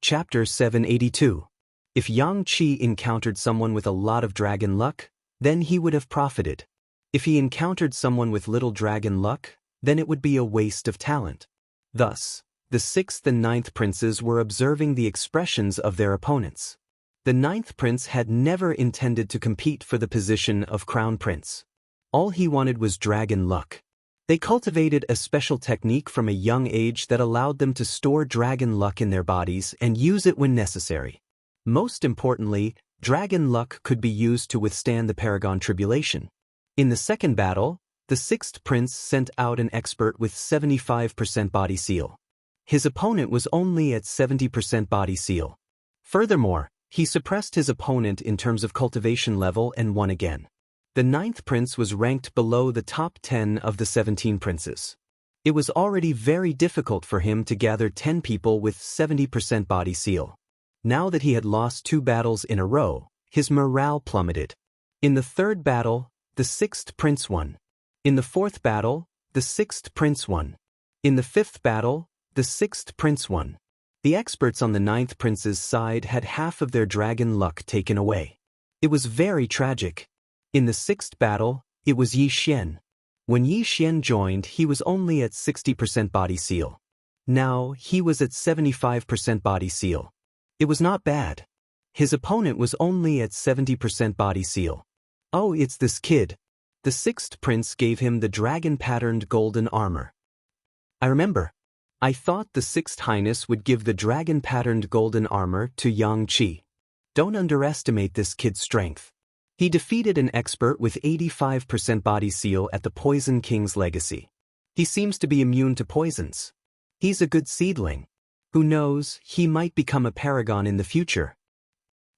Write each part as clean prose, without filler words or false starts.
Chapter 782. If Xianxia encountered someone with a lot of dragon luck, then he would have profited. If he encountered someone with little dragon luck, then it would be a waste of talent. Thus, the 6th and 9th princes were observing the expressions of their opponents. The 9th prince had never intended to compete for the position of crown prince. All he wanted was dragon luck. They cultivated a special technique from a young age that allowed them to store dragon luck in their bodies and use it when necessary. Most importantly, dragon luck could be used to withstand the Paragon Tribulation. In the second battle, the 6th prince sent out an expert with 75% body seal. His opponent was only at 70% body seal. Furthermore, he suppressed his opponent in terms of cultivation level and won again. The 9th prince was ranked below the top 10 of the 17 princes. It was already very difficult for him to gather 10 people with 70% body seal. Now that he had lost 2 battles in a row, his morale plummeted. In the third battle, the 6th prince won. In the fourth battle, the 6th prince won. In the fifth battle, the 6th prince won. The experts on the 9th prince's side had half of their dragon luck taken away. It was very tragic. In the 6th battle, it was Xianxia. When Xianxia joined, he was only at 60% body seal. Now, he was at 75% body seal. It was not bad. His opponent was only at 70% body seal. Oh, it's this kid. The 6th prince gave him the dragon-patterned golden armor. I remember. I thought the 6th Highness would give the dragon-patterned golden armor to Xianxia. Don't underestimate this kid's strength. He defeated an expert with 85% body seal at the Poison King's Legacy. He seems to be immune to poisons. He's a good seedling. Who knows, he might become a paragon in the future.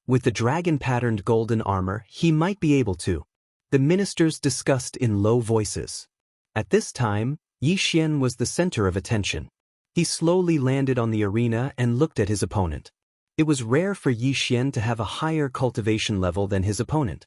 With the dragon-patterned golden armor, he might be able to. The ministers discussed in low voices. At this time, Xianxia was the center of attention. He slowly landed on the arena and looked at his opponent. It was rare for Xianxia to have a higher cultivation level than his opponent.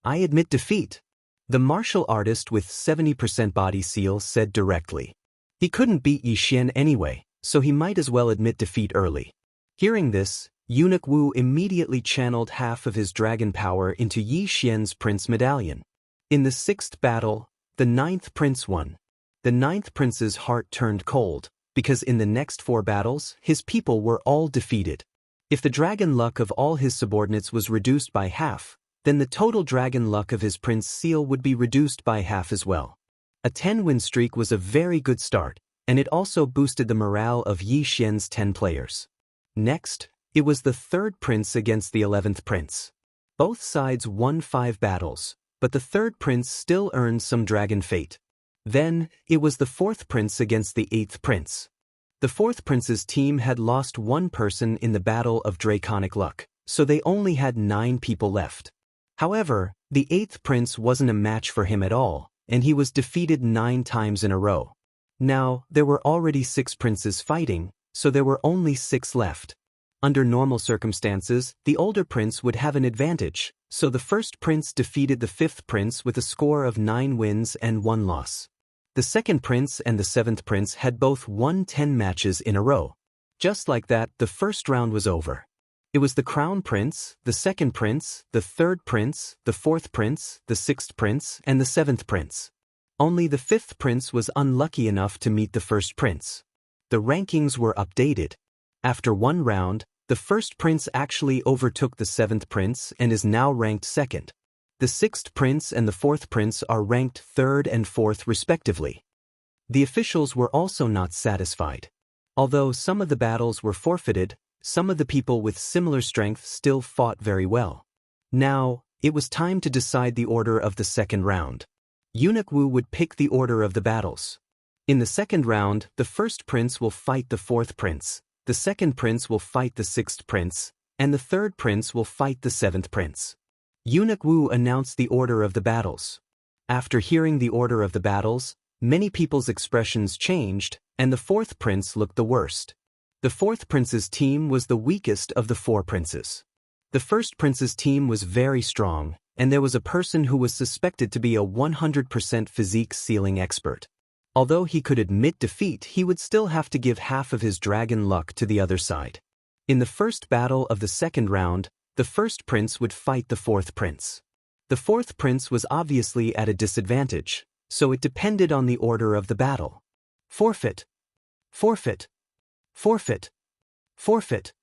I admit defeat, the martial artist with 70% body seal said directly. He couldn't beat Xianxia anyway, so he might as well admit defeat early. Hearing this, Eunuch Wu immediately channeled half of his dragon power into Xianxia's prince medallion. In the 6th battle, the 9th prince won. The 9th prince's heart turned cold, because in the next 4 battles, his people were all defeated. If the dragon luck of all his subordinates was reduced by half, then the total dragon luck of his prince seal would be reduced by half as well. A 10-win streak was a very good start, and it also boosted the morale of Xianxia's 10 players. Next, it was the 3rd prince against the 11th prince. Both sides won 5 battles, but the 3rd prince still earned some dragon fate. Then, it was the 4th prince against the 8th prince. The 4th prince's team had lost 1 person in the Battle of Draconic Luck, so they only had 9 people left. However, the 8th prince wasn't a match for him at all, and he was defeated 9 times in a row. Now, there were already 6 princes fighting, so there were only 6 left. Under normal circumstances, the older prince would have an advantage, so the 1st prince defeated the 5th prince with a score of 9 wins and 1 loss. The 2nd prince and the 7th prince had both won 10 matches in a row. Just like that, the first round was over. It was the crown prince, the 2nd prince, the 3rd prince, the 4th prince, the 6th prince, and the 7th prince. Only the 5th prince was unlucky enough to meet the 1st prince. The rankings were updated. After 1 round, the 1st prince actually overtook the 7th prince and is now ranked 2nd. The 6th prince and the 4th prince are ranked 3rd and 4th respectively. The officials were also not satisfied. Although some of the battles were forfeited, some of the people with similar strength still fought very well. Now, it was time to decide the order of the 2nd round. Eunuch Wu would pick the order of the battles. In the 2nd round, the 1st prince will fight the 4th prince, the 2nd prince will fight the 6th prince, and the 3rd prince will fight the 7th prince. Eunuch Wu announced the order of the battles. After hearing the order of the battles, many people's expressions changed, and the 4th prince looked the worst. The 4th prince's team was the weakest of the 4 princes. The 1st prince's team was very strong, and there was a person who was suspected to be a 100% physique sealing expert. Although he could admit defeat, he would still have to give half of his dragon luck to the other side. In the first battle of the second round, the first prince would fight the fourth prince. The fourth prince was obviously at a disadvantage, so it depended on the order of the battle. Forfeit. Forfeit. Forfeit. Forfeit.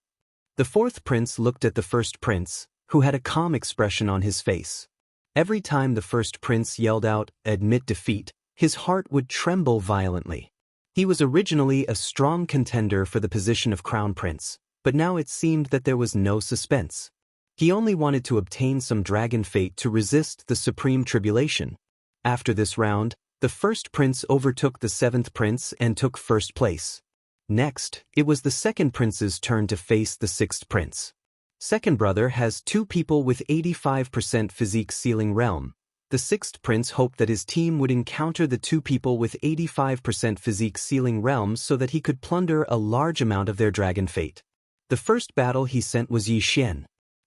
The fourth prince looked at the first prince, who had a calm expression on his face. Every time the first prince yelled out, "Admit defeat," his heart would tremble violently. He was originally a strong contender for the position of crown prince, but now it seemed that there was no suspense. He only wanted to obtain some dragon fate to resist the supreme tribulation. After this round, the first prince overtook the seventh prince and took first place. Next, it was the second prince's turn to face the sixth prince. Second brother has two people with 85% physique sealing realm. The sixth prince hoped that his team would encounter the two people with 85% physique sealing realms so that he could plunder a large amount of their dragon fate. The first battle he sent was Xianxia.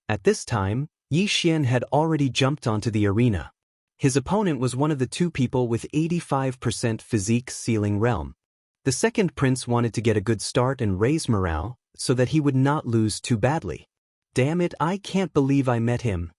At this time, Xianxia had already jumped onto the arena. His opponent was one of the two people with 85% physique sealing realm. The second prince wanted to get a good start and raise morale so that he would not lose too badly. Damn it, I can't believe I met him.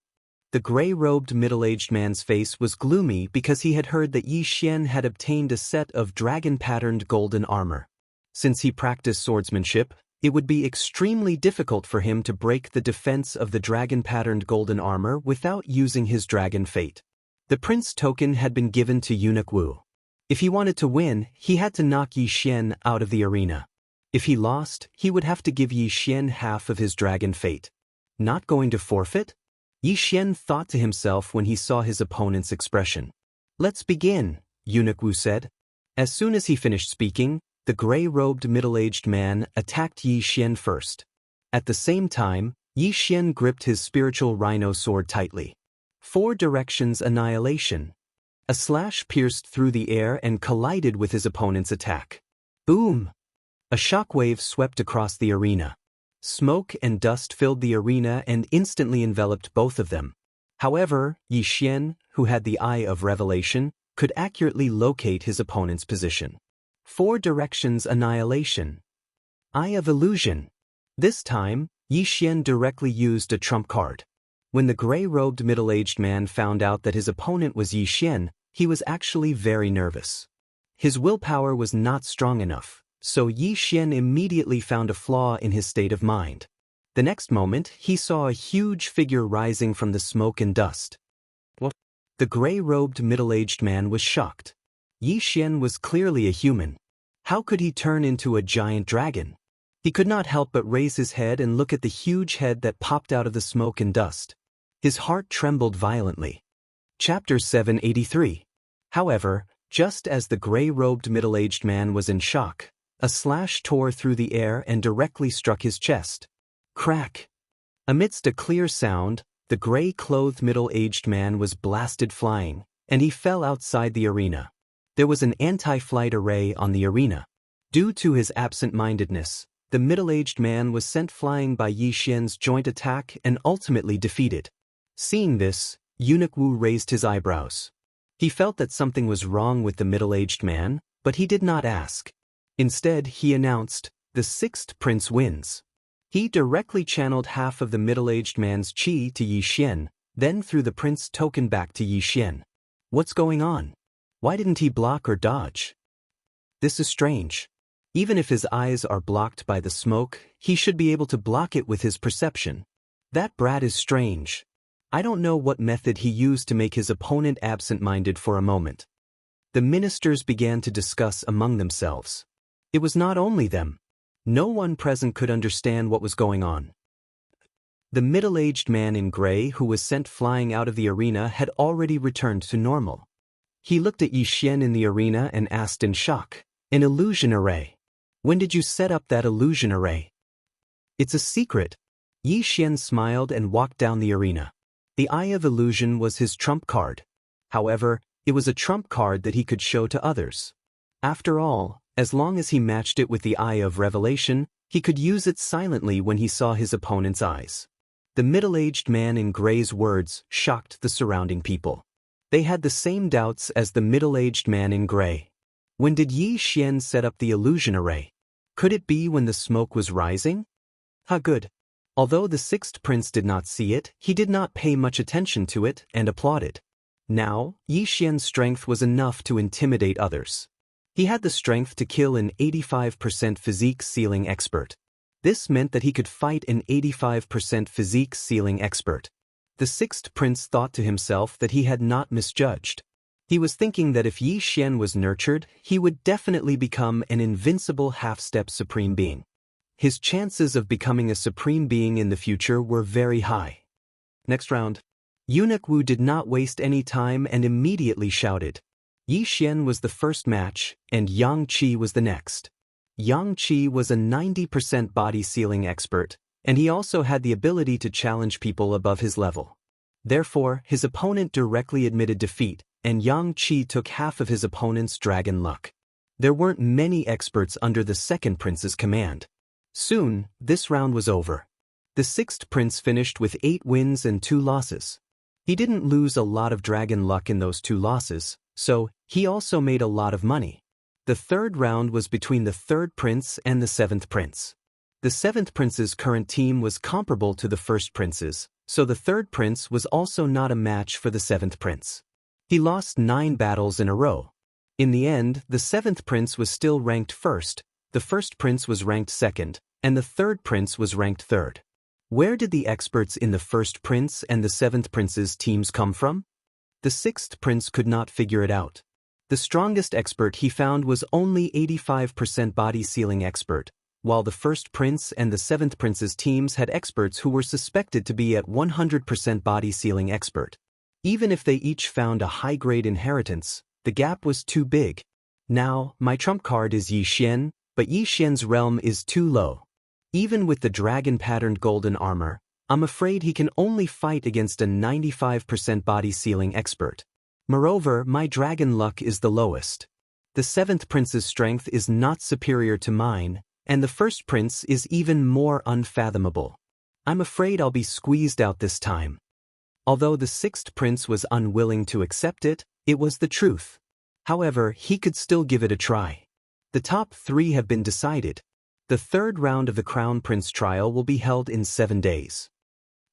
The gray-robed middle-aged man's face was gloomy because he had heard that Xianxia had obtained a set of dragon-patterned golden armor. Since he practiced swordsmanship, it would be extremely difficult for him to break the defense of the dragon-patterned golden armor without using his dragon fate. The prince token had been given to Eunuch Wu. If he wanted to win, he had to knock Xianxia out of the arena. If he lost, he would have to give Xianxia half of his dragon fate. Not going to forfeit? Xianxia thought to himself when he saw his opponent's expression. "Let's begin," Eunuch Wu said. As soon as he finished speaking, the gray-robed middle-aged man attacked Xianxia first. At the same time, Xianxia gripped his spiritual rhino sword tightly. 4 directions annihilation. A slash pierced through the air and collided with his opponent's attack. Boom! A shockwave swept across the arena. Smoke and dust filled the arena and instantly enveloped both of them. However, Xianxia, who had the Eye of Revelation, could accurately locate his opponent's position. 4 directions annihilation. Eye of Illusion. This time, Xianxia directly used a trump card. When the gray-robed middle-aged man found out that his opponent was Xianxia, he was actually very nervous. His willpower was not strong enough, so Xianxia immediately found a flaw in his state of mind. The next moment, he saw a huge figure rising from the smoke and dust. What? The gray-robed middle-aged man was shocked. Xianxia was clearly a human. How could he turn into a giant dragon? He could not help but raise his head and look at the huge head that popped out of the smoke and dust. His heart trembled violently. Chapter 783. However, just as the gray-robed middle-aged man was in shock, a slash tore through the air and directly struck his chest. Crack! Amidst a clear sound, the gray-clothed middle-aged man was blasted flying, and he fell outside the arena. There was an anti-flight array on the arena. Due to his absent-mindedness, the middle-aged man was sent flying by Xianxia's joint attack and ultimately defeated. Seeing this, Eunuch Wu raised his eyebrows. He felt that something was wrong with the middle-aged man, but he did not ask. Instead, he announced, "The sixth prince wins." He directly channeled half of the middle-aged man's qi to Xianxia, then threw the prince token back to Xianxia. What's going on? Why didn't he block or dodge? This is strange. Even if his eyes are blocked by the smoke, he should be able to block it with his perception. That brat is strange. I don't know what method he used to make his opponent absent-minded for a moment. The ministers began to discuss among themselves. It was not only them. No one present could understand what was going on. The middle-aged man in gray who was sent flying out of the arena had already returned to normal. He looked at Xianxia in the arena and asked in shock, "An illusion array? When did you set up that illusion array?" "It's a secret." Xianxia smiled and walked down the arena. The Eye of Illusion was his trump card. However, it was a trump card that he could show to others. After all, as long as he matched it with the Eye of Revelation, he could use it silently when he saw his opponent's eyes. The middle-aged man in gray's words shocked the surrounding people. They had the same doubts as the middle-aged man in gray. When did Xianxia set up the illusion array? Could it be when the smoke was rising? Ha, good. Although the sixth prince did not see it, he did not pay much attention to it and applauded. Now, Yi Xian's strength was enough to intimidate others. He had the strength to kill an 85% physique sealing expert. This meant that he could fight an 85% physique sealing expert. The sixth prince thought to himself that he had not misjudged. He was thinking that if Yi Xian was nurtured, he would definitely become an invincible half-step supreme being. His chances of becoming a supreme being in the future were very high. Next round. Eunuch Wu did not waste any time and immediately shouted. Yi Xian was the first match, and Yang Qi was the next. Yang Qi was a 90% body sealing expert, and he also had the ability to challenge people above his level. Therefore, his opponent directly admitted defeat, and Yang Qi took half of his opponent's dragon luck. There weren't many experts under the second prince's command. Soon, this round was over. The sixth prince finished with 8 wins and 2 losses. He didn't lose a lot of dragon luck in those 2 losses, so he also made a lot of money. The third round was between the third prince and the seventh prince. The seventh prince's current team was comparable to the first prince's, so the third prince was also not a match for the seventh prince. He lost 9 battles in a row. In the end, the seventh prince was still ranked first, the first prince was ranked second, and the third prince was ranked third. Where did the experts in the first prince and the seventh prince's teams come from? The sixth prince could not figure it out. The strongest expert he found was only 85% body sealing expert, while the first prince and the seventh prince's teams had experts who were suspected to be at 100% body sealing expert. Even if they each found a high-grade inheritance, the gap was too big. Now, my trump card is Yi Xian, but Yi Xian's realm is too low. Even with the dragon-patterned golden armor, I'm afraid he can only fight against a 95% body sealing expert. Moreover, my dragon luck is the lowest. The seventh prince's strength is not superior to mine, and the first prince is even more unfathomable. I'm afraid I'll be squeezed out this time. Although the sixth prince was unwilling to accept it, it was the truth. However, he could still give it a try. The top 3 have been decided. The third round of the Crown Prince trial will be held in 7 days.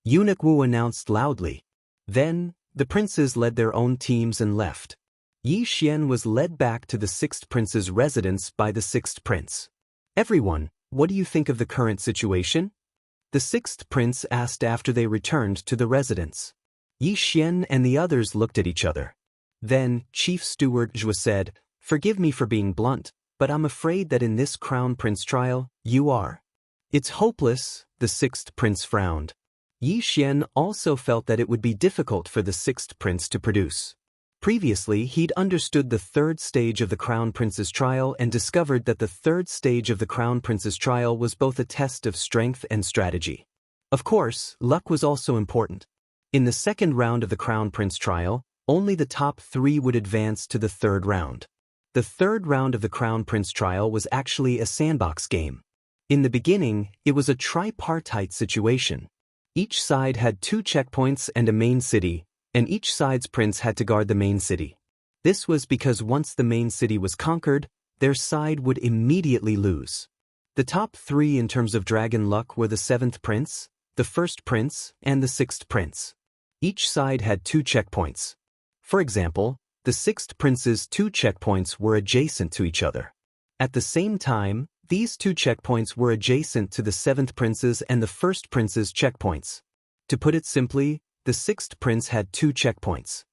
Eunuch Wu announced loudly. Then, the princes led their own teams and left. Yi Xian was led back to the sixth prince's residence by the sixth prince. Everyone, what do you think of the current situation? The sixth prince asked after they returned to the residence. Yi Xian and the others looked at each other. Then, Chief Steward Zhua said, "Forgive me for being blunt, but I'm afraid that in this Crown Prince trial, you are." "It's hopeless," the sixth prince frowned. Yi Xian also felt that it would be difficult for the sixth prince to produce. Previously, he'd understood the third stage of the Crown Prince's trial and discovered that the third stage of the Crown Prince's trial was both a test of strength and strategy. Of course, luck was also important. In the second round of the Crown Prince trial, only the top 3 would advance to the third round. The third round of the Crown Prince trial was actually a sandbox game. In the beginning, it was a tripartite situation. Each side had 2 checkpoints and a main city, and each side's prince had to guard the main city. This was because once the main city was conquered, their side would immediately lose. The top 3 in terms of dragon luck were the seventh prince, the first prince, and the sixth prince. Each side had 2 checkpoints. For example, the sixth prince's 2 checkpoints were adjacent to each other. At the same time, these 2 checkpoints were adjacent to the seventh prince's and the first prince's checkpoints. To put it simply, the sixth prince had 2 checkpoints.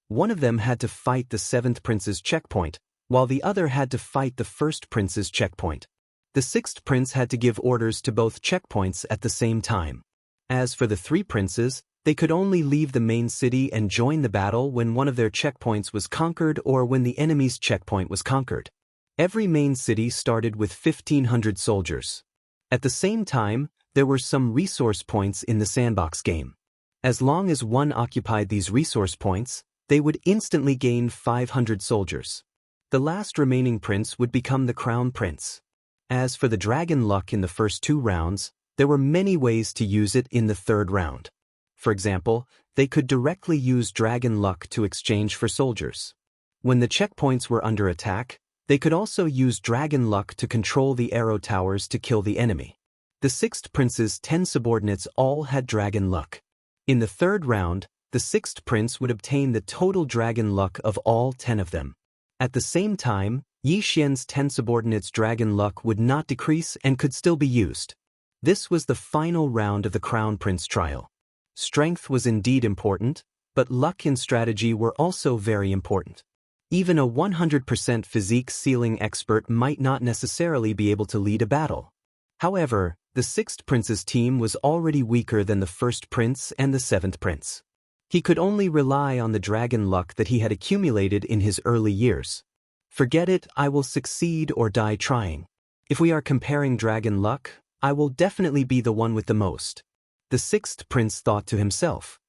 One of them had to fight the seventh prince's checkpoint, while the other had to fight the first prince's checkpoint. The sixth prince had to give orders to both checkpoints at the same time. As for the 3 princes, they could only leave the main city and join the battle when one of their checkpoints was conquered or when the enemy's checkpoint was conquered. Every main city started with 1,500 soldiers. At the same time, there were some resource points in the sandbox game. As long as one occupied these resource points, they would instantly gain 500 soldiers. The last remaining prince would become the crown prince. As for the dragon luck in the first 2 rounds, there were many ways to use it in the third round. For example, they could directly use dragon luck to exchange for soldiers. When the checkpoints were under attack, they could also use dragon luck to control the arrow towers to kill the enemy. The sixth prince's 10 subordinates all had dragon luck. In the third round, the sixth prince would obtain the total dragon luck of all 10 of them. At the same time, Yi Xian's 10 subordinates' dragon luck would not decrease and could still be used. This was the final round of the Crown Prince trial. Strength was indeed important, but luck and strategy were also very important. Even a 100% physique ceiling expert might not necessarily be able to lead a battle. However, the sixth prince's team was already weaker than the first prince and the seventh prince. He could only rely on the dragon luck that he had accumulated in his early years. Forget it, I will succeed or die trying. If we are comparing dragon luck, I will definitely be the one with the most. The sixth prince thought to himself.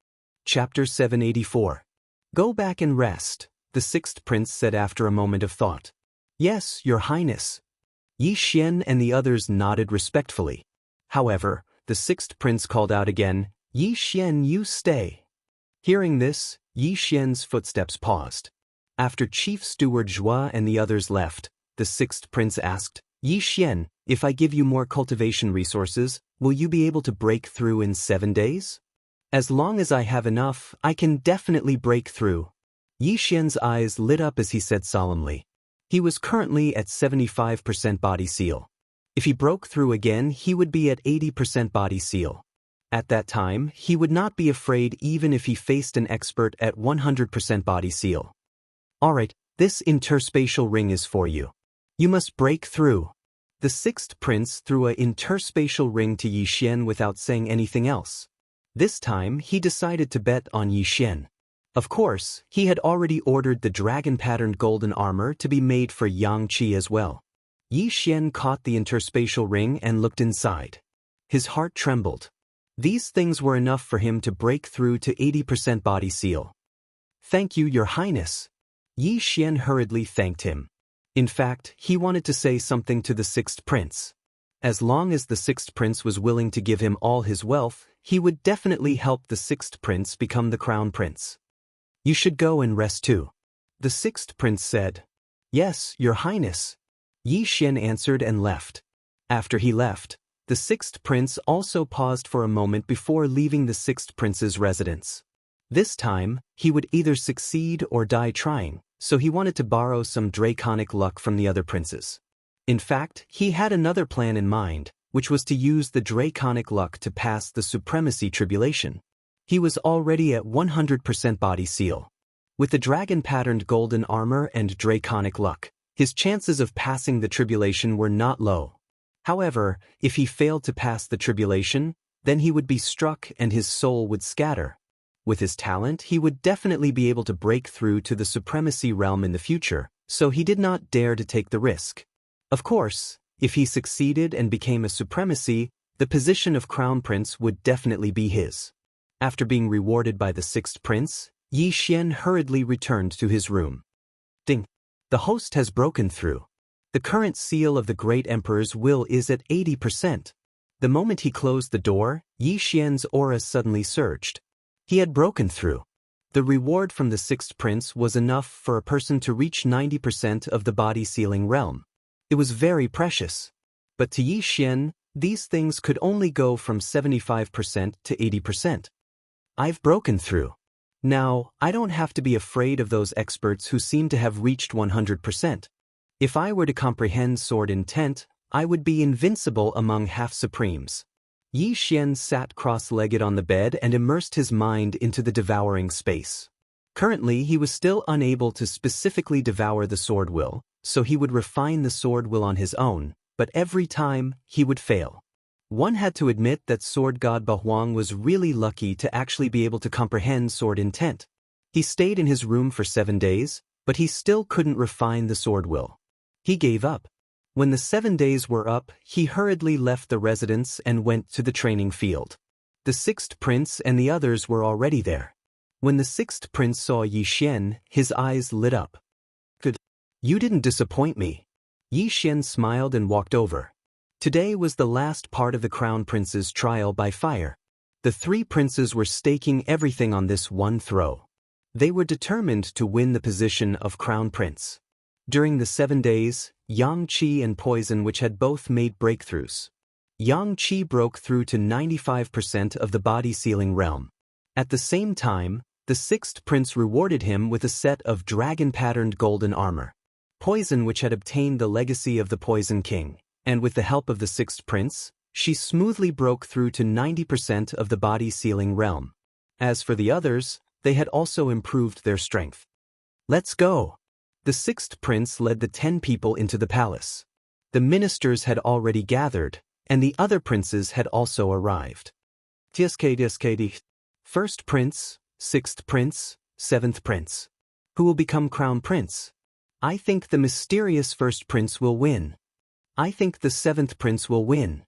Chapter 784. Go back and rest, the sixth prince said after a moment of thought. Yes, your highness. Yi Xian and the others nodded respectfully. However, the sixth prince called out again, Yi Xian, you stay. Hearing this, Yi Xian's footsteps paused. After Chief Steward Zhua and the others left, the sixth prince asked, Yi Xian, if I give you more cultivation resources, will you be able to break through in 7 days? As long as I have enough, I can definitely break through. Yi Xian's eyes lit up as he said solemnly. He was currently at 75% body seal. If he broke through again, he would be at 80% body seal. At that time, he would not be afraid even if he faced an expert at 100% body seal. Alright, this interspatial ring is for you. You must break through. The sixth prince threw an interspatial ring to Yi Xian without saying anything else. This time, he decided to bet on Yi Xian. Of course, he had already ordered the dragon-patterned golden armor to be made for Xianxia as well. Yi Xian caught the interspatial ring and looked inside. His heart trembled. These things were enough for him to break through to 80% body seal. Thank you, your highness. Yi Xian hurriedly thanked him. In fact, he wanted to say something to the sixth prince. As long as the sixth prince was willing to give him all his wealth, he would definitely help the sixth prince become the crown prince. You should go and rest too. The sixth prince said. Yes, your highness. Yi Xian answered and left. After he left, the sixth prince also paused for a moment before leaving the sixth prince's residence. This time, he would either succeed or die trying, so he wanted to borrow some draconic luck from the other princes. In fact, he had another plan in mind, which was to use the draconic luck to pass the supremacy tribulation. He was already at 100% body seal. With the dragon-patterned golden armor and draconic luck, his chances of passing the tribulation were not low. However, if he failed to pass the tribulation, then he would be struck and his soul would scatter. With his talent, he would definitely be able to break through to the supremacy realm in the future, so he did not dare to take the risk. Of course, if he succeeded and became a supremacy, the position of crown prince would definitely be his. After being rewarded by the sixth prince, Yi Xian hurriedly returned to his room. Ding! The host has broken through. The current seal of the great emperor's will is at 80%. The moment he closed the door, Yi Xian's aura suddenly surged. He had broken through. The reward from the sixth prince was enough for a person to reach 90% of the body sealing realm. It was very precious. But to Yi Xian, these things could only go from 75% to 80%. I've broken through. Now, I don't have to be afraid of those experts who seem to have reached 100%. If I were to comprehend sword intent, I would be invincible among half-supremes. Yi Xian sat cross-legged on the bed and immersed his mind into the devouring space. Currently, he was still unable to specifically devour the sword will, so he would refine the sword will on his own, but every time, he would fail. One had to admit that sword god Bahuang was really lucky to actually be able to comprehend sword intent. He stayed in his room for 7 days, but he still couldn't refine the sword will. He gave up. When the 7 days were up, he hurriedly left the residence and went to the training field. The sixth prince and the others were already there. When the sixth prince saw Yi Xian, his eyes lit up. Good. You didn't disappoint me. Yi Xian smiled and walked over. Today was the last part of the crown prince's trial by fire. The 3 princes were staking everything on this one throw. They were determined to win the position of crown prince. During the 7 days, Xianxia and Poison which had both made breakthroughs. Xianxia broke through to 95% of the body-sealing realm. At the same time, the sixth prince rewarded him with a set of dragon-patterned golden armor. Poison, which had obtained the legacy of the Poison King, and with the help of the sixth prince, she smoothly broke through to 90% of the body-sealing realm. As for the others, they had also improved their strength. Let's go! The sixth prince led the 10 people into the palace. The ministers had already gathered, and the other princes had also arrived. First prince, sixth prince, seventh prince. Who will become crown prince? I think the mysterious first prince will win. I think the seventh prince will win.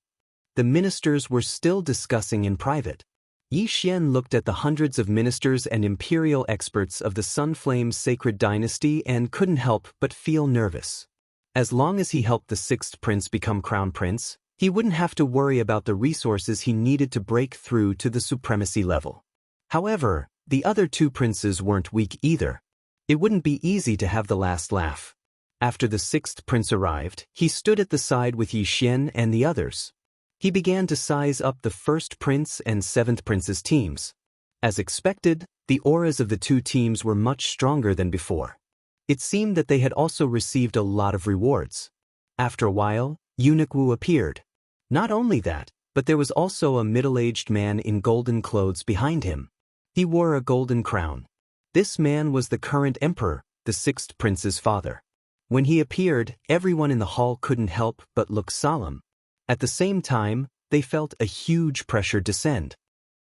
The ministers were still discussing in private. Yi Xian looked at the hundreds of ministers and imperial experts of the Sunflame's sacred dynasty and couldn't help but feel nervous. As long as he helped the sixth prince become crown prince, he wouldn't have to worry about the resources he needed to break through to the supremacy level. However, the other 2 princes weren't weak either. It wouldn't be easy to have the last laugh. After the sixth prince arrived, he stood at the side with Yi Xian and the others. He began to size up the first prince and seventh prince's teams. As expected, the auras of the 2 teams were much stronger than before. It seemed that they had also received a lot of rewards. After a while, Eunuch Wu appeared. Not only that, but there was also a middle-aged man in golden clothes behind him. He wore a golden crown. This man was the current emperor, the sixth prince's father. When he appeared, everyone in the hall couldn't help but look solemn. At the same time, they felt a huge pressure descend.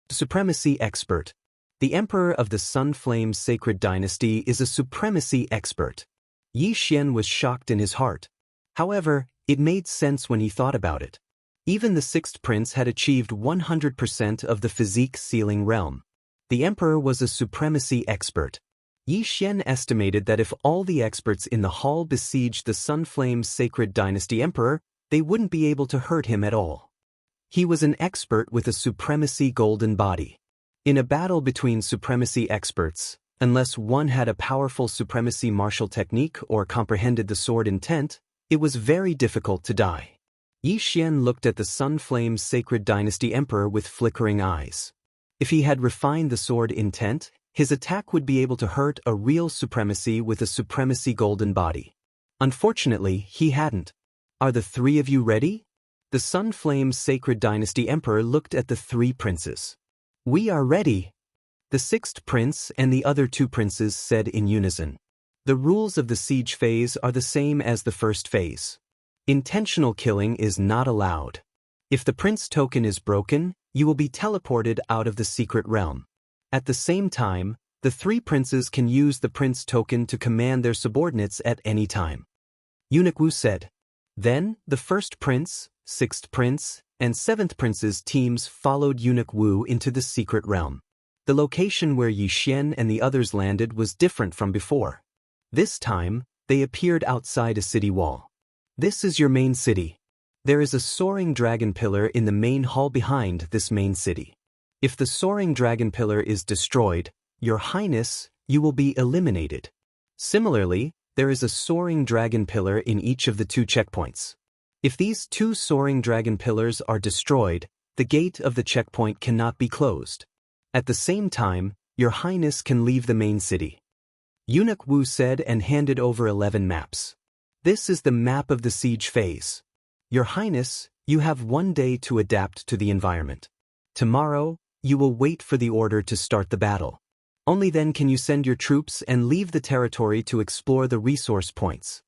Supremacy expert. The emperor of the Sunflame's sacred dynasty is a supremacy expert. Yi Xian was shocked in his heart. However, it made sense when he thought about it. Even the sixth prince had achieved 100% of the physique-sealing realm. The emperor was a supremacy expert. Yi Xian estimated that if all the experts in the hall besieged the Sunflame's sacred dynasty emperor, they wouldn't be able to hurt him at all. He was an expert with a supremacy golden body. In a battle between supremacy experts, unless one had a powerful supremacy martial technique or comprehended the sword intent, it was very difficult to die. Yi Xian looked at the Sunflame's sacred dynasty emperor with flickering eyes. If he had refined the sword intent, his attack would be able to hurt a real supremacy with a supremacy golden body. Unfortunately, he hadn't. Are the 3 of you ready? The Sunflame's sacred dynasty emperor looked at the 3 princes. We are ready. The sixth prince and the other 2 princes said in unison. The rules of the siege phase are the same as the first phase. Intentional killing is not allowed. If the prince token is broken, you will be teleported out of the secret realm. At the same time, the 3 princes can use the prince token to command their subordinates at any time. Eunuch Wu said. Then, the first prince, sixth prince, and seventh prince's teams followed Eunuch Wu into the secret realm. The location where Yi Xian and the others landed was different from before. This time, they appeared outside a city wall. This is your main city. There is a soaring dragon pillar in the main hall behind this main city. If the soaring dragon pillar is destroyed, Your Highness, you will be eliminated. Similarly, there is a soaring dragon pillar in each of the 2 checkpoints. If these 2 soaring dragon pillars are destroyed, the gate of the checkpoint cannot be closed. At the same time, Your Highness can leave the main city. Eunuch Wu said and handed over 11 maps. This is the map of the siege phase. Your Highness, you have 1 day to adapt to the environment. Tomorrow, you will wait for the order to start the battle. Only then can you send your troops and leave the territory to explore the resource points.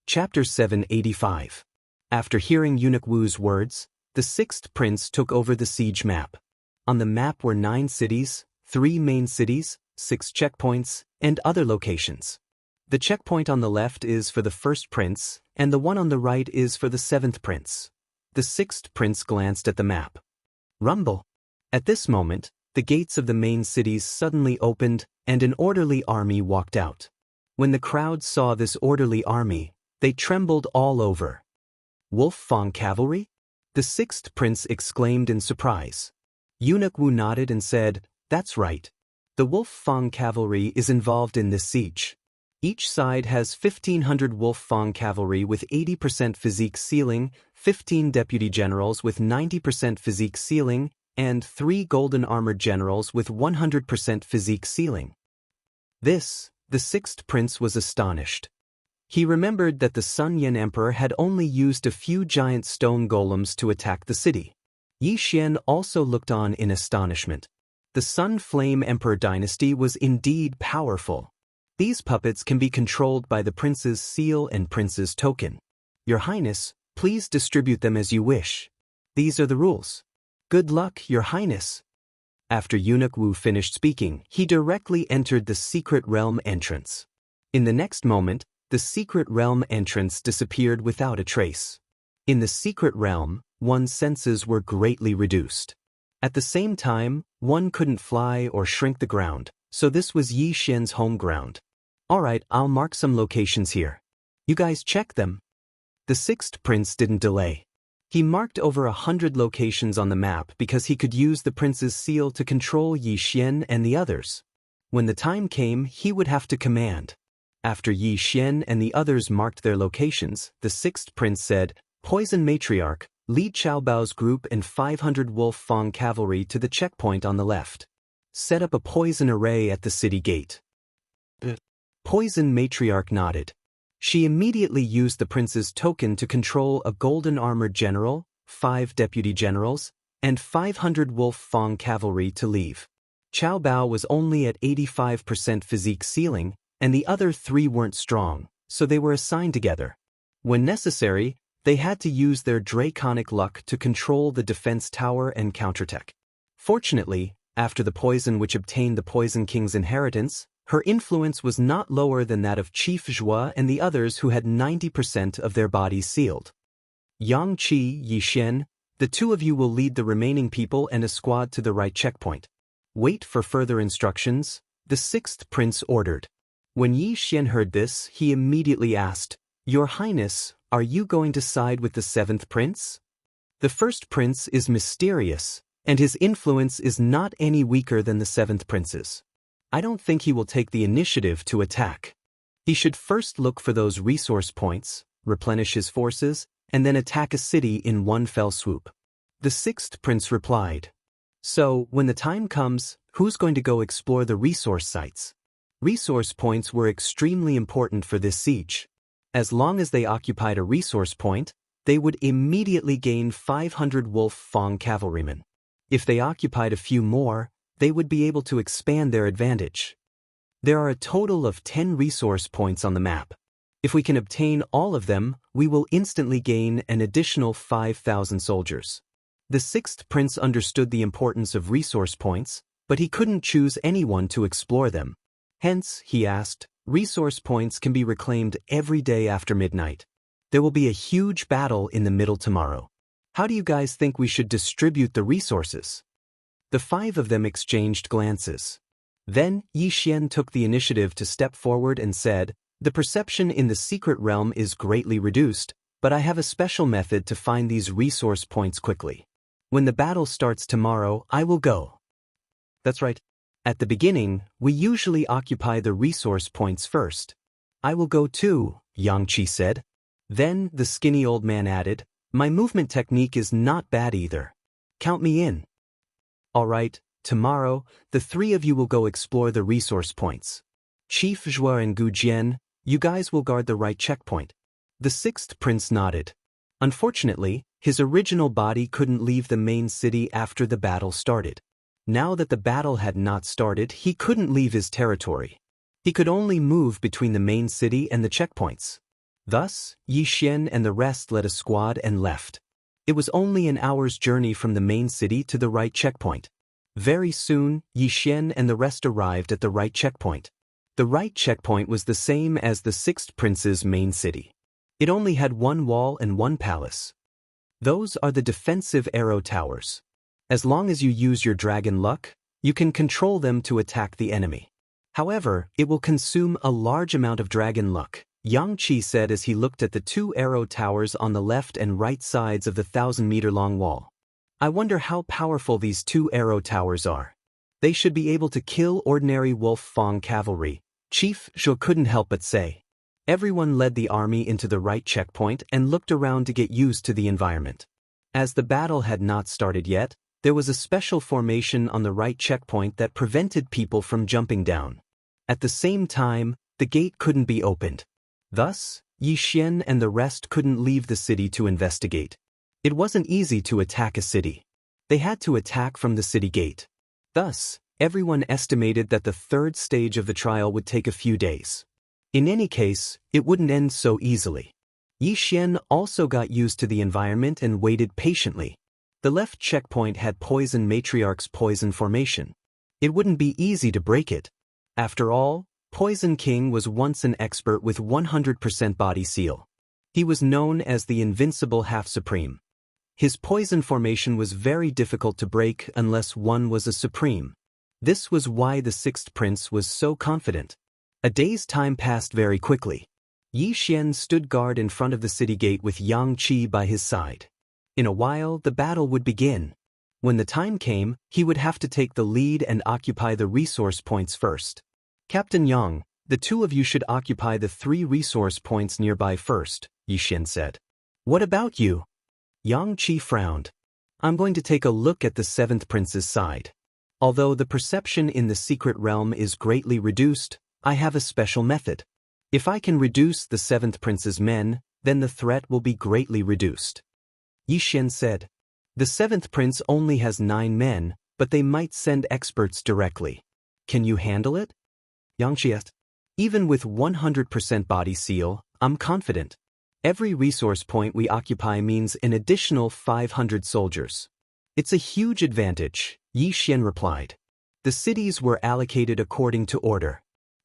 Chapter 785. After hearing Eunuch Wu's words, the sixth prince took over the siege map. On the map were 9 cities, 3 main cities, 6 checkpoints, and other locations. The checkpoint on the left is for the first prince, and the one on the right is for the 7th prince. The 6th prince glanced at the map. Rumble. At this moment, the gates of the main cities suddenly opened, and an orderly army walked out. When the crowd saw this orderly army, they trembled all over. Wolf Fang cavalry? The 6th prince exclaimed in surprise. Eunuch Wu nodded and said, "That's right. The Wolf Fang cavalry is involved in this siege. Each side has 1,500 Wolf Fang cavalry with 80% physique sealing, 15 deputy generals with 90% physique ceiling, and 3 golden armored generals with 100% physique ceiling. The sixth prince was astonished. He remembered that the Sun Yan Emperor had only used a few giant stone golems to attack the city. Yi Xian also looked on in astonishment. The Sun Flame Emperor dynasty was indeed powerful. These puppets can be controlled by the prince's seal and prince's token. Your Highness, please distribute them as you wish. These are the rules. Good luck, Your Highness. After Eunuch Wu finished speaking, he directly entered the secret realm entrance. In the next moment, the secret realm entrance disappeared without a trace. In the secret realm, one's senses were greatly reduced. At the same time, one couldn't fly or shrink the ground, so this was Yi Xian's home ground. Alright, I'll mark some locations here. You guys check them. The sixth prince didn't delay. He marked over 100 locations on the map because he could use the prince's seal to control Yi Xian and the others. When the time came, he would have to command. After Yi Xian and the others marked their locations, the sixth prince said, Poison Matriarch, lead Qiao Bao's group and 500 Wolf Fang cavalry to the checkpoint on the left. Set up a poison array at the city gate. The Poison Matriarch nodded. She immediately used the prince's token to control a golden armored general, 5 deputy generals, and 500 Wolf Fang cavalry to leave. Qiao Bao was only at 85% physique ceiling, and the other 3 weren't strong, so they were assigned together. When necessary, they had to use their draconic luck to control the defense tower and counterattack. Fortunately, after the poison which obtained the Poison King's inheritance, her influence was not lower than that of Chief Zhua and the others who had 90% of their bodies sealed. Yang Qi, Yi Xian, the 2 of you will lead the remaining people and a squad to the right checkpoint. Wait for further instructions, the sixth prince ordered. When Yi Xian heard this, he immediately asked, Your Highness, are you going to side with the seventh prince? The first prince is mysterious, and his influence is not any weaker than the seventh prince's. I don't think he will take the initiative to attack. He should first look for those resource points, replenish his forces, and then attack a city in one fell swoop. The sixth prince replied. So, when the time comes, who's going to go explore the resource sites? Resource points were extremely important for this siege. As long as they occupied a resource point, they would immediately gain 500 Wolf Fang cavalrymen. If they occupied a few more, they would be able to expand their advantage. There are a total of 10 resource points on the map. If we can obtain all of them, we will instantly gain an additional 5,000 soldiers. The sixth prince understood the importance of resource points, but he couldn't choose anyone to explore them. Hence, he asked, resource points can be reclaimed every day after midnight. There will be a huge battle in the middle tomorrow. How do you guys think we should distribute the resources? The 5 of them exchanged glances. Then, Yi Xian took the initiative to step forward and said, The perception in the secret realm is greatly reduced, but I have a special method to find these resource points quickly. When the battle starts tomorrow, I will go. That's right. At the beginning, we usually occupy the resource points first. I will go too, Yang Qi said. Then, the skinny old man added, My movement technique is not bad either. Count me in. All right, tomorrow, the 3 of you will go explore the resource points. Chief Zhua and Gu Jian, you guys will guard the right checkpoint. The sixth prince nodded. Unfortunately, his original body couldn't leave the main city after the battle started. Now that the battle had not started, he couldn't leave his territory. He could only move between the main city and the checkpoints. Thus, Yi Xian and the rest led a squad and left. It was only an hour's journey from the main city to the right checkpoint. Very soon, Yi Xian and the rest arrived at the right checkpoint. The right checkpoint was the same as the sixth prince's main city. It only had 1 wall and 1 palace. Those are the defensive arrow towers. As long as you use your dragon luck, you can control them to attack the enemy. However, it will consume a large amount of dragon luck, Yang Qi said as he looked at the 2 arrow towers on the left and right sides of the 1,000-meter-long wall. I wonder how powerful these 2 arrow towers are. They should be able to kill ordinary Wolf Fang cavalry, Chief Zhou couldn't help but say. Everyone led the army into the right checkpoint and looked around to get used to the environment. As the battle had not started yet, there was a special formation on the right checkpoint that prevented people from jumping down. At the same time, the gate couldn't be opened. Thus, Yi Xian and the rest couldn't leave the city to investigate. It wasn't easy to attack a city. They had to attack from the city gate. Thus, everyone estimated that the third stage of the trial would take a few days. In any case, it wouldn't end so easily. Yi Xian also got used to the environment and waited patiently. The left checkpoint had Poison Matriarch's poison formation. It wouldn't be easy to break it. After all, Poison King was once an expert with 100% body seal. He was known as the Invincible Half-Supreme. His poison formation was very difficult to break unless one was a supreme. This was why the sixth prince was so confident. A day's time passed very quickly. Yi Xian stood guard in front of the city gate with Xianxia by his side. In a while, the battle would begin. When the time came, he would have to take the lead and occupy the resource points first. Captain Yang, the two of you should occupy the 3 resource points nearby first, Yi Xian said. What about you? Xianxia frowned. I'm going to take a look at the 7th prince's side. Although the perception in the secret realm is greatly reduced, I have a special method. If I can reduce the 7th prince's men, then the threat will be greatly reduced. Yi Xian said. The 7th prince only has 9 men, but they might send experts directly. Can you handle it? Xianxia. Even with 100% body seal, I'm confident. Every resource point we occupy means an additional 500 soldiers. It's a huge advantage, Yi Xian replied. The cities were allocated according to order.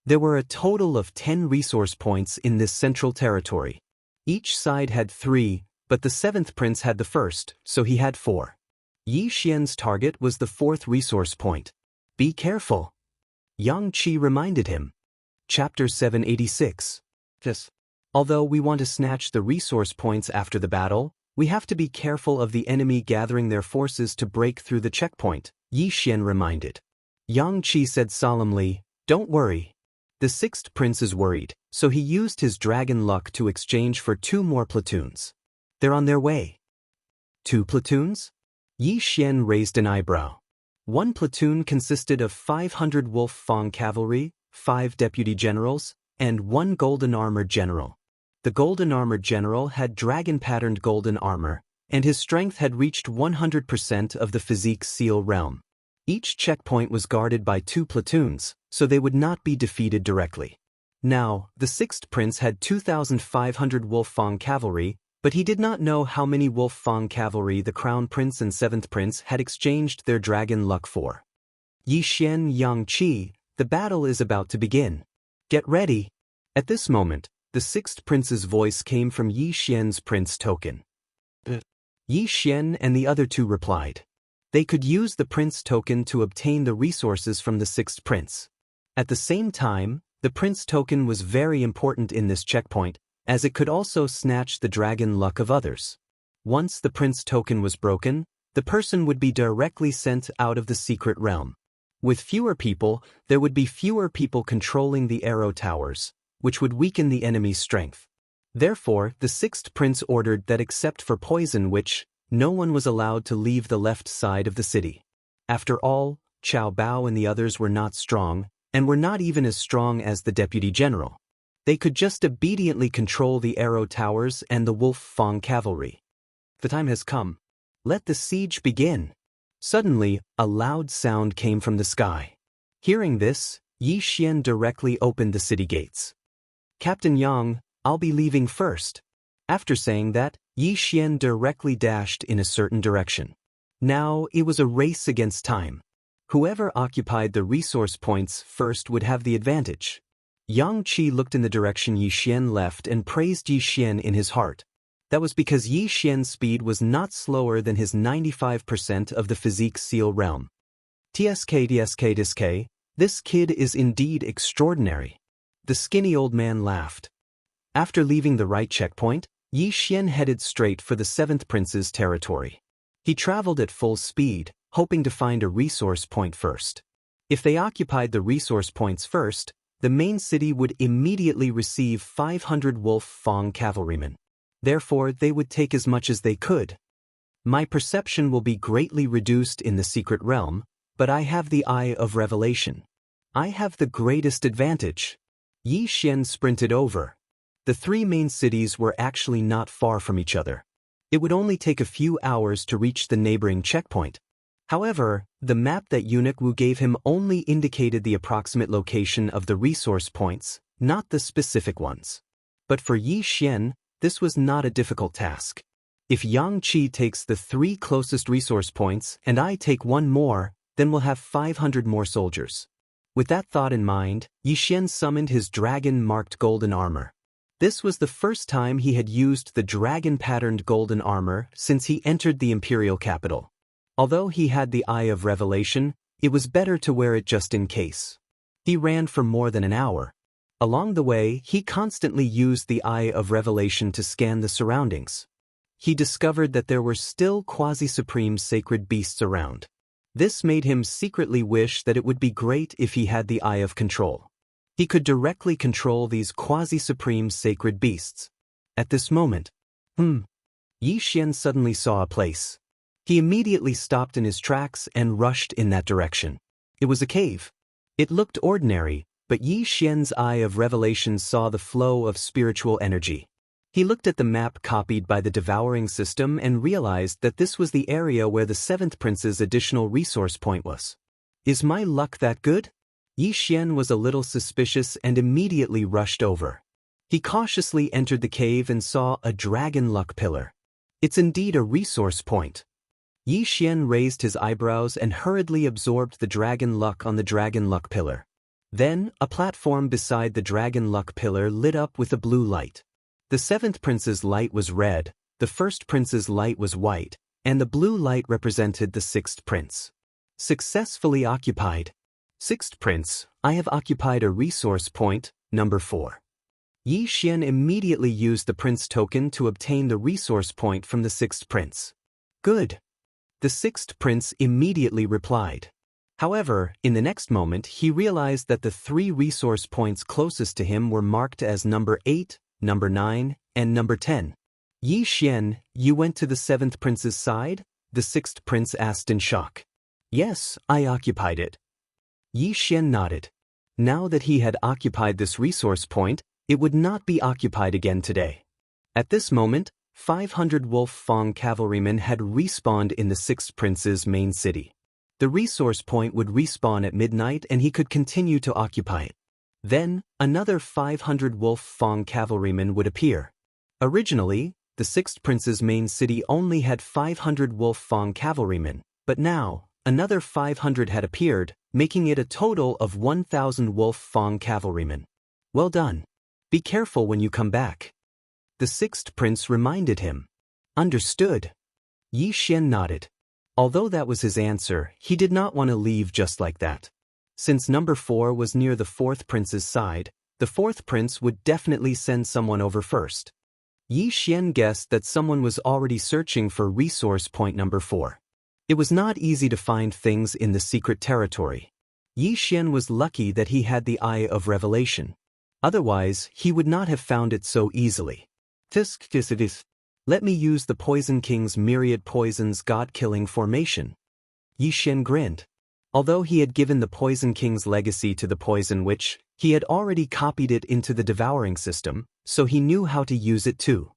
There were a total of 10 resource points in this central territory. Each side had 3, but the 7th prince had the first, so he had 4. Yi Xian's target was the 4th resource point. Be careful. Xianxia reminded him. Chapter 786. Although we want to snatch the resource points after the battle, we have to be careful of the enemy gathering their forces to break through the checkpoint, Yi Xian reminded. Xianxia said solemnly, Don't worry. The 6th prince is worried, so he used his dragon luck to exchange for 2 more platoons. They're on their way. 2 platoons? Yi Xian raised an eyebrow. 1 platoon consisted of 500 Wolf Fang cavalry, 5 deputy generals, and 1 golden armored general. The golden armored general had dragon-patterned golden armor, and his strength had reached 100% of the physique seal realm. Each checkpoint was guarded by 2 platoons, so they would not be defeated directly. Now, the 6th prince had 2,500 Wolf Fang cavalry, but he did not know how many Wolf Fang cavalry the Crown Prince and 7th Prince had exchanged their dragon luck for. Yi Xian, Xianxia, the battle is about to begin. Get ready. At this moment, the 6th Prince's voice came from Yi Xian's prince token. Yi Xian and the other 2 replied. They could use the prince token to obtain the resources from the 6th prince. At the same time, the prince token was very important in this checkpoint, as it could also snatch the dragon luck of others. Once the prince token was broken, the person would be directly sent out of the secret realm. With fewer people, there would be fewer people controlling the arrow towers, which would weaken the enemy's strength. Therefore, the 6th prince ordered that except for poison witch, no one was allowed to leave the left side of the city. After all, Qiao Bao and the others were not strong, and were not even as strong as the deputy general. They could just obediently control the arrow towers and the Wolf Fang cavalry. The time has come. Let the siege begin. Suddenly, a loud sound came from the sky. Hearing this, Yi Xian directly opened the city gates. Captain Yang, I'll be leaving first. After saying that, Yi Xian directly dashed in a certain direction. Now, it was a race against time. Whoever occupied the resource points first would have the advantage. Xianxia looked in the direction Yi Xian left and praised Yi Xian in his heart. That was because Yi Xian's speed was not slower than his 95% of the physique seal realm. TSK, this kid is indeed extraordinary. The skinny old man laughed. After leaving the right checkpoint, Yi Xian headed straight for the 7th prince's territory. He traveled at full speed, hoping to find a resource point first. If they occupied the resource points first, the main city would immediately receive 500 Wolf Fang cavalrymen. Therefore, they would take as much as they could. My perception will be greatly reduced in the secret realm, but I have the Eye of Revelation. I have the greatest advantage. Yi Xian sprinted over. The three main cities were actually not far from each other. It would only take a few hours to reach the neighboring checkpoint. However, the map that Eunuch Wu gave him only indicated the approximate location of the resource points, not the specific ones. But for Yi Xian, this was not a difficult task. If Yang Qi takes the 3 closest resource points and I take 1 more, then we'll have 500 more soldiers. With that thought in mind, Yi Xian summoned his dragon-marked golden armor. This was the first time he had used the dragon-patterned golden armor since he entered the imperial capital. Although he had the Eye of Revelation, it was better to wear it just in case. He ran for more than an hour. Along the way, he constantly used the Eye of Revelation to scan the surroundings. He discovered that there were still quasi-supreme sacred beasts around. This made him secretly wish that it would be great if he had the Eye of Control. He could directly control these quasi-supreme sacred beasts. At this moment, Yi Xian suddenly saw a place. He immediately stopped in his tracks and rushed in that direction. It was a cave. It looked ordinary, but Yi Xian's Eye of Revelation saw the flow of spiritual energy. He looked at the map copied by the Devouring system and realized that this was the area where the 7th Prince's additional resource point was. Is my luck that good? Yi Xian was a little suspicious and immediately rushed over. He cautiously entered the cave and saw a dragon luck pillar. It's indeed a resource point. Yi Xian raised his eyebrows and hurriedly absorbed the dragon luck on the dragon luck pillar. Then, a platform beside the dragon luck pillar lit up with a blue light. The 7th Prince's light was red, the 1st Prince's light was white, and the blue light represented the 6th Prince. Successfully occupied. 6th Prince, I have occupied a resource point, number 4. Yi Xian immediately used the Prince token to obtain the resource point from the 6th Prince. Good. The 6th Prince immediately replied. However, in the next moment he realized that the 3 resource points closest to him were marked as number 8, number 9, and number 10. Yi Xian, you went to the 7th Prince's side? The 6th Prince asked in shock. Yes, I occupied it. Yi Xian nodded. Now that he had occupied this resource point, it would not be occupied again today. At this moment, 500 Wolf Fang cavalrymen had respawned in the 6th Prince's main city. The resource point would respawn at midnight and he could continue to occupy it. Then, another 500 Wolf Fang cavalrymen would appear. Originally, the 6th Prince's main city only had 500 Wolf Fang cavalrymen, but now, another 500 had appeared, making it a total of 1,000 Wolf Fang cavalrymen. Well done. Be careful when you come back. The 6th Prince reminded him. Understood. Yi Xian nodded. Although that was his answer, he did not want to leave just like that. Since number 4 was near the 4th Prince's side, the 4th Prince would definitely send someone over first. Yi Xian guessed that someone was already searching for resource point number 4. It was not easy to find things in the secret territory. Yi Xian was lucky that he had the Eye of Revelation. Otherwise, he would not have found it so easily. Let me use the Poison King's myriad poisons god-killing formation. Yi Xian grinned. Although he had given the Poison King's legacy to the Poison Witch, he had already copied it into the Devouring system, so he knew how to use it too.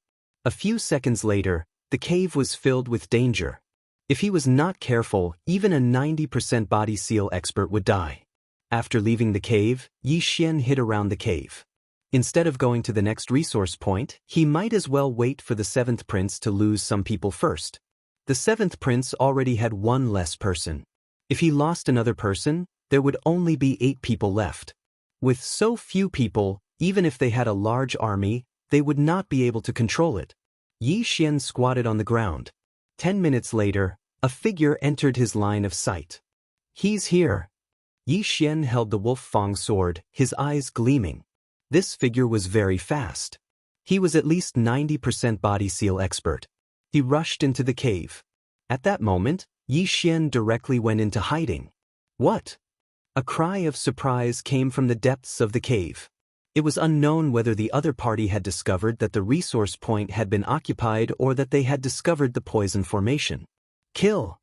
A few seconds later, the cave was filled with danger. If he was not careful, even a 90% body seal expert would die. After leaving the cave, Yi Xian hid around the cave. Instead of going to the next resource point, he might as well wait for the 7th Prince to lose some people first. The 7th Prince already had 1 less person. If he lost another person, there would only be 8 people left. With so few people, even if they had a large army, they would not be able to control it. Yi Xian squatted on the ground. 10 minutes later, a figure entered his line of sight. He's here. Yi Xian held the Wolf Fang sword, his eyes gleaming. This figure was very fast. He was at least 90% body seal expert. He rushed into the cave. At that moment, Yi Xian directly went into hiding. What? A cry of surprise came from the depths of the cave. It was unknown whether the other party had discovered that the resource point had been occupied or that they had discovered the poison formation. Kill!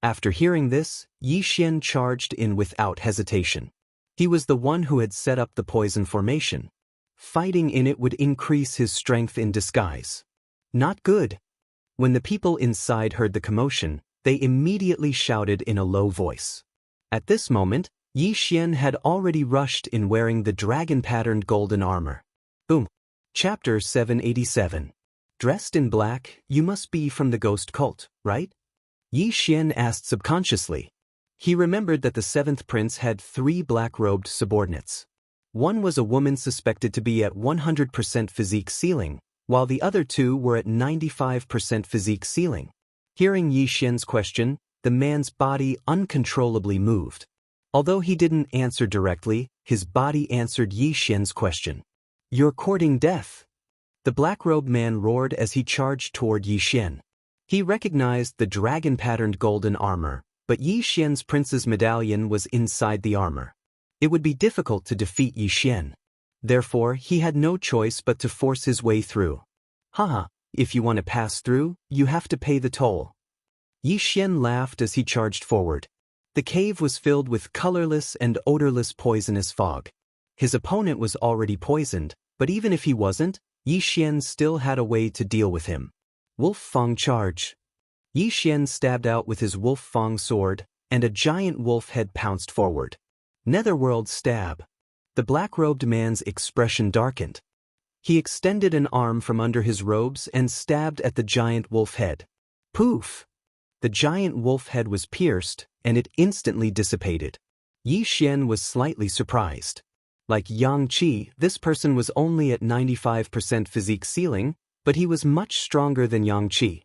After hearing this, Yi Xian charged in without hesitation. He was the one who had set up the poison formation. Fighting in it would increase his strength in disguise. Not good. When the people inside heard the commotion, they immediately shouted in a low voice. At this moment, Yi Xian had already rushed in wearing the dragon-patterned golden armor. Boom. Chapter 787. Dressed in black, you must be from the ghost cult, right? Yi Xian asked subconsciously. He remembered that the seventh prince had 3 black-robed subordinates. One was a woman suspected to be at 100% physique ceiling, while the other 2 were at 95% physique ceiling. Hearing Yi Xian's question, the man's body uncontrollably moved. Although he didn't answer directly, his body answered Yi Xian's question. You're courting death. The black-robed man roared as he charged toward Yi Xian. He recognized the dragon-patterned golden armor, but Yi Xian's prince's medallion was inside the armor. It would be difficult to defeat Yi Xian. Therefore, he had no choice but to force his way through. Haha, if you want to pass through, you have to pay the toll. Yi Xian laughed as he charged forward. The cave was filled with colorless and odorless poisonous fog. His opponent was already poisoned, but even if he wasn't, Yi Xian still had a way to deal with him. Wolf Fang charge. Yi Xian stabbed out with his Wolf Fang sword, and a giant wolf head pounced forward. Netherworld stab. The black-robed man's expression darkened. He extended an arm from under his robes and stabbed at the giant wolf head. Poof! The giant wolf head was pierced, and it instantly dissipated. Yi Xian was slightly surprised. Like Xianxia, this person was only at 95% physique ceiling, but he was much stronger than Xianxia.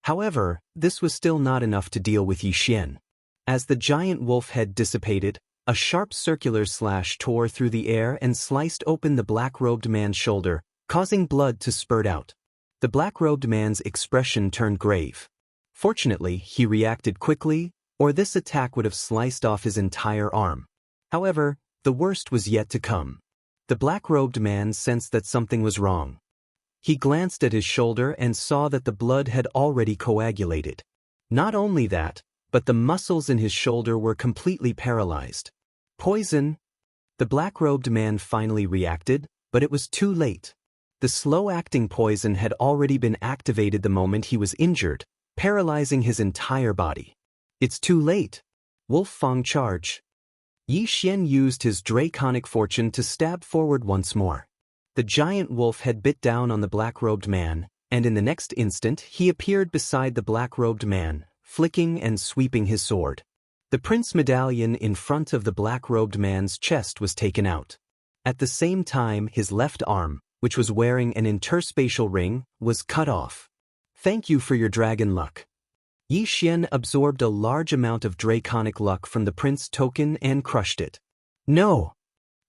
However, this was still not enough to deal with Yi Xian. As the giant wolf head dissipated, a sharp circular slash tore through the air and sliced open the black-robed man's shoulder, causing blood to spurt out. The black-robed man's expression turned grave. Fortunately, he reacted quickly, or this attack would have sliced off his entire arm. However, the worst was yet to come. The black-robed man sensed that something was wrong. He glanced at his shoulder and saw that the blood had already coagulated. Not only that, but the muscles in his shoulder were completely paralyzed. Poison! The black-robed man finally reacted, but it was too late. The slow-acting poison had already been activated the moment he was injured, paralyzing his entire body. It's too late. Wolf Fang charge. Yi Xian used his draconic fortune to stab forward once more. The giant wolf had bit down on the black-robed man, and in the next instant he appeared beside the black-robed man, flicking and sweeping his sword. The prince medallion in front of the black-robed man's chest was taken out. At the same time, his left arm, which was wearing an interspatial ring, was cut off. Thank you for your dragon luck. Yi Xian absorbed a large amount of draconic luck from the prince token and crushed it. No!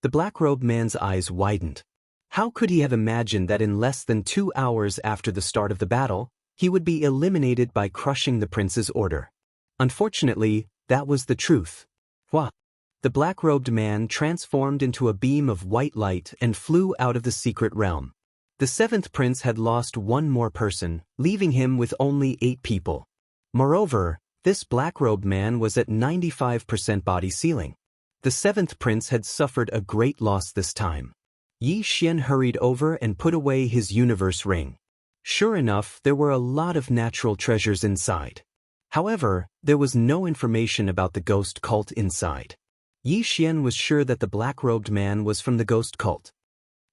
The black-robed man's eyes widened. How could he have imagined that in less than 2 hours after the start of the battle, he would be eliminated by crushing the prince's order? Unfortunately, that was the truth. Hua! The black-robed man transformed into a beam of white light and flew out of the secret realm. The seventh prince had lost 1 more person, leaving him with only 8 people. Moreover, this black-robed man was at 95% body ceiling. The seventh prince had suffered a great loss this time. Yi Xian hurried over and put away his universe ring. Sure enough, there were a lot of natural treasures inside. However, there was no information about the ghost cult inside. Yi Xian was sure that the black-robed man was from the ghost cult.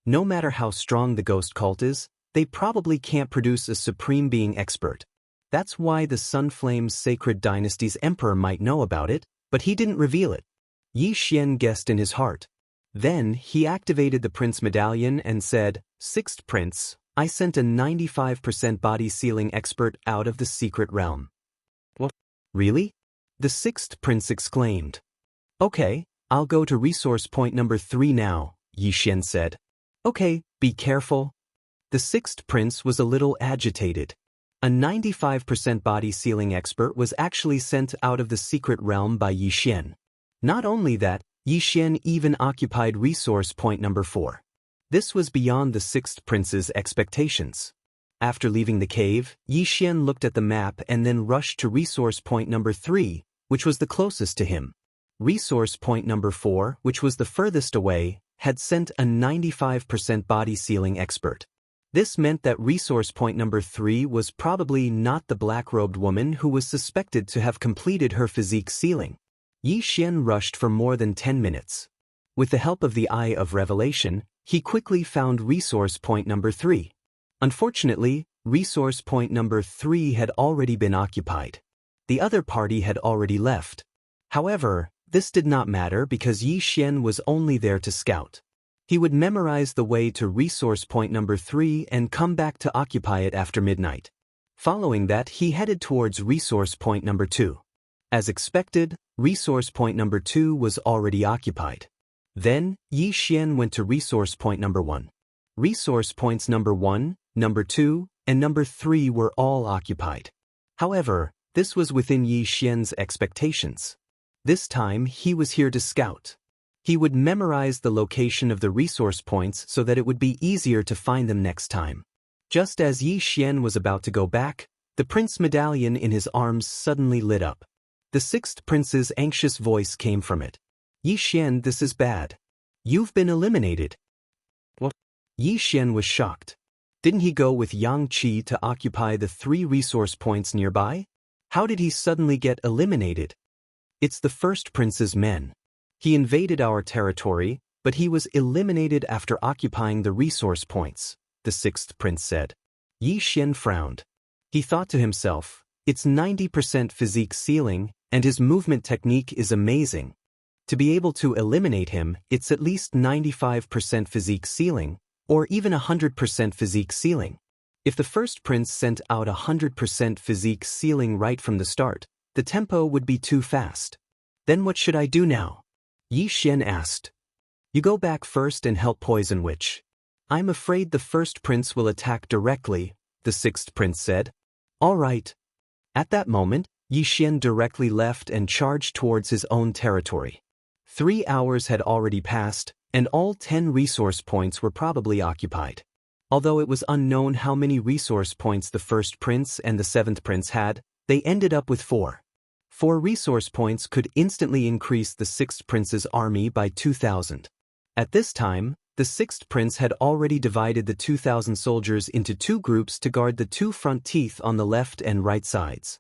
No matter how strong the ghost cult is, they probably can't produce a supreme being expert. That's why the Sunflame's sacred dynasty's emperor might know about it, but he didn't reveal it. Yi Xian guessed in his heart. Then, he activated the prince medallion and said, "Sixth prince, I sent a 95% body ceiling expert out of the secret realm." What? Really? The sixth prince exclaimed. Okay, I'll go to resource point number 3 now, Yi Xian said. Okay, be careful. The sixth prince was a little agitated. A 95% body ceiling expert was actually sent out of the secret realm by Yi Xian. Not only that, Yi Xian even occupied resource point number 4. This was beyond the sixth prince's expectations. After leaving the cave, Yi Xian looked at the map and then rushed to resource point number 3, which was the closest to him. Resource point number 4, which was the furthest away, had sent a 95% body sealing expert. This meant that resource point number 3 was probably not the black-robed woman who was suspected to have completed her physique sealing. Yi Xian rushed for more than 10 minutes. With the help of the Eye of Revelation, he quickly found resource point number 3. Unfortunately, resource point number 3 had already been occupied. The other party had already left. However, this did not matter because Yi Xian was only there to scout. He would memorize the way to resource point number 3 and come back to occupy it after midnight. Following that, he headed towards resource point number 2. As expected, resource point number 2 was already occupied. Then, Yi Xian went to resource point number 1. Resource points number 1, number 2, and number 3 were all occupied. However, this was within Yi Xian's expectations. This time, he was here to scout. He would memorize the location of the resource points so that it would be easier to find them next time. Just as Yi Xian was about to go back, the prince medallion in his arms suddenly lit up. The sixth prince's anxious voice came from it. Yi Xian, this is bad. You've been eliminated. What? Yi Xian was shocked. Didn't he go with Xianxia to occupy the 3 resource points nearby? How did he suddenly get eliminated? It's the first prince's men. He invaded our territory, but he was eliminated after occupying the resource points, the sixth prince said. Yi Xian frowned. He thought to himself, it's 90% physique sealing, and his movement technique is amazing. To be able to eliminate him, it's at least 95% physique sealing, or even 100% physique sealing. If the first prince sent out 100% physique sealing right from the start, the tempo would be too fast. Then what should I do now? Yi Xian asked. You go back first and help Poison Witch. I'm afraid the first prince will attack directly, the sixth prince said. All right. At that moment, Yi Xian directly left and charged towards his own territory. 3 hours had already passed, and all 10 resource points were probably occupied. Although it was unknown how many resource points the first prince and the seventh prince had, they ended up with 4. 4 resource points could instantly increase the sixth prince's army by 2,000. At this time, the sixth prince had already divided the 2,000 soldiers into 2 groups to guard the 2 front teeth on the left and right sides.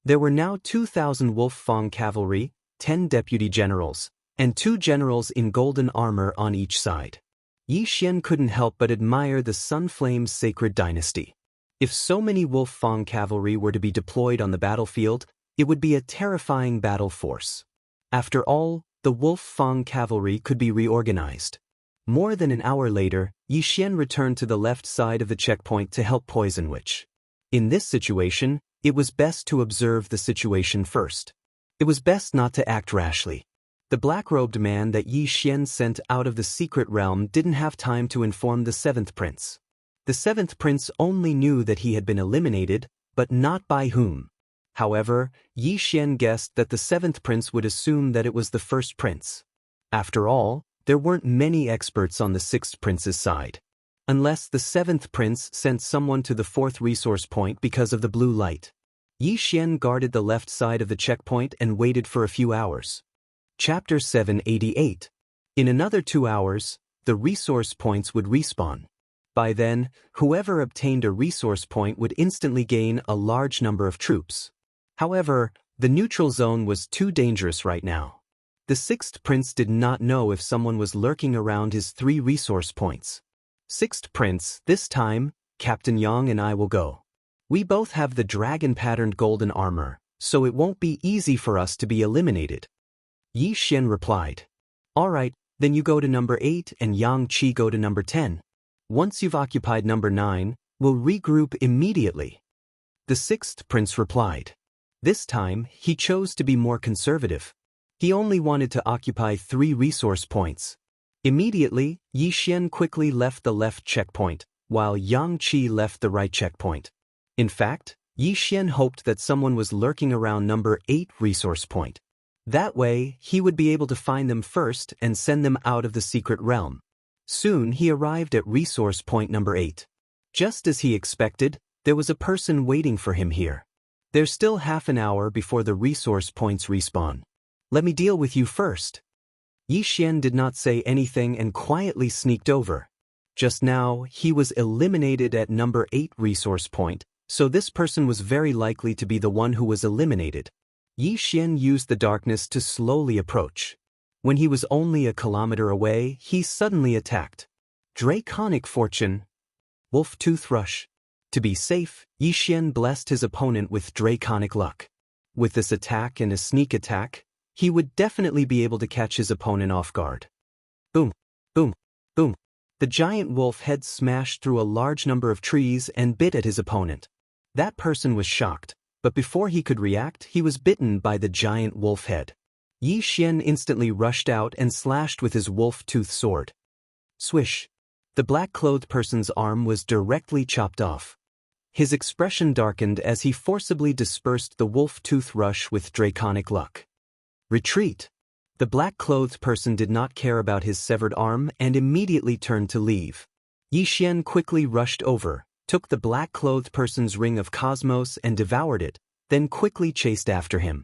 There were now 2,000 Wolf Fang cavalry, 10 deputy generals, and 2 generals in golden armor on each side. Yi Xian couldn't help but admire the Sunflame's sacred dynasty. If so many Wolf Fang cavalry were to be deployed on the battlefield, it would be a terrifying battle force. After all, the Wolf Fang cavalry could be reorganized. More than an hour later, Yi Xian returned to the left side of the checkpoint to help Poison Witch. In this situation, it was best to observe the situation first. It was best not to act rashly. The black-robed man that Yi Xian sent out of the secret realm didn't have time to inform the seventh prince. The seventh prince only knew that he had been eliminated, but not by whom. However, Yi Xian guessed that the seventh prince would assume that it was the first prince. After all, there weren't many experts on the sixth prince's side. Unless the seventh prince sent someone to the 4th resource point because of the blue light. Yi Xian guarded the left side of the checkpoint and waited for a few hours. Chapter 788. In another 2 hours, the resource points would respawn. By then, whoever obtained a resource point would instantly gain a large number of troops. However, the neutral zone was too dangerous right now. The sixth prince did not know if someone was lurking around his 3 resource points. Sixth prince, this time, Captain Yang and I will go. We both have the dragon-patterned golden armor, so it won't be easy for us to be eliminated. Yi Xian replied. All right, then you go to number 8 and Xianxia go to number 10. Once you've occupied number 9, we'll regroup immediately. The sixth prince replied. This time, he chose to be more conservative. He only wanted to occupy 3 resource points. Immediately, Yi Xian quickly left the left checkpoint, while Xianxia left the right checkpoint. In fact, Yi Xian hoped that someone was lurking around number 8 resource point. That way, he would be able to find them first and send them out of the secret realm. Soon he arrived at resource point number 8. Just as he expected, there was a person waiting for him here. There's still half an hour before the resource points respawn. Let me deal with you first. Yi Xian did not say anything and quietly sneaked over. Just now, he was eliminated at number 8 resource point, so this person was very likely to be the one who was eliminated. Yi Xian used the darkness to slowly approach. When he was only a kilometer away, he suddenly attacked. Draconic Fortune. Wolf Tooth Rush. To be safe, Yi Xian blessed his opponent with Draconic Luck. With this attack and a sneak attack, he would definitely be able to catch his opponent off guard. Boom, boom, boom. The giant wolf head smashed through a large number of trees and bit at his opponent. That person was shocked, but before he could react, he was bitten by the giant wolf head. Yi Xian instantly rushed out and slashed with his wolf tooth sword. Swish. The black-clothed person's arm was directly chopped off. His expression darkened as he forcibly dispersed the wolf tooth rush with Draconic Luck. Retreat. The black-clothed person did not care about his severed arm and immediately turned to leave. Yi Xian quickly rushed over, took the black-clothed person's ring of cosmos and devoured it, then quickly chased after him.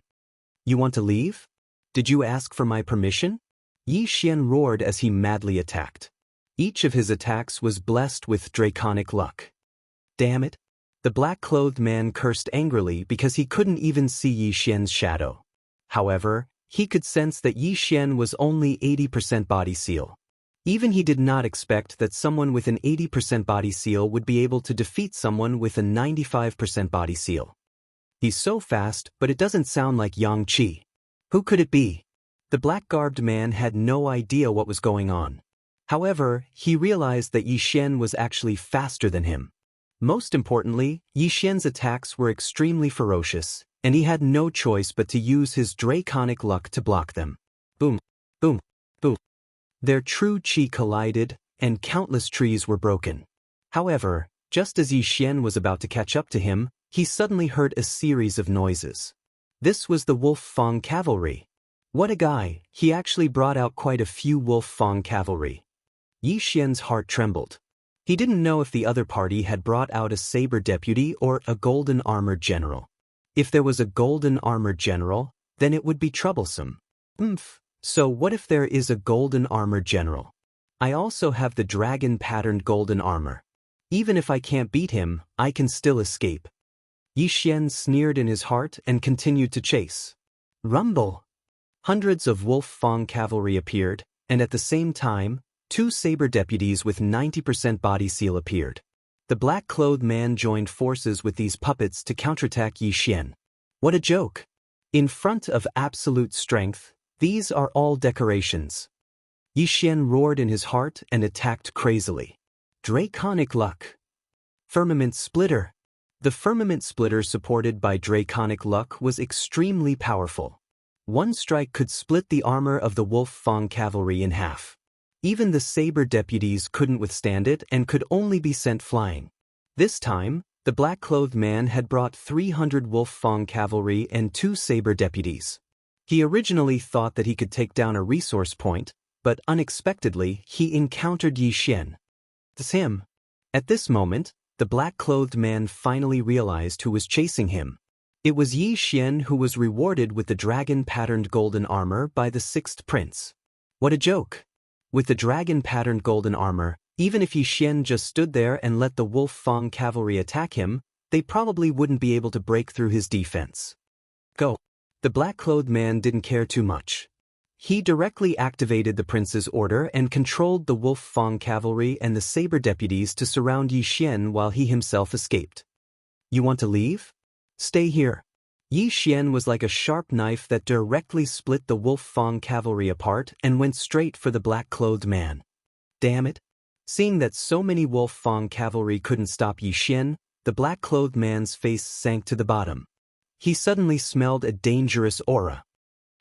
You want to leave? Did you ask for my permission? Yi Xian roared as he madly attacked. Each of his attacks was blessed with Draconic Luck. Damn it! The black-clothed man cursed angrily because he couldn't even see Yi Xian's shadow. However, he could sense that Yi Xian was only 80% body seal. Even he did not expect that someone with an 80% body seal would be able to defeat someone with a 95% body seal. He's so fast, but it doesn't sound like Xianxia. Who could it be? The black-garbed man had no idea what was going on. However, he realized that Yi Xian was actually faster than him. Most importantly, Yi Xian's attacks were extremely ferocious, and he had no choice but to use his Draconic Luck to block them. Boom, boom, boom. Their true chi collided, and countless trees were broken. However, just as Yi Xian was about to catch up to him, he suddenly heard a series of noises. This was the Wolf Fang cavalry. What a guy, he actually brought out quite a few Wolf Fang cavalry. Yi Xian's heart trembled. He didn't know if the other party had brought out a saber deputy or a golden armored general. If there was a golden armored general, then it would be troublesome. So what if there is a golden armored general? I also have the dragon-patterned golden armor. Even if I can't beat him, I can still escape. Yi Xian sneered in his heart and continued to chase. Rumble! Hundreds of Wolf Fang cavalry appeared, and at the same time, 2 saber deputies with 90% body seal appeared. The black-clothed man joined forces with these puppets to counterattack Yi Xian. What a joke! In front of absolute strength, these are all decorations. Yi Xian roared in his heart and attacked crazily. Draconic Luck. Firmament Splitter. The Firmament Splitter supported by Draconic Luck was extremely powerful. One strike could split the armor of the Wolf Fang cavalry in half. Even the saber deputies couldn't withstand it and could only be sent flying. This time, the black-clothed man had brought 300 Wolf Fang cavalry and 2 saber deputies. He originally thought that he could take down a resource point, but unexpectedly, he encountered Yi Xian. It's him. At this moment, the black-clothed man finally realized who was chasing him. It was Yi Xian who was rewarded with the dragon-patterned golden armor by the 6th prince. What a joke! With the dragon-patterned golden armor, even if Yi Xian just stood there and let the Wolf Fang cavalry attack him, they probably wouldn't be able to break through his defense. Go! The black-clothed man didn't care too much. He directly activated the prince's order and controlled the Wolf Fang cavalry and the saber deputies to surround Yi Xian while he himself escaped. You want to leave? Stay here. Yi Xian was like a sharp knife that directly split the Wolf Fang cavalry apart and went straight for the black-clothed man. Damn it! Seeing that so many Wolf Fang cavalry couldn't stop Yi Xian, the black-clothed man's face sank to the bottom. He suddenly smelled a dangerous aura.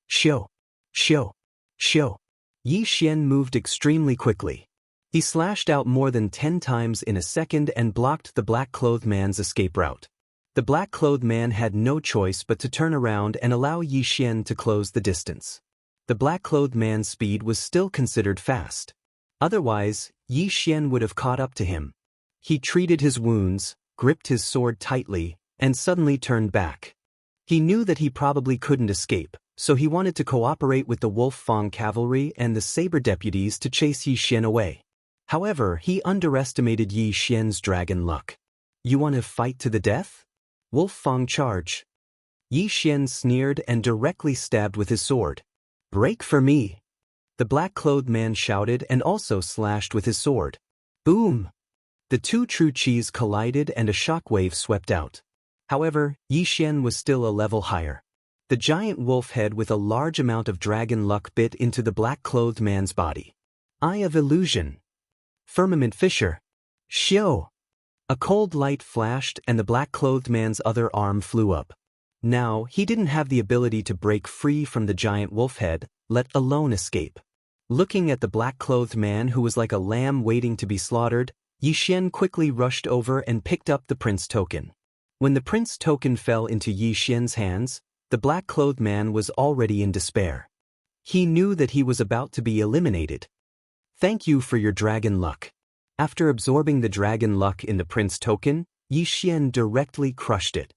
Shoo! Shoo! Shoo! Yi Xian moved extremely quickly. He slashed out more than 10 times in a second and blocked the black-clothed man's escape route. The black-clothed man had no choice but to turn around and allow Yi Xian to close the distance. The black-clothed man's speed was still considered fast. Otherwise, Yi Xian would have caught up to him. He treated his wounds, gripped his sword tightly, and suddenly turned back. He knew that he probably couldn't escape, so he wanted to cooperate with the Wolf Fang cavalry and the saber deputies to chase Yi Xian away. However, he underestimated Yi Xian's dragon luck. "You want to fight to the death? Wolf Fang charge." Yi Xian sneered and directly stabbed with his sword. "Break for me!" The black-clothed man shouted and also slashed with his sword. Boom! The two true Qis collided and a shockwave swept out. However, Yi Xian was still a level higher. The giant wolf head with a large amount of dragon luck bit into the black-clothed man's body. Eye of Illusion. Firmament Fissure. Xiu! A cold light flashed and the black-clothed man's other arm flew up. Now, he didn't have the ability to break free from the giant wolf head, let alone escape. Looking at the black-clothed man who was like a lamb waiting to be slaughtered, Yi Xian quickly rushed over and picked up the prince token. When the prince token fell into Yi Xian's hands, the black-clothed man was already in despair. He knew that he was about to be eliminated. "Thank you for your dragon luck." After absorbing the dragon luck in the prince token, Yi Xian directly crushed it.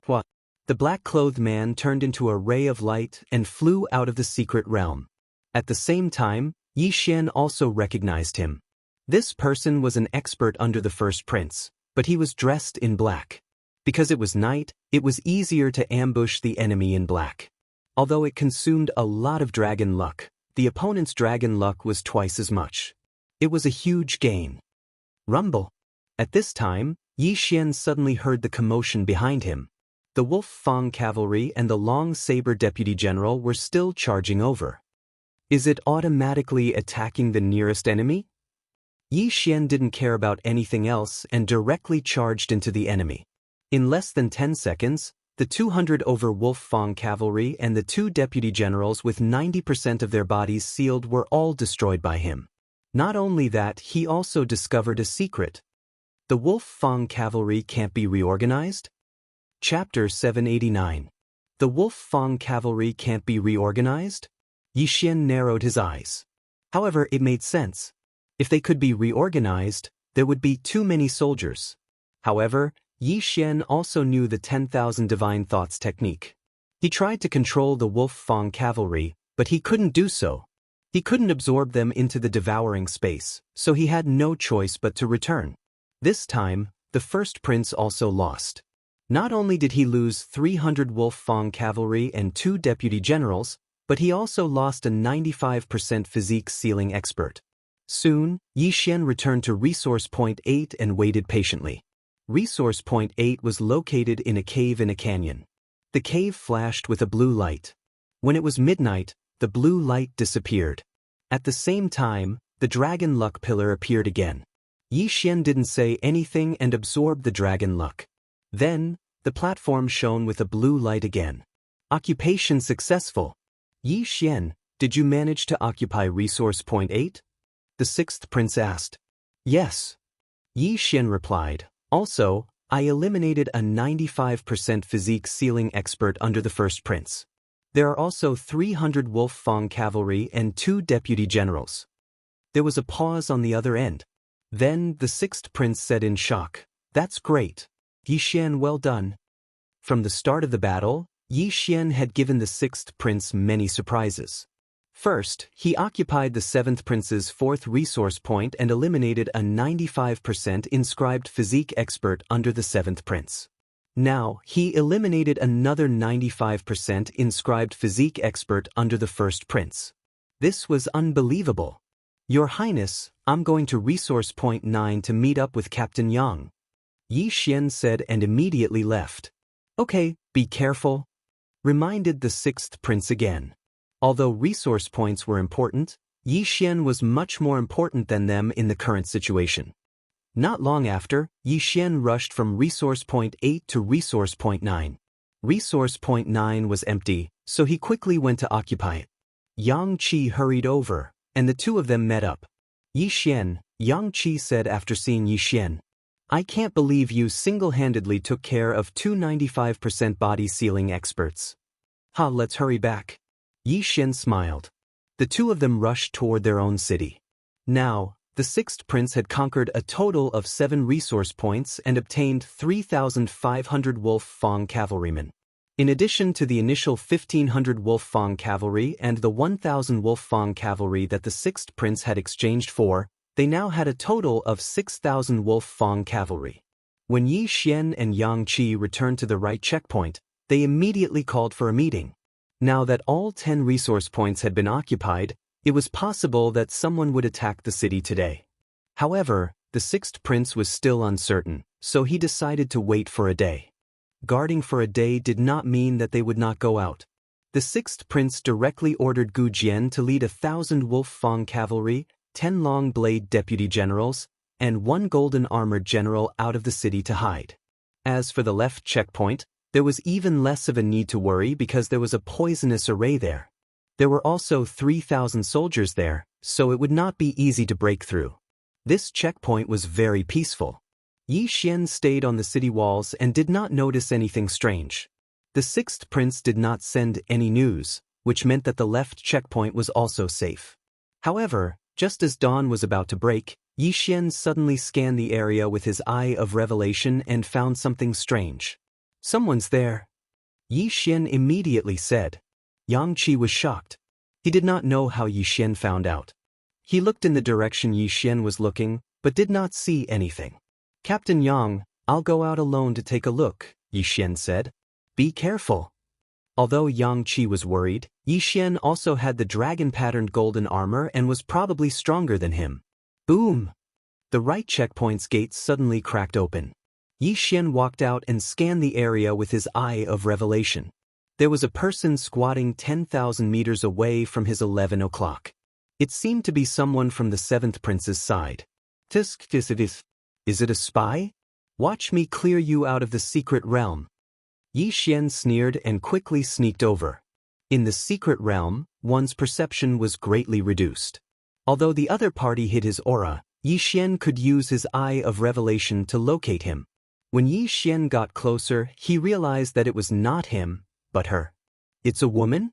What? The black-clothed man turned into a ray of light and flew out of the secret realm. At the same time, Yi Xian also recognized him. This person was an expert under the first prince, but he was dressed in black. Because it was night, it was easier to ambush the enemy in black. Although it consumed a lot of dragon luck, the opponent's dragon luck was twice as much. It was a huge gain. Rumble. At this time, Yi Xian suddenly heard the commotion behind him. The Wolf Fang cavalry and the long saber deputy general were still charging over. Is it automatically attacking the nearest enemy? Yi Xian didn't care about anything else and directly charged into the enemy. In less than 10 seconds, the 200 over Wolf Fang cavalry and the two deputy generals with 90% of their bodies sealed were all destroyed by him. Not only that, he also discovered a secret. The Wolf Fang cavalry can't be reorganized? Chapter 789. The Wolf Fang cavalry can't be reorganized? Yi Xian narrowed his eyes. However, it made sense. If they could be reorganized, there would be too many soldiers. However, Yi Xian also knew the 10,000 divine thoughts technique. He tried to control the Wolf Fang cavalry, but he couldn't do so. He couldn't absorb them into the devouring space, so he had no choice but to return. This time, the first prince also lost. Not only did he lose 300 Wolf Fang cavalry and 2 deputy generals, but he also lost a 95% physique sealing expert. Soon, Yi Xian returned to Resource Point 8 and waited patiently. Resource Point 8 was located in a cave in a canyon. The cave flashed with a blue light. When it was midnight, the blue light disappeared. At the same time, the dragon luck pillar appeared again. Yi Xian didn't say anything and absorbed the dragon luck. Then, the platform shone with a blue light again. Occupation successful. Yi Xian, did you manage to occupy Resource Point 8? The sixth prince asked. Yes. Yi Xian replied. Also, I eliminated a 95% physique sealing expert under the first prince. There are also 300 Wolf Fang cavalry and 2 deputy generals. There was a pause on the other end. Then the sixth prince said in shock, That's great. Yi Xian, well done. From the start of the battle, Yi Xian had given the sixth prince many surprises. First, he occupied the seventh prince's 4th resource point and eliminated a 95% inscribed physique expert under the 7th prince. Now, he eliminated another 95% inscribed physique expert under the 1st prince. This was unbelievable. Your Highness, I'm going to Resource Point 9 to meet up with Captain Yang. Yi Xian said and immediately left. Okay, be careful. Reminded the 6th prince again. Although resource points were important, Yi Xian was much more important than them in the current situation. Not long after, Yi Xian rushed from Resource Point 8 to Resource Point 9. Resource Point 9 was empty, so he quickly went to occupy it. Yang Qi hurried over, and the two of them met up. Yi Xian, Yang Qi said after seeing Yi Xian. I can't believe you single-handedly took care of two 95% body sealing experts. Ha, let's hurry back. Yi Xian smiled. The two of them rushed toward their own city. Now, the sixth prince had conquered a total of 7 resource points and obtained 3,500 Wolf Fang cavalrymen. In addition to the initial 1,500 Wolf Fang cavalry and the 1,000 Wolf Fang cavalry that the sixth prince had exchanged for, they now had a total of 6,000 Wolf Fang cavalry. When Yi Xian and Yang Qi returned to the right checkpoint, they immediately called for a meeting. Now that all 10 resource points had been occupied, it was possible that someone would attack the city today. However, the sixth prince was still uncertain, so he decided to wait for a day. Guarding for a day did not mean that they would not go out. The sixth prince directly ordered Gu Jian to lead 1,000 Wolf Fang cavalry, 10 long-blade deputy generals, and 1 golden armored general out of the city to hide. As for the left checkpoint, there was even less of a need to worry because there was a poisonous array there. There were also 3,000 soldiers there, so it would not be easy to break through. This checkpoint was very peaceful. Yi Xian stayed on the city walls and did not notice anything strange. The sixth prince did not send any news, which meant that the left checkpoint was also safe. However, just as dawn was about to break, Yi Xian suddenly scanned the area with his eye of revelation and found something strange. Someone's there. Yi Xian immediately said. Yang Qi was shocked. He did not know how Yi Xian found out. He looked in the direction Yi Xian was looking, but did not see anything. Captain Yang, I'll go out alone to take a look, Yi Xian said. Be careful. Although Yang Qi was worried, Yi Xian also had the dragon-patterned golden armor and was probably stronger than him. Boom! The right checkpoint's gates suddenly cracked open. Yi Xian walked out and scanned the area with his eye of revelation. There was a person squatting 10,000 meters away from his 11 o'clock. It seemed to be someone from the seventh prince's side. Is it a spy? Watch me clear you out of the secret realm. Yi Xian sneered and quickly sneaked over. In the secret realm, one's perception was greatly reduced. Although the other party hid his aura, Yi Xian could use his eye of revelation to locate him. When Yi Xian got closer, he realized that it was not him, but her. It's a woman?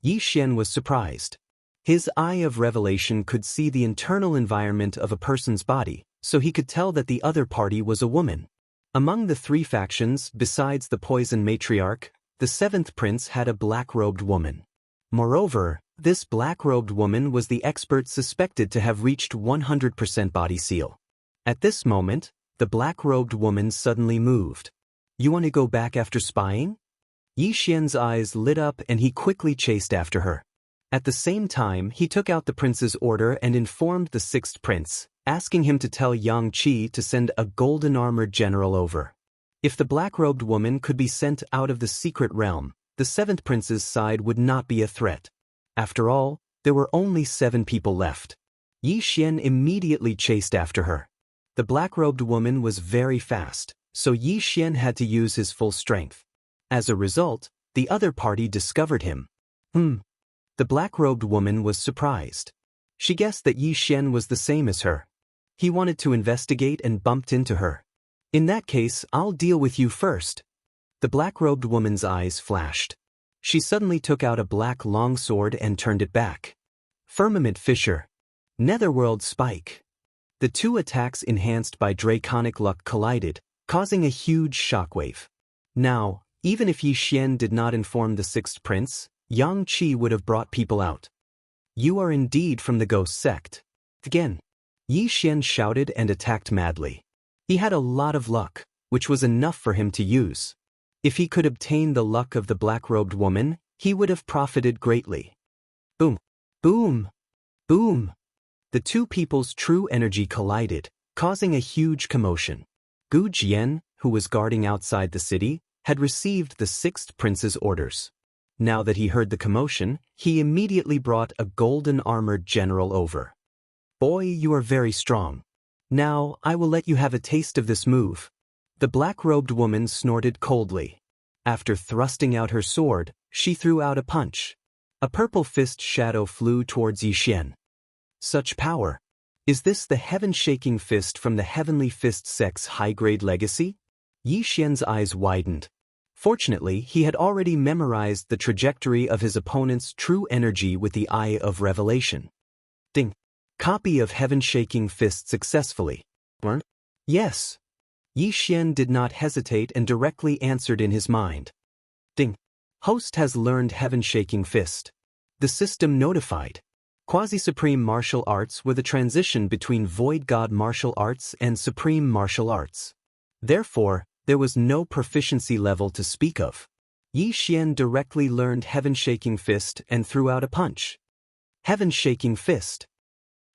Yi Xian was surprised. His eye of revelation could see the internal environment of a person's body, so he could tell that the other party was a woman. Among the 3 factions, besides the poison matriarch, the seventh prince had a black-robed woman. Moreover, this black-robed woman was the expert suspected to have reached 100% body seal. At this moment, the black-robed woman suddenly moved. You want to go back after spying? Yi Xian's eyes lit up and he quickly chased after her. At the same time, he took out the prince's order and informed the sixth prince, asking him to tell Yang Qi to send a golden armored general over. If the black-robed woman could be sent out of the secret realm, the seventh prince's side would not be a threat. After all, there were only 7 people left. Yi Xian immediately chased after her. The black-robed woman was very fast, so Yi Xian had to use his full strength. As a result, the other party discovered him. The black-robed woman was surprised. She guessed that Yi Xian was the same as her. He wanted to investigate and bumped into her. In that case, I'll deal with you first. The black-robed woman's eyes flashed. She suddenly took out a black longsword and turned it back. Firmament Fissure. Netherworld Spike. The 2 attacks enhanced by draconic luck collided, causing a huge shockwave. Now, even if Yi Xian did not inform the sixth prince, Yang Qi would have brought people out. You are indeed from the ghost sect. Again. Yi Xian shouted and attacked madly. He had a lot of luck, which was enough for him to use. If he could obtain the luck of the black-robed woman, he would have profited greatly. Boom! Boom! Boom! The 2 people's true energy collided, causing a huge commotion. Gu Jian, who was guarding outside the city, had received the sixth prince's orders. Now that he heard the commotion, he immediately brought a golden armored general over. Boy, you are very strong. Now, I will let you have a taste of this move. The black-robed woman snorted coldly. After thrusting out her sword, she threw out a punch. A purple fist shadow flew towards Yi Xian. Such power! Is this the heaven-shaking fist from the Heavenly Fist sect's high-grade legacy? Yi Xian's eyes widened. Fortunately, he had already memorized the trajectory of his opponent's true energy with the Eye of Revelation. Ding. Copy of Heaven-Shaking Fist successfully. Learned? Yes. Yi Xian did not hesitate and directly answered in his mind. Ding. Host has learned Heaven-Shaking Fist. The system notified. Quasi-Supreme Martial Arts were the transition between Void God Martial Arts and Supreme Martial Arts. Therefore, there was no proficiency level to speak of. Yi Xian directly learned Heaven-Shaking Fist and threw out a punch. Heaven-Shaking Fist.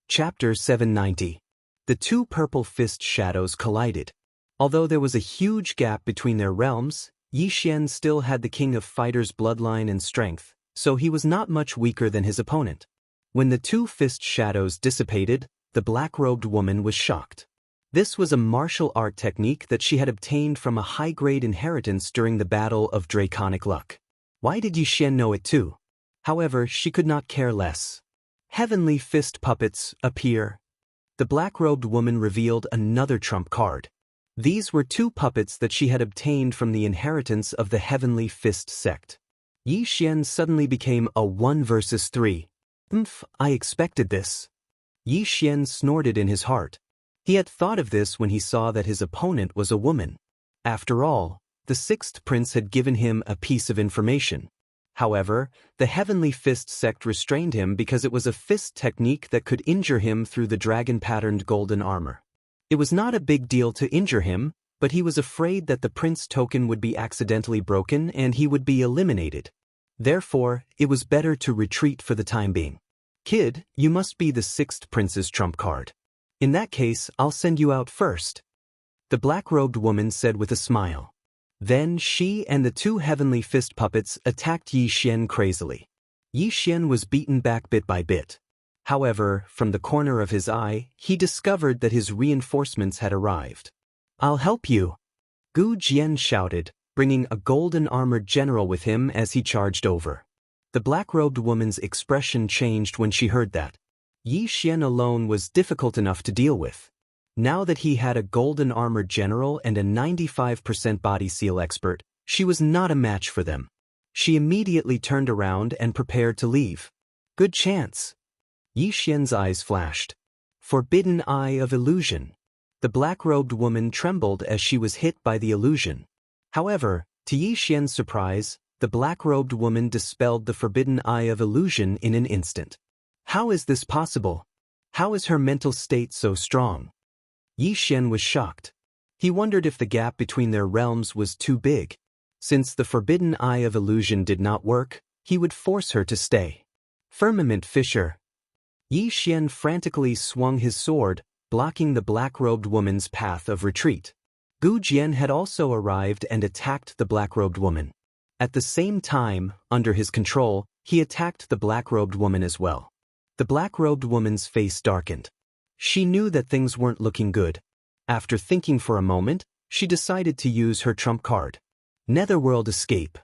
Chapter 790. The two purple fist shadows collided. Although there was a huge gap between their realms, Yi Xian still had the King of Fighters' bloodline and strength, so he was not much weaker than his opponent. When the two fist shadows dissipated, the black-robed woman was shocked. This was a martial art technique that she had obtained from a high-grade inheritance during the Battle of Draconic Luck. Why did Yi Xian know it too? However, she could not care less. Heavenly Fist puppets appear. The black-robed woman revealed another trump card. These were two puppets that she had obtained from the inheritance of the Heavenly Fist sect. Yi Xian suddenly became a 1 versus 3. I expected this. Yi Xian snorted in his heart. He had thought of this when he saw that his opponent was a woman. After all, the sixth prince had given him a piece of information. However, the Heavenly Fist sect restrained him because it was a fist technique that could injure him through the dragon-patterned golden armor. It was not a big deal to injure him, but he was afraid that the prince token would be accidentally broken and he would be eliminated. Therefore, it was better to retreat for the time being. Kid, you must be the sixth prince's trump card. In that case, I'll send you out first. The black-robed woman said with a smile. Then she and the two Heavenly Fist puppets attacked Yi Xian crazily. Yi Xian was beaten back bit by bit. However, from the corner of his eye, he discovered that his reinforcements had arrived. I'll help you. Gu Jian shouted, bringing a golden-armored general with him as he charged over. The black-robed woman's expression changed when she heard that. Yi Xian alone was difficult enough to deal with. Now that he had a golden-armored general and a 95% body seal expert, she was not a match for them. She immediately turned around and prepared to leave. Good chance. Yi Xian's eyes flashed. Forbidden Eye of Illusion. The black-robed woman trembled as she was hit by the illusion. However, to Yi Xian's surprise, the black-robed woman dispelled the Forbidden Eye of Illusion in an instant. How is this possible? How is her mental state so strong? Yi Xian was shocked. He wondered if the gap between their realms was too big. Since the Forbidden Eye of Illusion did not work, he would force her to stay. Firmament Fissure. Yi Xian frantically swung his sword, blocking the black-robed woman's path of retreat. Gu Jian had also arrived and attacked the black-robed woman. At the same time, under his control, he attacked the black-robed woman as well. The black-robed woman's face darkened. She knew that things weren't looking good. After thinking for a moment, she decided to use her trump card. Netherworld Escape.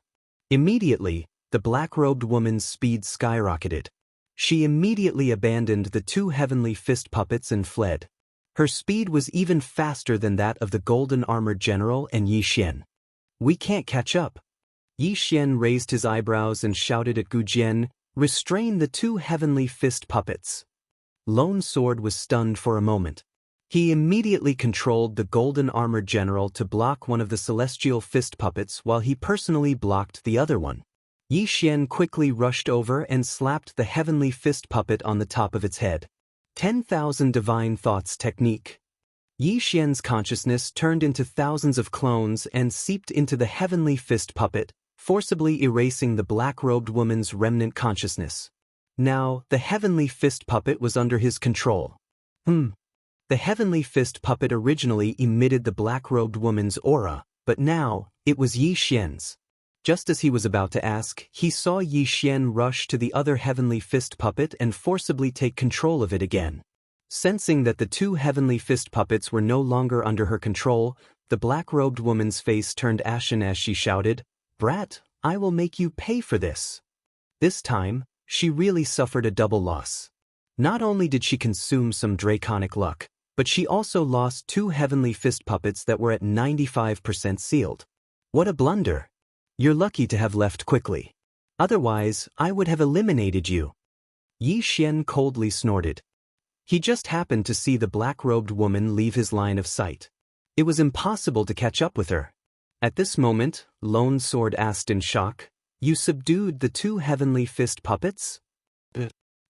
Immediately, the black-robed woman's speed skyrocketed. She immediately abandoned the two Heavenly Fist puppets and fled. Her speed was even faster than that of the golden-armored general and Yi Xian. We can't catch up. Yi Xian raised his eyebrows and shouted at Gu Jian, restrain the two Heavenly Fist puppets. Lone Sword was stunned for a moment. He immediately controlled the golden-armored general to block one of the Celestial Fist puppets while he personally blocked the other one. Yi Xian quickly rushed over and slapped the Heavenly Fist puppet on the top of its head. 10,000 Divine Thoughts Technique. Yi Xian's consciousness turned into thousands of clones and seeped into the Heavenly Fist puppet, forcibly erasing the black-robed woman's remnant consciousness. Now, the Heavenly Fist puppet was under his control. The Heavenly Fist puppet originally emitted the black-robed woman's aura, but now, it was Yi Xian's. Just as he was about to ask, he saw Yi Xian rush to the other Heavenly Fist puppet and forcibly take control of it again. Sensing that the two Heavenly Fist puppets were no longer under her control, the black-robed woman's face turned ashen as she shouted, "Brat, I will make you pay for this." This time, she really suffered a double loss. Not only did she consume some draconic luck, but she also lost 2 heavenly fist puppets that were at 95% sealed. What a blunder! You're lucky to have left quickly. Otherwise, I would have eliminated you. Yi Xian coldly snorted. He just happened to see the black-robed woman leave his line of sight. It was impossible to catch up with her. At this moment, Lone Sword asked in shock, "You subdued the 2 heavenly fist puppets?"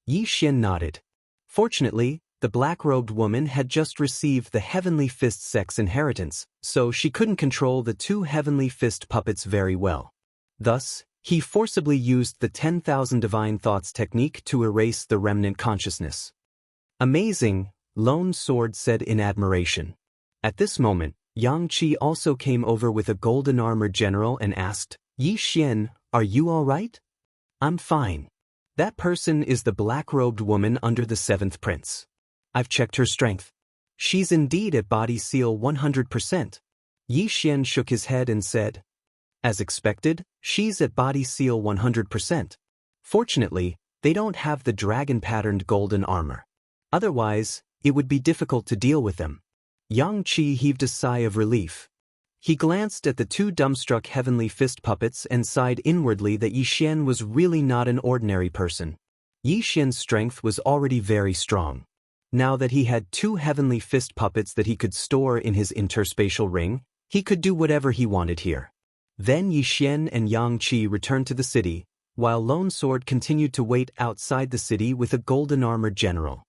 Yi Xian nodded. Fortunately, the black-robed woman had just received the Heavenly Fist sect's inheritance, so she couldn't control the 2 Heavenly Fist puppets very well. Thus, he forcibly used the 10,000 Divine Thoughts technique to erase the remnant consciousness. Amazing, Lone Sword said in admiration. At this moment, Xianxia also came over with a golden-armored general and asked, "Yi Xian, are you all right?" "I'm fine. That person is the black-robed woman under the 7th prince. I've checked her strength. She's indeed at body seal 100%. Yi Xian shook his head and said, "As expected, she's at body seal 100%. Fortunately, they don't have the dragon-patterned golden armor. Otherwise, it would be difficult to deal with them." Xianxia heaved a sigh of relief. He glanced at the 2 dumbstruck heavenly fist puppets and sighed inwardly that Yi Xian was really not an ordinary person. Yi Xian's strength was already very strong. Now that he had 2 heavenly fist puppets that he could store in his interspatial ring, he could do whatever he wanted here. Then Yi Xian and Xianxia returned to the city, while Lone Sword continued to wait outside the city with a golden-armored general.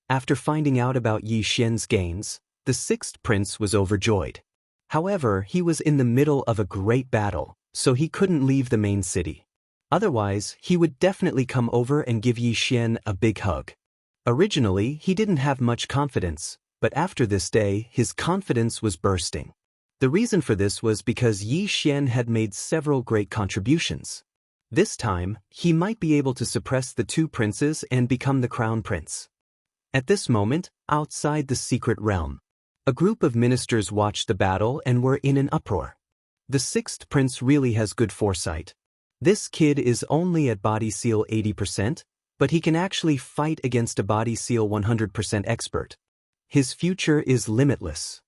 After finding out about Yi Xian's gains, the 6th prince was overjoyed. However, he was in the middle of a great battle, so he couldn't leave the main city. Otherwise, he would definitely come over and give Yi Xian a big hug. Originally, he didn't have much confidence, but after this day, his confidence was bursting. The reason for this was because Yi Xian had made several great contributions. This time, he might be able to suppress the 2 princes and become the crown prince. At this moment, outside the secret realm, a group of ministers watched the battle and were in an uproar. The 6th prince really has good foresight. This kid is only at body seal 80%, but he can actually fight against a body seal 100% expert. His future is limitless.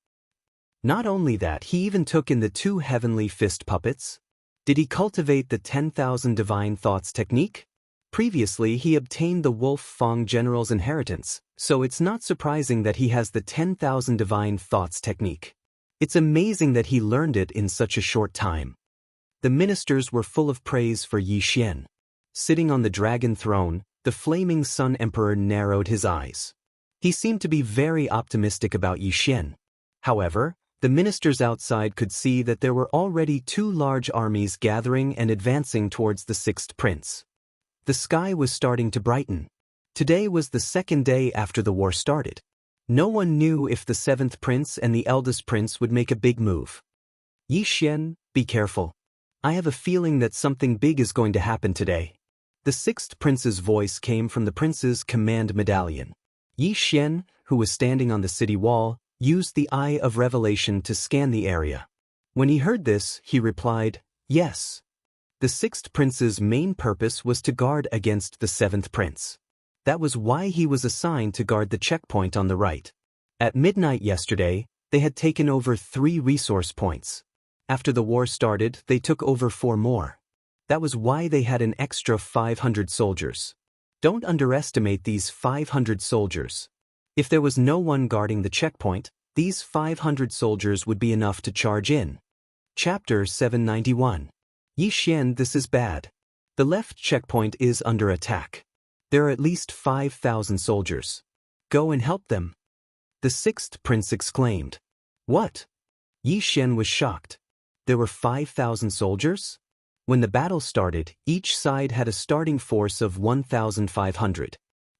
Not only that, he even took in the 2 heavenly fist puppets. Did he cultivate the 10,000 divine thoughts technique? Previously, he obtained the Wolf Fong general's inheritance, so it's not surprising that he has the 10,000 divine thoughts technique. It's amazing that he learned it in such a short time. The ministers were full of praise for Yi Xian. Sitting on the dragon throne, the flaming Sun Emperor narrowed his eyes. He seemed to be very optimistic about Yi Xian. However, the ministers outside could see that there were already 2 large armies gathering and advancing towards the 6th prince. The sky was starting to brighten. Today was the 2nd day after the war started. No one knew if the 7th prince and the eldest prince would make a big move. "Yi Xian, be careful. I have a feeling that something big is going to happen today." The 6th prince's voice came from the prince's command medallion. Yi Xian, who was standing on the city wall, used the Eye of Revelation to scan the area. When he heard this, he replied, "Yes." The 6th prince's main purpose was to guard against the 7th prince. That was why he was assigned to guard the checkpoint on the right. At midnight yesterday, they had taken over 3 resource points. After the war started, they took over 4 more. That was why they had an extra 500 soldiers. Don't underestimate these 500 soldiers. If there was no one guarding the checkpoint, these 500 soldiers would be enough to charge in. Chapter 791. Yi Xian, this is bad. The left checkpoint is under attack. There are at least 5,000 soldiers. Go and help them. The 6th prince exclaimed. What? Yi Xian was shocked. There were 5,000 soldiers? When the battle started, each side had a starting force of 1,500.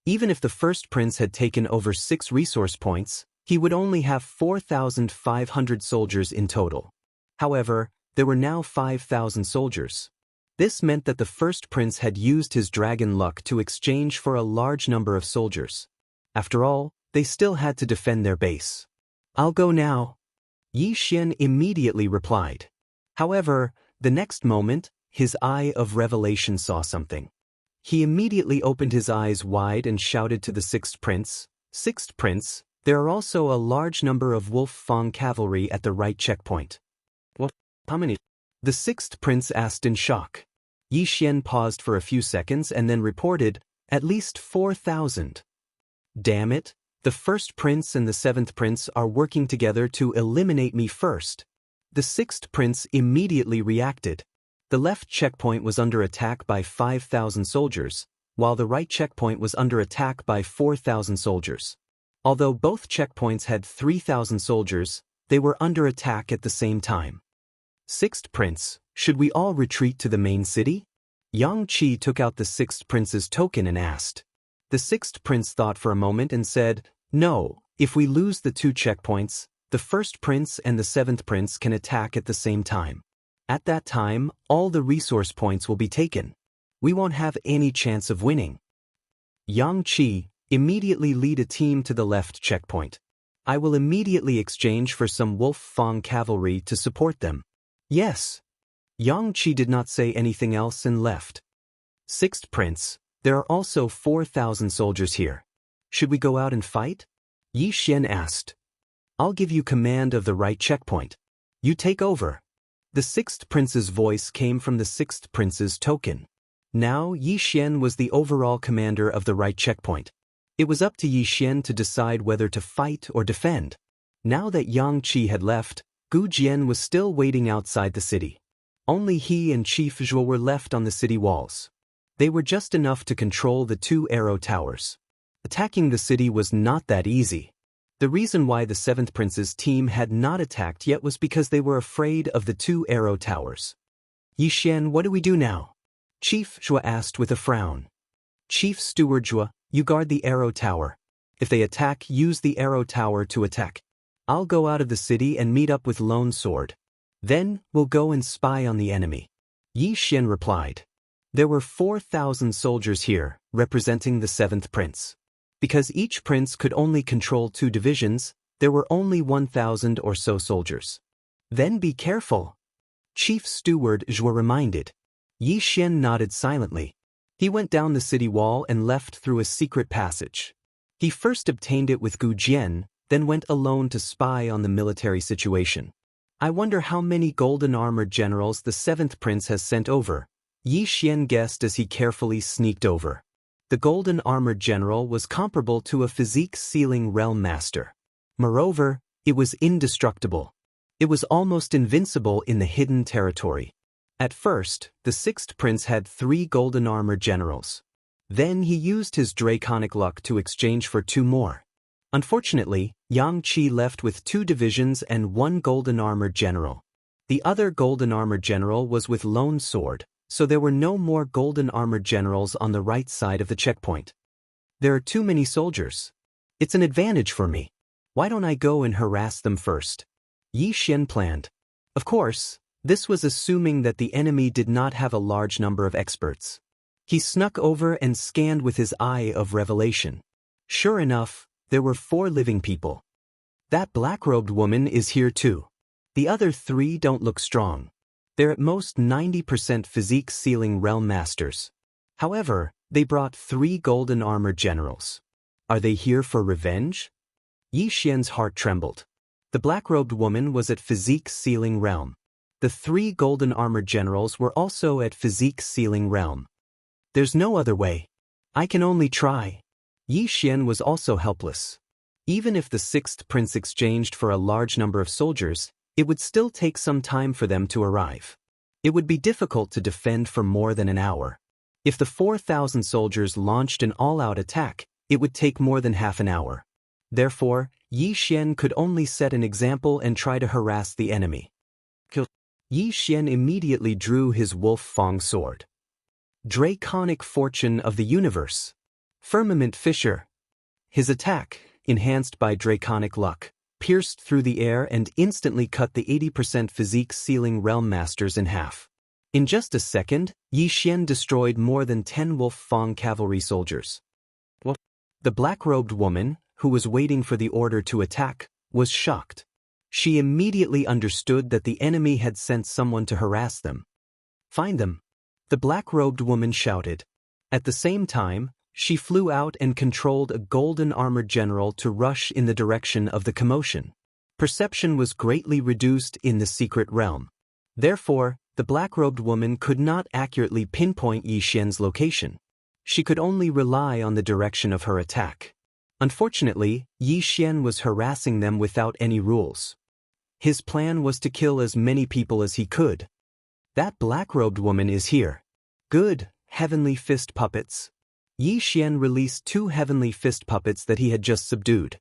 Even if the first prince had taken over 6 resource points, he would only have 4,500 soldiers in total. However, there were now 5,000 soldiers. This meant that the first prince had used his dragon luck to exchange for a large number of soldiers. After all, they still had to defend their base. I'll go now. Yi Xian immediately replied. However, the next moment, his Eye of Revelation saw something. He immediately opened his eyes wide and shouted to the sixth prince, "Sixth prince, there are also a large number of Wolf Fang cavalry at the right checkpoint." "What? How many?" the sixth prince asked in shock. Yi Xian paused for a few seconds and then reported, "At least 4,000. Damn it, the first prince and the seventh prince are working together to eliminate me first." The sixth prince immediately reacted. The left checkpoint was under attack by 5,000 soldiers, while the right checkpoint was under attack by 4,000 soldiers. Although both checkpoints had 3,000 soldiers, they were under attack at the same time. "Sixth prince, should we all retreat to the main city?" Xianxia took out the sixth prince's token and asked. The sixth prince thought for a moment and said, "No, if we lose the two checkpoints, the first prince and the seventh prince can attack at the same time. At that time, all the resource points will be taken. We won't have any chance of winning." Xianxia, immediately lead a team to the left checkpoint. I will immediately exchange for some Wolf Fang cavalry to support them. Yes. Xianxia did not say anything else and left. "Sixth prince, there are also 4,000 soldiers here. Should we go out and fight?" Yi Xian asked. "I'll give you command of the right checkpoint. You take over." The sixth prince's voice came from the sixth prince's token. Now Yi Xian was the overall commander of the right checkpoint. It was up to Yi Xian to decide whether to fight or defend. Now that Xianxia had left, Gu Jian was still waiting outside the city. Only he and Chief Zhuo were left on the city walls. They were just enough to control the two arrow towers. Attacking the city was not that easy. The reason why the seventh prince's team had not attacked yet was because they were afraid of the two arrow towers. "Yi Xian, what do we do now?" Chief Zhuo asked with a frown. "Chief Steward Zhuo, you guard the arrow tower. If they attack, use the arrow tower to attack. I'll go out of the city and meet up with Lone Sword. Then, we'll go and spy on the enemy." Yi Xian replied. There were 4,000 soldiers here, representing the seventh prince. Because each prince could only control 2 divisions, there were only 1,000 or so soldiers. "Then be careful," Chief Steward Zhuo reminded. Yi Xian nodded silently. He went down the city wall and left through a secret passage. He first obtained it with Gu Jian, then went alone to spy on the military situation. "I wonder how many golden-armored generals the seventh prince has sent over," Yi Xian guessed as he carefully sneaked over. The golden-armored general was comparable to a physique-sealing realm master. Moreover, it was indestructible. It was almost invincible in the hidden territory. At first, the sixth prince had 3 golden-armored generals. Then he used his draconic luck to exchange for 2 more. Unfortunately, Xianxia left with 2 divisions and 1 golden-armored general. The other golden-armored general was with Lone Sword, so there were no more golden-armored generals on the right side of the checkpoint. "There are too many soldiers. It's an advantage for me. Why don't I go and harass them first?" Yi Xian planned. Of course, this was assuming that the enemy did not have a large number of experts. He snuck over and scanned with his eye of revelation. Sure enough, there were 4 living people. "That black-robed woman is here too. The other 3 don't look strong. They're at most 90% physique-sealing realm masters. However, they brought 3 golden-armored generals. Are they here for revenge?" Yi Xian's heart trembled. The black-robed woman was at physique-sealing realm. The 3 golden-armored generals were also at physique-sealing realm. There's no other way. I can only try. Yi Xian was also helpless. Even if the sixth prince exchanged for a large number of soldiers, it would still take some time for them to arrive. It would be difficult to defend for more than an hour. If the 4,000 soldiers launched an all-out attack, it would take more than half an hour. Therefore, Yi Xian could only set an example and try to harass the enemy. Yi Xian immediately drew his Wolf Fang sword. Draconic Fortune of the Universe. Firmament Fissure. His attack, enhanced by draconic luck, pierced through the air and instantly cut the 80% physique-sealing realm masters in half. In just a second, Yi Xian destroyed more than 10 Wolf Fang cavalry soldiers. What? The black-robed woman, who was waiting for the order to attack, was shocked. She immediately understood that the enemy had sent someone to harass them. "Find them!" the black-robed woman shouted. At the same time, she flew out and controlled a golden-armored general to rush in the direction of the commotion. Perception was greatly reduced in the secret realm. Therefore, the black-robed woman could not accurately pinpoint Yi Xian's location. She could only rely on the direction of her attack. Unfortunately, Yi Xian was harassing them without any rules. His plan was to kill as many people as he could. That black-robed woman is here. Good, heavenly fist puppets. Yi Xian released 2 heavenly fist puppets that he had just subdued.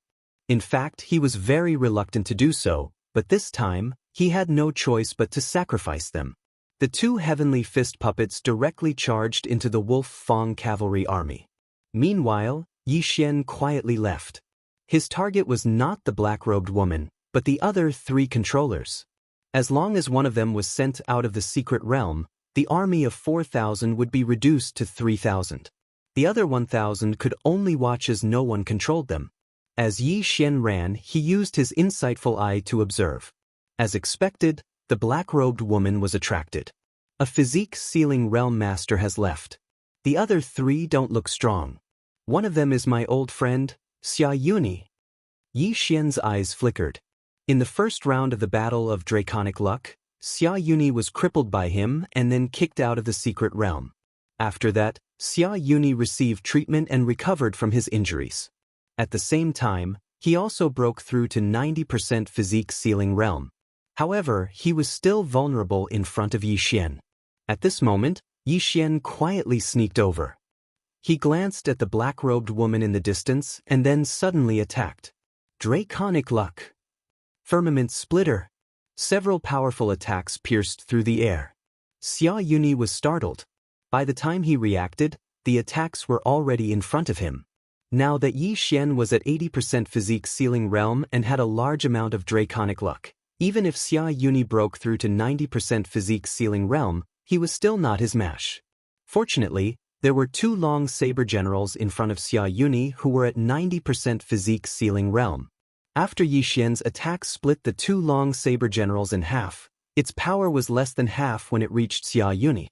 In fact, he was very reluctant to do so, but this time, he had no choice but to sacrifice them. The 2 heavenly fist puppets directly charged into the Wolf Fang cavalry army. Meanwhile, Yi Xian quietly left. His target was not the black-robed woman, but the other 3 controllers. As long as one of them was sent out of the secret realm, the army of 4,000 would be reduced to 3,000. The other 1,000 could only watch as no one controlled them. As Yi Xian ran, he used his insightful eye to observe. As expected, the black-robed woman was attracted. A physique-sealing realm master has left. The other 3 don't look strong. One of them is my old friend, Xiaoyuni. Yi Xian's eyes flickered. In the first round of the Battle of Draconic Luck, Xiaoyuni was crippled by him and then kicked out of the secret realm. After that, Xiaoyuni received treatment and recovered from his injuries. At the same time, he also broke through to 90% physique-sealing realm. However, he was still vulnerable in front of Yi Xian. At this moment, Yi Xian quietly sneaked over. He glanced at the black-robed woman in the distance and then suddenly attacked. Draconic Luck. Firmament Splitter. Several powerful attacks pierced through the air. Xiaoyuni was startled. By the time he reacted, the attacks were already in front of him. Now that Yi Xian was at 80% physique-sealing realm and had a large amount of Draconic Luck, even if Xiaoyuni broke through to 90% physique-sealing realm, he was still not his match. Fortunately, there were 2 long saber generals in front of Xiaoyuni who were at 90% physique-sealing realm. After Yi Xian's attack split the 2 long saber generals in half, its power was less than half when it reached Xiaoyuni.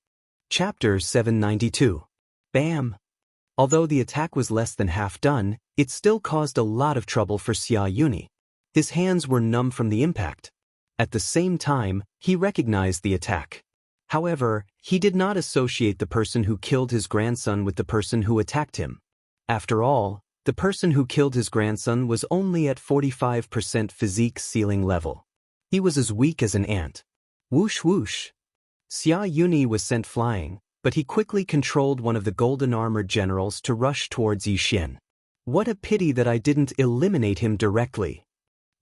Chapter 792. Bam! Although the attack was less than half done, it still caused a lot of trouble for Xiaoyuni. His hands were numb from the impact. At the same time, he recognized the attack. However, he did not associate the person who killed his grandson with the person who attacked him. After all, the person who killed his grandson was only at 45% physique-sealing level. He was as weak as an ant. Whoosh whoosh. Xiaoyuni was sent flying, but he quickly controlled one of the golden-armored generals to rush towards Yi Xian. What a pity that I didn't eliminate him directly.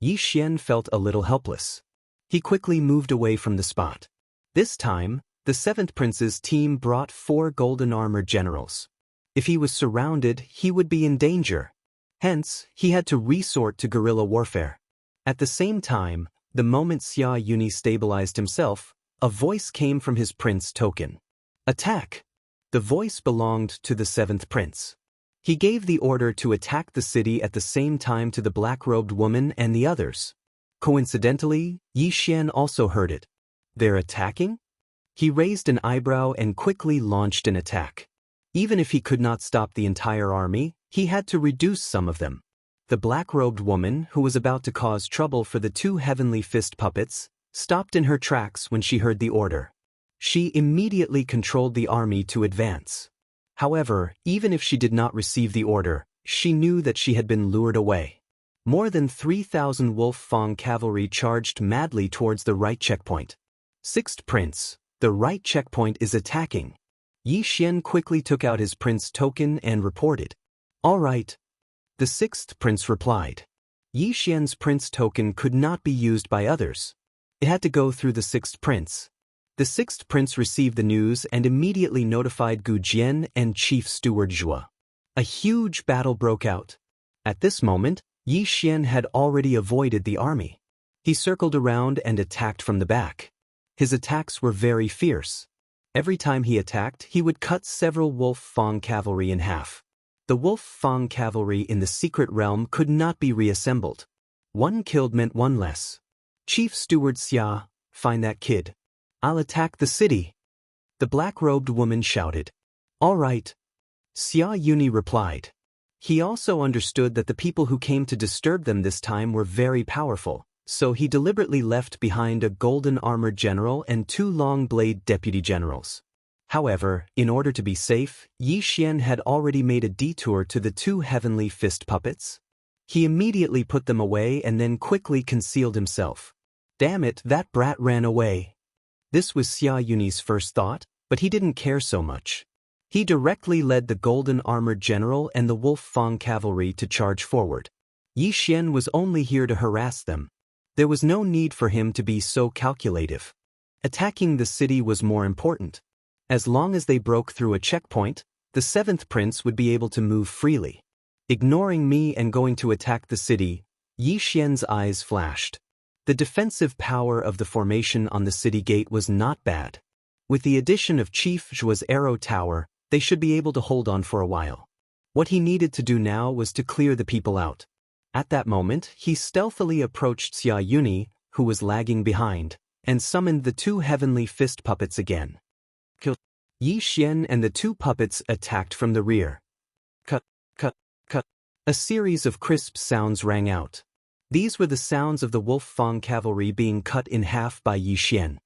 Yi Xian felt a little helpless. He quickly moved away from the spot. This time, the 7th Prince's team brought 4 golden-armored generals. If he was surrounded, he would be in danger. Hence, he had to resort to guerrilla warfare. At the same time, the moment Xiaoyuni stabilized himself, a voice came from his prince token. Attack! The voice belonged to the 7th Prince. He gave the order to attack the city at the same time to the black-robed woman and the others. Coincidentally, Yi Xian also heard it. They're attacking? He raised an eyebrow and quickly launched an attack. Even if he could not stop the entire army, he had to reduce some of them. The black-robed woman, who was about to cause trouble for the 2 heavenly fist puppets, stopped in her tracks when she heard the order. She immediately controlled the army to advance. However, even if she did not receive the order, she knew that she had been lured away. More than 3,000 Wolf Fang cavalry charged madly towards the right checkpoint. 6th Prince, the right checkpoint is attacking. Yi Xian quickly took out his prince token and reported. All right. The 6th Prince replied. Yi Xian's prince token could not be used by others. It had to go through the 6th Prince. The 6th Prince received the news and immediately notified Gu Jian and Chief Steward Zhua. A huge battle broke out. At this moment, Yi Xian had already avoided the army. He circled around and attacked from the back. His attacks were very fierce. Every time he attacked, he would cut several Wolf Fang cavalry in half. The Wolf Fang cavalry in the secret realm could not be reassembled. 1 killed meant 1 less. Chief Steward Xia, find that kid. I'll attack the city. The black-robed woman shouted. All right. Xia Yuni replied. He also understood that the people who came to disturb them this time were very powerful, so he deliberately left behind a golden armored general and 2 long-blade deputy generals. However, in order to be safe, Yi Xian had already made a detour to the 2 heavenly fist puppets. He immediately put them away and then quickly concealed himself. Damn it, that brat ran away. This was Xia Yuni's first thought, but he didn't care so much. He directly led the golden armored general and the Wolf Fang cavalry to charge forward. Yi Xian was only here to harass them. There was no need for him to be so calculative. Attacking the city was more important. As long as they broke through a checkpoint, the 7th prince would be able to move freely. Ignoring me and going to attack the city, Yi Xian's eyes flashed. The defensive power of the formation on the city gate was not bad. With the addition of Chief Zhuo's arrow tower, they should be able to hold on for a while. What he needed to do now was to clear the people out. At that moment, he stealthily approached Xia Yuni, who was lagging behind, and summoned the 2 heavenly fist puppets again. Yi Xian and the 2 puppets attacked from the rear. Cut, cut, cut. A series of crisp sounds rang out. These were the sounds of the Wolf Fang cavalry being cut in half by Yi Xian.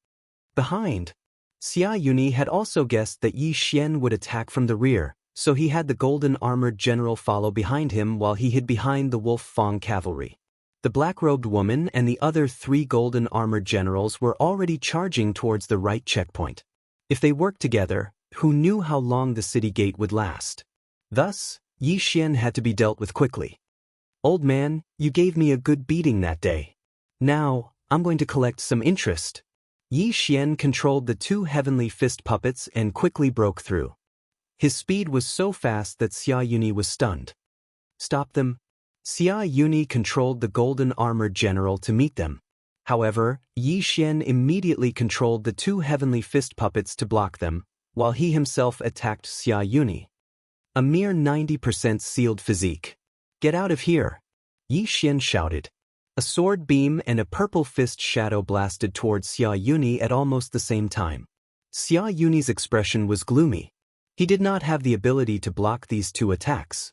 Behind, Xia Yuni had also guessed that Yi Xian would attack from the rear, so he had the golden armored general follow behind him while he hid behind the Wolf Fang cavalry. The black-robed woman and the other 3 golden armored generals were already charging towards the right checkpoint. If they worked together, who knew how long the city gate would last? Thus, Yi Xian had to be dealt with quickly. Old man, you gave me a good beating that day. Now, I'm going to collect some interest. Yi Xian controlled the 2 heavenly fist puppets and quickly broke through. His speed was so fast that Xia Yuni was stunned. Stop them. Xia Yuni controlled the golden armored general to meet them. However, Yi Xian immediately controlled the 2 heavenly fist puppets to block them, while he himself attacked Xia Yuni. A mere 90% sealed physique. Get out of here! Yi Xian shouted. A sword beam and a purple fist shadow blasted towards Xia Yuni at almost the same time. Xia Yuni's expression was gloomy. He did not have the ability to block these 2 attacks.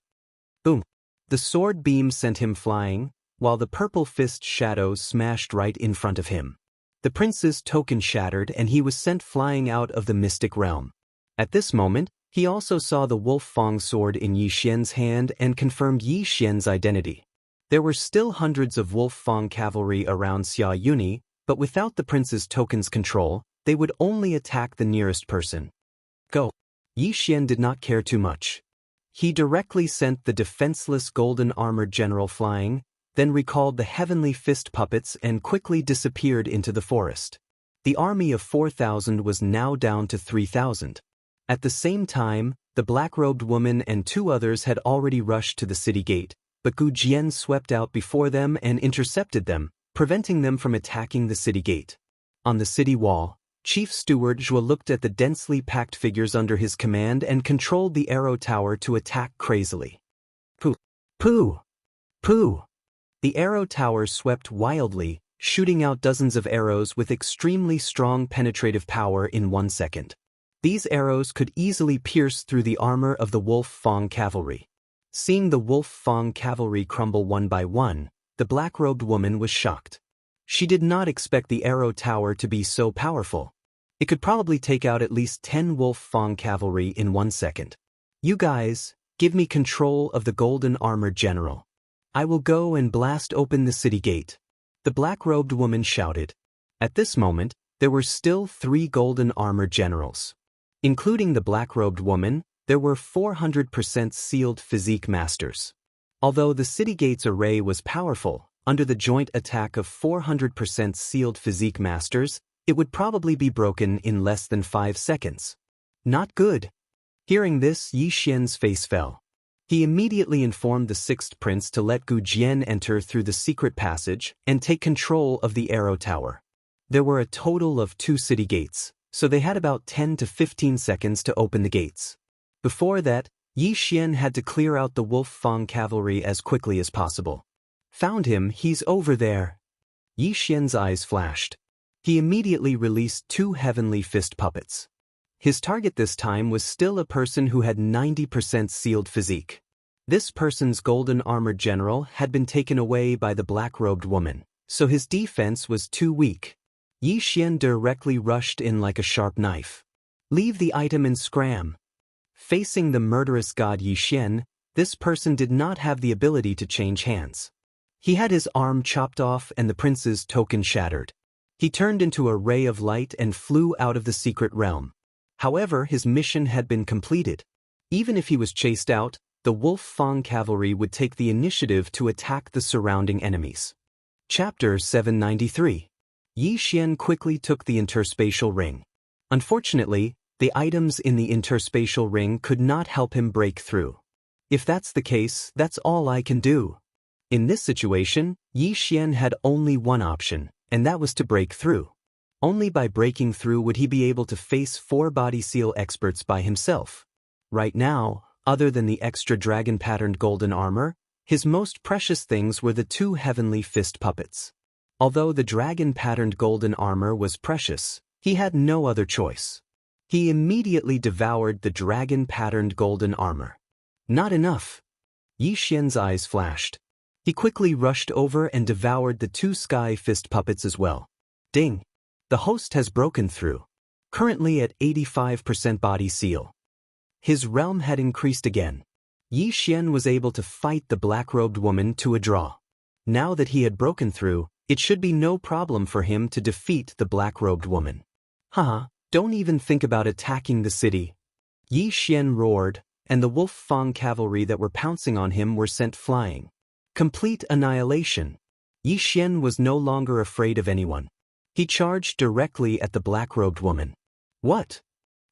Boom! The sword beam sent him flying, while the purple fist shadow smashed right in front of him. The prince's token shattered and he was sent flying out of the mystic realm. At this moment, he also saw the Wolf Fang sword in Yi Xian's hand and confirmed Yi Xian's identity. There were still hundreds of Wolf Fang cavalry around Xia Yuni, but without the prince's token's control, they would only attack the nearest person. Go! Yi Xian did not care too much. He directly sent the defenseless golden armored general flying, then recalled the heavenly fist puppets and quickly disappeared into the forest. The army of 4,000 was now down to 3,000. At the same time, the black-robed woman and 2 others had already rushed to the city gate, but Gu Jian swept out before them and intercepted them, preventing them from attacking the city gate. On the city wall, Chief Steward Zhuo looked at the densely packed figures under his command and controlled the arrow tower to attack crazily. Pooh! Pooh! Pooh! The arrow tower swept wildly, shooting out dozens of arrows with extremely strong penetrative power in 1 second. These arrows could easily pierce through the armor of the Wolf Fang cavalry. Seeing the Wolf Fang cavalry crumble one by one, the black-robed woman was shocked. She did not expect the arrow tower to be so powerful. It could probably take out at least 10 Wolf Fang cavalry in 1 second. You guys, give me control of the golden armored general. I will go and blast open the city gate. The black-robed woman shouted. At this moment, there were still 3 golden armored generals. Including the black-robed woman, there were 400% sealed physique masters. Although the city gate's array was powerful, under the joint attack of 400% sealed physique masters, it would probably be broken in less than 5 seconds. Not good. Hearing this, Yi Xian's face fell. He immediately informed the 6th prince to let Gu Jian enter through the secret passage and take control of the arrow tower. There were a total of 2 city gates, so they had about 10 to 15 seconds to open the gates. Before that, Yi Xian had to clear out the Wolf Fang cavalry as quickly as possible. Found him, he's over there. Yi Xian's eyes flashed. He immediately released 2 heavenly fist puppets. His target this time was still a person who had 90% sealed physique. This person's golden armored general had been taken away by the black-robed woman, so his defense was too weak. Yi Xian directly rushed in like a sharp knife. Leave the item and scram. Facing the murderous god Yi Xian, this person did not have the ability to change hands. He had his arm chopped off and the prince's token shattered. He turned into a ray of light and flew out of the secret realm. However, his mission had been completed. Even if he was chased out, the Wolf Fang cavalry would take the initiative to attack the surrounding enemies. Chapter 793. Yi Xian quickly took the interspatial ring. Unfortunately, the items in the interspatial ring could not help him break through. If that's the case, that's all I can do. In this situation, Yi Xian had only one option, and that was to break through. Only by breaking through would he be able to face 4 body seal experts by himself. Right now, other than the extra dragon-patterned golden armor, his most precious things were the 2 heavenly fist puppets. Although the dragon-patterned golden armor was precious, he had no other choice. He immediately devoured the dragon-patterned golden armor. Not enough. Yi Xian's eyes flashed. He quickly rushed over and devoured the 2 sky fist puppets as well. Ding! The host has broken through. Currently at 85% body seal. His realm had increased again. Yi Xian was able to fight the black-robed woman to a draw. Now that he had broken through, it should be no problem for him to defeat the black-robed woman. Haha, don't even think about attacking the city. Yi Xian roared, and the Wolf Fang cavalry that were pouncing on him were sent flying. Complete annihilation. Yi Xian was no longer afraid of anyone. He charged directly at the black-robed woman. What?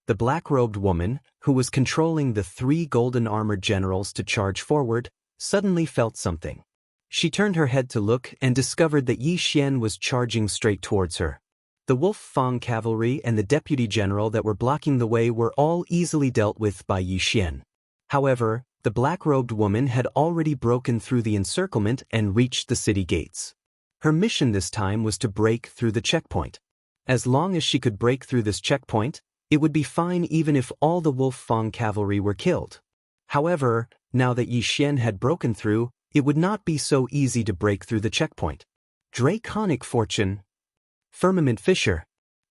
The black-robed woman, who was controlling the 3 golden armored generals to charge forward, suddenly felt something. She turned her head to look and discovered that Yi Xian was charging straight towards her. The Wolf Fang cavalry and the deputy general that were blocking the way were all easily dealt with by Yi Xian. However, the black-robed woman had already broken through the encirclement and reached the city gates. Her mission this time was to break through the checkpoint. As long as she could break through this checkpoint, it would be fine even if all the Wolf Fang cavalry were killed. However, now that Yi Xian had broken through, it would not be so easy to break through the checkpoint. Draconic Fortune. Firmament Fissure.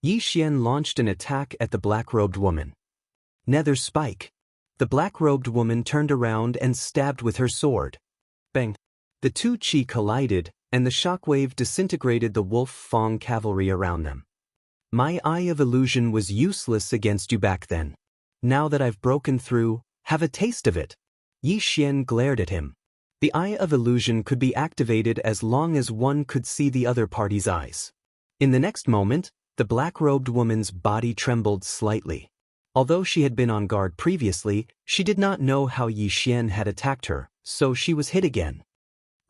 Yi Xian launched an attack at the black-robed woman. Nether Spike. The black-robed woman turned around and stabbed with her sword. Bang! The 2 chi collided, and the shockwave disintegrated the Wolf Fang cavalry around them. My Eye of Illusion was useless against you back then. Now that I've broken through, have a taste of it. Yi Xian glared at him. The Eye of Illusion could be activated as long as one could see the other party's eyes. In the next moment, the black-robed woman's body trembled slightly. Although she had been on guard previously, she did not know how Yi Xian had attacked her, so she was hit again.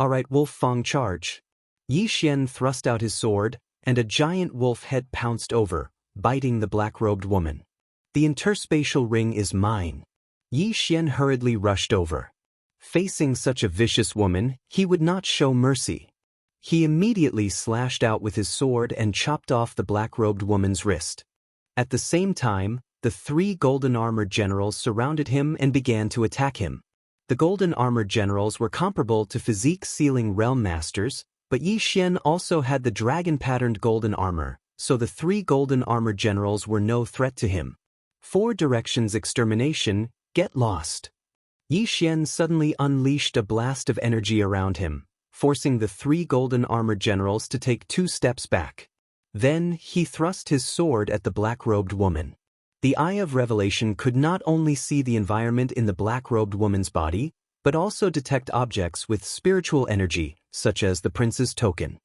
Alright, Wolf Fang charge. Yi Xian thrust out his sword, and a giant wolf head pounced over, biting the black-robed woman. The interspatial ring is mine. Yi Xian hurriedly rushed over. Facing such a vicious woman, he would not show mercy. He immediately slashed out with his sword and chopped off the black-robed woman's wrist. At the same time, the 3 golden armored generals surrounded him and began to attack him. The golden armored generals were comparable to physique-sealing realm masters, but Yi Xian also had the dragon-patterned golden armor, so the 3 golden armored generals were no threat to him. 4 directions extermination, get lost. Yi Xian suddenly unleashed a blast of energy around him, forcing the 3 golden armored generals to take 2 steps back. Then he thrust his sword at the black-robed woman. The Eye of Revelation could not only see the environment in the black-robed woman's body, but also detect objects with spiritual energy, such as the prince's token.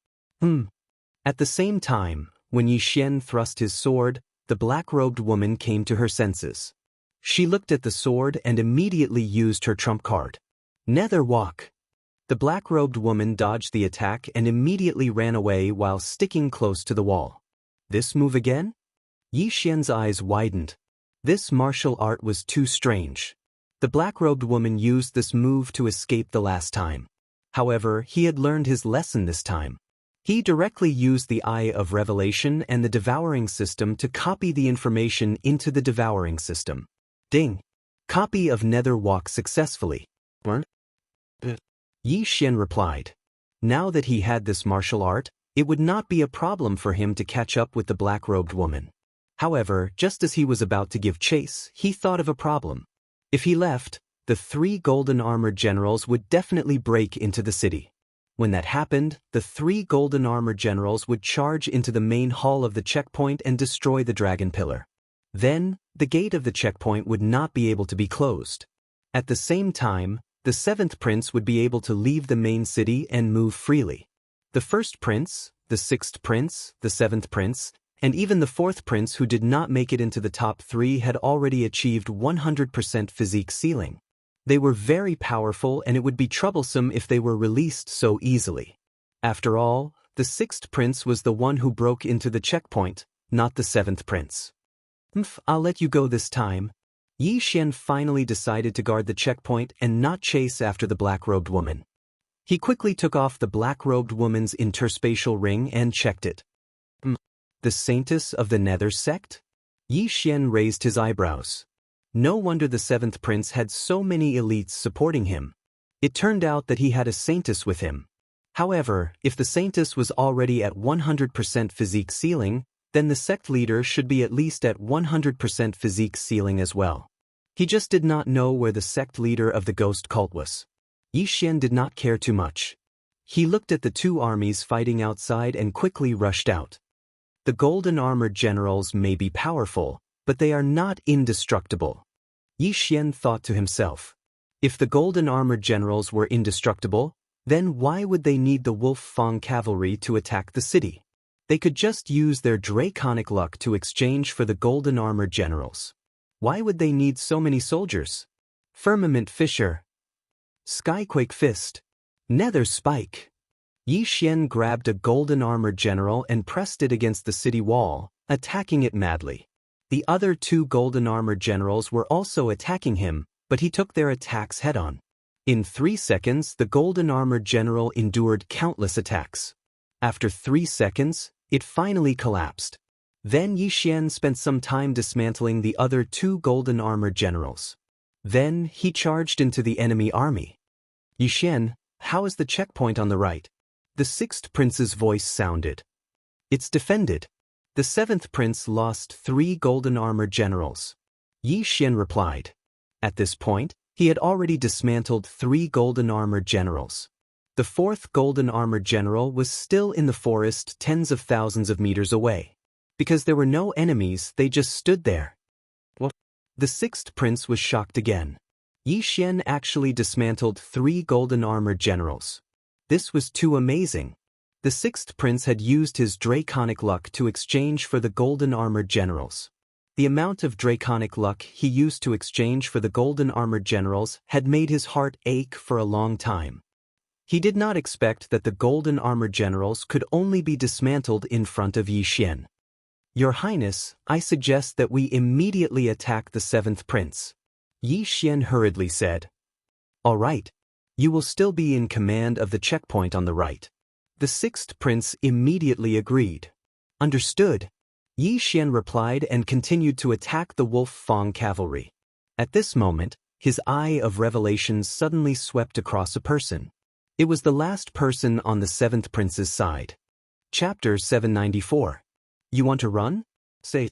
At the same time, when Yi Xian thrust his sword, the black-robed woman came to her senses. She looked at the sword and immediately used her trump card. Nether Walk. The black-robed woman dodged the attack and immediately ran away while sticking close to the wall. This move again? Yi Xian's eyes widened. This martial art was too strange. The black-robed woman used this move to escape the last time. However, he had learned his lesson this time. He directly used the Eye of Revelation and the Devouring system to copy the information into the Devouring system. Ding! Copy of Nether walk successfully. Yi Xian replied. Now that he had this martial art, it would not be a problem for him to catch up with the black-robed woman. However, just as he was about to give chase, he thought of a problem. If he left, the 3 golden-armored generals would definitely break into the city. When that happened, the 3 golden-armored generals would charge into the main hall of the checkpoint and destroy the dragon pillar. Then, the gate of the checkpoint would not be able to be closed. At the same time, the 7th prince would be able to leave the main city and move freely. The 1st prince, the 6th prince, the 7th prince, and even the 4th prince who did not make it into the top 3 had already achieved 100% physique ceiling. They were very powerful, and it would be troublesome if they were released so easily. After all, the 6th prince was the one who broke into the checkpoint, not the 7th prince. I'll let you go this time. Yi Xian finally decided to guard the checkpoint and not chase after the black-robed woman. He quickly took off the black-robed woman's interspatial ring and checked it. The Saintess of the Nether sect? Yi Xian raised his eyebrows. No wonder the 7th prince had so many elites supporting him. It turned out that he had a saintess with him. However, if the saintess was already at 100% physique ceiling, then the sect leader should be at least at 100% physique ceiling as well. He just did not know where the sect leader of the ghost cult was. Yi Xian did not care too much. He looked at the 2 armies fighting outside and quickly rushed out. The golden-armored generals may be powerful, but they are not indestructible. Yi Xian thought to himself. If the golden-armored generals were indestructible, then why would they need the Wolf Fang cavalry to attack the city? They could just use their draconic luck to exchange for the golden-armored generals. Why would they need so many soldiers? Firmament Fissure, Skyquake Fist, Nether Spike. Yi Xian grabbed a golden-armored general and pressed it against the city wall, attacking it madly. The other 2 golden-armored generals were also attacking him, but he took their attacks head-on. In 3 seconds, the golden-armored general endured countless attacks. After 3 seconds, it finally collapsed. Then Yi Xian spent some time dismantling the other 2 golden-armored generals. Then he charged into the enemy army. Yi Xian, how is the checkpoint on the right? The 6th prince's voice sounded. It's defended. The 7th prince lost 3 golden-armored generals. Yi Xian replied. At this point, he had already dismantled 3 golden-armored generals. The 4th golden-armored general was still in the forest tens of thousands of meters away. Because there were no enemies, they just stood there. What? The 6th prince was shocked again. Yi Xian actually dismantled 3 golden-armored generals. This was too amazing. The 6th prince had used his draconic luck to exchange for the golden-armored generals. The amount of draconic luck he used to exchange for the golden-armored generals had made his heart ache for a long time. He did not expect that the golden-armored generals could only be dismantled in front of Yi Xian. Your Highness, I suggest that we immediately attack the 7th prince. Yi Xian hurriedly said. All right. You will still be in command of the checkpoint on the right. The 6th prince immediately agreed. Understood. Yi Xian replied and continued to attack the Wolf Fang cavalry. At this moment, his Eye of Revelation suddenly swept across a person. It was the last person on the 7th prince's side. Chapter 794. You want to run? Say.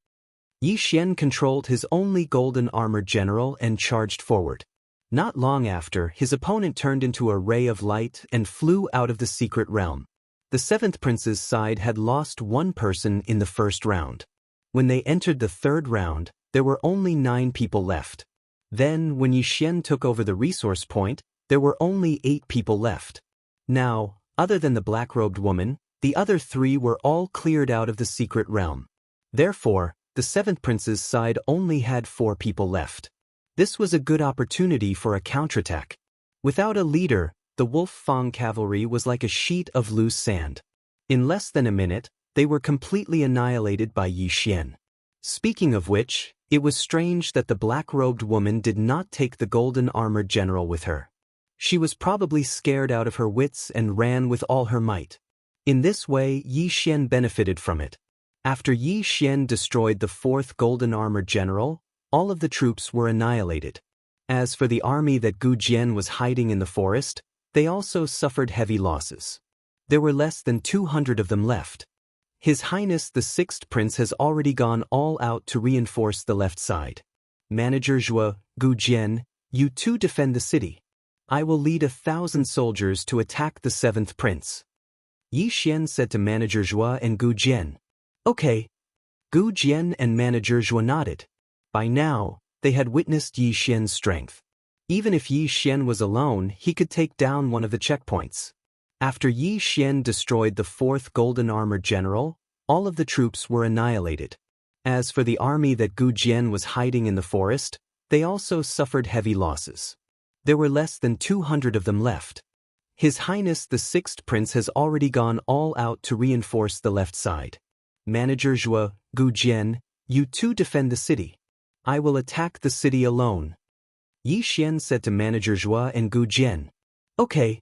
Yi Xian controlled his only golden-armored general and charged forward. Not long after, his opponent turned into a ray of light and flew out of the secret realm. The 7th prince's side had lost 1 person in the first round. When they entered the 3rd round, there were only 9 people left. Then, when Yi Xian took over the resource point, there were only 8 people left. Now, other than the black-robed woman, the other 3 were all cleared out of the secret realm. Therefore, the 7th prince's side only had 4 people left. This was a good opportunity for a counterattack. Without a leader, the Wolf Fang cavalry was like a sheet of loose sand. In less than a minute, they were completely annihilated by Yi Xian. Speaking of which, it was strange that the black-robed woman did not take the golden-armored general with her. She was probably scared out of her wits and ran with all her might. In this way, Yi Xian benefited from it. After Yi Xian destroyed the 4th Golden Armored General, all of the troops were annihilated. As for the army that Gu Jian was hiding in the forest, they also suffered heavy losses. There were less than 200 of them left. His Highness the 6th Prince has already gone all out to reinforce the left side. Manager Zhua, Gu Jian, you two defend the city. I will lead 1,000 soldiers to attack the 7th Prince. Yi Xian said to Manager Zhua and Gu Jian. Okay. Gu Jian and Manager Zhua nodded. By now, they had witnessed Yi Xian's strength. Even if Yi Xian was alone, he could take down one of the checkpoints. After Yi Xian destroyed the 4th Golden Armored General, all of the troops were annihilated. As for the army that Gu Jian was hiding in the forest, they also suffered heavy losses. There were less than 200 of them left. His Highness the 6th Prince has already gone all out to reinforce the left side. Manager Zhua, Gu Jian, you two defend the city. I will attack the city alone. Yi Xian said to Manager Zhua and Gu Jian. Okay.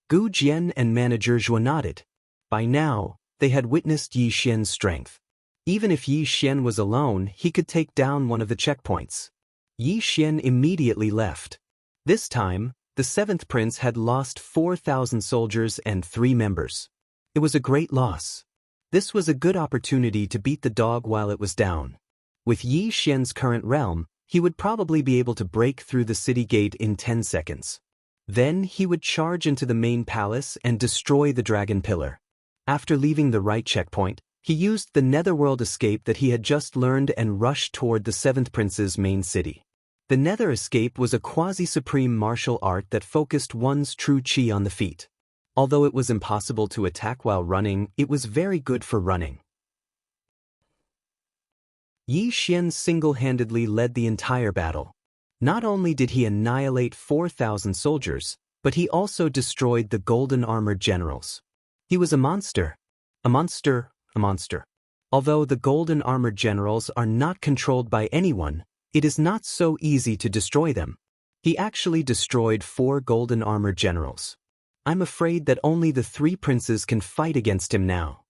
Gu Jian and Manager Zhua nodded. By now, they had witnessed Yi Xian's strength. Even if Yi Xian was alone, he could take down one of the checkpoints. Yi Xian immediately left. This time, the 7th Prince had lost 4,000 soldiers and 3 members. It was a great loss. This was a good opportunity to beat the dog while it was down. With Yi Xian's current realm, he would probably be able to break through the city gate in 10 seconds. Then he would charge into the main palace and destroy the dragon pillar. After leaving the right checkpoint, he used the netherworld escape that he had just learned and rushed toward the 7th Prince's main city. The nether escape was a quasi-supreme martial art that focused one's true chi on the feet. Although it was impossible to attack while running, it was very good for running. Yi Xian single-handedly led the entire battle. Not only did he annihilate 4,000 soldiers, but he also destroyed the Golden Armored Generals. He was a monster. A monster, a monster. Although the Golden Armored Generals are not controlled by anyone, it is not so easy to destroy them. He actually destroyed 4 Golden Armored Generals. I'm afraid that only the 3 princes can fight against him now.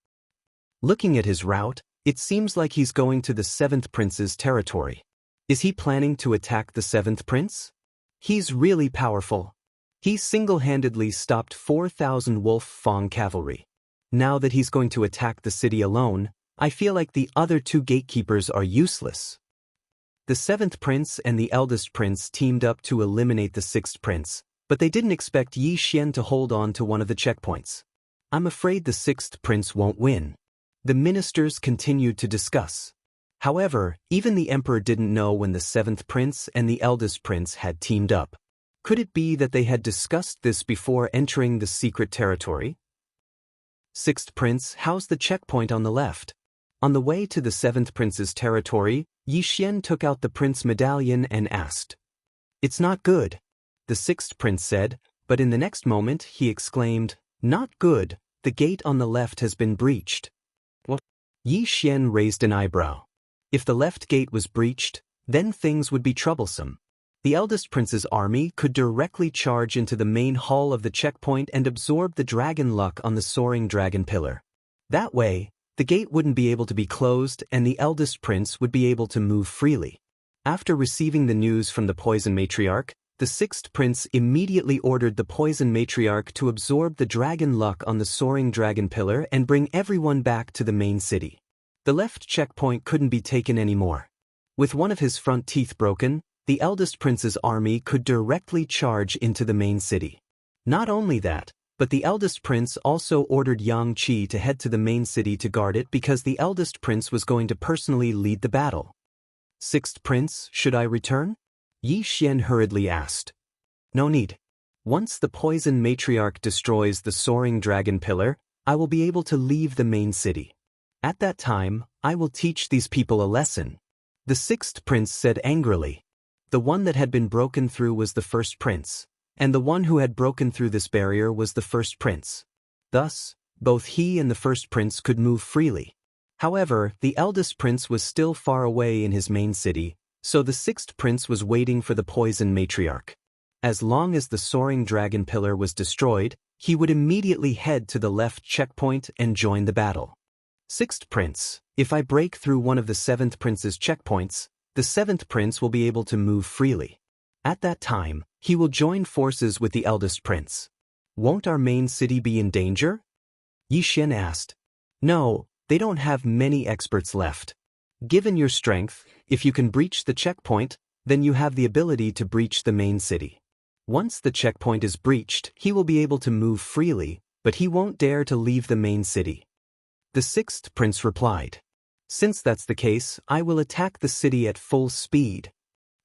Looking at his route, it seems like he's going to the 7th Prince's territory. Is he planning to attack the 7th Prince? He's really powerful. He single-handedly stopped 4,000 Wolf Fang cavalry. Now that he's going to attack the city alone, I feel like the other 2 gatekeepers are useless. The 7th Prince and the eldest prince teamed up to eliminate the 6th Prince, but they didn't expect Yi Xian to hold on to one of the checkpoints. I'm afraid the 6th Prince won't win. The ministers continued to discuss. However, even the emperor didn't know when the 7th Prince and the eldest prince had teamed up. Could it be that they had discussed this before entering the secret territory? 6th Prince, how's the checkpoint on the left? On the way to the 7th Prince's territory, Yi Xian took out the Prince medallion and asked. It's not good, the 6th Prince said, but in the next moment he exclaimed, not good, the gate on the left has been breached. What? Yi Xian raised an eyebrow. If the left gate was breached, then things would be troublesome. The eldest prince's army could directly charge into the main hall of the checkpoint and absorb the dragon luck on the soaring dragon pillar. That way, the gate wouldn't be able to be closed and the eldest prince would be able to move freely. After receiving the news from the poison matriarch, the 6th Prince immediately ordered the poison matriarch to absorb the dragon luck on the soaring dragon pillar and bring everyone back to the main city. The left checkpoint couldn't be taken anymore. With one of his front teeth broken, the eldest prince's army could directly charge into the main city. Not only that, but the eldest prince also ordered Xianxia to head to the main city to guard it because the eldest prince was going to personally lead the battle. 6th Prince, should I return? Yi Xian hurriedly asked. No need. Once the poison matriarch destroys the soaring dragon pillar, I will be able to leave the main city. At that time, I will teach these people a lesson. The 6th Prince said angrily. The one that had been broken through was the 1st Prince, and the one who had broken through this barrier was the 1st Prince. Thus, both he and the 1st Prince could move freely. However, the eldest prince was still far away in his main city, so the 6th Prince was waiting for the poison matriarch. As long as the soaring dragon pillar was destroyed, he would immediately head to the left checkpoint and join the battle. Sixth Prince, if I break through one of the seventh prince's checkpoints, the seventh prince will be able to move freely. At that time, he will join forces with the eldest prince. Won't our main city be in danger? Yi Xian asked. No, they don't have many experts left. Given your strength, if you can breach the checkpoint, then you have the ability to breach the main city. Once the checkpoint is breached, he will be able to move freely, but he won't dare to leave the main city. The sixth prince replied. Since that's the case, I will attack the city at full speed.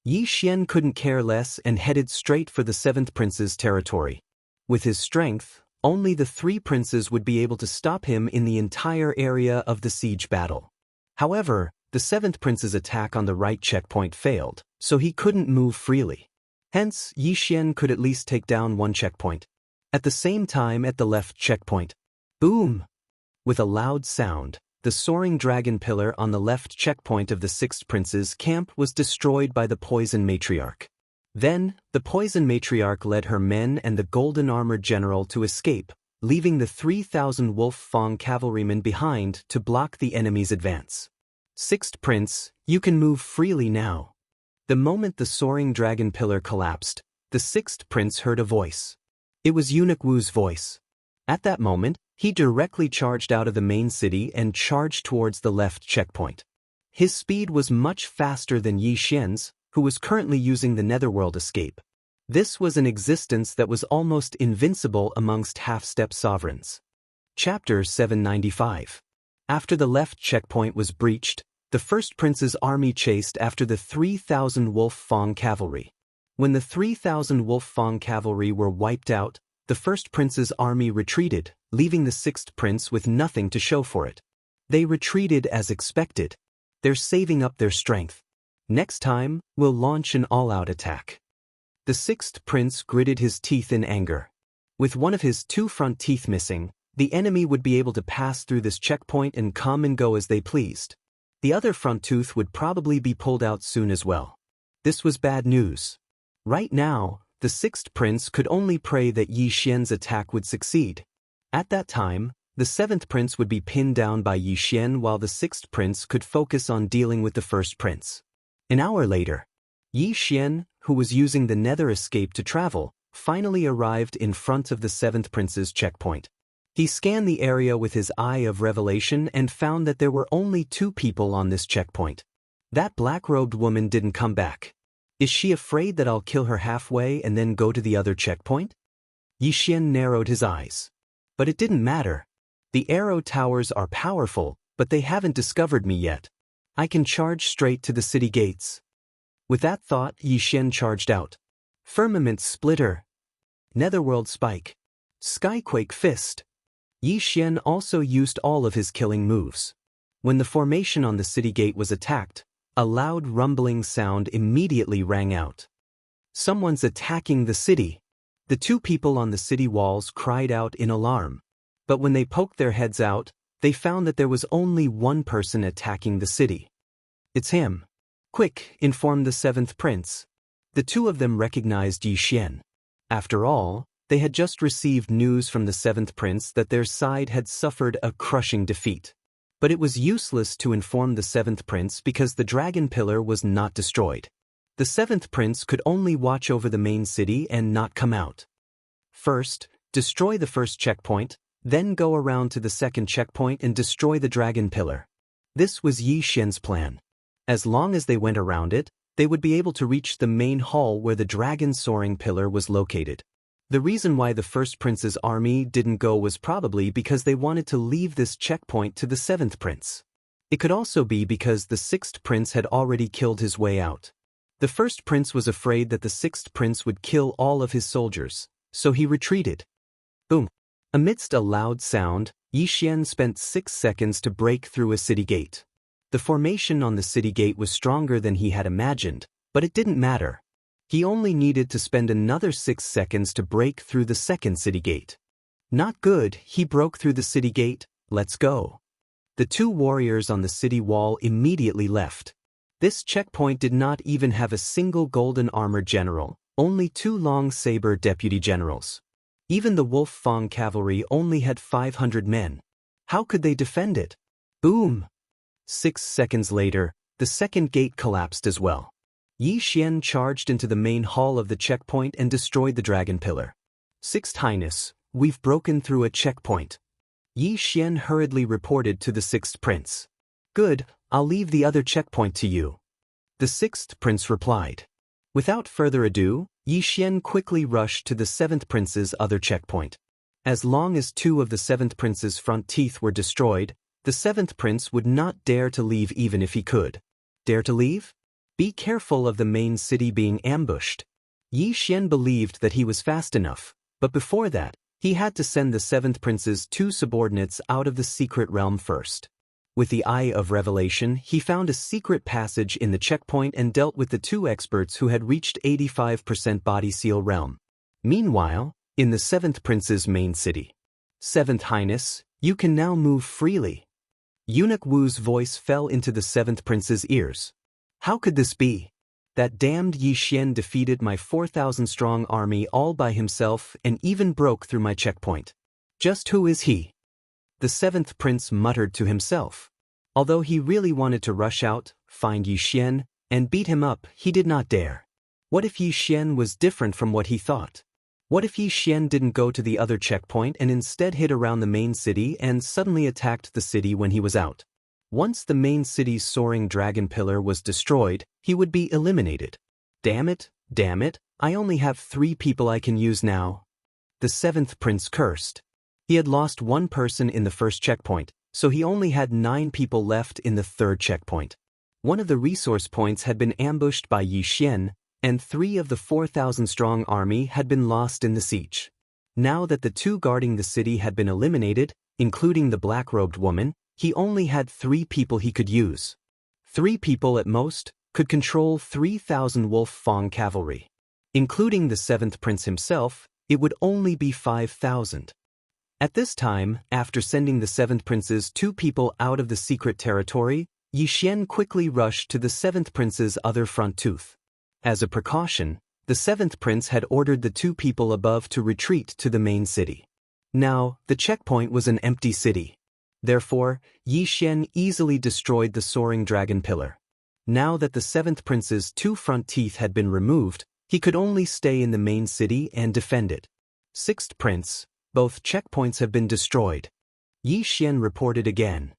Yi Xian couldn't care less and headed straight for the seventh prince's territory. With his strength, only the three princes would be able to stop him in the entire area of the siege battle. However, the seventh prince's attack on the right checkpoint failed, so he couldn't move freely. Hence, Yi Xian could at least take down one checkpoint. At the same time at the left checkpoint. Boom! With a loud sound, the soaring dragon pillar on the left checkpoint of the sixth prince's camp was destroyed by the poison matriarch. Then, the poison matriarch led her men and the golden-armored general to escape, leaving the 3,000 Wolf Fang cavalrymen behind to block the enemy's advance. Sixth prince, you can move freely now. The moment the soaring dragon pillar collapsed, the sixth prince heard a voice. It was Eunuch Wu's voice. At that moment, he directly charged out of the main city and charged towards the left checkpoint. His speed was much faster than Yi Xian's, who was currently using the Netherworld escape. This was an existence that was almost invincible amongst half-step sovereigns. Chapter 795. After the left checkpoint was breached, the first prince's army chased after the 3,000 Wolf Fang cavalry. When the 3,000 Wolf Fang cavalry were wiped out, the first prince's army retreated, leaving the sixth prince with nothing to show for it. They retreated as expected. They're saving up their strength. Next time, we'll launch an all-out attack. The sixth prince gritted his teeth in anger. With one of his two front teeth missing, the enemy would be able to pass through this checkpoint and come and go as they pleased. The other front tooth would probably be pulled out soon as well. This was bad news. Right now, the sixth prince could only pray that Yi Xian's attack would succeed. At that time, the seventh prince would be pinned down by Yi Xian while the sixth prince could focus on dealing with the first prince. An hour later, Yi Xian, who was using the nether escape to travel, finally arrived in front of the seventh prince's checkpoint. He scanned the area with his eye of revelation and found that there were only two people on this checkpoint. That black-robed woman didn't come back. Is she afraid that I'll kill her halfway and then go to the other checkpoint? Yi Xian narrowed his eyes. But it didn't matter. The arrow towers are powerful, but they haven't discovered me yet. I can charge straight to the city gates. With that thought, Yi Xian charged out. Firmament Splitter. Netherworld Spike. Skyquake Fist. Yi Xian also used all of his killing moves. When the formation on the city gate was attacked, a loud rumbling sound immediately rang out. Someone's attacking the city. The two people on the city walls cried out in alarm. But when they poked their heads out, they found that there was only one person attacking the city. It's him. Quick, informed the seventh prince. The two of them recognized Yi Xian. After all, they had just received news from the seventh prince that their side had suffered a crushing defeat. But it was useless to inform the seventh prince because the dragon pillar was not destroyed. The seventh prince could only watch over the main city and not come out. First, destroy the first checkpoint, then go around to the second checkpoint and destroy the dragon pillar. This was Yi Xian's plan. As long as they went around it, they would be able to reach the main hall where the dragon soaring pillar was located. The reason why the first prince's army didn't go was probably because they wanted to leave this checkpoint to the seventh prince. It could also be because the sixth prince had already killed his way out. The first prince was afraid that the sixth prince would kill all of his soldiers, so he retreated. Boom! Amidst a loud sound, Yi Xian spent 6 seconds to break through a city gate. The formation on the city gate was stronger than he had imagined, but it didn't matter. He only needed to spend another 6 seconds to break through the second city gate. Not good, he broke through the city gate. Let's go. The two warriors on the city wall immediately left. This checkpoint did not even have a single golden armored general, only 2 long saber deputy generals. Even the Wolf Fang cavalry only had 500 men. How could they defend it? Boom! 6 seconds later, the second gate collapsed as well. Yi Xian charged into the main hall of the checkpoint and destroyed the dragon pillar. Sixth Highness, we've broken through a checkpoint. Yi Xian hurriedly reported to the sixth prince. Good, I'll leave the other checkpoint to you. The sixth prince replied. Without further ado, Yi Xian quickly rushed to the seventh prince's other checkpoint. As long as 2 of the seventh prince's front teeth were destroyed, the seventh prince would not dare to leave even if he could. Dare to leave? Be careful of the main city being ambushed. Yi Xian believed that he was fast enough, but before that, he had to send the seventh prince's 2 subordinates out of the secret realm first. With the Eye of Revelation, he found a secret passage in the checkpoint and dealt with the 2 experts who had reached 85% body seal realm. Meanwhile, in the seventh prince's main city. Seventh Highness, you can now move freely. Eunuch Wu's voice fell into the seventh prince's ears. How could this be? That damned Yi Xian defeated my 4,000-strong army all by himself and even broke through my checkpoint. Just who is he? The seventh prince muttered to himself. Although he really wanted to rush out, find Yi Xian, and beat him up, he did not dare. What if Yi Xian was different from what he thought? What if Yi Xian didn't go to the other checkpoint and instead hid around the main city and suddenly attacked the city when he was out? Once the main city's soaring dragon pillar was destroyed, he would be eliminated. Damn it, I only have 3 people I can use now. The seventh prince cursed. He had lost 1 person in the first checkpoint, so he only had 9 people left in the third checkpoint. One of the resource points had been ambushed by Yi Xian, and 3 of the 4,000-strong army had been lost in the siege. Now that the 2 guarding the city had been eliminated, including the black-robed woman, he only had 3 people he could use. 3 people at most could control 3,000 Wolf Fang cavalry. Including the seventh prince himself, it would only be 5,000. At this time, after sending the seventh prince's 2 people out of the secret territory, Yi Xian quickly rushed to the seventh prince's other front tooth. As a precaution, the seventh prince had ordered the 2 people above to retreat to the main city. Now, the checkpoint was an empty city. Therefore, Yi Xian easily destroyed the soaring dragon pillar. Now that the seventh prince's 2 front teeth had been removed, he could only stay in the main city and defend it. Sixth prince, both checkpoints have been destroyed. Yi Xian reported again.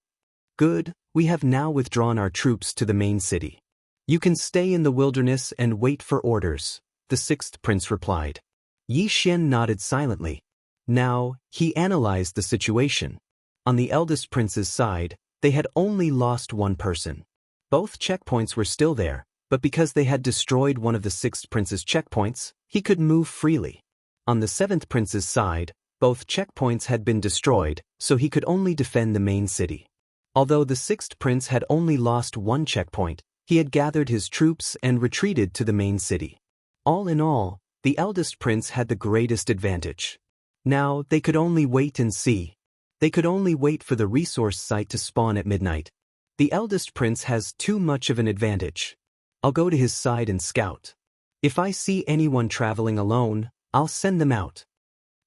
Good, we have now withdrawn our troops to the main city. You can stay in the wilderness and wait for orders, the sixth prince replied. Yi Xian nodded silently. Now, he analyzed the situation. On the eldest prince's side, they had only lost 1 person. Both checkpoints were still there, but because they had destroyed one of the sixth prince's checkpoints, he could move freely. On the seventh prince's side, both checkpoints had been destroyed, so he could only defend the main city. Although the sixth prince had only lost 1 checkpoint, he had gathered his troops and retreated to the main city. All in all, the eldest prince had the greatest advantage. Now, they could only wait and see. They could only wait for the resource site to spawn at midnight. The eldest prince has too much of an advantage. I'll go to his side and scout. If I see anyone traveling alone, I'll send them out.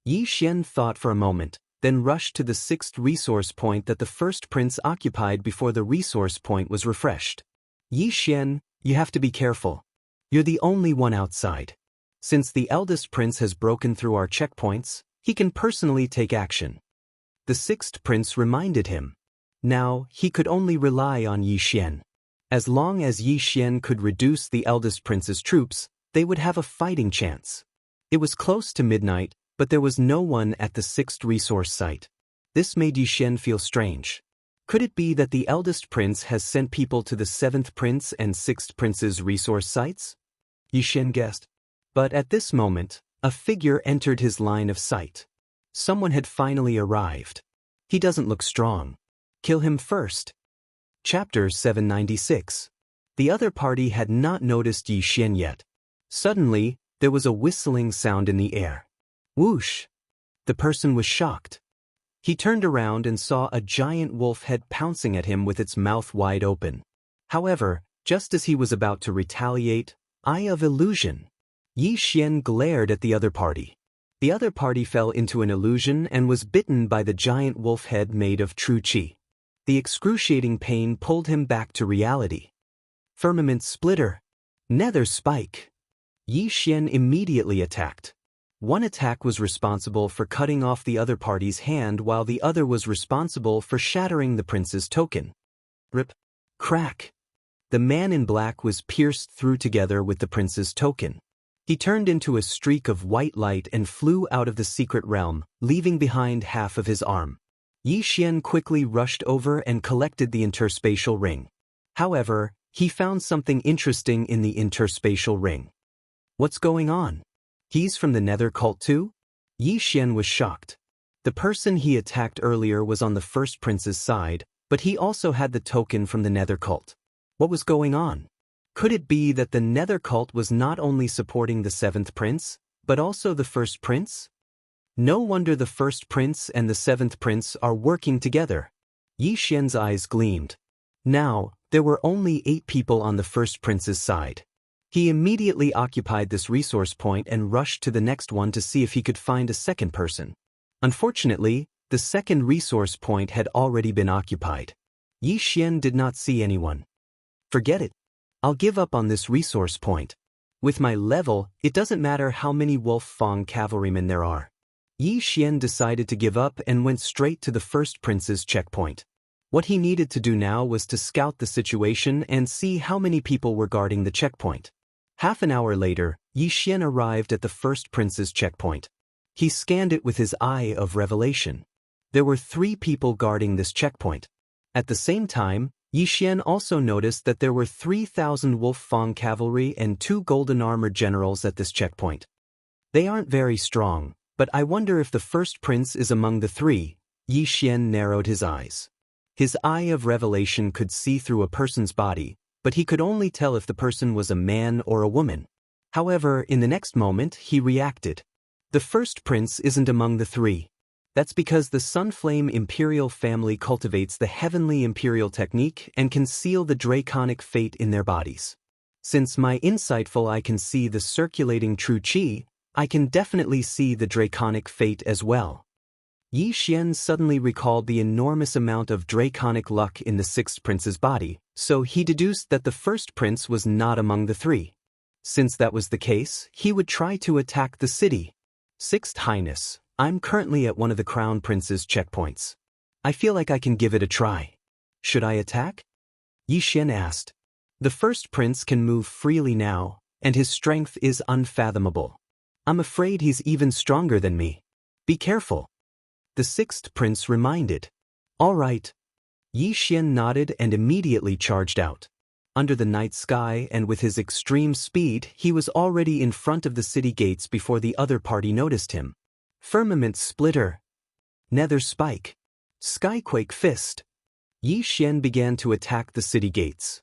Yi Xian thought for a moment, then rushed to the 6th resource point that the first prince occupied before the resource point was refreshed. Yi Xian, you have to be careful. You're the only one outside. Since the eldest prince has broken through our checkpoints, he can personally take action. The 6th prince reminded him. Now, he could only rely on Yi Xian. As long as Yi Xian could reduce the eldest prince's troops, they would have a fighting chance. It was close to midnight, but there was no one at the 6th resource site. This made Yi Xian feel strange. Could it be that the eldest prince has sent people to the 7th prince and 6th prince's resource sites? Yi Xian guessed. But at this moment, a figure entered his line of sight. Someone had finally arrived. He doesn't look strong. Kill him first. Chapter 796. The other party had not noticed Yi Xian yet. Suddenly, there was a whistling sound in the air. Whoosh! The person was shocked. He turned around and saw a giant wolf head pouncing at him with its mouth wide open. However, just as he was about to retaliate, Eye of Illusion! Yi Xian glared at the other party. The other party fell into an illusion and was bitten by the giant wolf head made of true qi. The excruciating pain pulled him back to reality. Firmament splitter. Nether spike. Yi Xian immediately attacked. One attack was responsible for cutting off the other party's hand while the other was responsible for shattering the prince's token. Rip. Crack. The man in black was pierced through together with the prince's token. He turned into a streak of white light and flew out of the secret realm, leaving behind half of his arm. Yi Xian quickly rushed over and collected the interspatial ring. However, he found something interesting in the interspatial ring. What's going on? He's from the Nether cult too? Yi Xian was shocked. The person he attacked earlier was on the first prince's side, but he also had the token from the Nether cult. What was going on? Could it be that the Nether cult was not only supporting the seventh prince, but also the first prince? No wonder the first prince and the seventh prince are working together. Yi Xian's eyes gleamed. Now, there were only 8 people on the first prince's side. He immediately occupied this resource point and rushed to the next one to see if he could find a second person. Unfortunately, the second resource point had already been occupied. Yi Xian did not see anyone. Forget it. I'll give up on this resource point. With my level, it doesn't matter how many Wolf Fang cavalrymen there are. Yi Xian decided to give up and went straight to the first prince's checkpoint. What he needed to do now was to scout the situation and see how many people were guarding the checkpoint. Half an hour later, Yi Xian arrived at the first prince's checkpoint. He scanned it with his eye of revelation. There were 3 people guarding this checkpoint. At the same time, Yi Xian also noticed that there were 3,000 Wolf Fang cavalry and 2 golden armored generals at this checkpoint. They aren't very strong, but I wonder if the first prince is among the 3. Yi Xian narrowed his eyes. His eye of revelation could see through a person's body, but he could only tell if the person was a man or a woman. However, in the next moment, he reacted. The first prince isn't among the 3. That's because the Sunflame Imperial family cultivates the Heavenly Imperial technique and can seal the draconic fate in their bodies. Since my insightful eye can see the circulating true qi, I can definitely see the draconic fate as well. Yi Xian suddenly recalled the enormous amount of draconic luck in the 6th prince's body, so he deduced that the first prince was not among the 3. Since that was the case, he would try to attack the city. 6th Highness, I'm currently at one of the Crown Prince's checkpoints. I feel like I can give it a try. Should I attack? Yi Xian asked. The first prince can move freely now, and his strength is unfathomable. I'm afraid he's even stronger than me. Be careful. The 6th prince reminded. All right. Yi Xian nodded and immediately charged out. Under the night sky and with his extreme speed, he was already in front of the city gates before the other party noticed him. Firmament splitter. Nether spike. Skyquake fist. Yi Xian began to attack the city gates.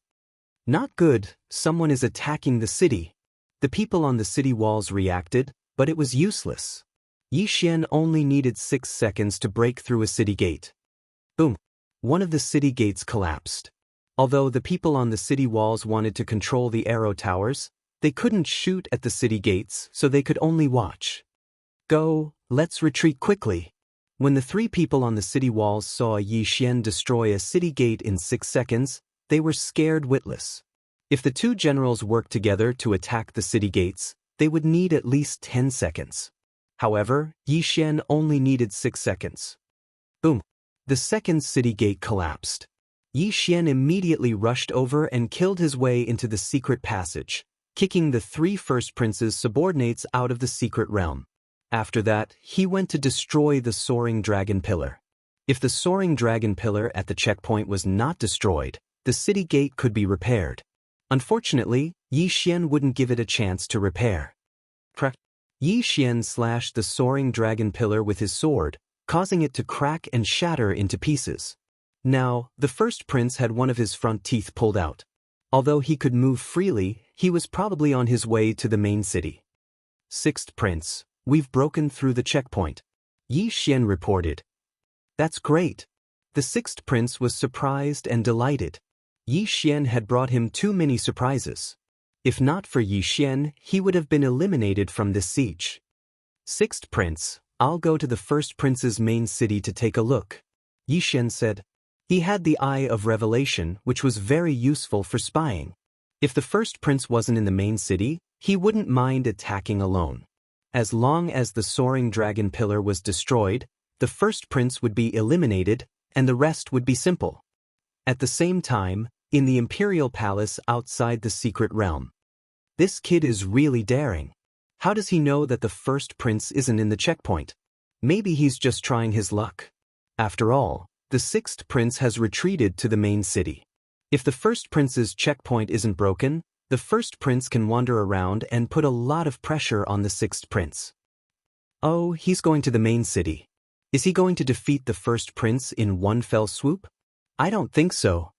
Not good, someone is attacking the city. The people on the city walls reacted, but it was useless. Yi Xian only needed 6 seconds to break through a city gate. Boom. One of the city gates collapsed. Although the people on the city walls wanted to control the arrow towers, they couldn't shoot at the city gates, so they could only watch. Go, let's retreat quickly. When the 3 people on the city walls saw Yi Xian destroy a city gate in 6 seconds, they were scared witless. If the 2 generals worked together to attack the city gates, they would need at least 10 seconds. However, Yi Xian only needed 6 seconds. Boom. The second city gate collapsed. Yi Xian immediately rushed over and killed his way into the secret passage, kicking the 3 first princes' subordinates out of the secret realm. After that, he went to destroy the soaring dragon pillar. If the soaring dragon pillar at the checkpoint was not destroyed, the city gate could be repaired. Unfortunately, Yi Xian wouldn't give it a chance to repair. Yi Xian slashed the soaring dragon pillar with his sword, causing it to crack and shatter into pieces. Now, the first prince had one of his front teeth pulled out. Although he could move freely, he was probably on his way to the main city. 6th prince, we've broken through the checkpoint. Yi Xian reported. That's great. The 6th prince was surprised and delighted. Yi Xian had brought him too many surprises. If not for Yi Xian, he would have been eliminated from this siege. Sixth prince, I'll go to the first prince's main city to take a look, Xian said. He had the Eye of Revelation, which was very useful for spying. If the first prince wasn't in the main city, he wouldn't mind attacking alone. As long as the soaring dragon pillar was destroyed, the first prince would be eliminated, and the rest would be simple. At the same time, in the imperial palace outside the secret realm. This kid is really daring. How does he know that the first prince isn't in the checkpoint? Maybe he's just trying his luck. After all, the sixth prince has retreated to the main city. If the first prince's checkpoint isn't broken, the first prince can wander around and put a lot of pressure on the sixth prince. Oh, he's going to the main city. Is he going to defeat the first prince in one fell swoop? I don't think so.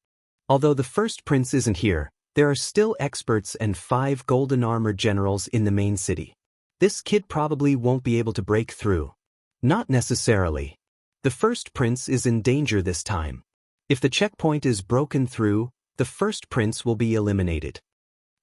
Although the first prince isn't here, there are still experts and 5 golden armored generals in the main city. This kid probably won't be able to break through. Not necessarily. The first prince is in danger this time. If the checkpoint is broken through, the first prince will be eliminated.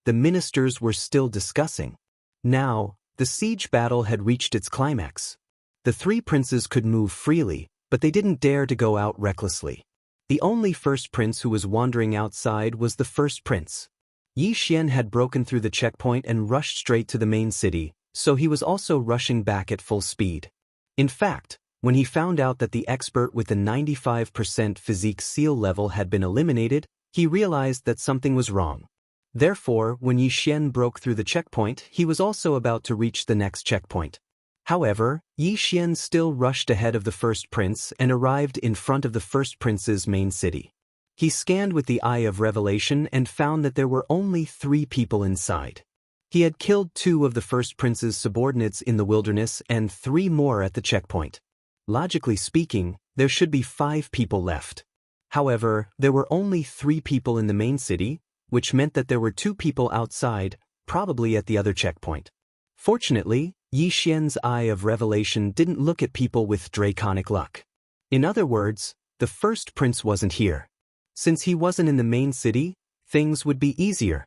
The ministers were still discussing. Now, the siege battle had reached its climax. The 3 princes could move freely, but they didn't dare to go out recklessly. The only first prince who was wandering outside was the first prince. Xian had broken through the checkpoint and rushed straight to the main city, so he was also rushing back at full speed. In fact, when he found out that the expert with the 95% physique seal level had been eliminated, he realized that something was wrong. Therefore, when Xian broke through the checkpoint, he was also about to reach the next checkpoint. However, Xian still rushed ahead of the first prince and arrived in front of the first prince's main city. He scanned with the Eye of Revelation and found that there were only 3 people inside. He had killed 2 of the first prince's subordinates in the wilderness and 3 more at the checkpoint. Logically speaking, there should be 5 people left. However, there were only 3 people in the main city, which meant that there were 2 people outside, probably at the other checkpoint. Fortunately, Xian's Eye of Revelation didn't look at people with draconic luck. In other words, the first prince wasn't here. Since he wasn't in the main city, things would be easier.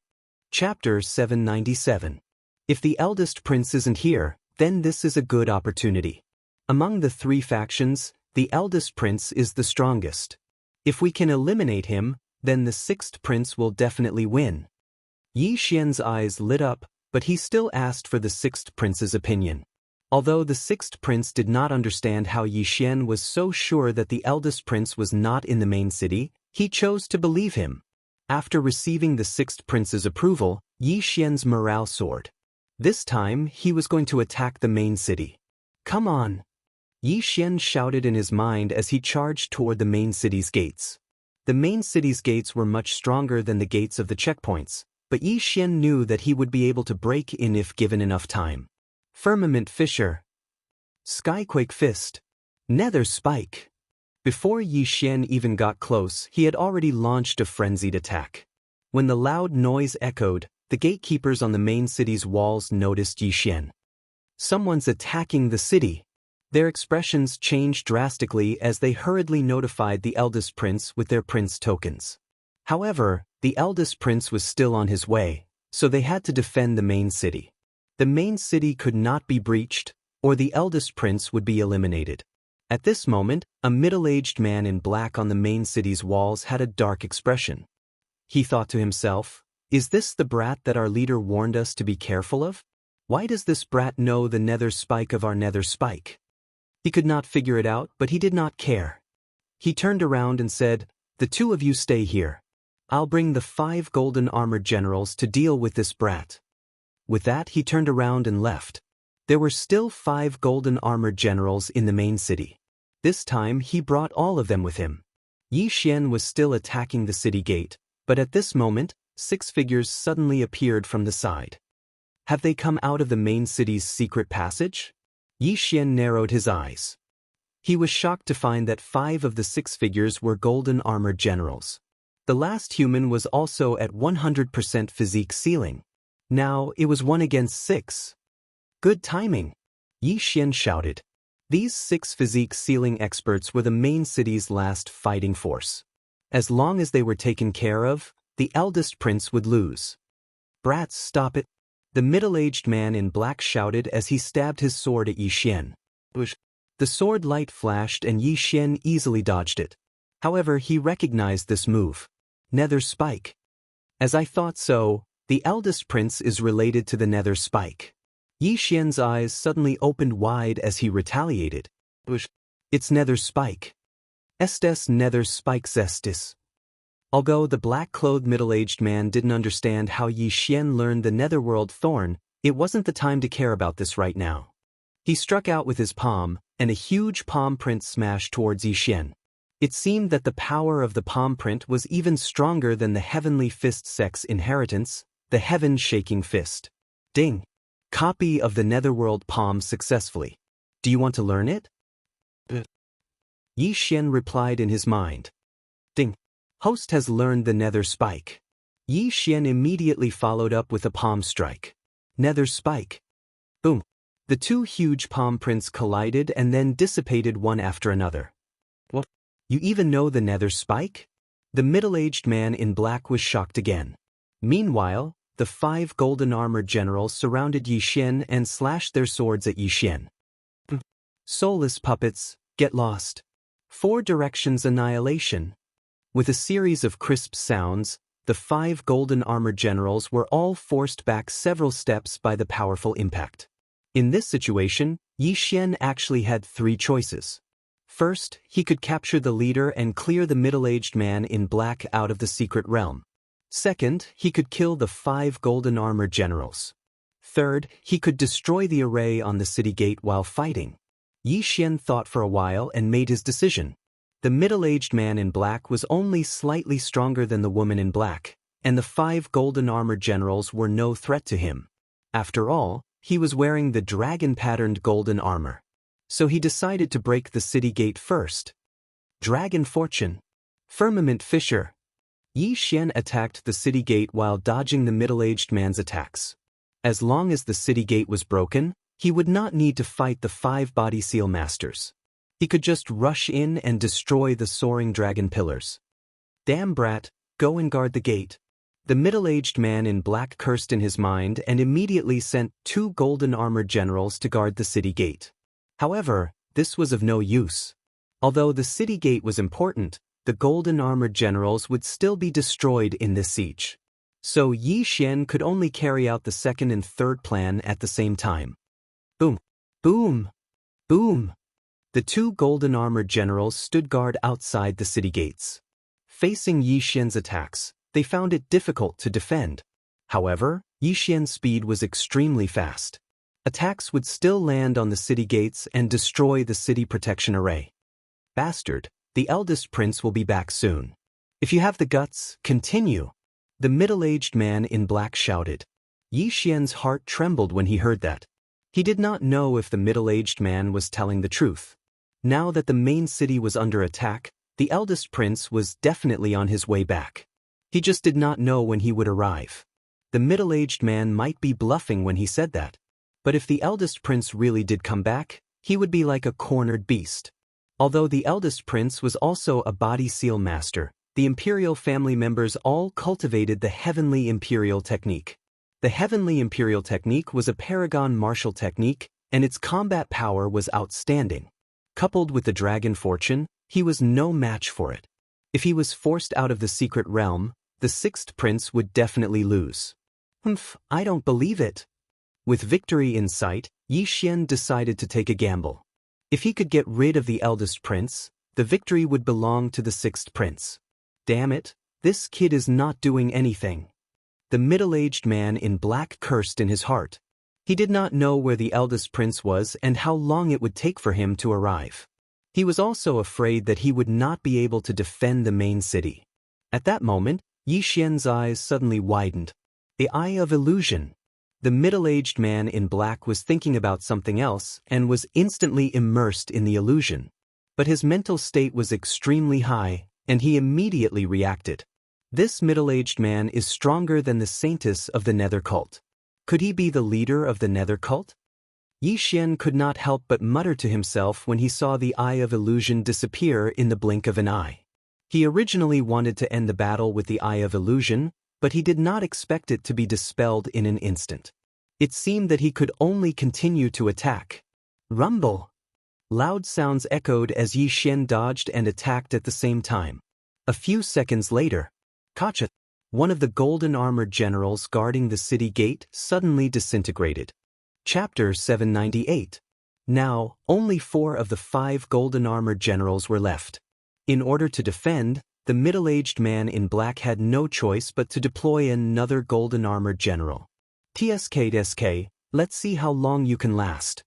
Chapter 797. If the eldest prince isn't here, then this is a good opportunity. Among the 3 factions, the eldest prince is the strongest. If we can eliminate him, then the 6th prince will definitely win. Xian's eyes lit up, but he still asked for the 6th prince's opinion. Although the 6th prince did not understand how Xian was so sure that the eldest prince was not in the main city, he chose to believe him. After receiving the 6th prince's approval, Xian's morale soared. This time, he was going to attack the main city. Come on! Xian shouted in his mind as he charged toward the main city's gates. The main city's gates were much stronger than the gates of the checkpoints, but Xian knew that he would be able to break in if given enough time. Firmament Fissure, Skyquake Fist, Nether Spike. Before Xian even got close, he had already launched a frenzied attack. When the loud noise echoed, the gatekeepers on the main city's walls noticed Xian. Someone's attacking the city. Their expressions changed drastically as they hurriedly notified the eldest prince with their prince tokens. However, the eldest prince was still on his way, so they had to defend the main city. The main city could not be breached, or the eldest prince would be eliminated. At this moment, a middle-aged man in black on the main city's walls had a dark expression. He thought to himself, "Is this the brat that our leader warned us to be careful of? Why does this brat know the nether spike of our nether spike?" He could not figure it out, but he did not care. He turned around and said, "The 2 of you stay here. I'll bring the 5 golden armored generals to deal with this brat." With that, he turned around and left. There were still 5 golden armored generals in the main city. This time, he brought all of them with him. Xian was still attacking the city gate, but at this moment, 6 figures suddenly appeared from the side. Have they come out of the main city's secret passage? Xian narrowed his eyes. He was shocked to find that 5 of the 6 figures were golden armored generals. The last human was also at 100% physique ceiling. Now it was 1 against 6. Good timing! Xian shouted. These 6 physique ceiling experts were the main city's last fighting force. As long as they were taken care of, the eldest prince would lose. Brats, stop it! the middle-aged man in black shouted as he stabbed his sword at Yi Xian. The sword light flashed and Yi Xian easily dodged it. However, he recognized this move. Nether Spike. As I thought so, the eldest prince is related to the Nether Spike. Yi Xian's eyes suddenly opened wide as he retaliated. It's Nether Spike. Estes Nether Spike Zestis. Although the black-clothed middle-aged man didn't understand how Yi Xian learned the Netherworld Thorn, it wasn't the time to care about this right now. He struck out with his palm, and a huge palm print smashed towards Yi Xian. It seemed that the power of the palm print was even stronger than the Heavenly Fist sect's inheritance, the Heaven-Shaking Fist. Ding! Copy of the Netherworld palm successfully. Do you want to learn it? Yi Xian replied in his mind. Ding! Host has learned the Nether Spike. Yi Xian immediately followed up with a palm strike. Nether Spike. Boom! The two huge palm prints collided and then dissipated one after another. What? You even know the Nether Spike? The middle-aged man in black was shocked again. Meanwhile, the 5 golden armored generals surrounded Yi Xian and slashed their swords at Yi Xian. Soulless puppets, get lost. 4 directions annihilation. With a series of crisp sounds, the 5 golden armored generals were all forced back several steps by the powerful impact. In this situation, Yi Xian actually had 3 choices. First, he could capture the leader and clear the middle-aged man in black out of the secret realm. Second, he could kill the 5 golden armored generals. Third, he could destroy the array on the city gate while fighting. Yi Xian thought for a while and made his decision. The middle-aged man in black was only slightly stronger than the woman in black, and the 5 golden armored generals were no threat to him. After all, he was wearing the dragon-patterned golden armor. So he decided to break the city gate first. Dragon Fortune. Firmament Fissure. Yi Xian attacked the city gate while dodging the middle-aged man's attacks. As long as the city gate was broken, he would not need to fight the 5 body seal masters. He could just rush in and destroy the soaring dragon pillars. Damn brat, go and guard the gate. The middle-aged man in black cursed in his mind and immediately sent 2 golden armored generals to guard the city gate. However, this was of no use. Although the city gate was important, the golden armored generals would still be destroyed in this siege. So Yi Xian could only carry out the second and third plan at the same time. Boom! Boom! Boom! The 2 golden armored generals stood guard outside the city gates. Facing Yi Xian's attacks, they found it difficult to defend. However, Yi Xian's speed was extremely fast. Attacks would still land on the city gates and destroy the city protection array. Bastard, the eldest prince will be back soon. If you have the guts, continue. The middle-aged man in black shouted. Yi Xian's heart trembled when he heard that. He did not know if the middle-aged man was telling the truth. Now that the main city was under attack, the eldest prince was definitely on his way back. He just did not know when he would arrive. The middle-aged man might be bluffing when he said that. But if the eldest prince really did come back, he would be like a cornered beast. Although the eldest prince was also a body seal master, the imperial family members all cultivated the heavenly imperial technique. The heavenly imperial technique was a paragon martial technique, and its combat power was outstanding. Coupled with the dragon fortune, he was no match for it. If he was forced out of the secret realm, the 6th prince would definitely lose. I don't believe it. With victory in sight, Yi Xian decided to take a gamble. If he could get rid of the eldest prince, the victory would belong to the 6th prince. Damn it, this kid is not doing anything. The middle-aged man in black cursed in his heart. He did not know where the eldest prince was and how long it would take for him to arrive. He was also afraid that he would not be able to defend the main city. At that moment, Yi Xian's eyes suddenly widened. The Eye of Illusion. The middle-aged man in black was thinking about something else and was instantly immersed in the illusion. But his mental state was extremely high, and he immediately reacted. This middle-aged man is stronger than the saintess of the Nether cult. Could he be the leader of the Nether cult? Yi Xian could not help but mutter to himself when he saw the Eye of Illusion disappear in the blink of an eye. He originally wanted to end the battle with the Eye of Illusion, but he did not expect it to be dispelled in an instant. It seemed that he could only continue to attack. Rumble! Loud sounds echoed as Yi Xian dodged and attacked at the same time. A few seconds later, Kacha, one of the golden-armored generals guarding the city gate, suddenly disintegrated. Chapter 798. Now, only 4 of the 5 golden-armored generals were left. In order to defend, the middle-aged man in black had no choice but to deploy another golden-armored general. TSK, let's see how long you can last.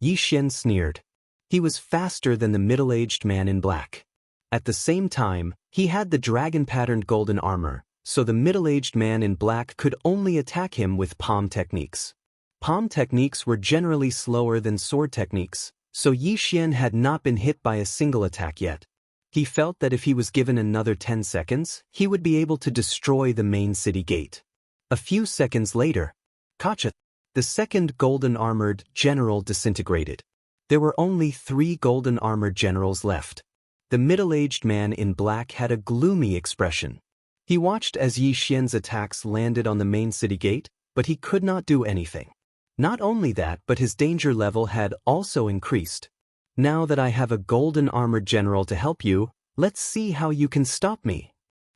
Yi Xian sneered. He was faster than the middle-aged man in black. At the same time, he had the dragon-patterned golden armor, so the middle-aged man in black could only attack him with palm techniques. Palm techniques were generally slower than sword techniques, so Yi Xian had not been hit by a single attack yet. He felt that if he was given another 10 seconds, he would be able to destroy the main city gate. A few seconds later, Kacha, the second golden-armored general, disintegrated. There were only 3 golden-armored generals left. The middle-aged man in black had a gloomy expression. He watched as Yi Xian's attacks landed on the main city gate, but he could not do anything. Not only that, but his danger level had also increased. Now that I have a golden-armored general to help you, let's see how you can stop me.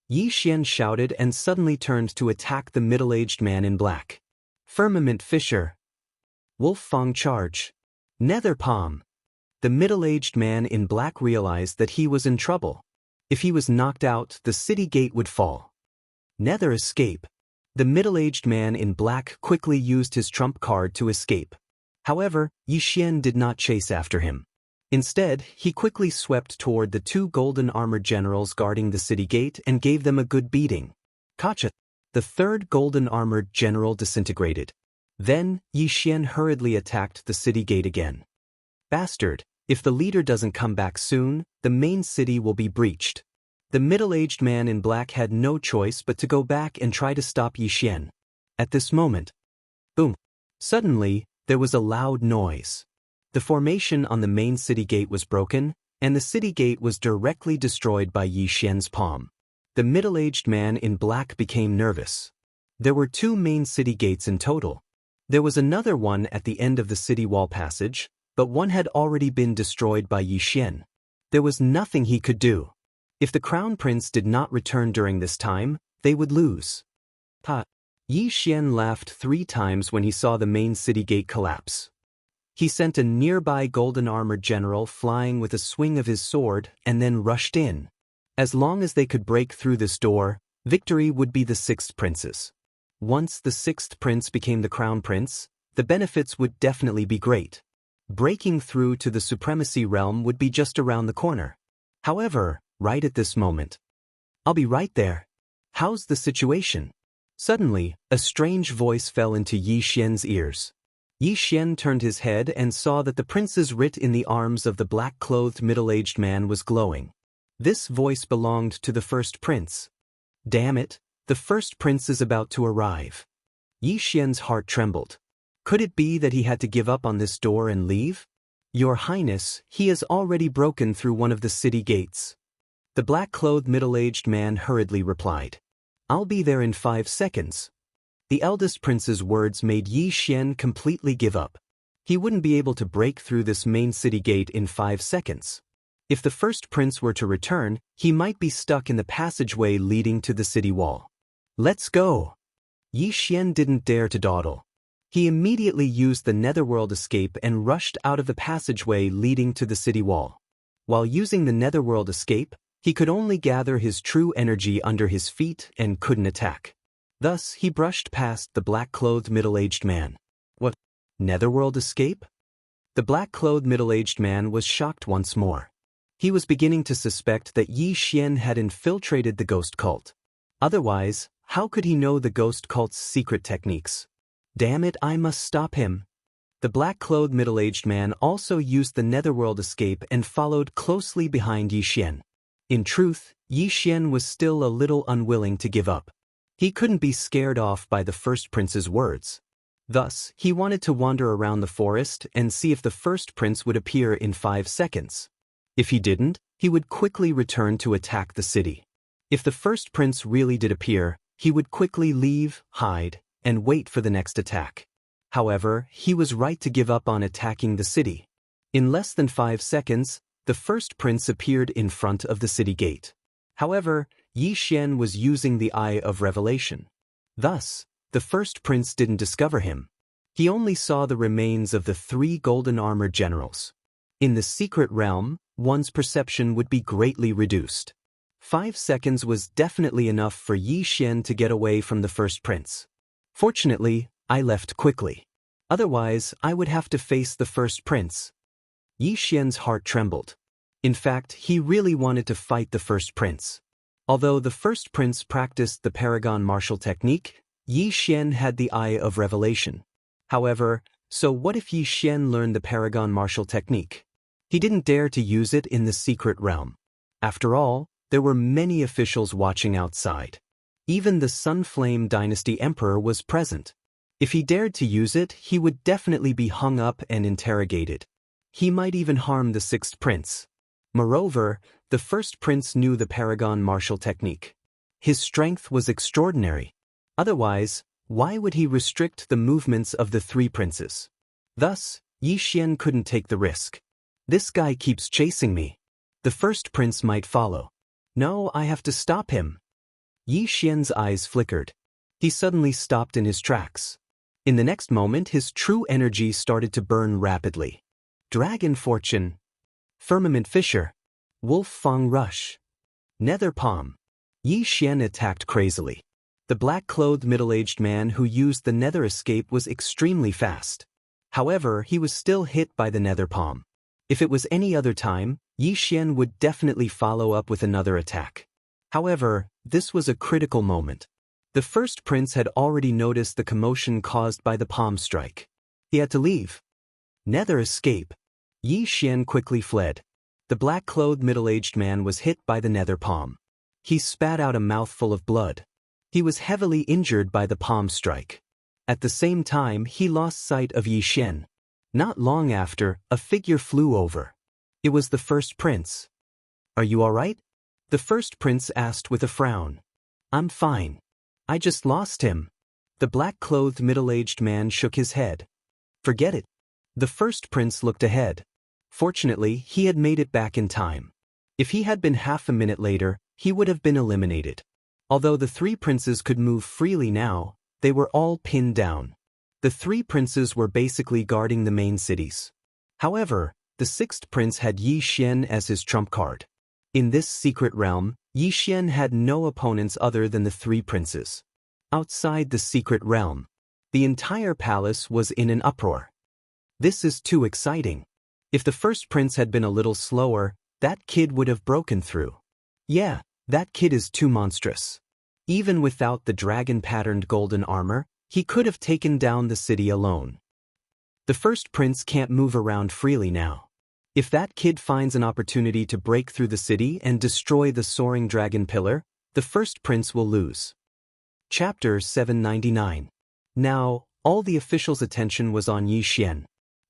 Yi Xian shouted and suddenly turned to attack the middle-aged man in black. Firmament Fissure. Wolf Fang Charge. Nether Palm. The middle-aged man in black realized that he was in trouble. If he was knocked out, the city gate would fall. Nether Escape. The middle-aged man in black quickly used his trump card to escape. However, Yi Xian did not chase after him. Instead, he quickly swept toward the 2 golden-armored generals guarding the city gate and gave them a good beating. Kacha, the 3rd golden-armored general, disintegrated. Then, Yi Xian hurriedly attacked the city gate again. Bastard, if the leader doesn't come back soon, the main city will be breached. The middle-aged man in black had no choice but to go back and try to stop Yi Xian. At this moment, boom! Suddenly, there was a loud noise. The formation on the main city gate was broken, and the city gate was directly destroyed by Yi Xian's palm. The middle-aged man in black became nervous. There were 2 main city gates in total. There was another one at the end of the city wall passage, but one had already been destroyed by Yi Xian. There was nothing he could do. If the crown prince did not return during this time, they would lose. Yi Xian laughed 3 times when he saw the main city gate collapse. He sent a nearby golden-armored general flying with a swing of his sword and then rushed in. As long as they could break through this door, victory would be the 6th prince's. Once the 6th prince became the crown prince, the benefits would definitely be great. Breaking through to the supremacy realm would be just around the corner. However, right at this moment, I'll be right there. How's the situation? Suddenly, a strange voice fell into Yi Xian's ears. Yi Xian turned his head and saw that the prince's writ in the arms of the black-clothed middle-aged man was glowing. This voice belonged to the 1st prince. Damn it, the 1st prince is about to arrive. Yi Xian's heart trembled. Could it be that he had to give up on this door and leave? Your Highness, he has already broken through one of the city gates. The black-clothed middle-aged man hurriedly replied. I'll be there in 5 seconds. The eldest prince's words made Yi Xian completely give up. He wouldn't be able to break through this main city gate in 5 seconds. If the 1st prince were to return, he might be stuck in the passageway leading to the city wall. Let's go! Yi Xian didn't dare to dawdle. He immediately used the netherworld escape and rushed out of the passageway leading to the city wall. While using the netherworld escape, he could only gather his true energy under his feet and couldn't attack. Thus, he brushed past the black-clothed middle-aged man. What? Netherworld escape? The black-clothed middle-aged man was shocked once more. He was beginning to suspect that Yi Xian had infiltrated the ghost cult. Otherwise, how could he know the ghost cult's secret techniques? Damn it, I must stop him. The black-clothed middle-aged man also used the netherworld escape and followed closely behind Yi Xian. In truth, Yi Xian was still a little unwilling to give up. He couldn't be scared off by the 1st prince's words. Thus, he wanted to wander around the forest and see if the 1st prince would appear in 5 seconds. If he didn't, he would quickly return to attack the city. If the 1st prince really did appear, he would quickly leave, hide, and wait for the next attack. However, he was right to give up on attacking the city. In less than 5 seconds, the first prince appeared in front of the city gate. However, Yi Xian was using the Eye of Revelation. Thus, the first prince didn't discover him. He only saw the remains of the 3 golden-armored generals. In the secret realm, one's perception would be greatly reduced. 5 seconds was definitely enough for Yi Xian to get away from the first prince. Fortunately, I left quickly. Otherwise, I would have to face the first prince. Yi Xian's heart trembled. In fact, he really wanted to fight the first prince. Although the first prince practiced the Paragon martial technique, Yi Xian had the Eye of Revelation. However, so what if Yi Xian learned the Paragon martial technique? He didn't dare to use it in the secret realm. After all, there were many officials watching outside. Even the Sunflame Dynasty Emperor was present. If he dared to use it, he would definitely be hung up and interrogated. He might even harm the 6th prince. Moreover, the first prince knew the Paragon martial technique. His strength was extraordinary. Otherwise, why would he restrict the movements of the 3 princes? Thus, Yi Xian couldn't take the risk. This guy keeps chasing me. The first prince might follow. No, I have to stop him. Yi Xian's eyes flickered. He suddenly stopped in his tracks. In the next moment, his true energy started to burn rapidly. Dragon Fortune, Firmament Fissure, Wolf Fang Rush, Nether Palm. Yi Xian attacked crazily. The black-clothed middle-aged man who used the Nether Escape was extremely fast. However, he was still hit by the Nether Palm. If it was any other time, Yi Xian would definitely follow up with another attack. However, this was a critical moment. The first prince had already noticed the commotion caused by the palm strike. He had to leave. Nether Escape. Yi Xian quickly fled. The black-clothed middle-aged man was hit by the Nether Palm. He spat out a mouthful of blood. He was heavily injured by the palm strike. At the same time, he lost sight of Yi Xian. Not long after, a figure flew over. It was the first prince. "Are you all right?" The first prince asked with a frown. "I'm fine. I just lost him." The black-clothed middle-aged man shook his head. "Forget it." The first prince looked ahead. Fortunately, he had made it back in time. If he had been half a minute later, he would have been eliminated. Although the 3 princes could move freely now, they were all pinned down. The 3 princes were basically guarding the main cities. However, the 6th prince had Yi Xian as his trump card. In this secret realm, Yi Xian had no opponents other than the 3 princes. Outside the secret realm, the entire palace was in an uproar. This is too exciting. If the first prince had been a little slower, that kid would have broken through. Yeah, that kid is too monstrous. Even without the dragon-patterned golden armor, he could have taken down the city alone. The first prince can't move around freely now. If that kid finds an opportunity to break through the city and destroy the soaring dragon pillar, the first prince will lose. Chapter 799. Now, all the officials' attention was on Yi Xian.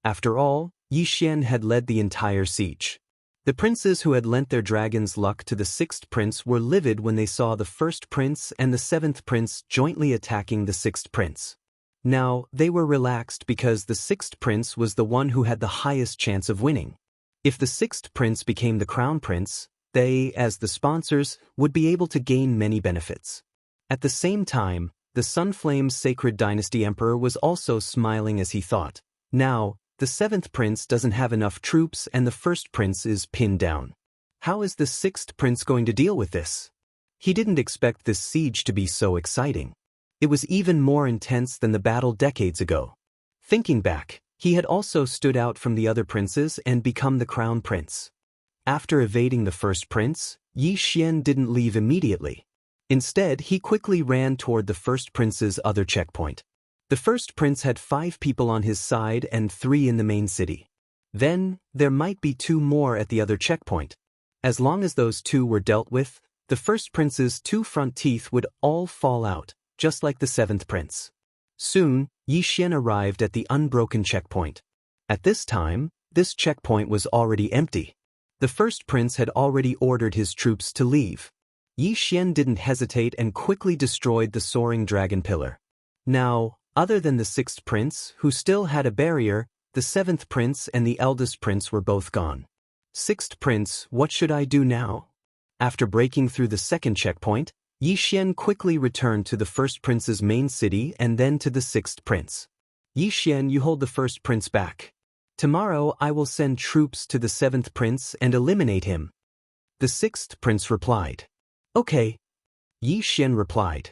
After all, Yi Xian had led the entire siege. The princes who had lent their dragon's luck to the 6th prince were livid when they saw the first prince and the 7th prince jointly attacking the 6th prince. Now, they were relaxed because the 6th prince was the one who had the highest chance of winning. If the 6th prince became the crown prince, they, as the sponsors, would be able to gain many benefits. At the same time, the Sunflame's Sacred Dynasty Emperor was also smiling as he thought, "Now, the 7th prince doesn't have enough troops and the first prince is pinned down. How is the 6th prince going to deal with this?" He didn't expect this siege to be so exciting. It was even more intense than the battle decades ago. Thinking back, he had also stood out from the other princes and become the crown prince. After evading the first prince, Yi Xian didn't leave immediately. Instead, he quickly ran toward the first prince's other checkpoint. The first prince had 5 people on his side and 3 in the main city. Then, there might be 2 more at the other checkpoint. As long as those 2 were dealt with, the first prince's 2 front teeth would all fall out, just like the 7th prince. Soon, Yi Xian arrived at the unbroken checkpoint. At this time, this checkpoint was already empty. The first prince had already ordered his troops to leave. Yi Xian didn't hesitate and quickly destroyed the soaring dragon pillar. Now, Other than the sixth prince, who still had a barrier, the seventh prince and the eldest prince were both gone. Sixth prince, what should I do now? After breaking through the second checkpoint, Yixian quickly returned to the first prince's main city and then to the sixth prince. Yixian, you hold the first prince back. Tomorrow I will send troops to the seventh prince and eliminate him. The sixth prince replied. Okay. Yixian replied.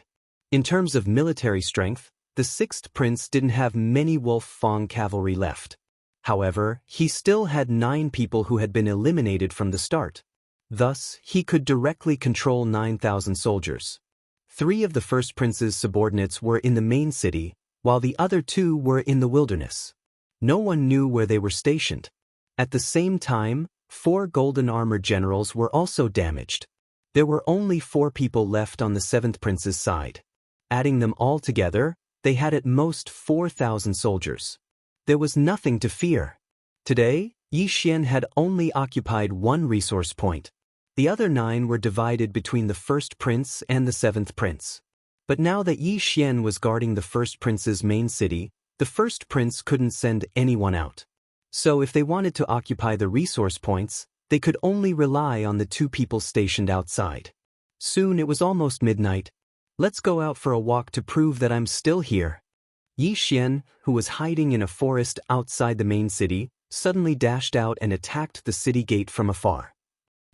In terms of military strength, the sixth prince didn't have many Wolf Fang cavalry left. However, he still had 9 people who had been eliminated from the start. Thus, he could directly control 9,000 soldiers. 3 of the first prince's subordinates were in the main city, while the other 2 were in the wilderness. No one knew where they were stationed. At the same time, 4 golden armor generals were also damaged. There were only 4 people left on the 7th prince's side. Adding them all together, they had at most 4,000 soldiers. There was nothing to fear. Today, Yixian had only occupied 1 resource point. The other 9 were divided between the first prince and the 7th prince. But now that Yixian was guarding the first prince's main city, the first prince couldn't send anyone out. So if they wanted to occupy the resource points, they could only rely on the 2 people stationed outside. Soon it was almost midnight. Let's go out for a walk to prove that I'm still here. Yixian, who was hiding in a forest outside the main city, suddenly dashed out and attacked the city gate from afar.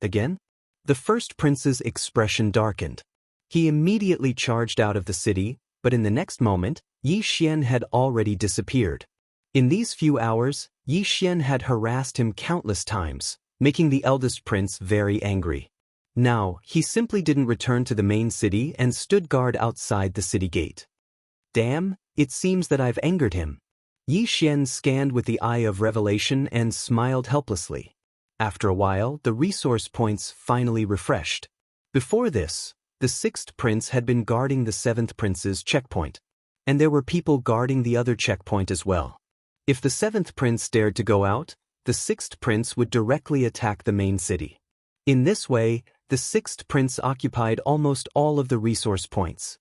Again? The first prince's expression darkened. He immediately charged out of the city, but in the next moment, Yixian had already disappeared. In these few hours, Yixian had harassed him countless times, making the eldest prince very angry. Now, he simply didn't return to the main city and stood guard outside the city gate. Damn, it seems that I've angered him. Yixian scanned with the eye of revelation and smiled helplessly. After a while, the resource points finally refreshed. Before this, the 6th prince had been guarding the 7th prince's checkpoint, and there were people guarding the other checkpoint as well. If the 7th prince dared to go out, the 6th prince would directly attack the main city. In this way, the 6th prince occupied almost all of the resource points.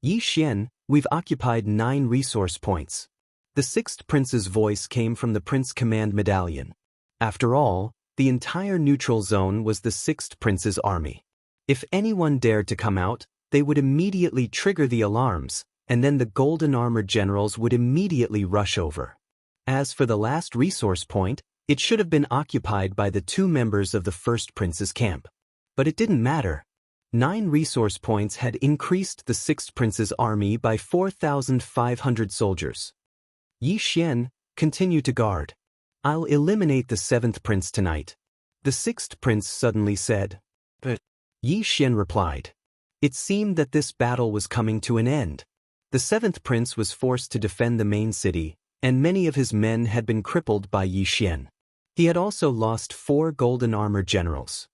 Yixian, we've occupied 9 resource points. The 6th prince's voice came from the Prince Command Medallion. After all, the entire neutral zone was the 6th prince's army. If anyone dared to come out, they would immediately trigger the alarms, and then the golden armored generals would immediately rush over. As for the last resource point, it should have been occupied by the 2 members of the first prince's camp. But it didn't matter. 9 resource points had increased the 6th prince's army by 4,500 soldiers. Yixian, continue to guard. I'll eliminate the 7th prince tonight. The 6th prince suddenly said. But Yixian replied. It seemed that this battle was coming to an end. The 7th prince was forced to defend the main city, and many of his men had been crippled by Yixian. He had also lost 4 golden armor generals.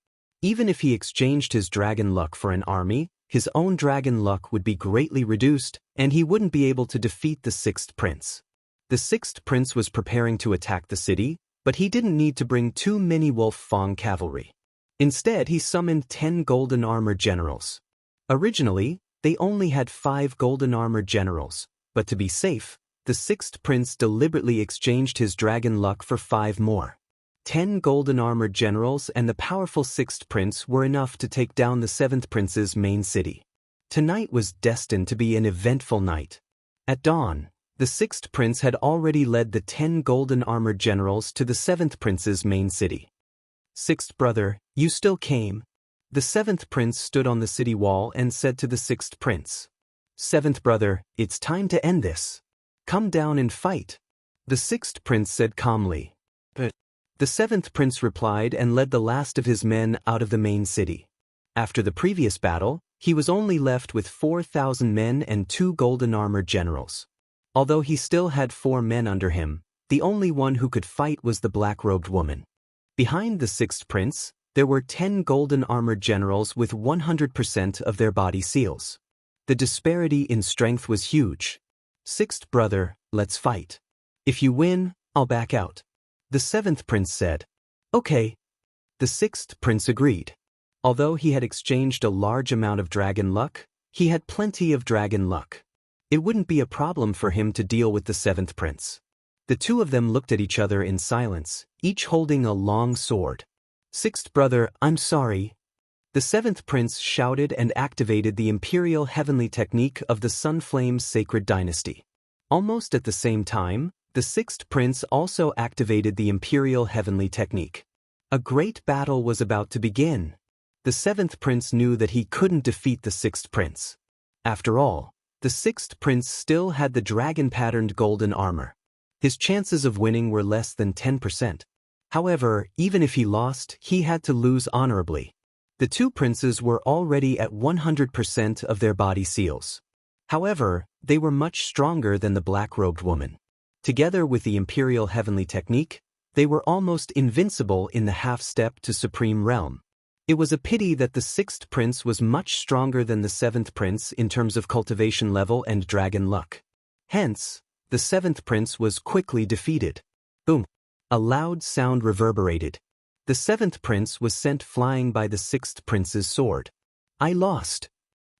Even if he exchanged his dragon luck for an army, his own dragon luck would be greatly reduced, and he wouldn't be able to defeat the 6th prince. The 6th prince was preparing to attack the city, but he didn't need to bring too many Wolf Fang cavalry. Instead, he summoned 10 golden armor generals. Originally, they only had 5 golden armor generals, but to be safe, the 6th prince deliberately exchanged his dragon luck for 5 more. 10 golden armored generals and the powerful 6th prince were enough to take down the 7th prince's main city. Tonight was destined to be an eventful night. At dawn, the 6th prince had already led the 10 golden armored generals to the 7th prince's main city. 6th brother, you still came. The 7th prince stood on the city wall and said to the 6th prince, 7th brother, it's time to end this. Come down and fight. The 6th prince said calmly. But the 7th prince replied and led the last of his men out of the main city. After the previous battle, he was only left with 4,000 men and 2 golden armored generals. Although he still had 4 men under him, the only one who could fight was the black-robed woman. Behind the 6th prince, there were 10 golden armored generals with 100% of their body seals. The disparity in strength was huge. 6th brother, let's fight. If you win, I'll back out. The 7th prince said. Okay. The 6th prince agreed. Although he had exchanged a large amount of dragon luck, he had plenty of dragon luck. It wouldn't be a problem for him to deal with the seventh prince. The two of them looked at each other in silence, each holding a long sword. Sixth brother, I'm sorry. The seventh prince shouted and activated the imperial heavenly technique of the Sunflame's sacred dynasty. Almost at the same time, the sixth prince also activated the imperial heavenly technique. A great battle was about to begin. The seventh prince knew that he couldn't defeat the sixth prince. After all, the sixth prince still had the dragon-patterned golden armor. His chances of winning were less than 10%. However, even if he lost, he had to lose honorably. The two princes were already at 100% of their body seals. However, they were much stronger than the black-robed woman. Together with the imperial heavenly technique, they were almost invincible in the half-step to supreme realm. It was a pity that the sixth prince was much stronger than the seventh prince in terms of cultivation level and dragon luck. Hence, the seventh prince was quickly defeated. Boom! A loud sound reverberated. The seventh prince was sent flying by the sixth prince's sword. I lost.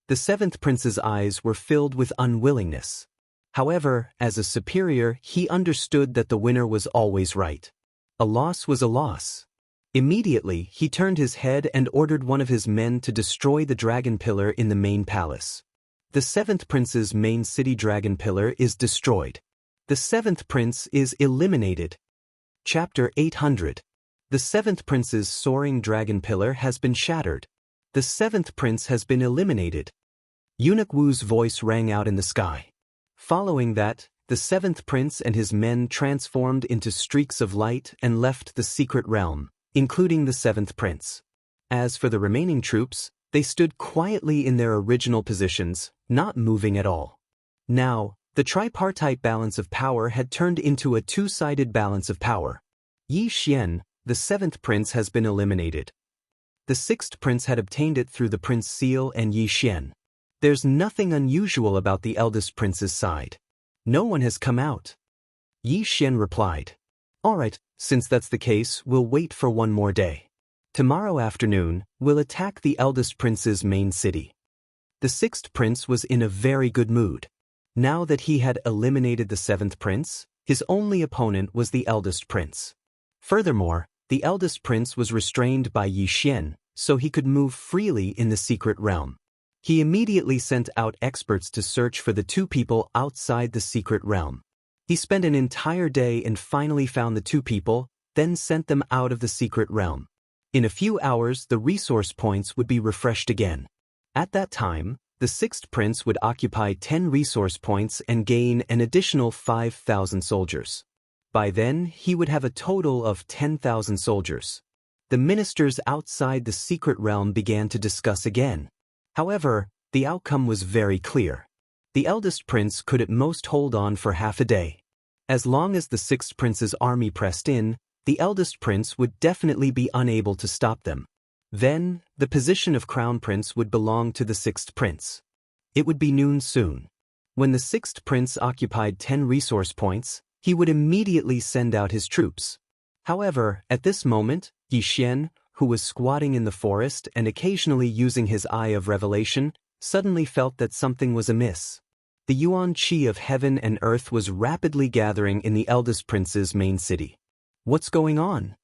The seventh prince's eyes were filled with unwillingness. However, as a superior, he understood that the winner was always right. A loss was a loss. Immediately, he turned his head and ordered one of his men to destroy the dragon pillar in the main palace. The seventh prince's main city dragon pillar is destroyed. The seventh prince is eliminated. Chapter 800. The seventh prince's soaring dragon pillar has been shattered. The seventh prince has been eliminated. Eunuch Wu's voice rang out in the sky. Following that, the seventh prince and his men transformed into streaks of light and left the secret realm, including the seventh prince. As for the remaining troops, they stood quietly in their original positions, not moving at all. Now, the tripartite balance of power had turned into a two-sided balance of power. Xianxia, the seventh prince, has been eliminated. The sixth prince had obtained it through the prince seal and Xianxia. There's nothing unusual about the eldest prince's side. No one has come out. Xianxia replied. All right, since that's the case, we'll wait for one more day. Tomorrow afternoon, we'll attack the eldest prince's main city. The sixth prince was in a very good mood. Now that he had eliminated the seventh prince, his only opponent was the eldest prince. Furthermore, the eldest prince was restrained by Xianxia, so he could move freely in the secret realm. He immediately sent out experts to search for the two people outside the secret realm. He spent an entire day and finally found the two people, then sent them out of the secret realm. In a few hours, the resource points would be refreshed again. At that time, the sixth prince would occupy 10 resource points and gain an additional 5,000 soldiers. By then, he would have a total of 10,000 soldiers. The ministers outside the secret realm began to discuss again. However, the outcome was very clear. The eldest prince could at most hold on for half a day. As long as the sixth prince's army pressed in, the eldest prince would definitely be unable to stop them. Then, the position of crown prince would belong to the sixth prince. It would be noon soon. When the sixth prince occupied 10 resource points, he would immediately send out his troops. However, at this moment, Xianxia, who was squatting in the forest and occasionally using his eye of revelation, suddenly felt that something was amiss. The yuan qi of heaven and earth was rapidly gathering in the eldest prince's main city. What's going on?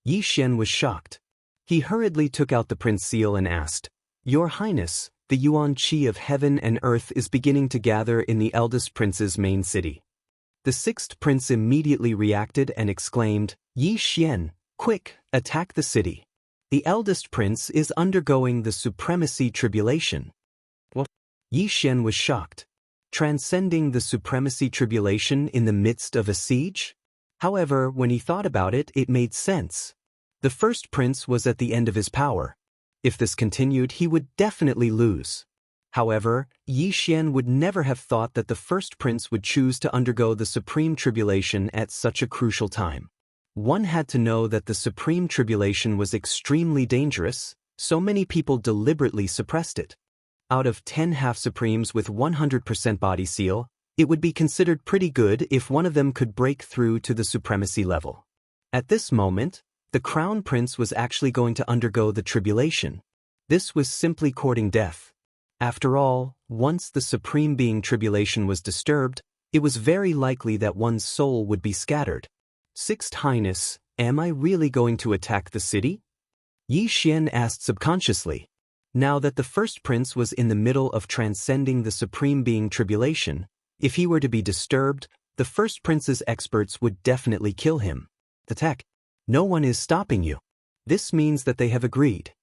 Xianxia was shocked. He hurriedly took out the prince seal and asked, Your Highness, the yuan qi of heaven and earth is beginning to gather in the eldest prince's main city. The sixth prince immediately reacted and exclaimed, Xianxia, quick, attack the city. The eldest prince is undergoing the supremacy tribulation. What? Xianxia was shocked. Transcending the supremacy tribulation in the midst of a siege? However, when he thought about it, it made sense. The first prince was at the end of his power. If this continued, he would definitely lose. However, Xianxia would never have thought that the first prince would choose to undergo the supreme tribulation at such a crucial time. One had to know that the supreme tribulation was extremely dangerous, so many people deliberately suppressed it. Out of 10 half-supremes with 100% body seal, it would be considered pretty good if one of them could break through to the supremacy level. At this moment, the crown prince was actually going to undergo the tribulation. This was simply courting death. After all, once the Supreme Being Tribulation was disturbed, it was very likely that one's soul would be scattered. Sixth Highness, am I really going to attack the city? Yi Xian asked subconsciously. Now that the first prince was in the middle of transcending the Supreme Being Tribulation, if he were to be disturbed, the first prince's experts would definitely kill him. Attack. No one is stopping you. This means that they have agreed.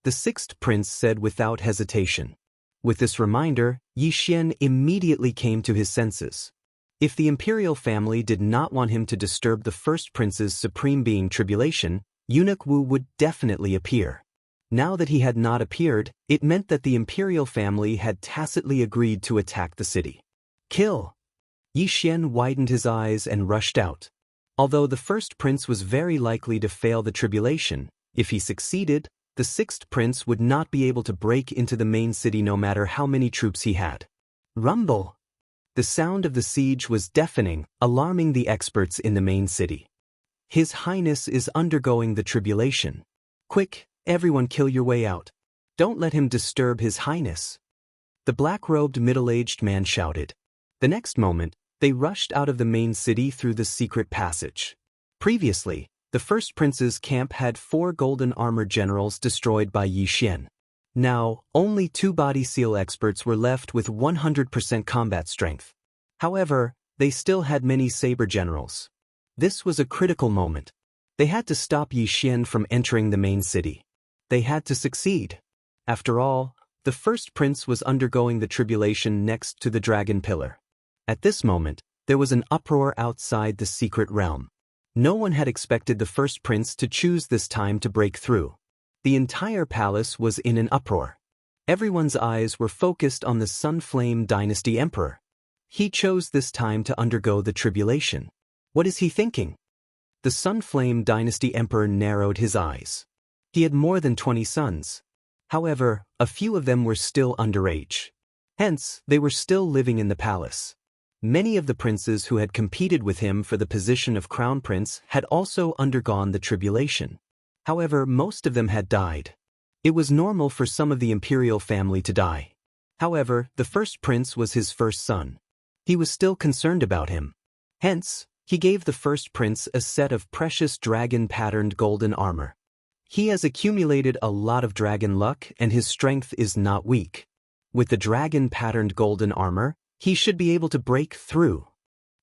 The sixth prince said without hesitation. With this reminder, Yi Xian immediately came to his senses. If the imperial family did not want him to disturb the first prince's Supreme Being Tribulation, Eunuch Wu would definitely appear. Now that he had not appeared, it meant that the imperial family had tacitly agreed to attack the city. Kill! Yi Xian widened his eyes and rushed out. Although the first prince was very likely to fail the tribulation, if he succeeded, the sixth prince would not be able to break into the main city no matter how many troops he had. Rumble! The sound of the siege was deafening, alarming the experts in the main city. His Highness is undergoing the tribulation. Quick, everyone kill your way out. Don't let him disturb His Highness. The black-robed middle-aged man shouted. The next moment, they rushed out of the main city through the secret passage. Previously, the first prince's camp had 4 golden armor generals destroyed by Yi Xian. Now, only 2 body seal experts were left with 100% combat strength. However, they still had many saber generals. This was a critical moment. They had to stop Yi Xian from entering the main city. They had to succeed. After all, the first prince was undergoing the tribulation next to the dragon pillar. At this moment, there was an uproar outside the secret realm. No one had expected the first prince to choose this time to break through. The entire palace was in an uproar. Everyone's eyes were focused on the Sunflame Dynasty Emperor. He chose this time to undergo the tribulation. What is he thinking? The Sunflame Dynasty Emperor narrowed his eyes. He had more than 20 sons. However, a few of them were still underage. Hence, they were still living in the palace. Many of the princes who had competed with him for the position of crown prince had also undergone the tribulation. However, most of them had died. It was normal for some of the imperial family to die. However, the first prince was his first son. He was still concerned about him. Hence, he gave the first prince a set of precious dragon-patterned golden armor. He has accumulated a lot of dragon luck and his strength is not weak. With the dragon-patterned golden armor, he should be able to break through.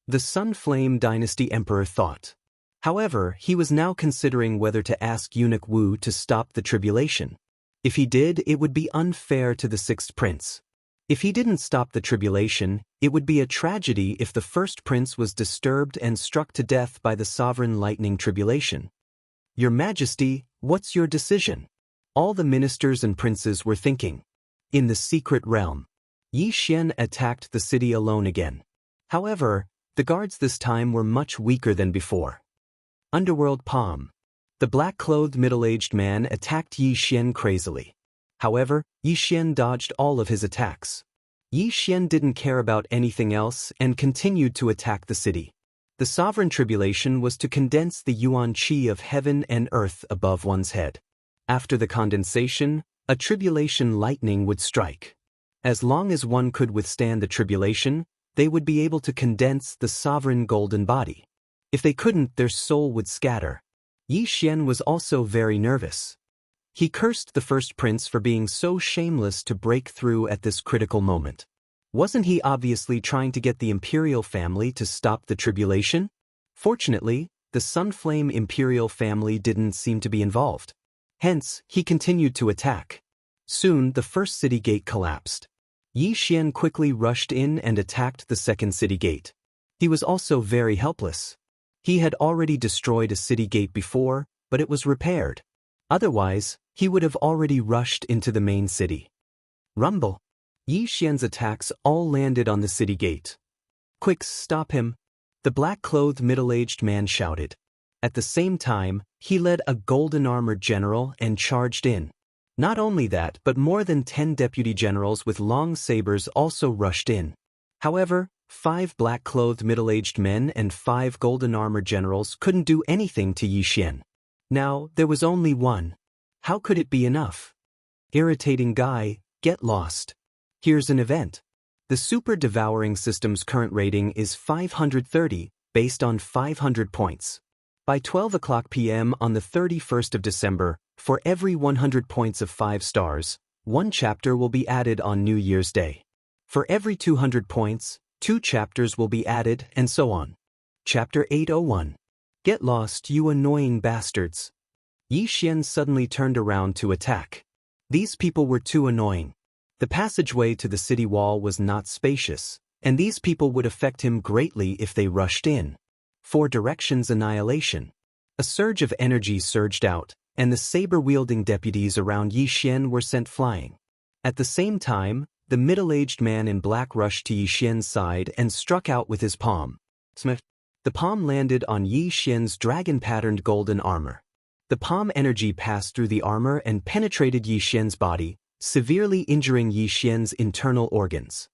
The Sunflame Dynasty Emperor thought. However, he was now considering whether to ask Eunuch Wu to stop the tribulation. If he did, it would be unfair to the sixth prince. If he didn't stop the tribulation, it would be a tragedy if the first prince was disturbed and struck to death by the sovereign lightning tribulation. Your Majesty, what's your decision? All the ministers and princes were thinking. In the secret realm, Yi Xian attacked the city alone again. However, the guards this time were much weaker than before. Underworld Palm. The black-clothed middle-aged man attacked Yi Xian crazily. However, Yi Xian dodged all of his attacks. Yi Xian didn't care about anything else and continued to attack the city. The sovereign tribulation was to condense the yuan qi of heaven and earth above one's head. After the condensation, a tribulation lightning would strike. As long as one could withstand the tribulation, they would be able to condense the sovereign golden body. If they couldn't, their soul would scatter. Yi Xian was also very nervous. He cursed the first prince for being so shameless to break through at this critical moment. Wasn't he obviously trying to get the imperial family to stop the tribulation? Fortunately, the Sunflame imperial family didn't seem to be involved. Hence, he continued to attack. Soon, the first city gate collapsed. Yi Xian quickly rushed in and attacked the second city gate. He was also very helpless. He had already destroyed a city gate before, but it was repaired. Otherwise, he would have already rushed into the main city. Rumble. Yi Xian's attacks all landed on the city gate. Quick, stop him! The black-clothed middle-aged man shouted. At the same time, he led a golden-armored general and charged in. Not only that, but more than 10 deputy generals with long sabers also rushed in. However, 5 black-clothed middle-aged men and 5 golden-armored generals couldn't do anything to Yi Xian. Now, there was only one. How could it be enough? Irritating guy, Get lost. Here's an event. The Super Devouring system's current rating is 530, based on 500 points. By 12 o'clock p.m. on the 31st of December, for every 100 points of 5 stars, one chapter will be added on New Year's Day. For every 200 points, 2 chapters will be added, and so on. Chapter 801. Get lost, you annoying bastards. Yi Xian suddenly turned around to attack. These people were too annoying. The passageway to the city wall was not spacious, and these people would affect him greatly if they rushed in. 4 directions annihilation. A surge of energy surged out, and the saber-wielding deputies around Yi Xian were sent flying. At the same time, the middle-aged man in black rushed to Yi Xian's side and struck out with his palm. Smith. The palm landed on Yi Xian's dragon-patterned golden armor. The palm energy passed through the armor and penetrated Yi Xian's body, severely injuring Yi Xian's internal organs.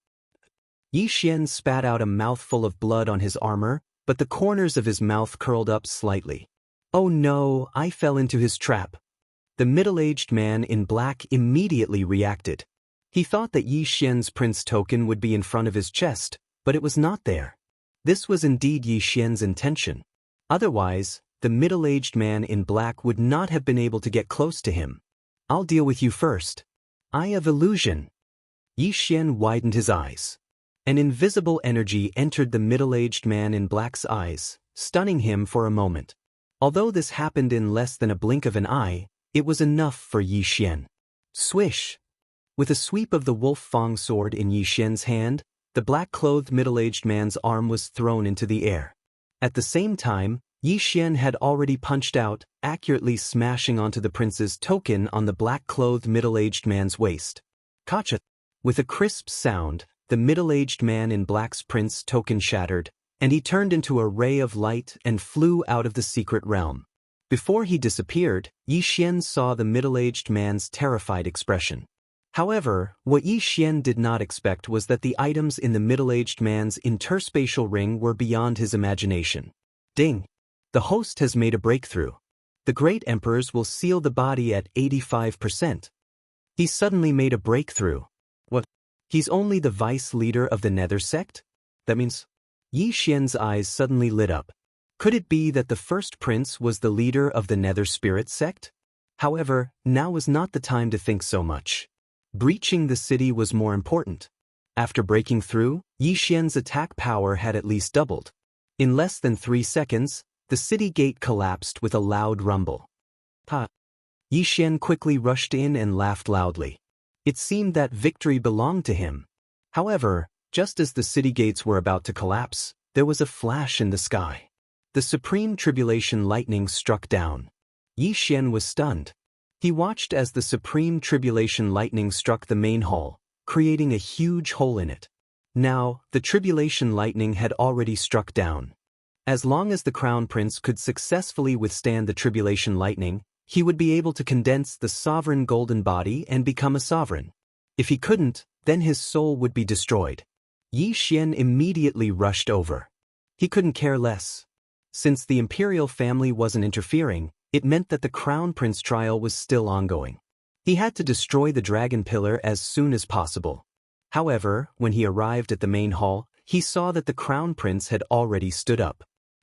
Yi Xian spat out a mouthful of blood on his armor, but the corners of his mouth curled up slightly. Oh no, I fell into his trap. The middle-aged man in black immediately reacted. He thought that Yi Xian's prince token would be in front of his chest, but it was not there. This was indeed Yi Xian's intention. Otherwise, the middle-aged man in black would not have been able to get close to him. I'll deal with you first. Eye of Illusion. Yi Xian widened his eyes. An invisible energy entered the middle-aged man in black's eyes, stunning him for a moment. Although this happened in less than a blink of an eye, it was enough for Yi Xian. Swish! With a sweep of the wolf fang sword in Yi Xian's hand, the black-clothed middle-aged man's arm was thrown into the air. At the same time, Yi Xian had already punched out, accurately smashing onto the prince's token on the black-clothed middle-aged man's waist. Kacha! With a crisp sound, the middle-aged man in black's prince token shattered, and he turned into a ray of light and flew out of the secret realm. Before he disappeared, Yi Xian saw the middle-aged man's terrified expression. However, what Yi Xian did not expect was that the items in the middle-aged man's interspatial ring were beyond his imagination. Ding! The host has made a breakthrough. The great emperors will seal the body at 85%. He suddenly made a breakthrough. What? He's only the vice leader of the Nether sect? That means... Yi Xian's eyes suddenly lit up. Could it be that the first prince was the leader of the Nether Spirit sect? However, now was not the time to think so much. Breaching the city was more important. After breaking through, Yi Xian's attack power had at least doubled. In less than 3 seconds, the city gate collapsed with a loud rumble. Ha! Yi Xian quickly rushed in and laughed loudly. It seemed that victory belonged to him. However, just as the city gates were about to collapse, there was a flash in the sky. The supreme tribulation lightning struck down. Yi Xian was stunned. He watched as the supreme tribulation lightning struck the main hall, creating a huge hole in it. Now, the tribulation lightning had already struck down. As long as the crown prince could successfully withstand the tribulation lightning, he would be able to condense the sovereign golden body and become a sovereign. If he couldn't, then his soul would be destroyed. Yi Xian immediately rushed over. He couldn't care less. Since the imperial family wasn't interfering, it meant that the crown prince trial was still ongoing. He had to destroy the dragon pillar as soon as possible. However, when he arrived at the main hall, he saw that the crown prince had already stood up.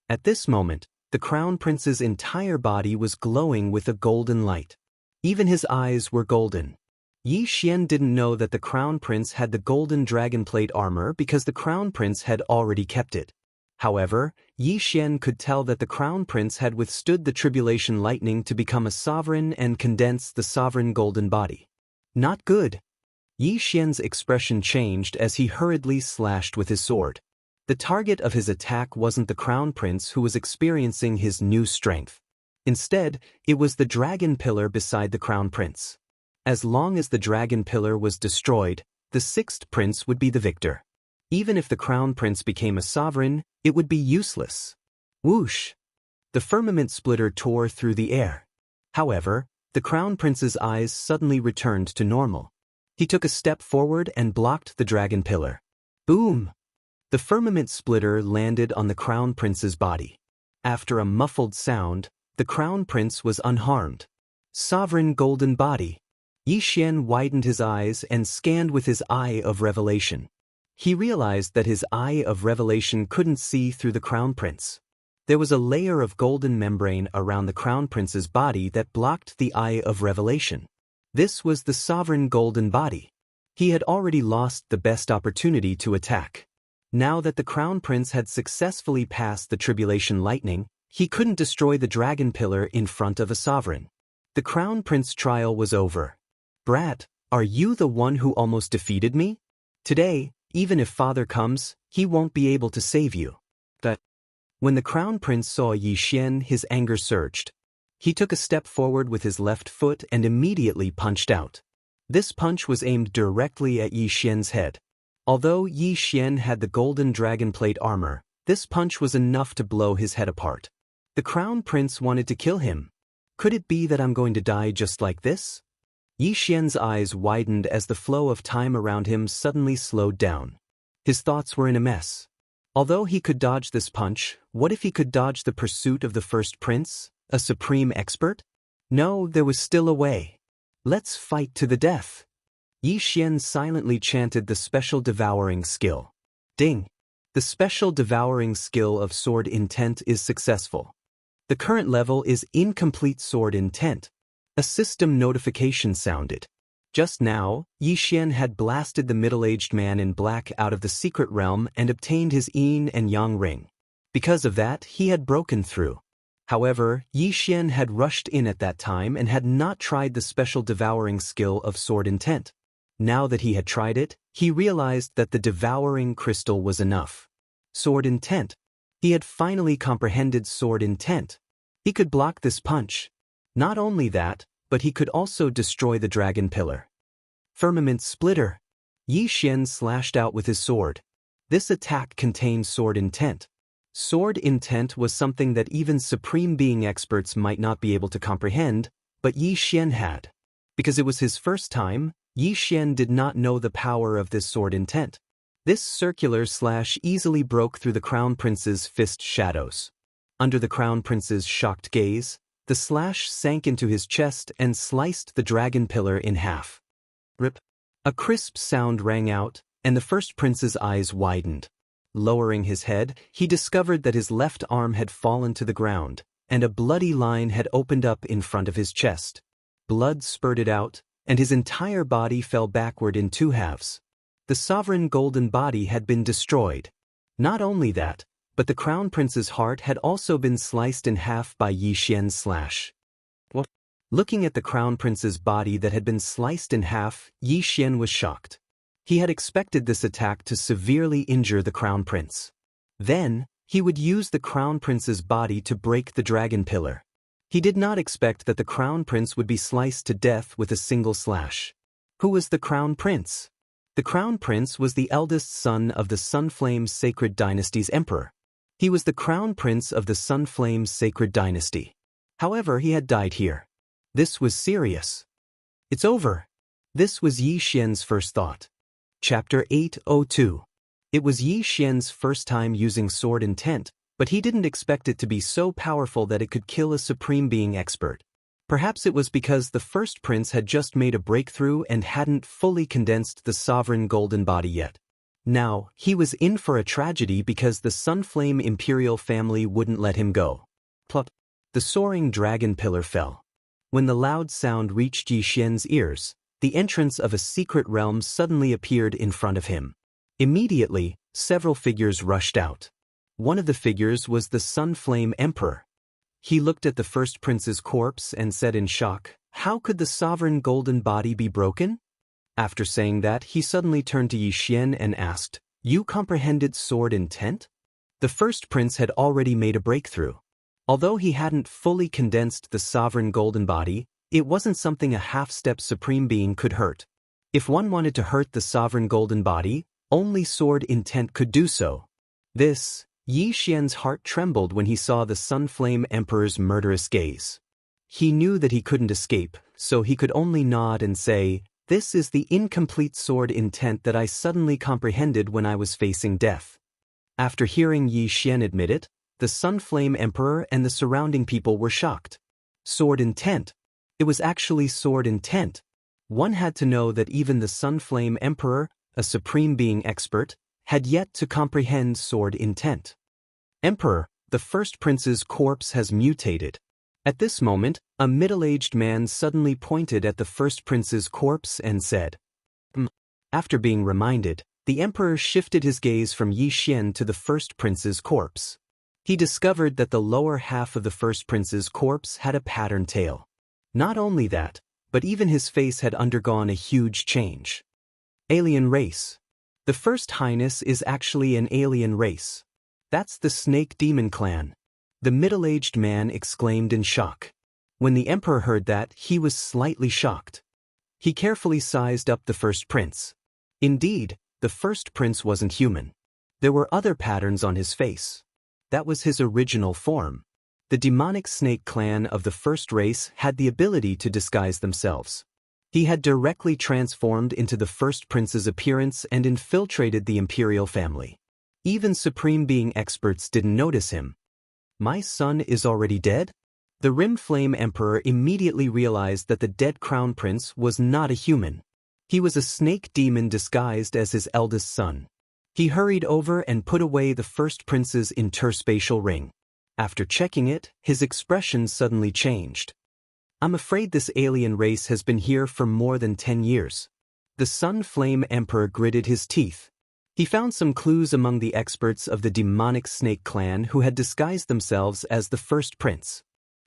At this moment, the crown prince's entire body was glowing with a golden light. Even his eyes were golden. Yi Xian didn't know that the crown prince had the golden dragon plate armor because the crown prince had already kept it. However, Yi Xian could tell that the crown prince had withstood the tribulation lightning to become a sovereign and condense the sovereign golden body. Not good. Yi Xian's expression changed as he hurriedly slashed with his sword. The target of his attack wasn't the crown prince who was experiencing his new strength. Instead, it was the dragon pillar beside the crown prince. As long as the dragon pillar was destroyed, the 6th prince would be the victor. Even if the crown prince became a sovereign, it would be useless. Whoosh! The firmament splitter tore through the air. However, the crown prince's eyes suddenly returned to normal. He took a step forward and blocked the dragon pillar. Boom! The firmament splitter landed on the crown prince's body. After a muffled sound, the crown prince was unharmed. Sovereign golden body. Yi Xian widened his eyes and scanned with his eye of revelation. He realized that his eye of revelation couldn't see through the crown prince. There was a layer of golden membrane around the crown prince's body that blocked the eye of revelation. This was the sovereign golden body. He had already lost the best opportunity to attack. Now that the crown prince had successfully passed the tribulation lightning, he couldn't destroy the dragon pillar in front of a sovereign. The crown prince trial was over. "Brat, are you the one who almost defeated me? Today, even if father comes, he won't be able to save you." When the crown prince saw Yi Xian, his anger surged. He took a step forward with his left foot and immediately punched out. This punch was aimed directly at Yi Xian's head. Although Yi Xian had the golden dragon plate armor, this punch was enough to blow his head apart. The crown prince wanted to kill him. Could it be that I'm going to die just like this? Yi Xian's eyes widened as the flow of time around him suddenly slowed down. His thoughts were in a mess. Although he could dodge this punch, what if he could dodge the pursuit of the first prince, a supreme expert? No, there was still a way. Let's fight to the death. Yi Xian silently chanted the special devouring skill. Ding! The special devouring skill of sword intent is successful. The current level is incomplete sword intent. A system notification sounded. Just now, Yi Xian had blasted the middle-aged man in black out of the secret realm and obtained his yin and yang ring. Because of that, he had broken through. However, Yi Xian had rushed in at that time and had not tried the special devouring skill of sword intent. Now that he had tried it, he realized that the devouring crystal was enough. Sword intent. He had finally comprehended sword intent. He could block this punch. Not only that, but he could also destroy the dragon pillar. Firmament splitter. Yi Xian slashed out with his sword. This attack contained sword intent. Sword intent was something that even supreme being experts might not be able to comprehend, but Yi Xian had. Because it was his first time, Yi Xian did not know the power of this sword intent. This circular slash easily broke through the crown prince's fist shadows. Under the crown prince's shocked gaze, the slash sank into his chest and sliced the dragon pillar in half. Rip. A crisp sound rang out, and the first prince's eyes widened. Lowering his head, he discovered that his left arm had fallen to the ground, and a bloody line had opened up in front of his chest. Blood spurted out, and his entire body fell backward in two halves. The sovereign golden body had been destroyed. Not only that, but the crown prince's heart had also been sliced in half by Yi Xian's slash. What? Looking at the crown prince's body that had been sliced in half, Yi Xian was shocked. He had expected this attack to severely injure the crown prince. Then, he would use the crown prince's body to break the dragon pillar. He did not expect that the crown prince would be sliced to death with a single slash. Who was the crown prince? The crown prince was the eldest son of the Sunflame Sacred Dynasty's emperor. He was the crown prince of the Sunflame Sacred Dynasty. However, he had died here. This was serious. It's over. This was Yi Xian's first thought. Chapter 802. It was Yi Xian's first time using sword intent, but he didn't expect it to be so powerful that it could kill a supreme being expert. Perhaps it was because the first prince had just made a breakthrough and hadn't fully condensed the sovereign golden body yet. Now, he was in for a tragedy because the Sunflame Imperial family wouldn't let him go. Plop. The soaring dragon pillar fell. When the loud sound reached Yi Xian's ears, the entrance of a secret realm suddenly appeared in front of him. Immediately, several figures rushed out. One of the figures was the Sunflame Emperor. He looked at the first prince's corpse and said in shock, "How could the sovereign golden body be broken?" After saying that, he suddenly turned to Yi Xian and asked, "You comprehended sword intent?" The first prince had already made a breakthrough. Although he hadn't fully condensed the sovereign golden body, it wasn't something a half-step supreme being could hurt. If one wanted to hurt the sovereign golden body, only sword intent could do so. Yi Xian's heart trembled when he saw the Sunflame Emperor's murderous gaze. He knew that he couldn't escape, so he could only nod and say, "This is the incomplete sword intent that I suddenly comprehended when I was facing death." After hearing Yi Xian admit it, the Sunflame Emperor and the surrounding people were shocked. Sword intent. It was actually sword intent. One had to know that even the Sunflame Emperor, a supreme being expert, had yet to comprehend sword intent. Emperor, the first prince's corpse has mutated. At this moment, a middle-aged man suddenly pointed at the first prince's corpse and said, After being reminded, the emperor shifted his gaze from Xian to the first prince's corpse. He discovered that the lower half of the first prince's corpse had a patterned tail. Not only that, but even his face had undergone a huge change. Alien race. The First Highness is actually an alien race. That's the Snake Demon clan. The middle-aged man exclaimed in shock. When the emperor heard that, he was slightly shocked. He carefully sized up the first prince. Indeed, the first prince wasn't human. There were other patterns on his face. That was his original form. The demonic snake clan of the first race had the ability to disguise themselves. He had directly transformed into the first prince's appearance and infiltrated the imperial family. Even supreme being experts didn't notice him. My son is already dead? The Rimflame Emperor immediately realized that the dead crown prince was not a human. He was a snake demon disguised as his eldest son. He hurried over and put away the first prince's interspatial ring. After checking it, his expression suddenly changed. I'm afraid this alien race has been here for more than 10 years. The Sunflame Emperor gritted his teeth. He found some clues among the experts of the demonic snake clan who had disguised themselves as the first prince.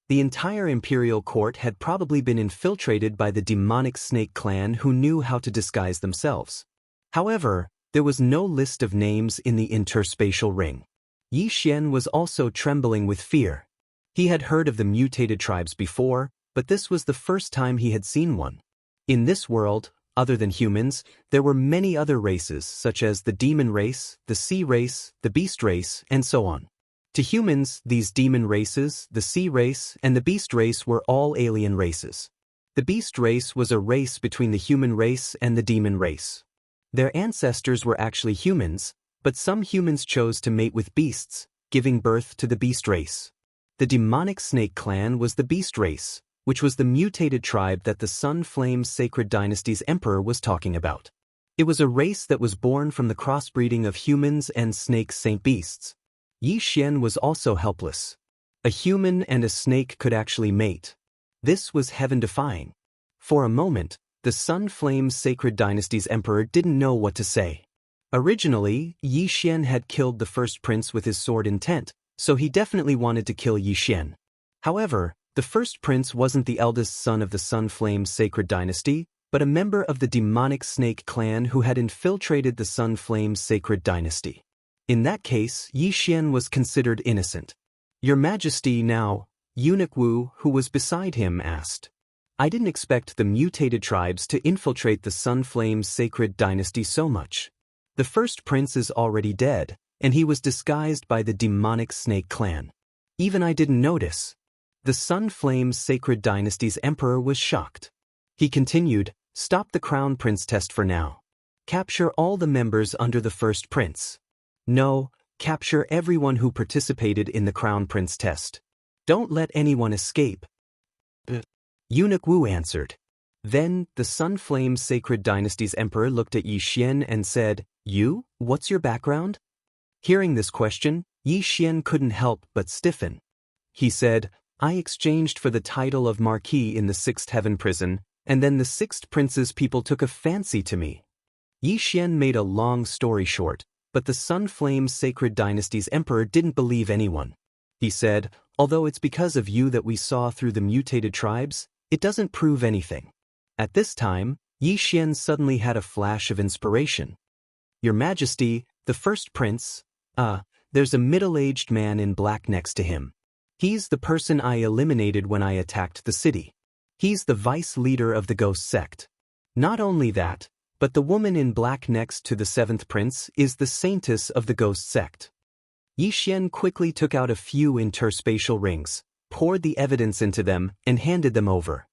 The entire imperial court had probably been infiltrated by the demonic snake clan who knew how to disguise themselves. However, there was no list of names in the interspatial ring. Xian was also trembling with fear. He had heard of the mutated tribes before, but this was the first time he had seen one. In this world, other than humans, there were many other races such as the demon race, the sea race, the beast race, and so on. To humans, these demon races, the sea race, and the beast race were all alien races. The beast race was a race between the human race and the demon race. Their ancestors were actually humans, but some humans chose to mate with beasts, giving birth to the beast race. The demonic snake clan was the beast race, which was the mutated tribe that the Sunflame Sacred Dynasty's emperor was talking about. It was a race that was born from the crossbreeding of humans and snake saint beasts. Xian was also helpless. A human and a snake could actually mate. This was heaven-defying. For a moment, the Sunflame Sacred Dynasty's emperor didn't know what to say. Originally, Xian had killed the first prince with his sword intent, so he definitely wanted to kill Xian. However, the first prince wasn't the eldest son of the Sunflame Sacred Dynasty, but a member of the demonic snake clan who had infiltrated the Sunflame Sacred Dynasty. In that case, Xian was considered innocent. Your Majesty now, Eunuch Wu, who was beside him, asked. I didn't expect the mutated tribes to infiltrate the Sunflame Sacred Dynasty so much. The first prince is already dead, and he was disguised by the demonic snake clan. Even I didn't notice. The Sunflame Sacred Dynasty's emperor was shocked. He continued, stop the crown prince test for now. Capture all the members under the first prince. No, capture everyone who participated in the crown prince test. Don't let anyone escape. Eunuch Wu answered. Then, the Sunflame Sacred Dynasty's emperor looked at Xian and said, You, what's your background? Hearing this question, Xian couldn't help but stiffen. He said, I exchanged for the title of Marquis in the Sixth Heaven prison, and then the Sixth Prince's people took a fancy to me. Xian made a long story short, but the Sunflame Sacred Dynasty's emperor didn't believe anyone. He said, although it's because of you that we saw through the mutated tribes, it doesn't prove anything. At this time, Xian suddenly had a flash of inspiration. Your Majesty, the first prince, there's a middle-aged man in black next to him. He's the person I eliminated when I attacked the city. He's the vice leader of the ghost sect. Not only that, but the woman in black next to the seventh prince is the saintess of the ghost sect. Xian quickly took out a few interspatial rings, poured the evidence into them, and handed them over.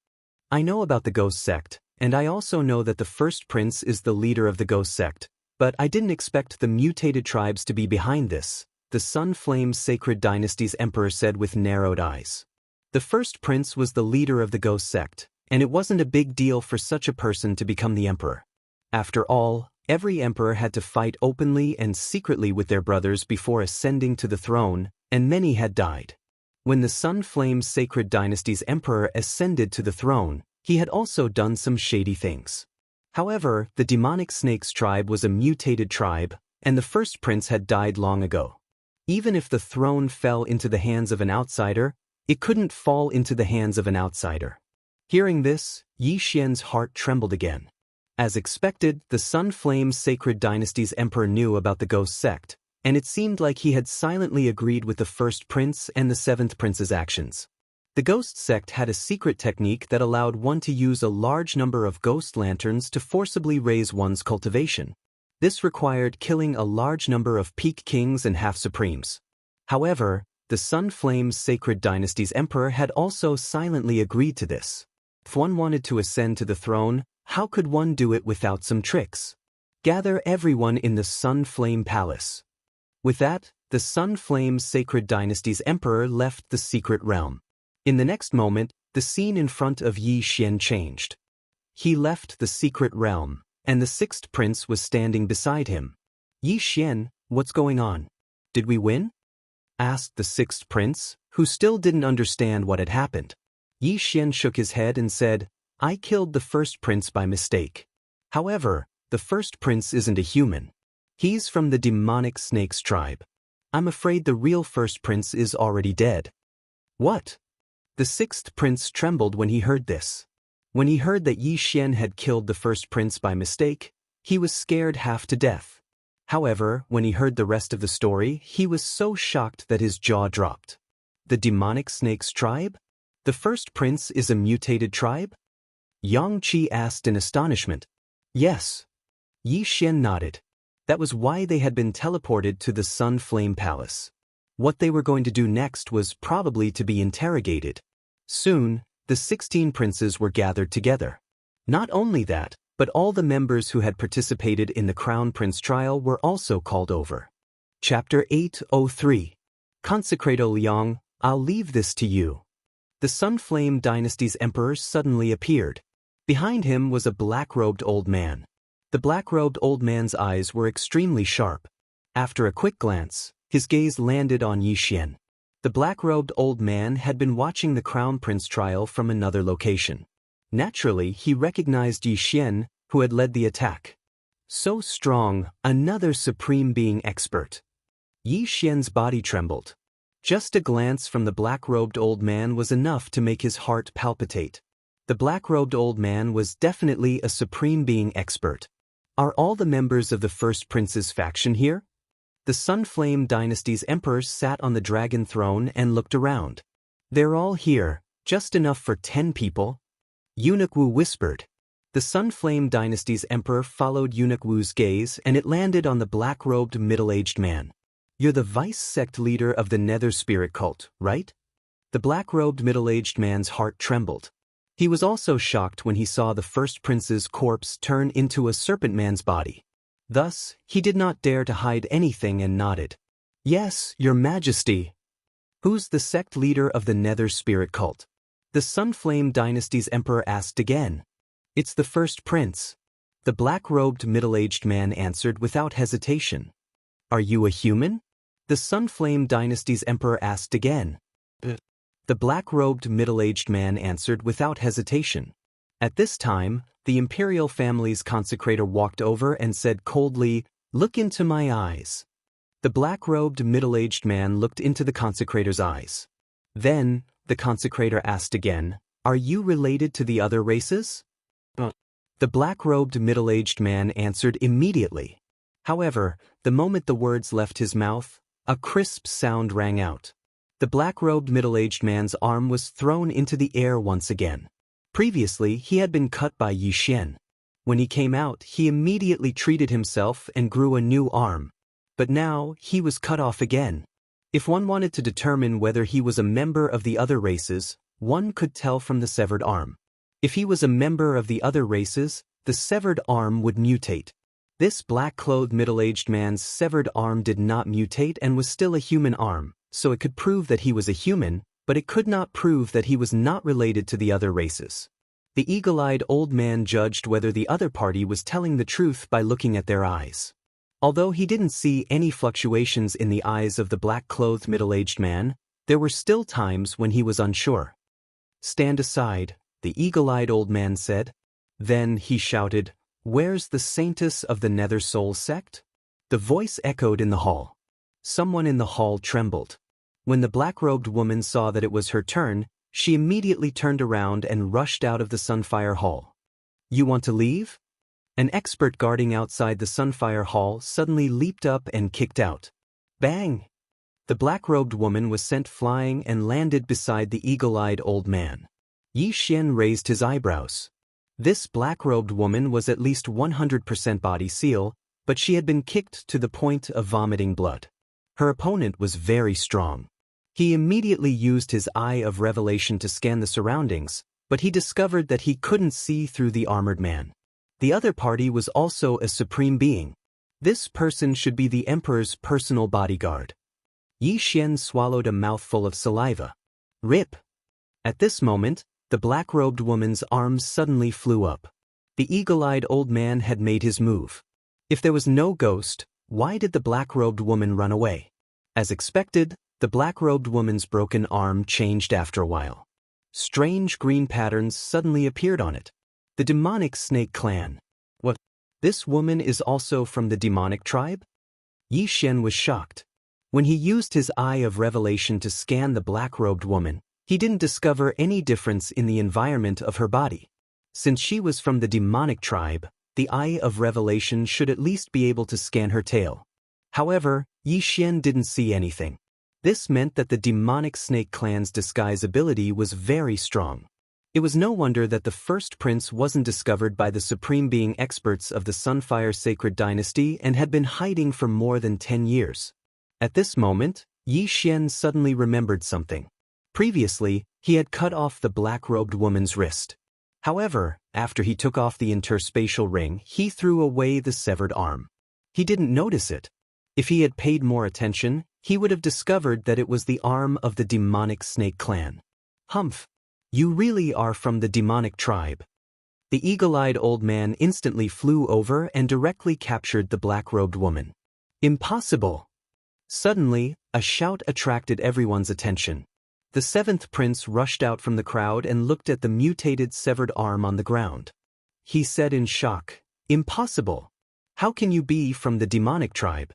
I know about the ghost sect, and I also know that the first prince is the leader of the ghost sect, but I didn't expect the mutated tribes to be behind this, the Sunflame Sacred Dynasty's emperor said with narrowed eyes. The first prince was the leader of the ghost sect, And it wasn't a big deal for such a person to become the emperor. After all, every emperor had to fight openly and secretly with their brothers before ascending to the throne, and many had died. When the Sun Flame Sacred Dynasty's emperor ascended to the throne, he had also done some shady things. However, the demonic snakes tribe was a mutated tribe, and the first prince had died long ago. Even if the throne fell into the hands of an outsider, it couldn't fall into the hands of an outsider. Hearing this, Xianxia's heart trembled again. As expected, the Sun Flame Sacred Dynasty's emperor knew about the ghost sect, and it seemed like he had silently agreed with the first prince and the seventh prince's actions. The ghost sect had a secret technique that allowed one to use a large number of ghost lanterns to forcibly raise one's cultivation. This required killing a large number of peak kings and half-supremes. However, the Sun Flame Sacred Dynasty's emperor had also silently agreed to this. If one wanted to ascend to the throne, how could one do it without some tricks? Gather everyone in the Sun Flame Palace. With that, the Sun Flame Sacred Dynasty's emperor left the secret realm. In the next moment, the scene in front of Xian changed. He left the secret realm, and the sixth prince was standing beside him. Xian, what's going on? Did we win? Asked the sixth prince, who still didn't understand what had happened. Xian shook his head and said, I killed the first prince by mistake. However, the first prince isn't a human. He's from the demonic snakes tribe. I'm afraid the real first prince is already dead. What? The sixth prince trembled when he heard this. When he heard that Xian had killed the first prince by mistake, he was scared half to death. However, when he heard the rest of the story, he was so shocked that his jaw dropped. The demonic snakes tribe? The first prince is a mutated tribe? Xianxia asked in astonishment. Yes. Xian nodded. That was why they had been teleported to the Sun Flame Palace. What they were going to do next was probably to be interrogated. Soon, the 16 princes were gathered together. Not only that, but all the members who had participated in the Crown Prince trial were also called over. Chapter 803. Consecrato Liang, I'll leave this to you. The Sun Flame Dynasty's emperor suddenly appeared. Behind him was a black-robed old man. The black-robed old man's eyes were extremely sharp. After a quick glance, his gaze landed on Xian. The black-robed old man had been watching the Crown Prince trial from another location. Naturally, he recognized Xian, who had led the attack. So strong, another supreme being expert. Xian's body trembled. Just a glance from the black-robed old man was enough to make his heart palpitate. The black-robed old man was definitely a supreme being expert. Are all the members of the first prince's faction here? The Sun Flame Dynasty's emperor sat on the dragon throne and looked around. They're all here, just enough for 10 people. Eunuch Wu whispered. The Sun Flame Dynasty's emperor followed Eunuch Wu's gaze and it landed on the black-robed middle-aged man. You're the vice sect leader of the Nether Spirit cult, right? The black-robed middle-aged man's heart trembled. He was also shocked when he saw the first prince's corpse turn into a serpent man's body. Thus, he did not dare to hide anything and nodded. Yes, your majesty. Who's the sect leader of the Nether Spirit cult? The Sun Flame Dynasty's emperor asked again. It's the first prince. The black-robed middle-aged man answered without hesitation. Are you a human? The Sun Flame Dynasty's emperor asked again. The black-robed middle-aged man answered without hesitation. At this time, the imperial family's consecrator walked over and said coldly, Look into my eyes. The black-robed middle-aged man looked into the consecrator's eyes. Then, the consecrator asked again, Are you related to the other races? The black-robed middle-aged man answered immediately. However, the moment the words left his mouth, a crisp sound rang out. The black-robed middle-aged man's arm was thrown into the air once again. Previously, he had been cut by Xian. When he came out, he immediately treated himself and grew a new arm. But now, he was cut off again. If one wanted to determine whether he was a member of the other races, one could tell from the severed arm. If he was a member of the other races, the severed arm would mutate. This black-clothed middle-aged man's severed arm did not mutate and was still a human arm, so it could prove that he was a human, but it could not prove that he was not related to the other races. The eagle-eyed old man judged whether the other party was telling the truth by looking at their eyes. Although he didn't see any fluctuations in the eyes of the black-clothed middle-aged man, there were still times when he was unsure. "Stand aside," the eagle-eyed old man said. Then he shouted, "Where's the saintess of the Nether Soul sect?" The voice echoed in the hall. Someone in the hall trembled. When the black-robed woman saw that it was her turn, she immediately turned around and rushed out of the Sunfire Hall. "You want to leave?" An expert guarding outside the Sunfire Hall suddenly leaped up and kicked out. Bang! The black-robed woman was sent flying and landed beside the eagle-eyed old man. Yi Xian raised his eyebrows. This black-robed woman was at least 100% body seal, but she had been kicked to the point of vomiting blood. Her opponent was very strong. He immediately used his Eye of Revelation to scan the surroundings, but he discovered that he couldn't see through the armored man. The other party was also a supreme being. This person should be the emperor's personal bodyguard. Yi Xian swallowed a mouthful of saliva. Rip! At this moment, the black-robed woman's arms suddenly flew up. The eagle-eyed old man had made his move. If there was no ghost, why did the black-robed woman run away? As expected, the black-robed woman's broken arm changed after a while. Strange green patterns suddenly appeared on it. The demonic snake clan. What? This woman is also from the demonic tribe? Yi Xian was shocked. When he used his Eye of Revelation to scan the black-robed woman, he didn't discover any difference in the environment of her body. Since she was from the demonic tribe, the Eye of Revelation should at least be able to scan her tail. However, Yi Xian didn't see anything. This meant that the demonic snake clan's disguise ability was very strong. It was no wonder that the first prince wasn't discovered by the supreme being experts of the Sunfire Sacred Dynasty and had been hiding for more than 10 years. At this moment, Yi Xian suddenly remembered something. Previously, he had cut off the black-robed woman's wrist. However, after he took off the interspatial ring, he threw away the severed arm. He didn't notice it. If he had paid more attention, he would have discovered that it was the arm of the demonic snake clan. Humph! You really are from the demonic tribe. The eagle-eyed old man instantly flew over and directly captured the black-robed woman. Impossible! Suddenly, a shout attracted everyone's attention. The seventh prince rushed out from the crowd and looked at the mutated severed arm on the ground. He said in shock, "Impossible! How can you be from the demonic tribe?"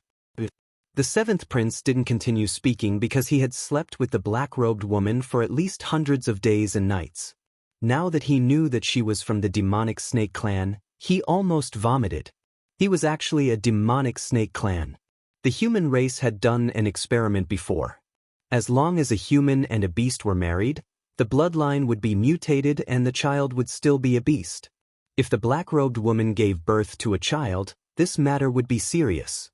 The seventh prince didn't continue speaking because he had slept with the black-robed woman for at least hundreds of days and nights. Now that he knew that she was from the demonic snake clan, he almost vomited. He was actually a demonic snake clan. The human race had done an experiment before. As long as a human and a beast were married, the bloodline would be mutated and the child would still be a beast. If the black-robed woman gave birth to a child, this matter would be serious.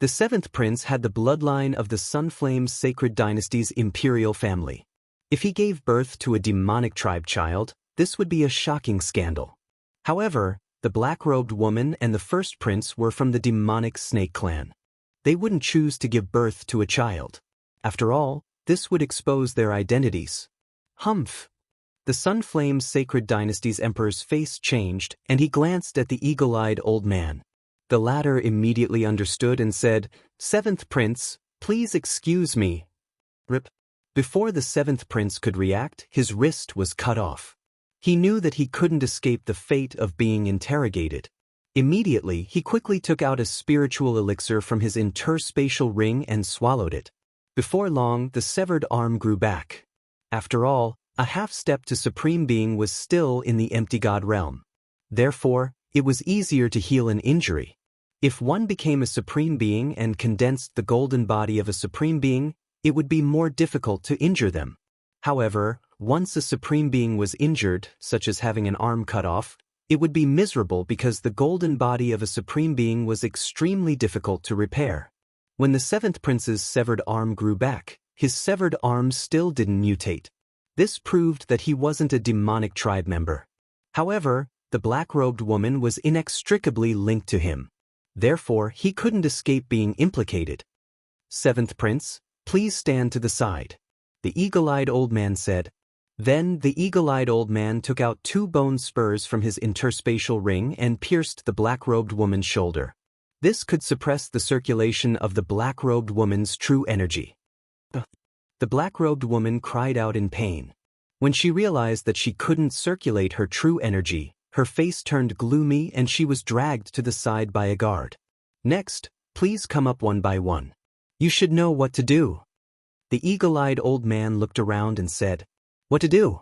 The seventh prince had the bloodline of the Sunflame Sacred Dynasty's imperial family. If he gave birth to a demonic tribe child, this would be a shocking scandal. However, the black-robed woman and the first prince were from the demonic snake clan. They wouldn't choose to give birth to a child. After all, this would expose their identities. Humph! The Sunflame Sacred Dynasty's emperor's face changed, and he glanced at the eagle-eyed old man. The latter immediately understood and said, "Seventh prince, please excuse me." Rip. Before the seventh prince could react, his wrist was cut off. He knew that he couldn't escape the fate of being interrogated. Immediately, he quickly took out a spiritual elixir from his interspatial ring and swallowed it. Before long, the severed arm grew back. After all, a half-step to supreme being was still in the empty god realm. Therefore, it was easier to heal an injury. If one became a supreme being and condensed the golden body of a supreme being, it would be more difficult to injure them. However, once a supreme being was injured, such as having an arm cut off, it would be miserable because the golden body of a supreme being was extremely difficult to repair. When the seventh prince's severed arm grew back, his severed arm still didn't mutate. This proved that he wasn't a demonic tribe member. However, the black-robed woman was inextricably linked to him. Therefore, he couldn't escape being implicated. "Seventh prince, please stand to the side," the eagle-eyed old man said. Then the eagle-eyed old man took out 2 bone spurs from his interspatial ring and pierced the black-robed woman's shoulder. This could suppress the circulation of the black-robed woman's true energy. The black-robed woman cried out in pain. When she realized that she couldn't circulate her true energy, her face turned gloomy and she was dragged to the side by a guard. Next, please come up one by one. You should know what to do. The eagle-eyed old man looked around and said, What to do?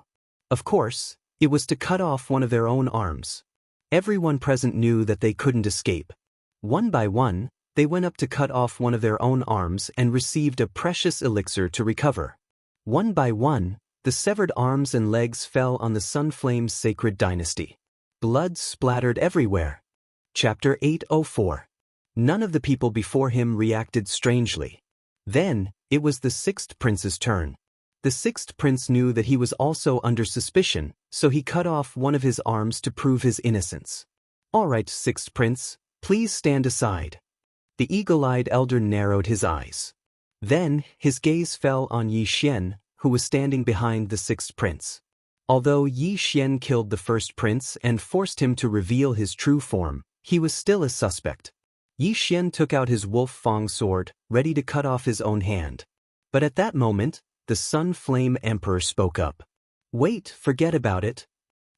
Of course, it was to cut off one of their own arms. Everyone present knew that they couldn't escape. One by one, they went up to cut off one of their own arms and received a precious elixir to recover. One by one, the severed arms and legs fell on the Sunflame's sacred dynasty. Blood splattered everywhere. Chapter 804. None of the people before him reacted strangely. Then, it was the 6th prince's turn. The 6th prince knew that he was also under suspicion, so he cut off one of his arms to prove his innocence. All right, 6th prince, please stand aside. The eagle-eyed elder narrowed his eyes. Then, his gaze fell on Yi Xian, who was standing behind the 6th prince. Although Yi Xian killed the 1st prince and forced him to reveal his true form, he was still a suspect. Yi Xian took out his wolf fang sword, ready to cut off his own hand. But at that moment, the Sun Flame Emperor spoke up. Wait, forget about it.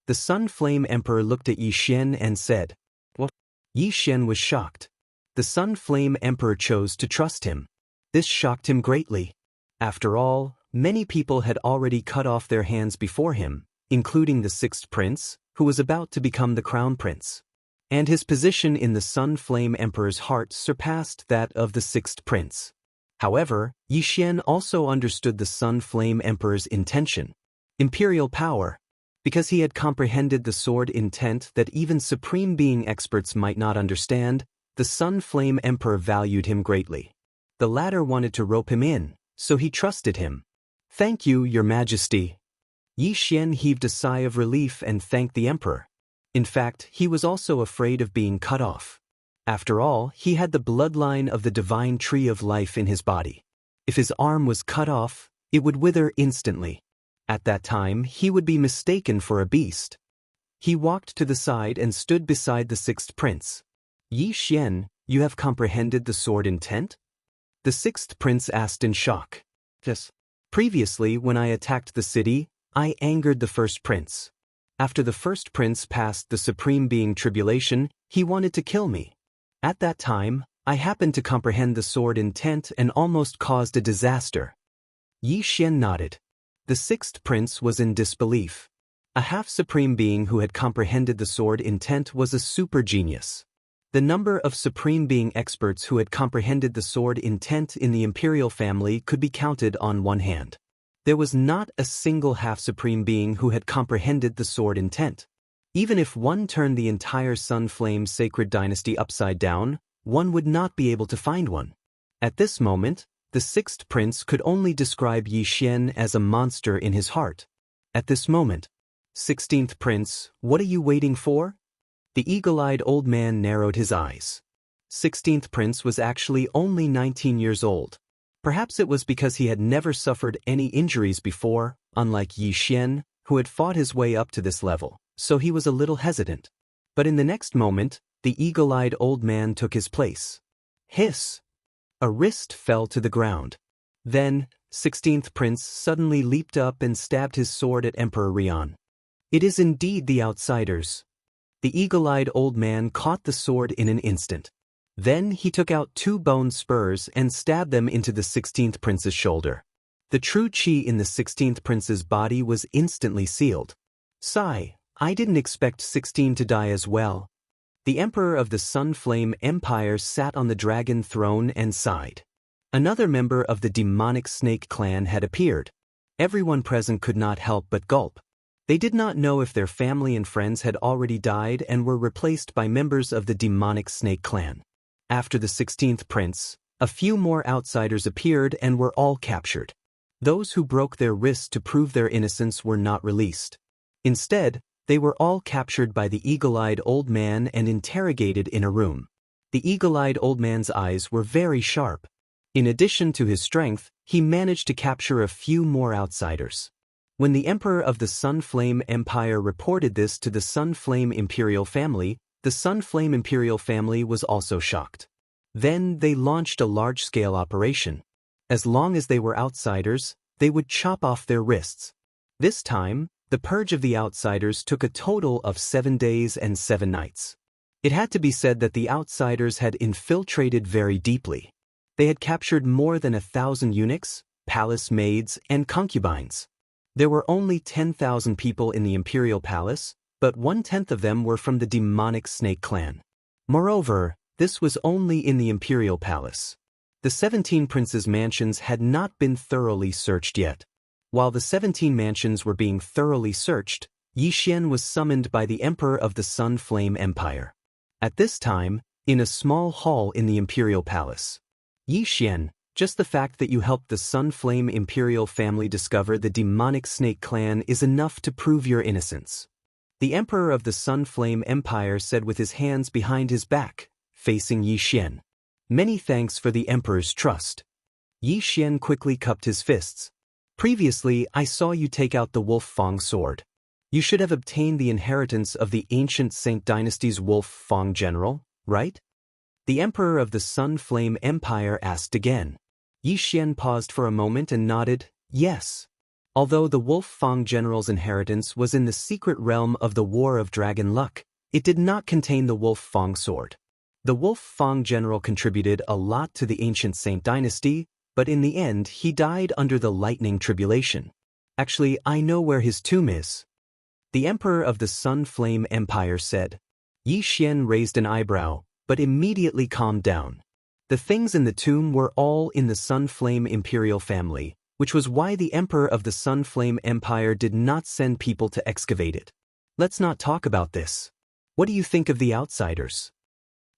The Sun Flame Emperor looked at Yi Xian and said, What? Yi Xian was shocked. The Sun Flame Emperor chose to trust him. This shocked him greatly. After all, many people had already cut off their hands before him, including the 6th prince, who was about to become the crown prince. And his position in the Sun Flame Emperor's heart surpassed that of the 6th prince. However, Yi Xian also understood the Sun Flame Emperor's intention. Imperial power. Because he had comprehended the sword intent that even Supreme Being experts might not understand, the Sun Flame Emperor valued him greatly. The latter wanted to rope him in, so he trusted him. Thank you, Your Majesty. Yi Xian heaved a sigh of relief and thanked the emperor. In fact, he was also afraid of being cut off. After all, he had the bloodline of the divine tree of life in his body. If his arm was cut off, it would wither instantly. At that time, he would be mistaken for a beast. He walked to the side and stood beside the 6th prince. Yi Xian, you have comprehended the sword intent? The 6th prince asked in shock. Yes. Previously, when I attacked the city, I angered the 1st prince. After the 1st prince passed the Supreme Being tribulation, he wanted to kill me. At that time, I happened to comprehend the sword intent and almost caused a disaster. Yi Xian nodded. The 6th prince was in disbelief. A half-supreme being who had comprehended the sword intent was a super genius. The number of Supreme Being experts who had comprehended the sword intent in the imperial family could be counted on one hand. There was not a single half-supreme being who had comprehended the sword intent. Even if one turned the entire Sun Flame sacred dynasty upside down, one would not be able to find one. At this moment, the 6th prince could only describe Yi Xian as a monster in his heart. At this moment, 16th prince, what are you waiting for? The eagle-eyed old man narrowed his eyes. 16th prince was actually only 19 years old. Perhaps it was because he had never suffered any injuries before, unlike Yi Xian, who had fought his way up to this level, so he was a little hesitant. But in the next moment, the eagle-eyed old man took his place. Hiss! A wrist fell to the ground. Then, 16th prince suddenly leaped up and stabbed his sword at Emperor Rian. It is indeed the outsiders. The eagle-eyed old man caught the sword in an instant. Then he took out 2 bone spurs and stabbed them into the 16th prince's shoulder. The true chi in the 16th prince's body was instantly sealed. Sigh, I didn't expect 16 to die as well. The emperor of the Sun Flame Empire sat on the dragon throne and sighed. Another member of the demonic snake clan had appeared. Everyone present could not help but gulp. They did not know if their family and friends had already died and were replaced by members of the demonic snake clan. After the 16th prince, a few more outsiders appeared and were all captured. Those who broke their wrists to prove their innocence were not released. Instead, they were all captured by the eagle-eyed old man and interrogated in a room. The eagle-eyed old man's eyes were very sharp. In addition to his strength, he managed to capture a few more outsiders. When the Emperor of the Sunflame Empire reported this to the Sunflame Imperial family, the Sunflame Imperial family was also shocked. Then they launched a large-scale operation. As long as they were outsiders, they would chop off their wrists. This time, the purge of the outsiders took a total of 7 days and 7 nights. It had to be said that the outsiders had infiltrated very deeply. They had captured more than 1,000 eunuchs, palace maids, and concubines. There were only 10,000 people in the imperial palace, but 1/10 of them were from the demonic snake clan. Moreover, this was only in the imperial palace. The 17 princes' mansions had not been thoroughly searched yet. While the 17 mansions were being thoroughly searched, Xian was summoned by the Emperor of the Sunflame Empire. At this time, in a small hall in the imperial palace. Xian, just the fact that you helped the Sunflame Imperial family discover the demonic snake clan is enough to prove your innocence. The Emperor of the Sunflame Empire said with his hands behind his back, facing Xian. Many thanks for the Emperor's trust. Xian quickly cupped his fists. Previously, I saw you take out the Wolf Fang sword. You should have obtained the inheritance of the ancient Saint Dynasty's Wolf Fang general, right? The Emperor of the Sunflame Empire asked again. Xian paused for a moment and nodded, yes. Although the Wolf Fang general's inheritance was in the secret realm of the War of Dragon Luck, it did not contain the Wolf Fang sword. The Wolf Fang general contributed a lot to the ancient Saint Dynasty, but in the end he died under the lightning tribulation. Actually, I know where his tomb is. The Emperor of the Sunflame Empire said. Xian raised an eyebrow, but immediately calmed down. The things in the tomb were all in the Sunflame Imperial family, which was why the Emperor of the Sunflame Empire did not send people to excavate it. Let's not talk about this. What do you think of the outsiders?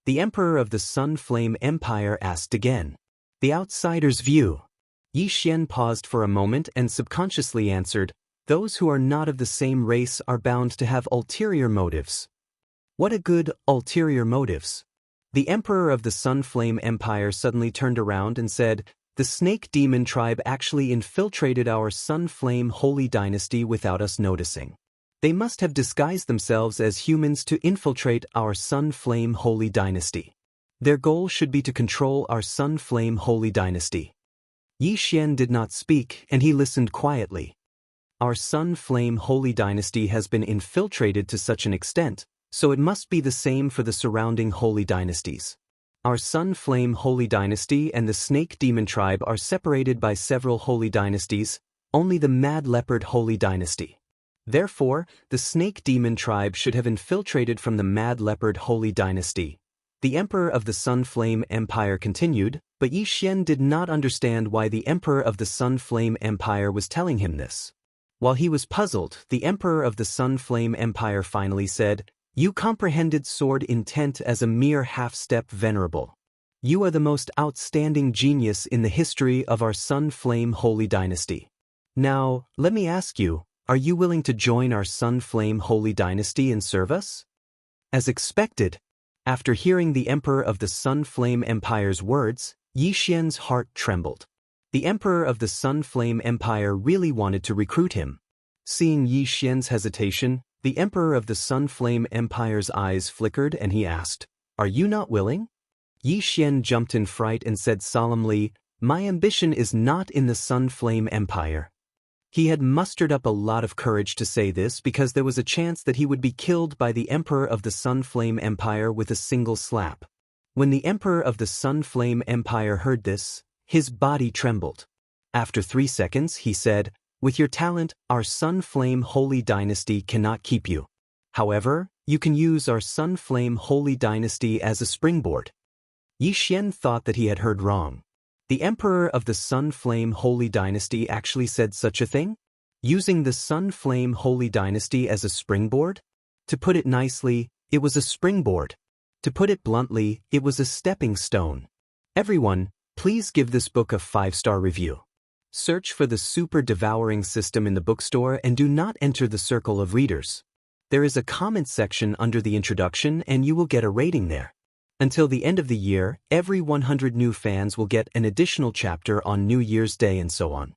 The Emperor of the Sunflame Empire asked again. The outsider's view. Xian paused for a moment and subconsciously answered, those who are not of the same race are bound to have ulterior motives. What a good ulterior motives. The Emperor of the Sunflame Empire suddenly turned around and said, the Snake Demon tribe actually infiltrated our Sunflame Holy Dynasty without us noticing. They must have disguised themselves as humans to infiltrate our Sunflame Holy Dynasty. Their goal should be to control our Sunflame Holy Dynasty. Xian did not speak, and he listened quietly. Our Sunflame Holy Dynasty has been infiltrated to such an extent, so it must be the same for the surrounding holy dynasties. Our Sunflame Holy Dynasty and the Snake Demon tribe are separated by several holy dynasties, only the Mad Leopard Holy Dynasty. Therefore, the Snake Demon tribe should have infiltrated from the Mad Leopard Holy Dynasty. The Emperor of the Sunflame Empire continued, but Xian did not understand why the Emperor of the Sunflame Empire was telling him this. While he was puzzled, the Emperor of the Sunflame Empire finally said, you comprehended sword intent as a mere half-step venerable. You are the most outstanding genius in the history of our Sunflame Holy Dynasty. Now, let me ask you, are you willing to join our Sunflame Holy Dynasty and serve us? As expected, after hearing the Emperor of the Sunflame Empire's words, Xian's heart trembled. The Emperor of the Sunflame Empire really wanted to recruit him. Seeing Xian's hesitation, the Emperor of the Sunflame Empire's eyes flickered and he asked, are you not willing? Xian jumped in fright and said solemnly, my ambition is not in the Sunflame Empire. He had mustered up a lot of courage to say this because there was a chance that he would be killed by the Emperor of the Sunflame Empire with a single slap. When the Emperor of the Sunflame Empire heard this, his body trembled. After 3 seconds, he said, with your talent, our Sunflame Holy Dynasty cannot keep you. However, you can use our Sunflame Holy Dynasty as a springboard. Xian thought that he had heard wrong. The Emperor of the Sunflame Holy Dynasty actually said such a thing? Using the Sunflame Holy Dynasty as a springboard? To put it nicely, it was a springboard. To put it bluntly, it was a stepping stone. Everyone, please give this book a 5-star review. Search for the Super Devouring system in the bookstore and do not enter the circle of readers. There is a comment section under the introduction and you will get a rating there. Until the end of the year, every 100 new fans will get an additional chapter on New Year's Day and so on.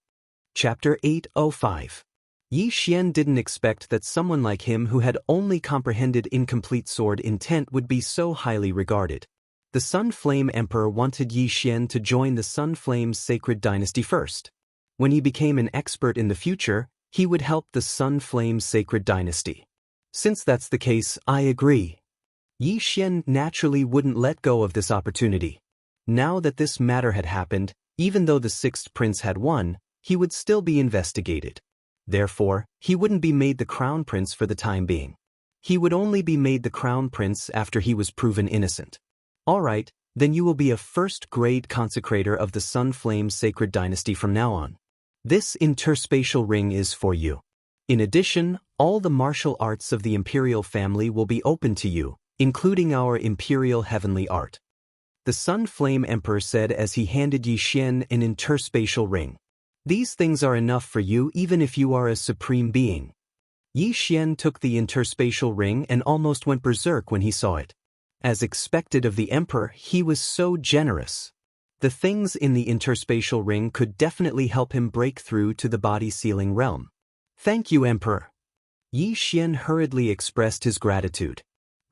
Chapter 805. Yi Xian didn't expect that someone like him who had only comprehended incomplete sword intent would be so highly regarded. The Sun Flame Emperor wanted Yi Xian to join the Sun Flame's sacred dynasty first. When he became an expert in the future, he would help the Sun Flame's sacred dynasty. Since that's the case, I agree. Yi Xian naturally wouldn't let go of this opportunity. Now that this matter had happened, even though the sixth prince had won, he would still be investigated. Therefore, he wouldn't be made the crown prince for the time being. He would only be made the crown prince after he was proven innocent. Alright, then you will be a first-grade consecrator of the Sun Flame sacred dynasty from now on. This interspatial ring is for you. In addition, all the martial arts of the imperial family will be open to you, including our imperial heavenly art. The Sun Flame Emperor said as he handed Yi Xian an interspatial ring. These things are enough for you even if you are a supreme being. Yi Xian took the interspatial ring and almost went berserk when he saw it. As expected of the emperor, he was so generous. The things in the interspatial ring could definitely help him break through to the body-sealing realm. Thank you, Emperor. Yi Xian hurriedly expressed his gratitude.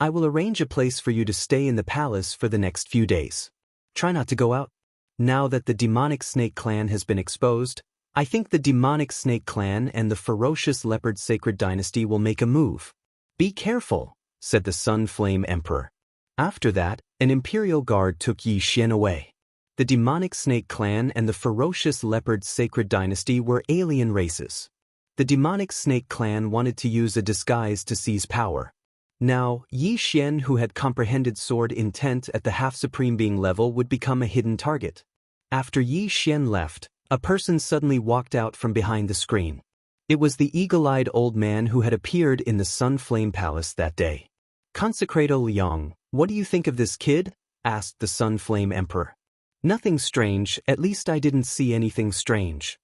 I will arrange a place for you to stay in the palace for the next few days. Try not to go out. Now that the demonic snake clan has been exposed, I think the demonic snake clan and the ferocious leopard sacred dynasty will make a move. Be careful, said the Sun Flame Emperor. After that, an imperial guard took Yi Xian away. The demonic snake clan and the ferocious leopard sacred dynasty were alien races. The demonic snake clan wanted to use a disguise to seize power. Now, Yi Xian, who had comprehended sword intent at the half-supreme being level, would become a hidden target. After Yi Xian left, a person suddenly walked out from behind the screen. It was the eagle-eyed old man who had appeared in the Sun Flame Palace that day. Consecrator Liang, what do you think of this kid? Asked the Sun Flame Emperor. Nothing strange, at least I didn't see anything strange.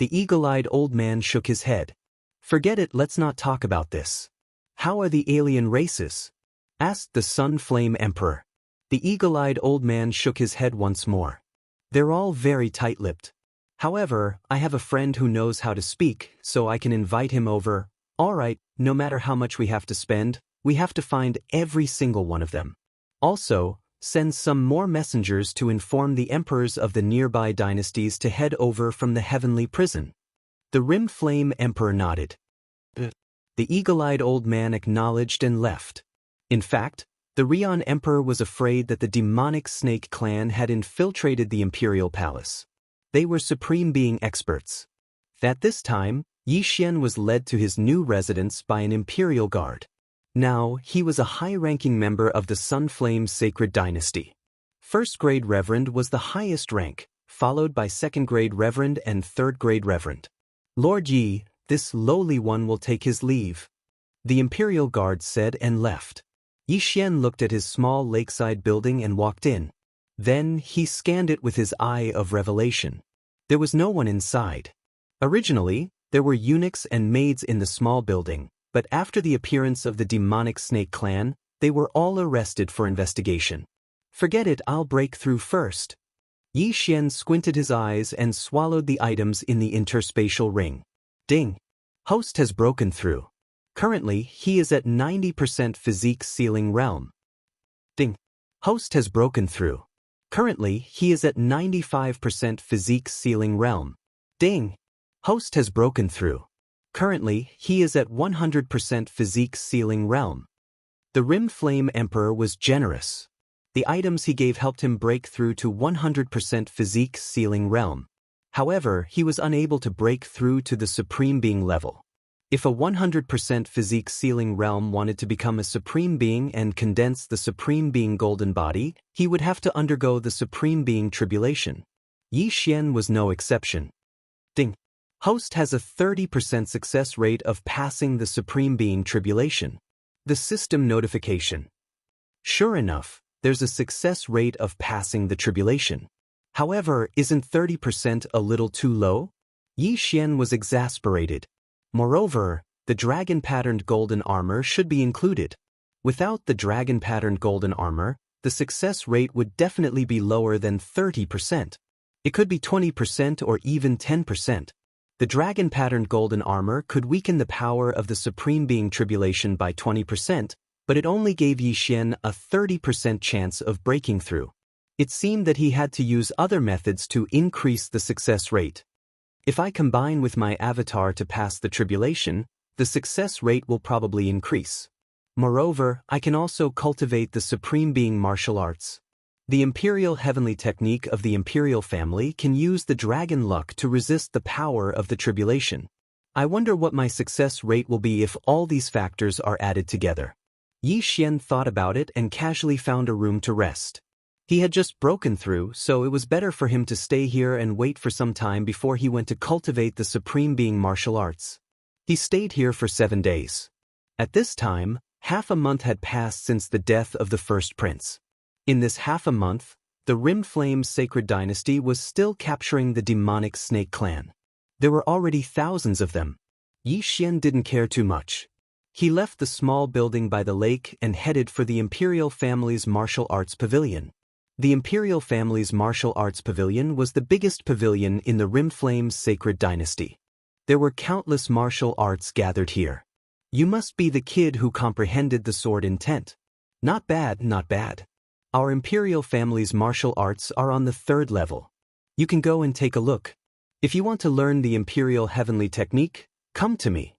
The eagle-eyed old man shook his head. Forget it, let's not talk about this. How are the alien races? Asked the Sun Flame Emperor. The eagle-eyed old man shook his head once more. They're all very tight-lipped. However, I have a friend who knows how to speak, so I can invite him over. Alright, no matter how much we have to spend, we have to find every single one of them. Also, send some more messengers to inform the emperors of the nearby dynasties to head over from the heavenly prison. The Rim Flame Emperor nodded. The eagle-eyed old man acknowledged and left. In fact, the Rion Emperor was afraid that the demonic snake clan had infiltrated the imperial palace. They were supreme being experts. At this time, Yi Xian was led to his new residence by an imperial guard. Now, he was a high-ranking member of the Sun Flame Sacred Dynasty. First-grade Reverend was the highest rank, followed by second-grade Reverend and third-grade Reverend. Lord Yi, this lowly one will take his leave. The Imperial Guard said and left. Yi Xian looked at his small lakeside building and walked in. Then, he scanned it with his eye of revelation. There was no one inside. Originally, there were eunuchs and maids in the small building, but after the appearance of the demonic snake clan, they were all arrested for investigation. Forget it, I'll break through first. Yi Xian squinted his eyes and swallowed the items in the interspatial ring. Ding! Host has broken through. Currently, he is at 90% physique sealing realm. Ding! Host has broken through. Currently, he is at 95% physique sealing realm. Ding! Host has broken through. Currently, he is at 100% physique sealing realm. The Rim Flame Emperor was generous. The items he gave helped him break through to 100% physique sealing realm. However, he was unable to break through to the Supreme Being level. If a 100% physique sealing realm wanted to become a Supreme Being and condense the Supreme Being golden body, he would have to undergo the Supreme Being tribulation. Yi Xian was no exception. Ding! Host has a 30% success rate of passing the Supreme Being tribulation. The system notification. Sure enough, there's a success rate of passing the tribulation. However, isn't 30% a little too low? Yi Xian was exasperated. Moreover, the dragon-patterned golden armor should be included. Without the dragon-patterned golden armor, the success rate would definitely be lower than 30%. It could be 20% or even 10%. The dragon-patterned golden armor could weaken the power of the Supreme Being Tribulation by 20%, but it only gave Yi Xian a 30% chance of breaking through. It seemed that he had to use other methods to increase the success rate. If I combine with my avatar to pass the tribulation, the success rate will probably increase. Moreover, I can also cultivate the Supreme Being martial arts. The Imperial Heavenly Technique of the Imperial family can use the dragon luck to resist the power of the tribulation. I wonder what my success rate will be if all these factors are added together. Yi Xian thought about it and casually found a room to rest. He had just broken through, so it was better for him to stay here and wait for some time before he went to cultivate the Supreme Being martial arts. He stayed here for 7 days. At this time, half a month had passed since the death of the first prince. In this half a month, the Rim Flame Sacred Dynasty was still capturing the demonic snake clan. There were already thousands of them. Yi Xian didn't care too much. He left the small building by the lake and headed for the Imperial family's martial arts pavilion. The Imperial family's martial arts pavilion was the biggest pavilion in the Rim Flame Sacred Dynasty. There were countless martial arts gathered here. You must be the kid who comprehended the sword intent. Not bad, not bad. Our Imperial family's martial arts are on the 3rd level. You can go and take a look. If you want to learn the Imperial Heavenly Technique, come to me.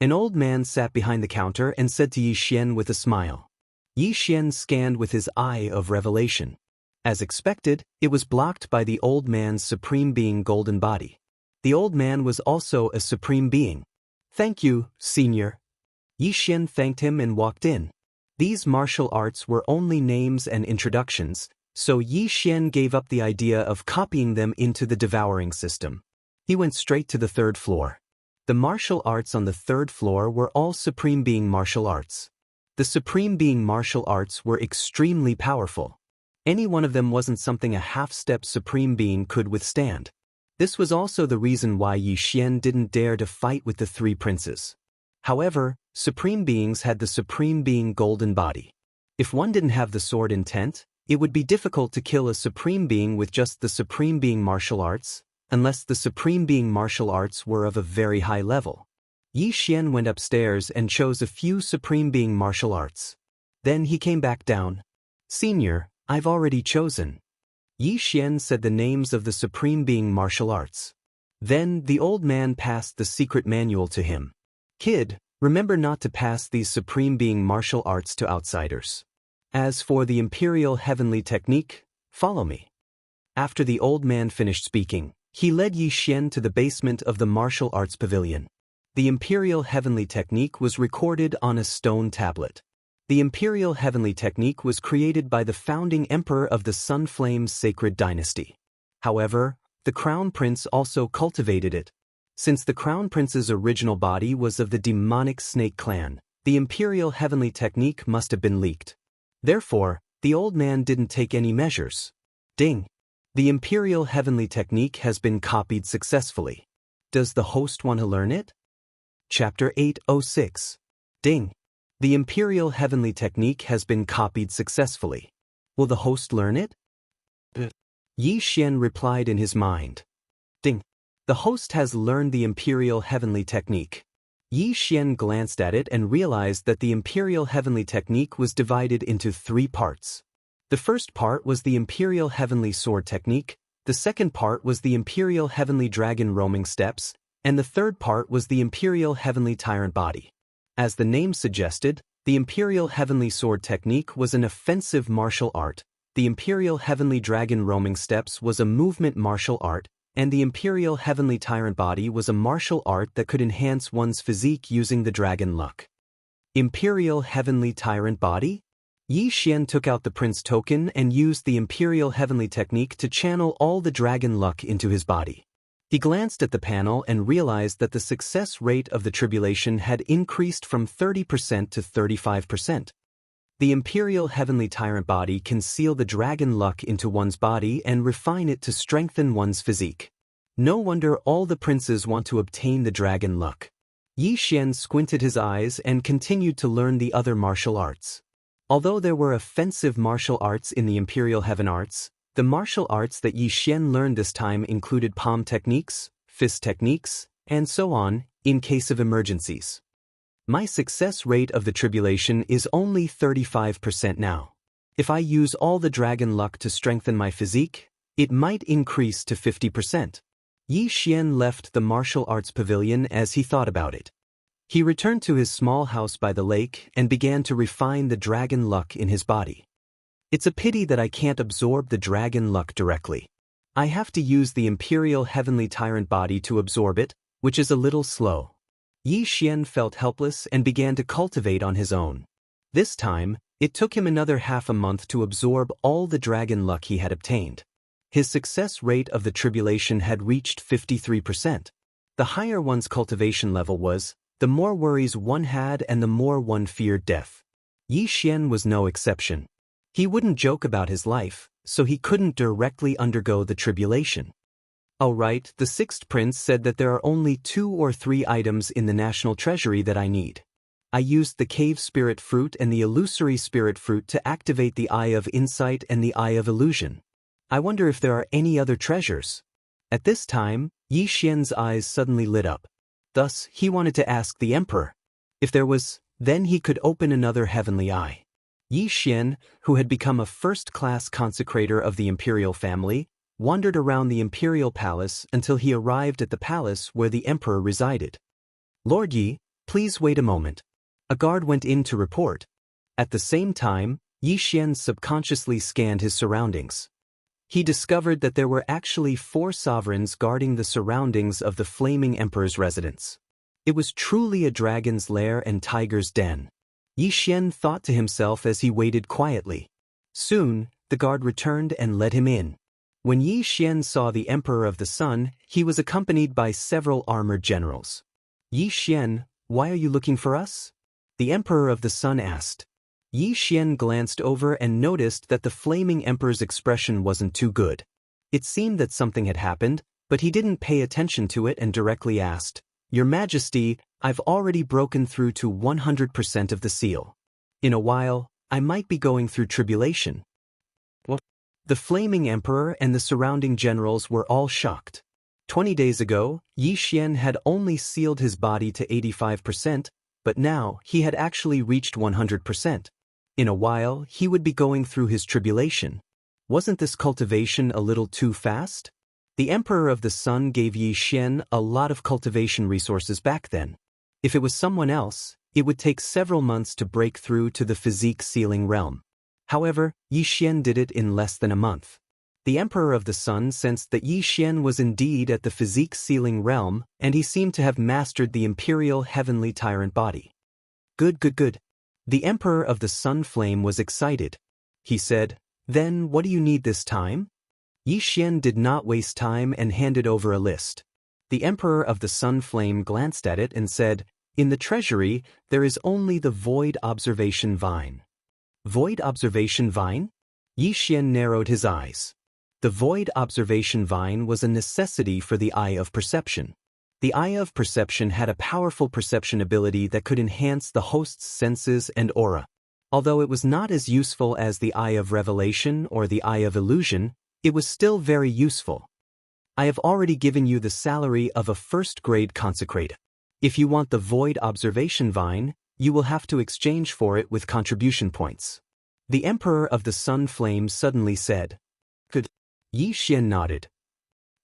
An old man sat behind the counter and said to Yi Xian with a smile. Yi Xian scanned with his eye of revelation. As expected, it was blocked by the old man's Supreme Being golden body. The old man was also a Supreme Being. Thank you, Senior. Yi Xian thanked him and walked in. These martial arts were only names and introductions, so Yi Xian gave up the idea of copying them into the devouring system. He went straight to the 3rd floor. The martial arts on the 3rd floor were all Supreme Being martial arts. The Supreme Being martial arts were extremely powerful. Any one of them wasn't something a half-step Supreme Being could withstand. This was also the reason why Yi Xian didn't dare to fight with the 3 princes. However, Supreme Beings had the Supreme Being golden body. If one didn't have the sword intent, it would be difficult to kill a Supreme Being with just the Supreme Being martial arts, unless the Supreme Being martial arts were of a very high level. Yi Xian went upstairs and chose a few Supreme Being martial arts. Then he came back down. Senior, I've already chosen. Yi Xian said the names of the Supreme Being martial arts. Then the old man passed the secret manual to him. Kid, remember not to pass these Supreme Being martial arts to outsiders. As for the Imperial Heavenly Technique, follow me. After the old man finished speaking, he led Yi Xian to the basement of the martial arts pavilion. The Imperial Heavenly Technique was recorded on a stone tablet. The Imperial Heavenly Technique was created by the founding emperor of the Sunflame Sacred Dynasty. However, the Crown Prince also cultivated it. Since the Crown Prince's original body was of the demonic snake clan, the Imperial Heavenly Technique must have been leaked. Therefore, the old man didn't take any measures. Ding! The Imperial Heavenly Technique has been copied successfully. Does the host want to learn it? Chapter 806. Ding! The Imperial Heavenly Technique has been copied successfully. Will the host learn it? Yi Xian replied in his mind. Ding! The host has learned the Imperial Heavenly Technique. Yi Xian glanced at it and realized that the Imperial Heavenly Technique was divided into 3 parts. The first part was the Imperial Heavenly Sword Technique, the second part was the Imperial Heavenly Dragon Roaming Steps, and the third part was the Imperial Heavenly Tyrant Body. As the name suggested, the Imperial Heavenly Sword Technique was an offensive martial art, the Imperial Heavenly Dragon Roaming Steps was a movement martial art, and the Imperial Heavenly Tyrant Body was a martial art that could enhance one's physique using the dragon luck. Imperial Heavenly Tyrant Body? Yi Xian took out the Prince token and used the Imperial Heavenly Technique to channel all the dragon luck into his body. He glanced at the panel and realized that the success rate of the tribulation had increased from 30% to 35%. The Imperial Heavenly Tyrant Body can seal the dragon luck into one's body and refine it to strengthen one's physique. No wonder all the princes want to obtain the dragon luck. Yi Xian squinted his eyes and continued to learn the other martial arts. Although there were offensive martial arts in the Imperial Heaven Arts, the martial arts that Yi Xian learned this time included palm techniques, fist techniques, and so on, in case of emergencies. My success rate of the tribulation is only 35% now. If I use all the dragon luck to strengthen my physique, it might increase to 50%. Yi Xian left the martial arts pavilion as he thought about it. He returned to his small house by the lake and began to refine the dragon luck in his body. It's a pity that I can't absorb the dragon luck directly. I have to use the imperial heavenly tyrant body to absorb it, which is a little slow. Yi Xian felt helpless and began to cultivate on his own. This time, it took him another half a month to absorb all the dragon luck he had obtained. His success rate of the tribulation had reached 53%. The higher one's cultivation level was, the more worries one had and the more one feared death. Yi Xian was no exception. He wouldn't joke about his life, so he couldn't directly undergo the tribulation. All right, the sixth prince said that there are only 2 or 3 items in the national treasury that I need. I used the cave spirit fruit and the illusory spirit fruit to activate the eye of insight and the eye of illusion. I wonder if there are any other treasures. At this time, Yi Xian's eyes suddenly lit up. Thus, he wanted to ask the emperor. If there was, then he could open another heavenly eye. Yi Xian, who had become a first-class consecrator of the imperial family, wandered around the imperial palace until he arrived at the palace where the emperor resided. Lord Yi, please wait a moment. A guard went in to report. At the same time, Yi Xian subconsciously scanned his surroundings. He discovered that there were actually 4 sovereigns guarding the surroundings of the flaming emperor's residence. It was truly a dragon's lair and tiger's den. Yi Xian thought to himself as he waited quietly. Soon, the guard returned and let him in. When Yi Xian saw the Emperor of the Sun, he was accompanied by several armored generals. Yi Xian, why are you looking for us? The Emperor of the Sun asked. Yi Xian glanced over and noticed that the flaming emperor's expression wasn't too good. It seemed that something had happened, but he didn't pay attention to it and directly asked, Your Majesty, I've already broken through to 100% of the seal. In a while, I might be going through tribulation. What? The flaming emperor and the surrounding generals were all shocked. 20 days ago, Yi Xian had only sealed his body to 85%, but now he had actually reached 100%. In a while, he would be going through his tribulation. Wasn't this cultivation a little too fast? The Emperor of the Sun gave Yi Xian a lot of cultivation resources back then. If it was someone else, it would take several months to break through to the physique sealing realm. However, Yi Xian did it in less than a month. The Emperor of the Sun sensed that Yi Xian was indeed at the physique sealing realm, and he seemed to have mastered the imperial heavenly tyrant body. Good. The Emperor of the Sun Flame was excited. He said, Then what do you need this time? Yi Xian did not waste time and handed over a list. The Emperor of the Sun Flame glanced at it and said, In the treasury, there is only the Void Observation Vine. Void Observation Vine? Yi Xian narrowed his eyes. The Void Observation Vine was a necessity for the Eye of Perception. The Eye of Perception had a powerful perception ability that could enhance the host's senses and aura. Although it was not as useful as the Eye of Revelation or the Eye of Illusion, it was still very useful. I have already given you the salary of a first-grade consecrator. If you want the Void Observation Vine, you will have to exchange for it with contribution points. The Emperor of the Sun Flame suddenly said, Good. Yi Xian nodded.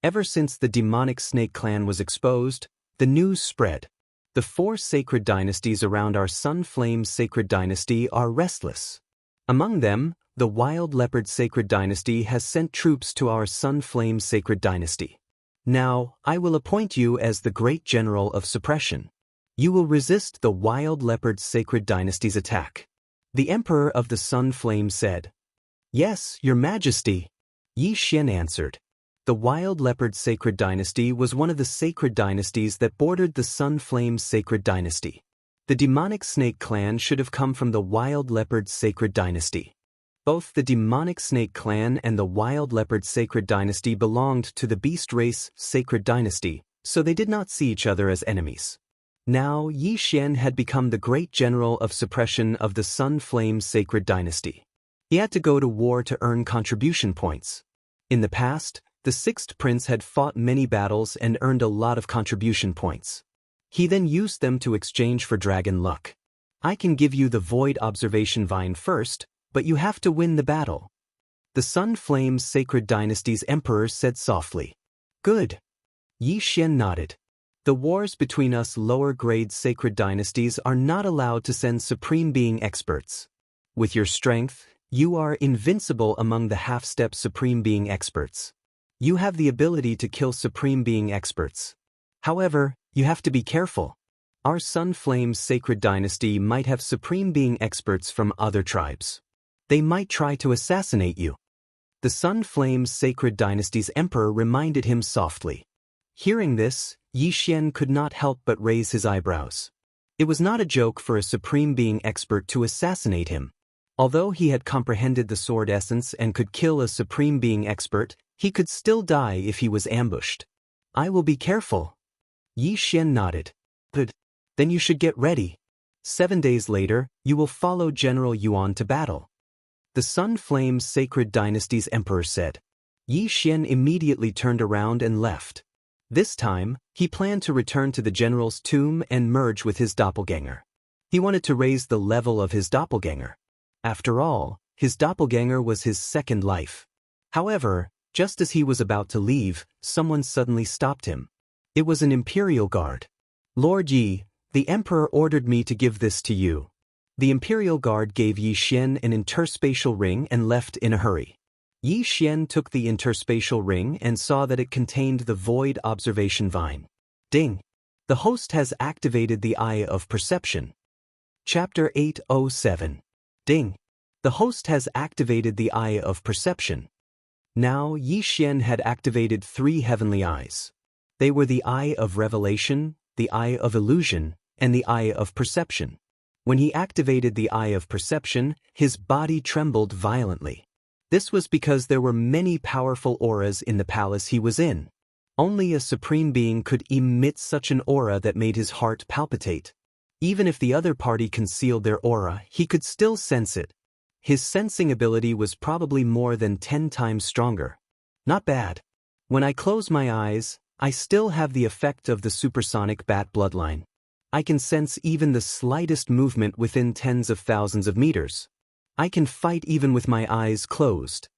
Ever since the demonic snake clan was exposed, the news spread. The 4 sacred dynasties around our Sun Flame sacred dynasty are restless. Among them, the Wild Leopard sacred dynasty has sent troops to our Sun Flame sacred dynasty. Now, I will appoint you as the great general of suppression. You will resist the Wild Leopard sacred dynasty's attack. The Emperor of the Sun Flame said, Yes, Your Majesty. Yi Xian answered. The Wild Leopard sacred dynasty was one of the sacred dynasties that bordered the Sun Flame sacred dynasty. The demonic snake clan should have come from the Wild Leopard sacred dynasty. Both the demonic snake clan and the Wild Leopard sacred dynasty belonged to the beast race sacred dynasty, so they did not see each other as enemies. Now Yi Xian had become the great general of suppression of the Sun Flame sacred dynasty. He had to go to war to earn contribution points. In the past, The sixth prince had fought many battles and earned a lot of contribution points. He then used them to exchange for dragon luck. I can give you the Void Observation Vine first, but you have to win the battle. The Sun Flame's Sacred Dynasty's emperor said softly. Good. Yi Xian nodded. The wars between us lower-grade sacred dynasties are not allowed to send Supreme Being experts. With your strength, you are invincible among the half-step Supreme Being experts. You have the ability to kill Supreme Being experts. However, you have to be careful. Our Sun Flame's Sacred Dynasty might have Supreme Being experts from other tribes. They might try to assassinate you. The Sun Flame's Sacred Dynasty's emperor reminded him softly. Hearing this, Yi Xian could not help but raise his eyebrows. It was not a joke for a Supreme Being expert to assassinate him. Although he had comprehended the sword essence and could kill a Supreme Being expert, he could still die if he was ambushed. I will be careful. Yi Xian nodded. Good. Then you should get ready. 7 days later, you will follow General Yuan to battle. The Sun Flame's Sacred Dynasty's emperor said. Yi Xian immediately turned around and left. This time, he planned to return to the general's tomb and merge with his doppelganger. He wanted to raise the level of his doppelganger. After all, his doppelganger was his second life. However, just as he was about to leave, someone suddenly stopped him. It was an imperial guard. Lord Yi, the emperor ordered me to give this to you. The imperial guard gave Yi Xian an interspatial ring and left in a hurry. Yi Xian took the interspatial ring and saw that it contained the Void Observation Vine. Ding! The host has activated the Eye of Perception. Chapter 807. Ding! The host has activated the Eye of Perception. Now Yi Xian had activated 3 heavenly eyes. They were the Eye of Revelation, the Eye of Illusion, and the Eye of Perception. When he activated the Eye of Perception, his body trembled violently. This was because there were many powerful auras in the palace he was in. Only a Supreme Being could emit such an aura that made his heart palpitate. Even if the other party concealed their aura, he could still sense it. His sensing ability was probably more than 10 times stronger. Not bad. When I close my eyes, I still have the effect of the supersonic bat bloodline. I can sense even the slightest movement within tens of thousands of meters. I can fight even with my eyes closed.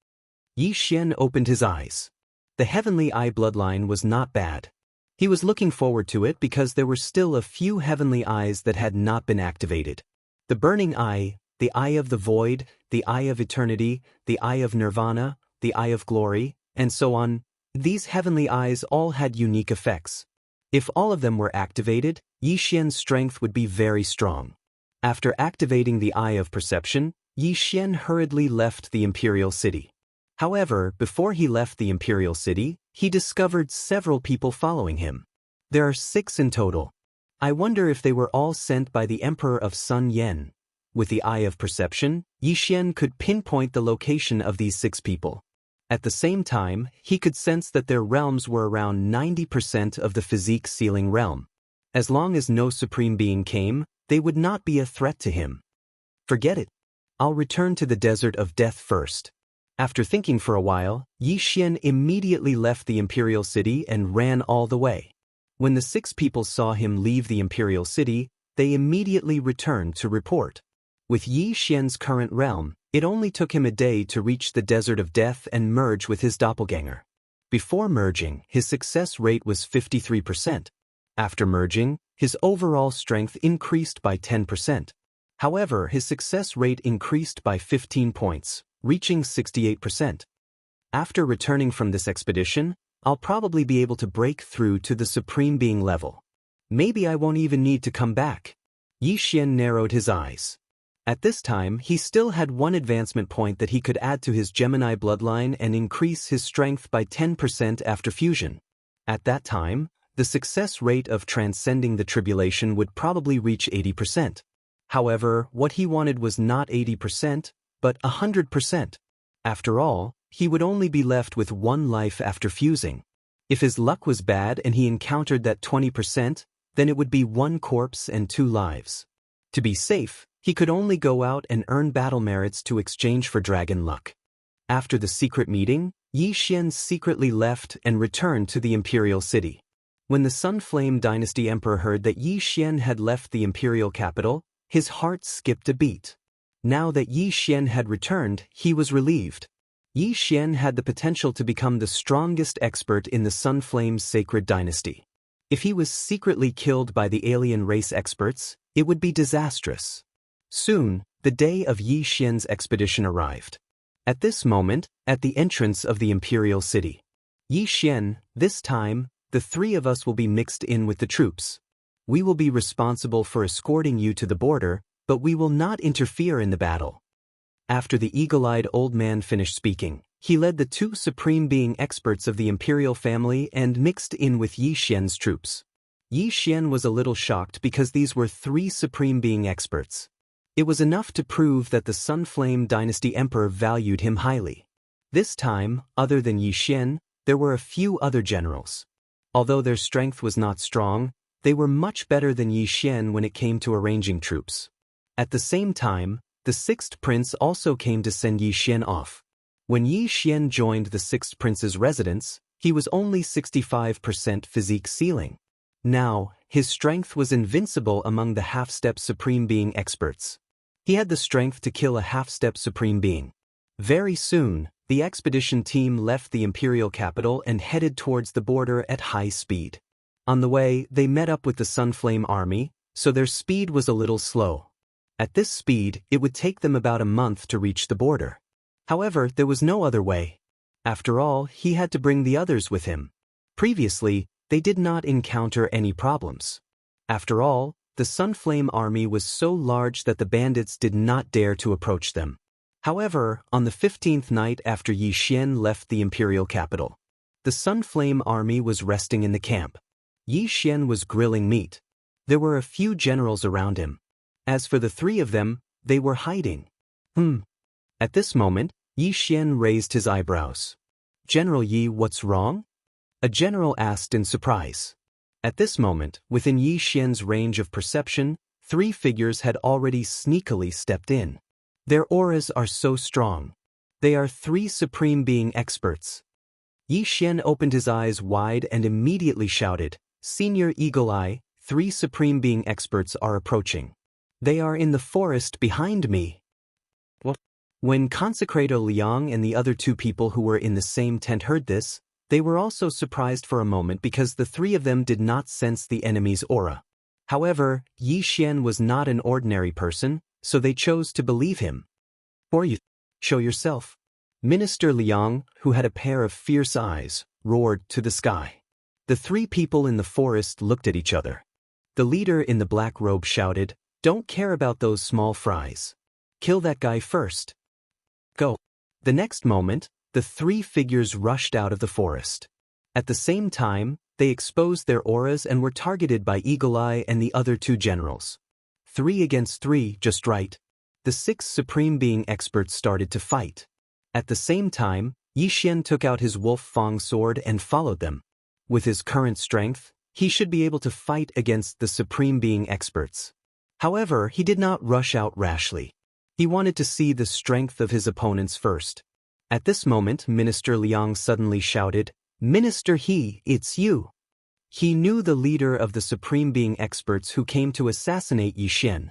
Yi Xian opened his eyes. The heavenly eye bloodline was not bad. He was looking forward to it because there were still a few heavenly eyes that had not been activated. The burning eye, the eye of the void, the eye of eternity, the eye of nirvana, the eye of glory, and so on. These heavenly eyes all had unique effects. If all of them were activated, Yi Xian's strength would be very strong. After activating the Eye of Perception, Yi Xian hurriedly left the imperial city. However, before he left the imperial city, he discovered several people following him. There are 6 in total. I wonder if they were all sent by the Emperor of Sun Yen. With the Eye of Perception, Yi Xian could pinpoint the location of these 6 people. At the same time, he could sense that their realms were around 90% of the physique ceiling realm. As long as no Supreme Being came, they would not be a threat to him. Forget it. I'll return to the Desert of Death first. After thinking for a while, Yi Xian immediately left the imperial city and ran all the way. When the 6 people saw him leave the imperial city, they immediately returned to report. With Yi Xian's current realm, it only took him a day to reach the Desert of Death and merge with his doppelganger. Before merging, his success rate was 53%. After merging, his overall strength increased by 10%. However, his success rate increased by 15 points, reaching 68%. After returning from this expedition, I'll probably be able to break through to the Supreme Being level. Maybe I won't even need to come back. Yi Xian narrowed his eyes. At this time, he still had 1 advancement point that he could add to his Gemini bloodline and increase his strength by 10% after fusion. At that time, the success rate of transcending the tribulation would probably reach 80%. However, what he wanted was not 80%, but 100%. After all, he would only be left with 1 life after fusing. If his luck was bad and he encountered that 20%, then it would be 1 corpse and 2 lives. To be safe, he could only go out and earn battle merits to exchange for dragon luck. After the secret meeting, Yi Xian secretly left and returned to the imperial city. When the Sunflame Dynasty Emperor heard that Yi Xian had left the imperial capital, his heart skipped a beat. Now that Yi Xian had returned, he was relieved. Yi Xian had the potential to become the strongest expert in the Sunflame's sacred dynasty. If he was secretly killed by the alien race experts, it would be disastrous. Soon, the day of Yi Xian's expedition arrived. At this moment, at the entrance of the imperial city. Yi Xian, this time, the three of us will be mixed in with the troops. We will be responsible for escorting you to the border, but we will not interfere in the battle. After the eagle-eyed old man finished speaking, he led the two supreme being experts of the imperial family and mixed in with Yi Xian's troops. Yi Xian was a little shocked because these were three supreme being experts. It was enough to prove that the Sunflame Dynasty Emperor valued him highly. This time, other than Yi Xian, there were a few other generals. Although their strength was not strong, they were much better than Yi Xian when it came to arranging troops. At the same time, the sixth prince also came to send Yi Xian off. When Yi Xian joined the sixth prince's residence, he was only 65% physique ceiling. Now, his strength was invincible among the half-step supreme being experts. He had the strength to kill a half-step supreme being. Very soon, the expedition team left the imperial capital and headed towards the border at high speed. On the way, they met up with the Sunflame army, so their speed was a little slow. At this speed, it would take them about a month to reach the border. However, there was no other way. After all, he had to bring the others with him. Previously, they did not encounter any problems. After all, the Sunflame army was so large that the bandits did not dare to approach them. However, on the 15th night after Yi Xian left the imperial capital, the Sunflame army was resting in the camp. Yi Xian was grilling meat. There were a few generals around him. As for the three of them, they were hiding. At this moment, Yi Xian raised his eyebrows. "General Yi, what's wrong?" a general asked in surprise. At this moment, within Yi Xian's range of perception, three figures had already sneakily stepped in. Their auras are so strong. They are three supreme being experts. Yi Xian opened his eyes wide and immediately shouted, "Senior Eagle Eye, three supreme being experts are approaching. They are in the forest behind me." What? When Consecrator Liang and the other two people who were in the same tent heard this, they were also surprised for a moment because the three of them did not sense the enemy's aura. However, Yi Xian was not an ordinary person, so they chose to believe him. "Or you, show yourself." Minister Liang, who had a pair of fierce eyes, roared to the sky. The three people in the forest looked at each other. The leader in the black robe shouted, "Don't care about those small fries. Kill that guy first. Go." The next moment, the three figures rushed out of the forest. At the same time, they exposed their auras and were targeted by Eagle Eye and the other two generals. 3 against 3, just right. The six supreme being experts started to fight. At the same time, Yi Xian took out his wolf fang sword and followed them. With his current strength, he should be able to fight against the supreme being experts. However, he did not rush out rashly. He wanted to see the strength of his opponents first. At this moment, Minister Liang suddenly shouted, "Minister He, it's you." He knew the leader of the supreme being experts who came to assassinate Yi Xian.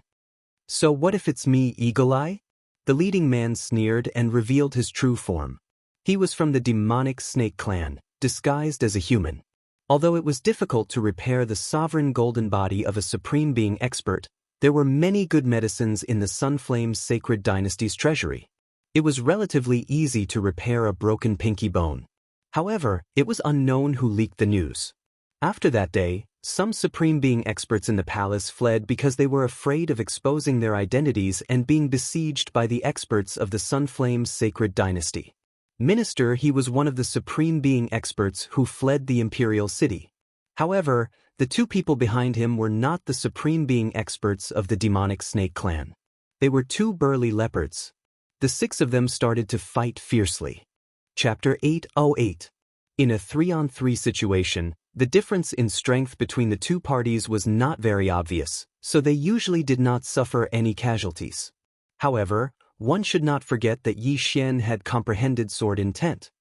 "So what if it's me, Eagle Eye?" The leading man sneered and revealed his true form. He was from the demonic snake clan, disguised as a human. Although it was difficult to repair the sovereign golden body of a supreme being expert, there were many good medicines in the Sunflame's sacred dynasty's treasury. It was relatively easy to repair a broken pinky bone. However, it was unknown who leaked the news. After that day, some supreme being experts in the palace fled because they were afraid of exposing their identities and being besieged by the experts of the Sunflame's sacred dynasty. Minister, he was one of the supreme being experts who fled the imperial city. However, the two people behind him were not the supreme being experts of the demonic snake clan. They were two burly leopards. The six of them started to fight fiercely. Chapter 808. In a 3-on-3 situation, the difference in strength between the two parties was not very obvious, so they usually did not suffer any casualties. However, one should not forget that Yi Xian had comprehended sword intent.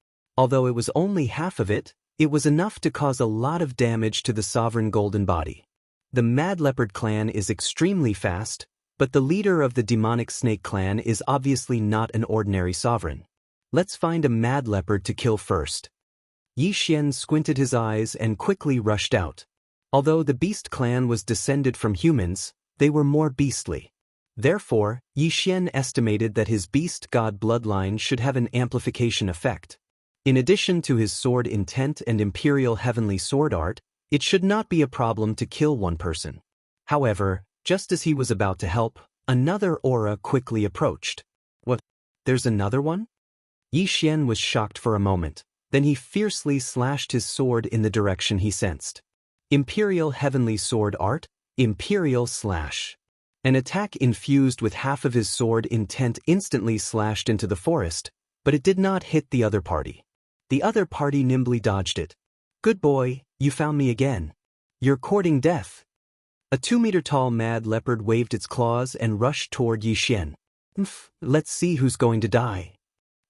Although it was only half of it, it was enough to cause a lot of damage to the sovereign golden body. The Mad Leopard clan is extremely fast, but the leader of the demonic snake clan is obviously not an ordinary sovereign. Let's find a mad leopard to kill first. Xian squinted his eyes and quickly rushed out. Although the beast clan was descended from humans, they were more beastly. Therefore, Xian estimated that his beast god bloodline should have an amplification effect. In addition to his sword intent and imperial heavenly sword art, it should not be a problem to kill one person. However, just as he was about to help, another aura quickly approached. What? There's another one? Xian was shocked for a moment, then he fiercely slashed his sword in the direction he sensed. Imperial Heavenly Sword Art, Imperial Slash. An attack infused with half of his sword intent instantly slashed into the forest, but it did not hit the other party. The other party nimbly dodged it. Good boy, you found me again. You're courting death. A 2-meter-tall mad leopard waved its claws and rushed toward Xian. Let's see who's going to die.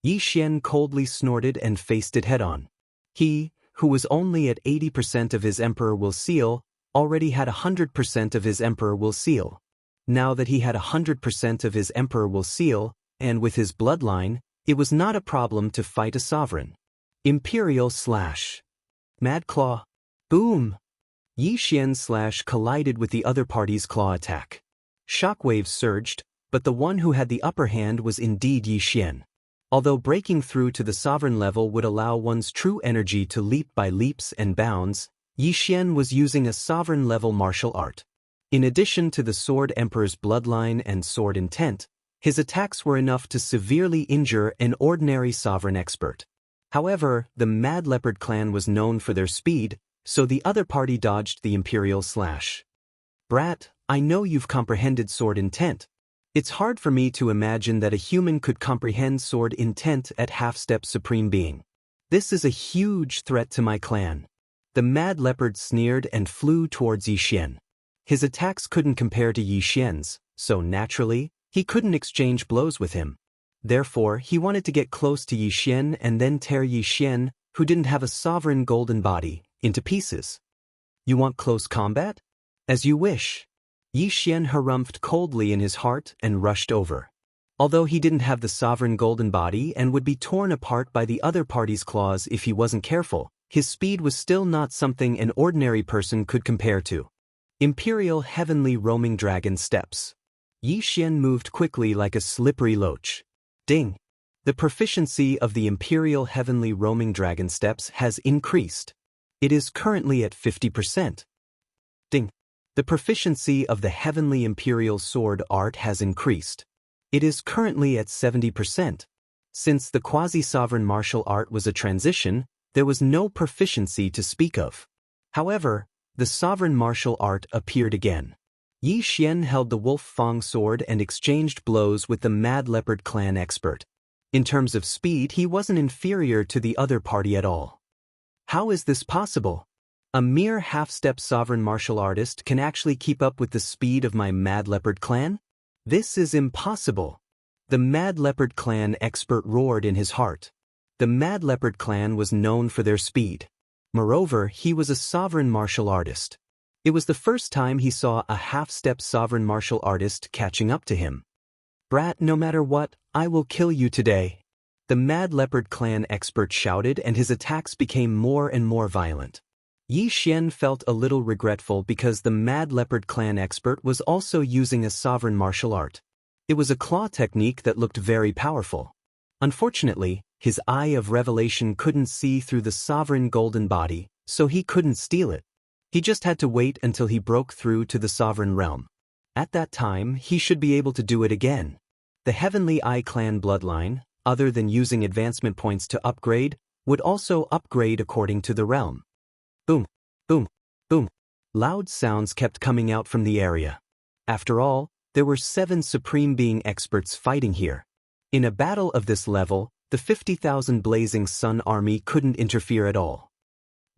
Xian coldly snorted and faced it head-on. He, who was only at 80% of his Emperor Will Seal, already had 100% of his Emperor Will Seal. Now that he had 100% of his Emperor Will Seal, and with his bloodline, it was not a problem to fight a sovereign. Imperial Slash. Mad Claw. Boom! Xian's slash collided with the other party's claw attack. Shockwaves surged, but the one who had the upper hand was indeed Xian. Although breaking through to the sovereign level would allow one's true energy to leap by leaps and bounds, Xian was using a sovereign-level martial art. In addition to the Sword Emperor's bloodline and sword intent, his attacks were enough to severely injure an ordinary sovereign expert. However, the Mad Leopard clan was known for their speed, so the other party dodged the Imperial Slash. Brat, I know you've comprehended sword intent. It's hard for me to imagine that a human could comprehend sword intent at half-step Supreme Being. This is a huge threat to my clan. The Mad Leopard sneered and flew towards Xian. His attacks couldn't compare to Xian's, so naturally, he couldn't exchange blows with him. Therefore, he wanted to get close to Xian and then tear Xian, who didn't have a sovereign golden body, into pieces. You want close combat? As you wish. Xian harumphed coldly in his heart and rushed over. Although he didn't have the sovereign golden body and would be torn apart by the other party's claws if he wasn't careful, his speed was still not something an ordinary person could compare to. Imperial Heavenly Roaming Dragon Steps. Xian moved quickly like a slippery loach. Ding! The proficiency of the Imperial Heavenly Roaming Dragon Steps has increased. It is currently at 50%. Ding! The proficiency of the Heavenly Imperial Sword Art has increased. It is currently at 70%. Since the quasi-sovereign martial art was a transition, there was no proficiency to speak of. However, the sovereign martial art appeared again. Xian held the Wolf Fang sword and exchanged blows with the Mad Leopard clan expert. In terms of speed, he wasn't inferior to the other party at all. How is this possible? A mere half-step sovereign martial artist can actually keep up with the speed of my Mad Leopard clan? This is impossible. The Mad Leopard clan expert roared in his heart. The Mad Leopard clan was known for their speed. Moreover, he was a sovereign martial artist. It was the first time he saw a half-step sovereign martial artist catching up to him. Brat, no matter what, I will kill you today. The Mad Leopard clan expert shouted, and his attacks became more and more violent. Xian felt a little regretful because the Mad Leopard clan expert was also using a sovereign martial art. It was a claw technique that looked very powerful. Unfortunately, his Eye of Revelation couldn't see through the sovereign golden body, so he couldn't steal it. He just had to wait until he broke through to the sovereign realm. At that time, he should be able to do it again. The Heavenly Eye clan bloodline, other than using advancement points to upgrade, would also upgrade according to the realm. Boom, boom, boom. Loud sounds kept coming out from the area. After all, there were 7 Supreme Being experts fighting here. In a battle of this level, the 50,000 Blazing Sun army couldn't interfere at all.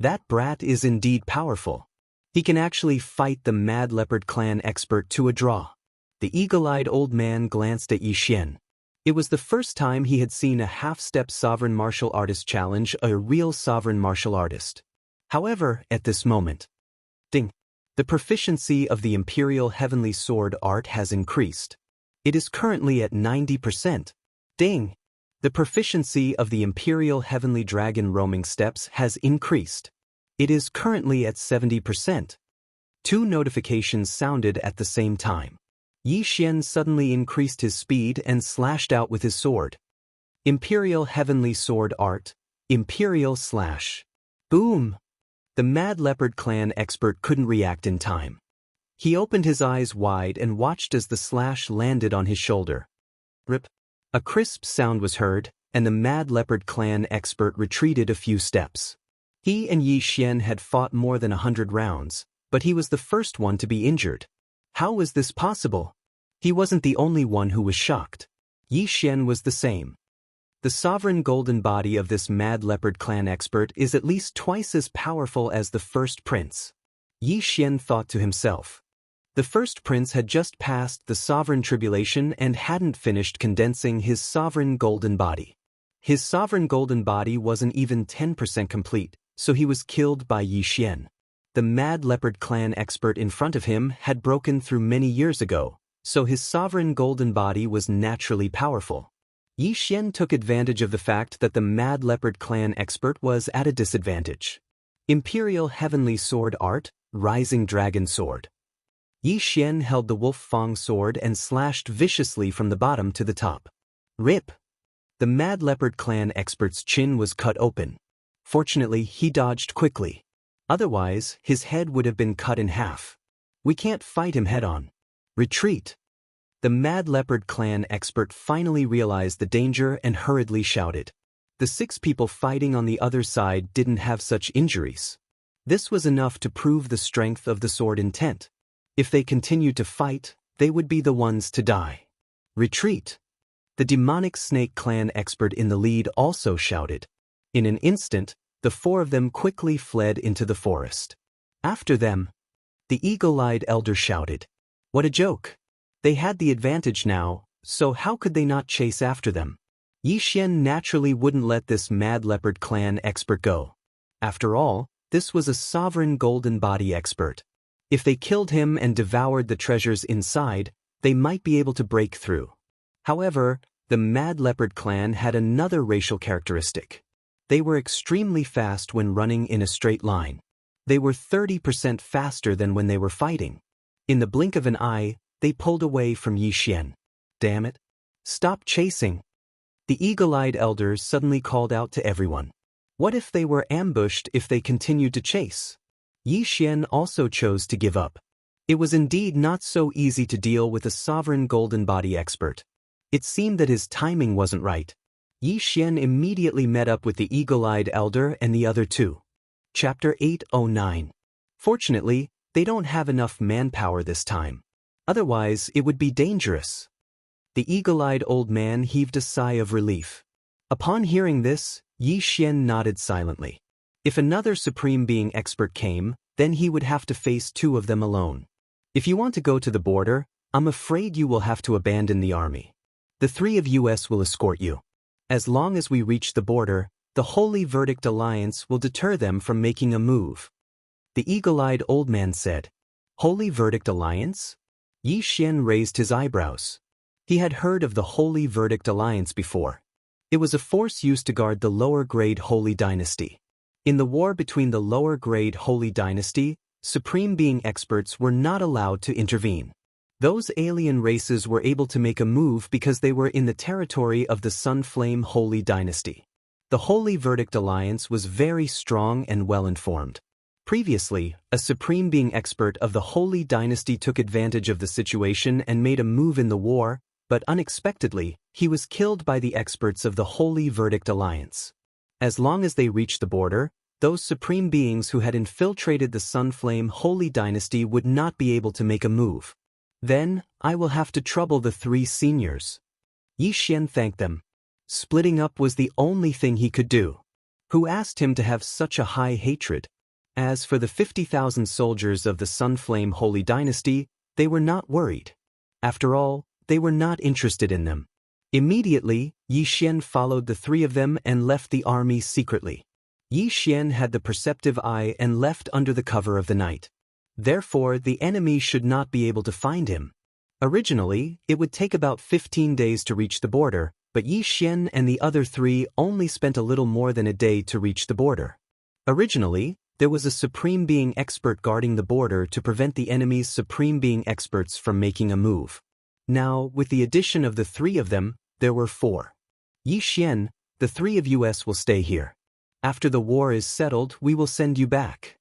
That brat is indeed powerful. He can actually fight the Mad Leopard clan expert to a draw. The eagle-eyed old man glanced at Xian. It was the first time he had seen a half-step sovereign martial artist challenge a real sovereign martial artist. However, at this moment, ding, the proficiency of the Imperial Heavenly Sword art has increased. It is currently at 90%. Ding! The proficiency of the Imperial Heavenly Dragon roaming steps has increased. It is currently at 70%. Two notifications sounded at the same time. Xian suddenly increased his speed and slashed out with his sword. Imperial Heavenly Sword Art, Imperial Slash. Boom! The Mad Leopard Clan expert couldn't react in time. He opened his eyes wide and watched as the slash landed on his shoulder. Rip. A crisp sound was heard, and the Mad Leopard Clan expert retreated a few steps. He and Xian had fought more than 100 rounds, but he was the first one to be injured. How was this possible? He wasn't the only one who was shocked. Xian was the same. The sovereign golden body of this Mad Leopard Clan expert is at least twice as powerful as the first prince. Xian thought to himself. The first prince had just passed the sovereign tribulation and hadn't finished condensing his sovereign golden body. His sovereign golden body wasn't even 10% complete, so he was killed by Xian. The Mad Leopard Clan expert in front of him had broken through many years ago, so his sovereign golden body was naturally powerful. Xian took advantage of the fact that the Mad Leopard Clan expert was at a disadvantage. Imperial Heavenly Sword Art, Rising Dragon Sword. Xian held the Wolf Fang sword and slashed viciously from the bottom to the top. Rip! The Mad Leopard Clan expert's chin was cut open. Fortunately, he dodged quickly. Otherwise, his head would have been cut in half. We can't fight him head-on. Retreat! The Mad Leopard Clan expert finally realized the danger and hurriedly shouted. The 6 people fighting on the other side didn't have such injuries. This was enough to prove the strength of the sword intent. If they continued to fight, they would be the ones to die. Retreat! The Demonic Snake Clan expert in the lead also shouted. In an instant, the 4 of them quickly fled into the forest. After them, the Eagle-Eyed Elder shouted. What a joke! They had the advantage now, so how could they not chase after them? Xian naturally wouldn't let this Mad Leopard Clan expert go. After all, this was a sovereign golden body expert. If they killed him and devoured the treasures inside, they might be able to break through. However, the Mad Leopard Clan had another racial characteristic. They were extremely fast when running in a straight line. They were 30% faster than when they were fighting. In the blink of an eye, they pulled away from Xian. Damn it! Stop chasing! The Eagle-Eyed Elder suddenly called out to everyone. What if they were ambushed if they continued to chase? Xian also chose to give up. It was indeed not so easy to deal with a sovereign golden body expert. It seemed that his timing wasn't right. Xian immediately met up with the Eagle-Eyed Elder and the other 2. Chapter 809. Fortunately, they don't have enough manpower this time. Otherwise, it would be dangerous. The Eagle-Eyed Old Man heaved a sigh of relief. Upon hearing this, Xian nodded silently. If another Supreme Being expert came, then he would have to face 2 of them alone. If you want to go to the border, I'm afraid you will have to abandon the army. The 3 of us will escort you. As long as we reach the border, the Holy Verdict Alliance will deter them from making a move. The Eagle-Eyed Old Man said. Holy Verdict Alliance? Xian raised his eyebrows. He had heard of the Holy Verdict Alliance before. It was a force used to guard the lower-grade Holy Dynasty. In the war between the lower-grade Holy Dynasty, Supreme Being experts were not allowed to intervene. Those alien races were able to make a move because they were in the territory of the Sunflame Holy Dynasty. The Holy Verdict Alliance was very strong and well-informed. Previously, a Supreme Being expert of the Holy Dynasty took advantage of the situation and made a move in the war, but unexpectedly, he was killed by the experts of the Holy Verdict Alliance. As long as they reached the border, those Supreme Beings who had infiltrated the Sunflame Holy Dynasty would not be able to make a move. Then, I will have to trouble the 3 seniors. Xian thanked them. Splitting up was the only thing he could do. Who asked him to have such a high hatred? As for the 50,000 soldiers of the Sunflame Holy Dynasty, they were not worried. After all, they were not interested in them. Immediately, Yi Xian followed the three of them and left the army secretly. Yi Xian had the perceptive eye and left under the cover of the night. Therefore, the enemy should not be able to find him. Originally, it would take about 15 days to reach the border, but Yi Xian and the other three only spent a little more than a day to reach the border. Originally, there was a Supreme Being expert guarding the border to prevent the enemy's Supreme Being experts from making a move. Now, with the addition of the three of them, there were 4. Yi Xian, the 3 of us will stay here. After the war is settled, we will send you back.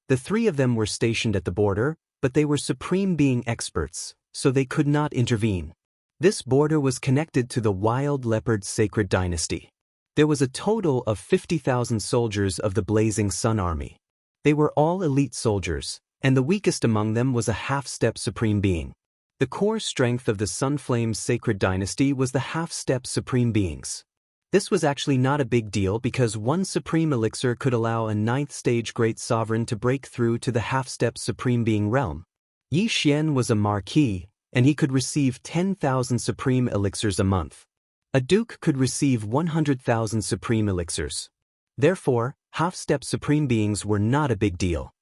The 3 of them were stationed at the border, but they were Supreme Being experts, so they could not intervene. This border was connected to the Wild Leopard Sacred Dynasty. There was a total of 50,000 soldiers of the Blazing Sun Army. They were all elite soldiers, and the weakest among them was a half-step Supreme Being. The core strength of the Sunflame Sacred Dynasty was the half-step Supreme Beings. This was actually not a big deal because one Supreme Elixir could allow a 9th-stage Great Sovereign to break through to the half-step Supreme Being realm. Yi Xian was a Marquis, and he could receive 10,000 Supreme Elixirs a month. A Duke could receive 100,000 Supreme Elixirs. Therefore, half-step Supreme Beings were not a big deal.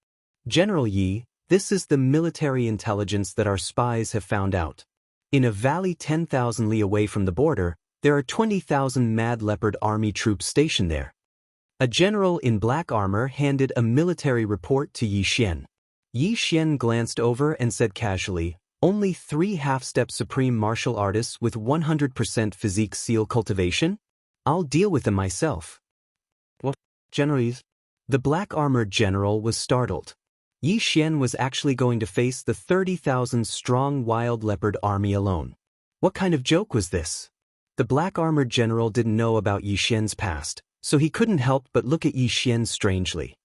General Yi, this is the military intelligence that our spies have found out. In a valley 10,000 li away from the border, there are 20,000 Mad Leopard army troops stationed there. A general in black armor handed a military report to Yi Xian. Yi Xian glanced over and said casually, "Only 3 half-step supreme martial artists with 100% physique seal cultivation? I'll deal with them myself." "What, generals?" The black-armored general was startled. Yi Xian was actually going to face the 30,000-strong Wild Leopard army alone. What kind of joke was this? The black-armored general didn't know about Yi Xian's past, so he couldn't help but look at Yi Xian strangely.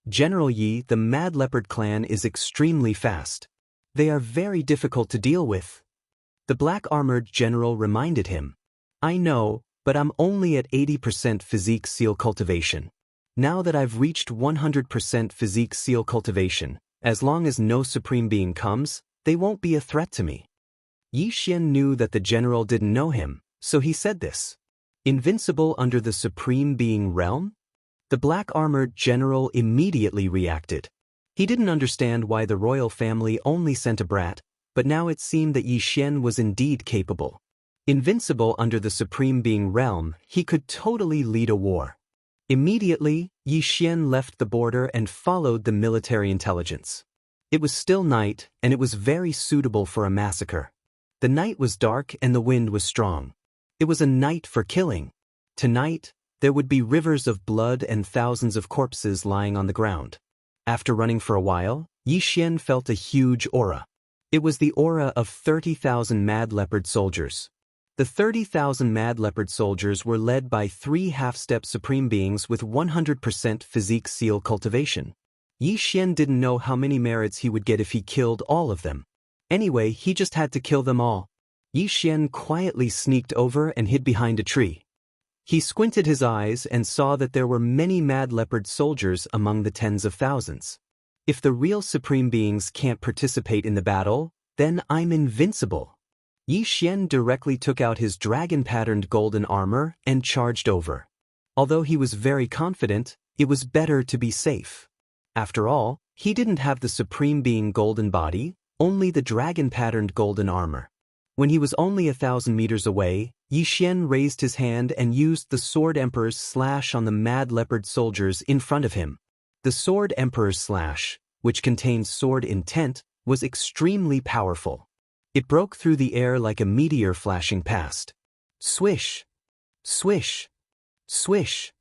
"General Yi, the Mad Leopard clan is extremely fast. They are very difficult to deal with." The black-armored general reminded him. "I know, but I'm only at 80% physique seal cultivation. Now that I've reached 100% physique seal cultivation, as long as no Supreme Being comes, they won't be a threat to me." Yi Xian knew that the general didn't know him, so he said this. "Invincible under the Supreme Being realm?" The black-armored general immediately reacted. He didn't understand why the royal family only sent a brat, but now it seemed that Yi Xian was indeed capable. Invincible under the Supreme Being realm, he could totally lead a war. Immediately, Yi Xian left the border and followed the military intelligence. It was still night, and it was very suitable for a massacre. The night was dark and the wind was strong. It was a night for killing. Tonight, there would be rivers of blood and thousands of corpses lying on the ground. After running for a while, Yi Xian felt a huge aura. It was the aura of 30,000 Mad Leopard soldiers. The 30,000 Mad Leopard soldiers were led by 3 half-step Supreme Beings with 100% physique seal cultivation. Yi Xian didn't know how many merits he would get if he killed all of them. Anyway, he just had to kill them all. Yi Xian quietly sneaked over and hid behind a tree. He squinted his eyes and saw that there were many Mad Leopard soldiers among the tens of thousands. If the real Supreme Beings can't participate in the battle, then I'm invincible. Yi Xian directly took out his dragon-patterned golden armor and charged over. Although he was very confident, it was better to be safe. After all, he didn't have the Supreme Being golden body, only the dragon-patterned golden armor. When he was only 1,000 meters away, Yi Xian raised his hand and used the Sword Emperor's slash on the Mad Leopard soldiers in front of him. The Sword Emperor's slash, which contained sword intent, was extremely powerful. It broke through the air like a meteor flashing past. Swish! Swish! Swish!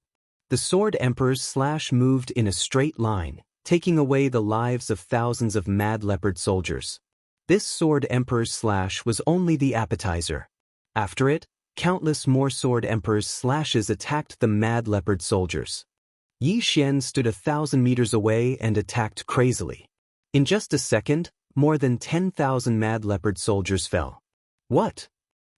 The Sword Emperor's slash moved in a straight line, taking away the lives of thousands of Mad Leopard soldiers. This Sword Emperor's slash was only the appetizer. After it, countless more Sword Emperor's slashes attacked the Mad Leopard soldiers. Yi Xian stood 1,000 meters away and attacked crazily. In just a second, more than 10,000 Mad Leopard soldiers fell. What?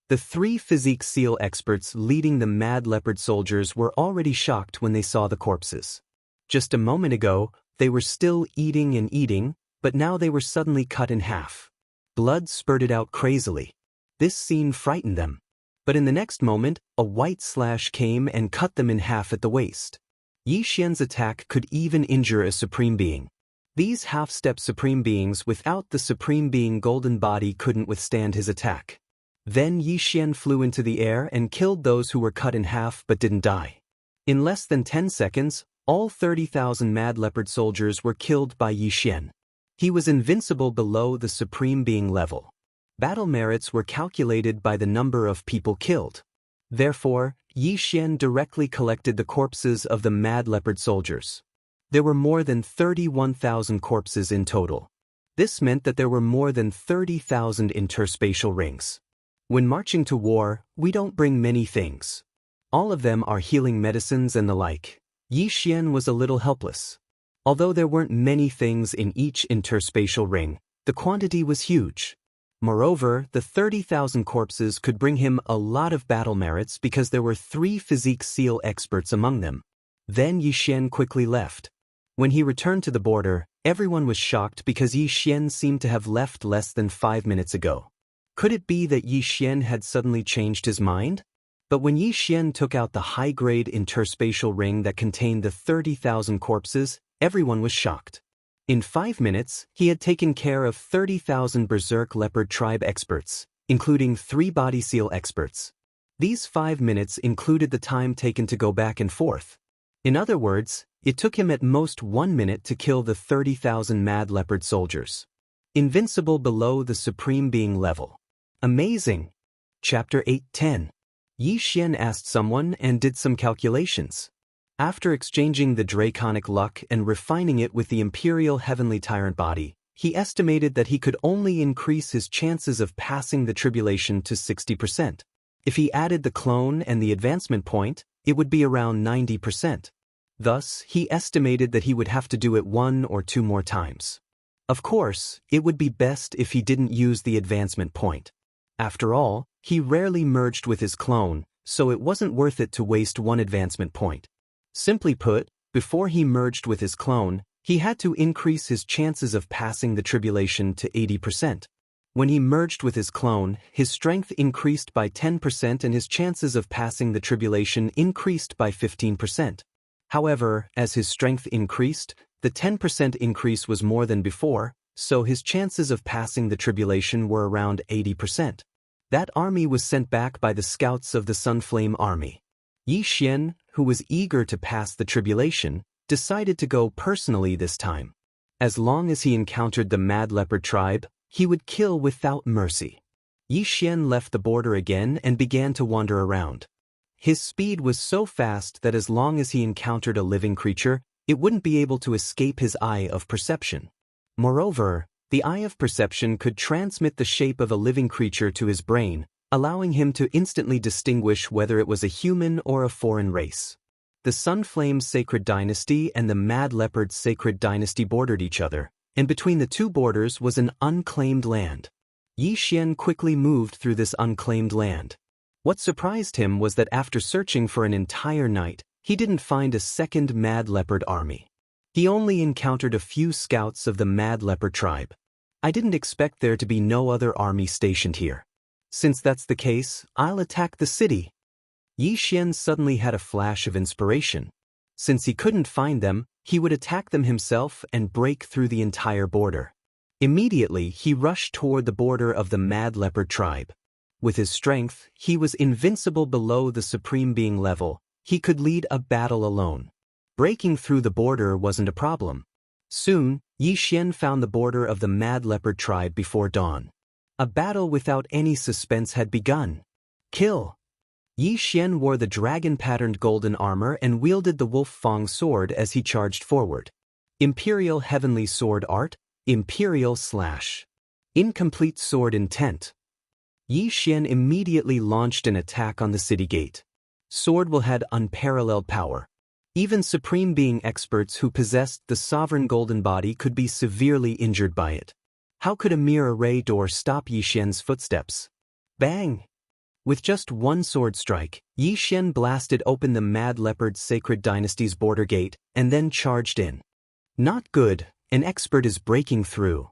The 3 physique seal experts leading the Mad Leopard soldiers were already shocked when they saw the corpses. Just a moment ago, they were still eating and eating, but now they were suddenly cut in half. Blood spurted out crazily. This scene frightened them. But in the next moment, a white slash came and cut them in half at the waist. Yi Xian's attack could even injure a supreme being. These half-step supreme beings without the supreme being golden body couldn't withstand his attack. Then Yi Xian flew into the air and killed those who were cut in half but didn't die. In less than 10 seconds, all 30,000 mad leopard soldiers were killed by Yi Xian. He was invincible below the supreme being level. Battle merits were calculated by the number of people killed. Therefore, Yi Xian directly collected the corpses of the mad leopard soldiers. There were more than 31,000 corpses in total. This meant that there were more than 30,000 interspatial rings. When marching to war, we don't bring many things. All of them are healing medicines and the like. Yi Xian was a little helpless. Although there weren't many things in each interspatial ring, the quantity was huge. Moreover, the 30,000 corpses could bring him a lot of battle merits because there were 3 physique seal experts among them. Then Yi Xian quickly left. When he returned to the border, everyone was shocked because Yi Xian seemed to have left less than 5 minutes ago. Could it be that Yi Xian had suddenly changed his mind? But when Yi Xian took out the high-grade interspatial ring that contained the 30,000 corpses, everyone was shocked. In 5 minutes, he had taken care of 30,000 Berserk Leopard Tribe experts, including 3 Body Seal experts. These 5 minutes included the time taken to go back and forth. In other words, it took him at most 1 minute to kill the 30,000 mad leopard soldiers. Invincible below the supreme being level. Amazing! Chapter 8:10. Yi Xian asked someone and did some calculations. After exchanging the draconic luck and refining it with the imperial heavenly tyrant body, he estimated that he could only increase his chances of passing the tribulation to 60%. If he added the clone and the advancement point, it would be around 90%. Thus, he estimated that he would have to do it 1 or 2 more times. Of course, it would be best if he didn't use the advancement point. After all, he rarely merged with his clone, so it wasn't worth it to waste 1 advancement point. Simply put, before he merged with his clone, he had to increase his chances of passing the tribulation to 80%. When he merged with his clone, his strength increased by 10% and his chances of passing the tribulation increased by 15%. However, as his strength increased, the 10% increase was more than before, so his chances of passing the tribulation were around 80%. That army was sent back by the scouts of the Sunflame army. Yi Xian, who was eager to pass the tribulation, decided to go personally this time. As long as he encountered the Mad Leopard tribe, he would kill without mercy. Yi Xian left the border again and began to wander around. His speed was so fast that as long as he encountered a living creature, it wouldn't be able to escape his eye of perception. Moreover, the eye of perception could transmit the shape of a living creature to his brain, allowing him to instantly distinguish whether it was a human or a foreign race. The Sunflame Sacred Dynasty and the Mad Leopard Sacred Dynasty bordered each other, and between the 2 borders was an unclaimed land. Yi Xian quickly moved through this unclaimed land. What surprised him was that after searching for an entire night, he didn't find a second Mad Leopard army. He only encountered a few scouts of the Mad Leopard tribe. I didn't expect there to be no other army stationed here. Since that's the case, I'll attack the city. Yi Xian suddenly had a flash of inspiration. Since he couldn't find them, he would attack them himself and break through the entire border. Immediately, he rushed toward the border of the Mad Leopard tribe. With his strength, he was invincible below the Supreme Being level. He could lead a battle alone. Breaking through the border wasn't a problem. Soon, Yi Xian found the border of the Mad Leopard tribe before dawn. A battle without any suspense had begun. Kill! Yi Xian wore the dragon-patterned golden armor and wielded the Wolf Fang sword as he charged forward. Imperial Heavenly Sword Art, Imperial Slash. Incomplete Sword Intent. Yi Xian immediately launched an attack on the city gate. Sword had unparalleled power. Even Supreme Being experts who possessed the sovereign golden body could be severely injured by it. How could a mere array door stop Yi Xian's footsteps? Bang! With just 1 sword strike, Yi Xian blasted open the Mad Leopard Sacred Dynasty's border gate and then charged in. Not good, an expert is breaking through.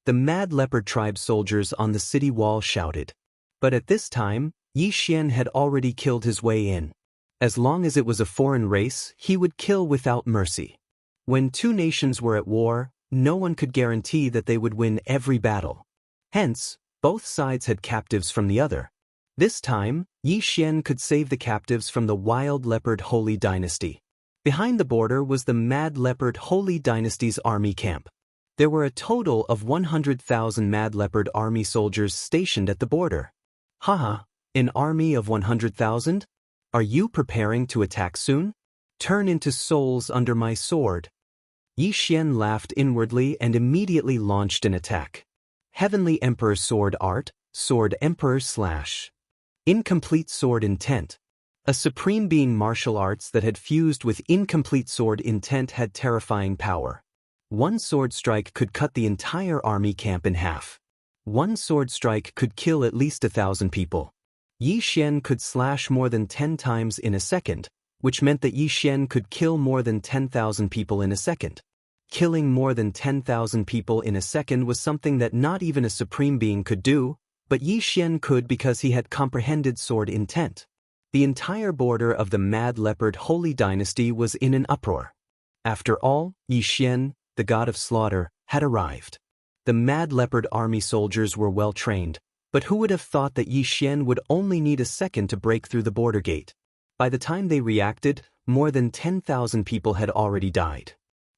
The Mad Leopard tribe soldiers on the city wall shouted. But at this time, Yi Xian had already killed his way in. As long as it was a foreign race, he would kill without mercy. When two nations were at war, no one could guarantee that they would win every battle. Hence, both sides had captives from the other. This time, Yi Xian could save the captives from the Wild Leopard Holy Dynasty. Behind the border was the Mad Leopard Holy Dynasty's army camp. There were a total of 100,000 Mad Leopard army soldiers stationed at the border. Haha, an army of 100,000? Are you preparing to attack soon? Turn into souls under my sword. Yi Xian laughed inwardly and immediately launched an attack. Heavenly Emperor Sword Art, Sword Emperor / Incomplete Sword Intent. A supreme being martial arts that had fused with incomplete sword intent had terrifying power. One sword strike could cut the entire army camp in half. One sword strike could kill at least 1,000 people. Yi Xian could slash more than 10 times in a second, which meant that Yi Xian could kill more than 10,000 people in a second. Killing more than 10,000 people in a second was something that not even a supreme being could do, but Yi Xian could because he had comprehended sword intent. The entire border of the Mad Leopard Holy Dynasty was in an uproar. After all, Yi Xian, the god of slaughter, had arrived. The Mad Leopard army soldiers were well trained, but who would have thought that Yi Xian would only need a second to break through the border gate? By the time they reacted, more than 10,000 people had already died.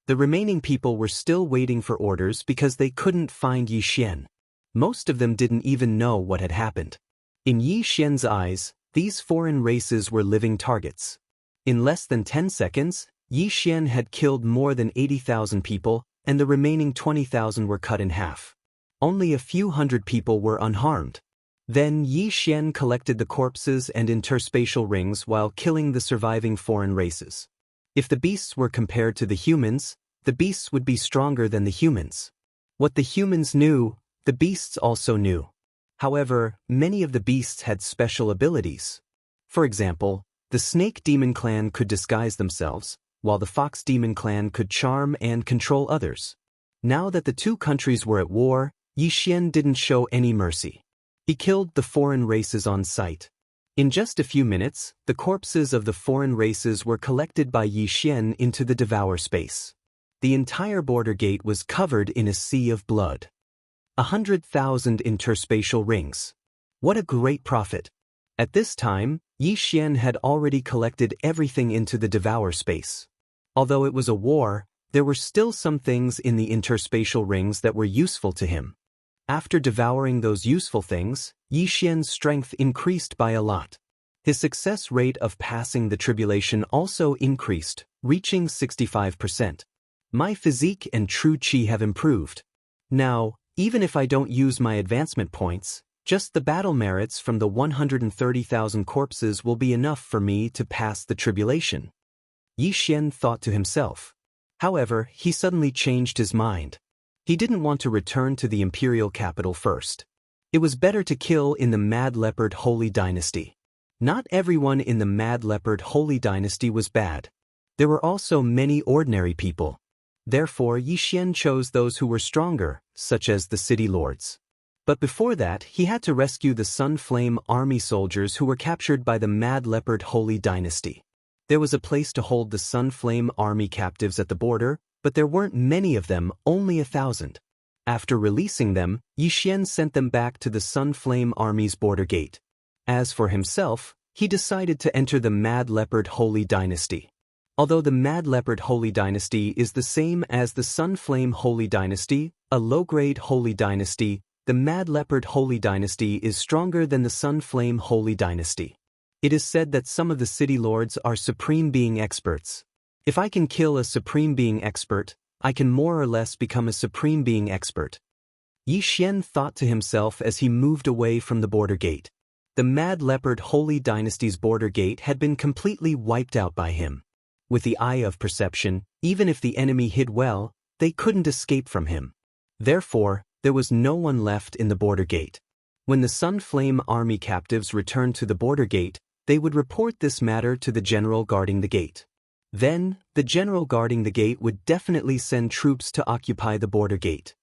The remaining people were still waiting for orders because they couldn't find Yi Xian. Most of them didn't even know what had happened. In Yi Xian's eyes, these foreign races were living targets. In less than 10 seconds, Yi Xian had killed more than 80,000 people, and the remaining 20,000 were cut in half. Only a few hundred people were unharmed. Then Yi Xian collected the corpses and interspatial rings while killing the surviving foreign races. If the beasts were compared to the humans, the beasts would be stronger than the humans. What the humans knew, the beasts also knew. However, many of the beasts had special abilities. For example, the Snake Demon Clan could disguise themselves, while the Fox Demon Clan could charm and control others. Now that the two countries were at war, Yi Xian didn't show any mercy. He killed the foreign races on sight. In just a few minutes, the corpses of the foreign races were collected by Yi Xian into the Devourer space. The entire border gate was covered in a sea of blood. 100,000 interspatial rings. What a great profit! At this time, Yi Xian had already collected everything into the Devourer space. Although it was a war, there were still some things in the interspatial rings that were useful to him. After devouring those useful things, Yi Xian's strength increased by a lot. His success rate of passing the tribulation also increased, reaching 65%. My physique and true qi have improved. Now, even if I don't use my advancement points, just the battle merits from the 130,000 corpses will be enough for me to pass the tribulation. Yi Xian thought to himself. However, he suddenly changed his mind. He didn't want to return to the imperial capital first. It was better to kill in the Mad Leopard Holy Dynasty. Not everyone in the Mad Leopard Holy Dynasty was bad. There were also many ordinary people. Therefore, Yi Xian chose those who were stronger, such as the city lords. But before that, he had to rescue the Sun Flame army soldiers who were captured by the Mad Leopard Holy Dynasty. There was a place to hold the Sun Flame army captives at the border, but there weren't many of them, only 1,000. After releasing them, Yi Xian sent them back to the Sun Flame army's border gate. As for himself, he decided to enter the Mad Leopard Holy Dynasty. Although the Mad Leopard Holy Dynasty is the same as the Sun Flame Holy Dynasty, a low-grade Holy Dynasty, the Mad Leopard Holy Dynasty is stronger than the Sun Flame Holy Dynasty. It is said that some of the city lords are Supreme Being experts. If I can kill a Supreme Being expert, I can more or less become a Supreme Being expert. Yi Xian thought to himself as he moved away from the border gate. The Mad Leopard Holy Dynasty's border gate had been completely wiped out by him. With the eye of perception, even if the enemy hid well, they couldn't escape from him. Therefore, there was no one left in the border gate. When the Sun Flame army captives returned to the border gate, they would report this matter to the general guarding the gate. Then, the general guarding the gate would definitely send troops to occupy the border gate.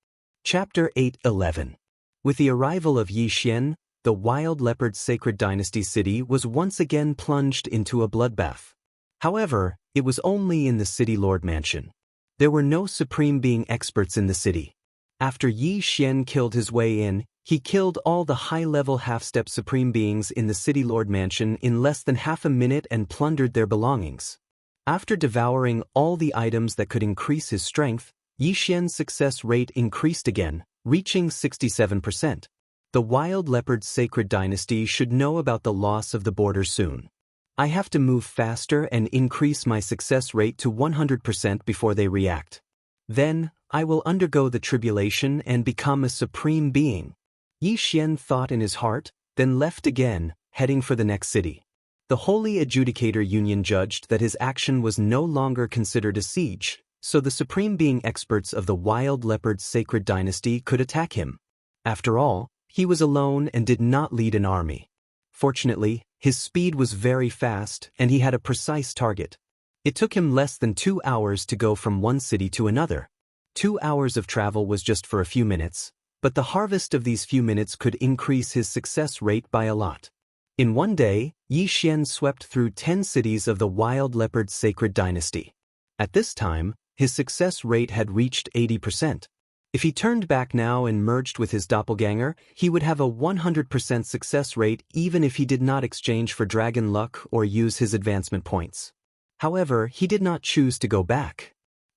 Chapter 8:11. With the arrival of Yi Xian, the wild leopard sacred dynasty city was once again plunged into a bloodbath. However, it was only in the city lord mansion. There were no supreme being experts in the city. After Yi Xian killed his way in, he killed all the high-level half-step supreme beings in the city lord mansion in less than half a minute and plundered their belongings. After devouring all the items that could increase his strength, Yi Xian's success rate increased again, reaching 67%. The wild leopard sacred dynasty should know about the loss of the border soon. I have to move faster and increase my success rate to 100% before they react. Then, I will undergo the tribulation and become a supreme being. Yi Xian thought in his heart, then left again, heading for the next city. The Holy Adjudicator Union judged that his action was no longer considered a siege, so the supreme being experts of the wild leopard sacred dynasty could attack him. After all, he was alone and did not lead an army. Fortunately, his speed was very fast and he had a precise target. It took him less than 2 hours to go from one city to another. 2 hours of travel was just for a few minutes, but the harvest of these few minutes could increase his success rate by a lot. In one day, Yi Xian swept through 10 cities of the wild leopard sacred dynasty. At this time, his success rate had reached 80%. If he turned back now and merged with his doppelganger, he would have a 100% success rate even if he did not exchange for dragon luck or use his advancement points. However, he did not choose to go back.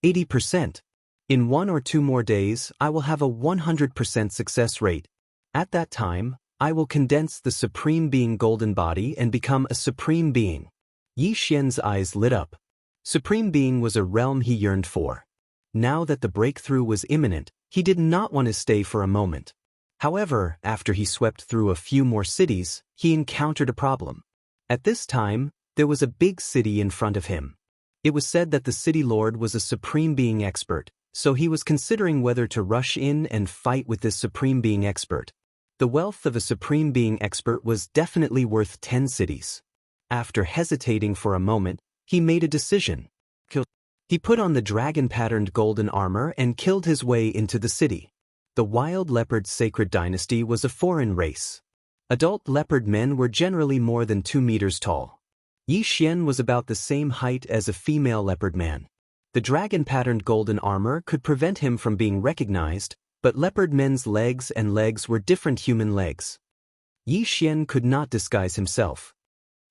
80%. In 1 or 2 more days, I will have a 100% success rate. At that time, I will condense the Supreme Being Golden Body and become a Supreme Being. Yi Xian's eyes lit up. Supreme Being was a realm he yearned for. Now that the breakthrough was imminent, he did not want to stay for a moment. However, after he swept through a few more cities, he encountered a problem. At this time, there was a big city in front of him. It was said that the city lord was a Supreme Being expert, so he was considering whether to rush in and fight with this Supreme Being expert. The wealth of a Supreme Being expert was definitely worth 10 cities. After hesitating for a moment, he made a decision. He put on the dragon-patterned golden armor and killed his way into the city. The wild leopard sacred dynasty was a foreign race. Adult leopard men were generally more than 2 meters tall. Yi Xian was about the same height as a female leopard man. The dragon-patterned golden armor could prevent him from being recognized, but leopard men's legs were different human legs. Yi Xian could not disguise himself.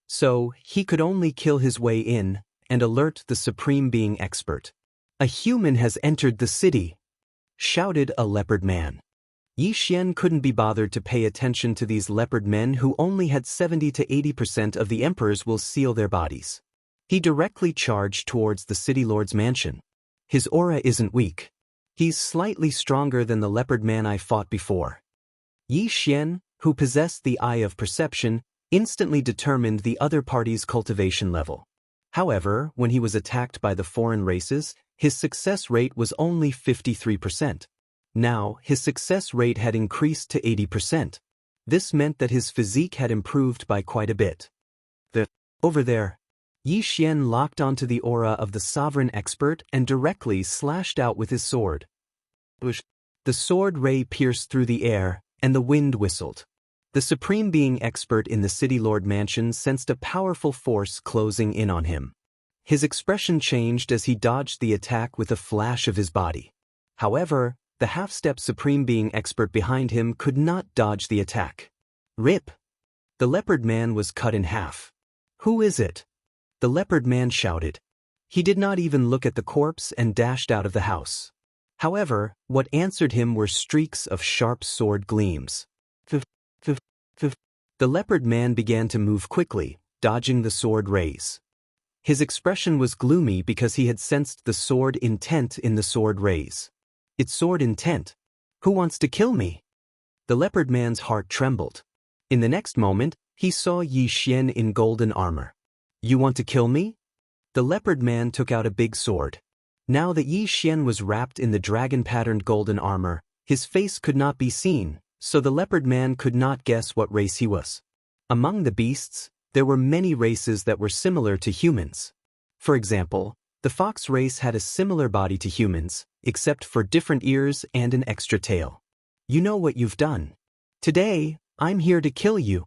So, he could only kill his way in and alert the Supreme Being expert. "A human has entered the city," shouted a leopard man. Yi Xian couldn't be bothered to pay attention to these leopard men who only had 70 to 80% of the emperor's will seal their bodies. He directly charged towards the city lord's mansion. His aura isn't weak. He's slightly stronger than the leopard man I fought before. Yi Xian, who possessed the eye of perception, instantly determined the other party's cultivation level. However, when he was attacked by the foreign races, his success rate was only 53%. Now, his success rate had increased to 80%. This meant that his physique had improved by quite a bit. Over there. Yi Xian locked onto the aura of the sovereign expert and directly slashed out with his sword. The sword ray pierced through the air, and the wind whistled. The Supreme Being expert in the City Lord Mansion sensed a powerful force closing in on him. His expression changed as he dodged the attack with a flash of his body. However, the half-step Supreme Being expert behind him could not dodge the attack. Rip! The leopard man was cut in half. "Who is it?" The leopard man shouted. He did not even look at the corpse and dashed out of the house. However, what answered him were streaks of sharp sword gleams. The leopard man began to move quickly, dodging the sword rays. His expression was gloomy because he had sensed the sword intent in the sword rays. "It's sword intent. Who wants to kill me?" The leopard man's heart trembled. In the next moment, he saw Yi Xian in golden armor. "You want to kill me?" The leopard man took out a big sword. Now that Yi Xian was wrapped in the dragon-patterned golden armor, his face could not be seen, so the leopard man could not guess what race he was. Among the beasts, there were many races that were similar to humans. For example, the fox race had a similar body to humans, except for different ears and an extra tail. "You know what you've done. Today, I'm here to kill you,"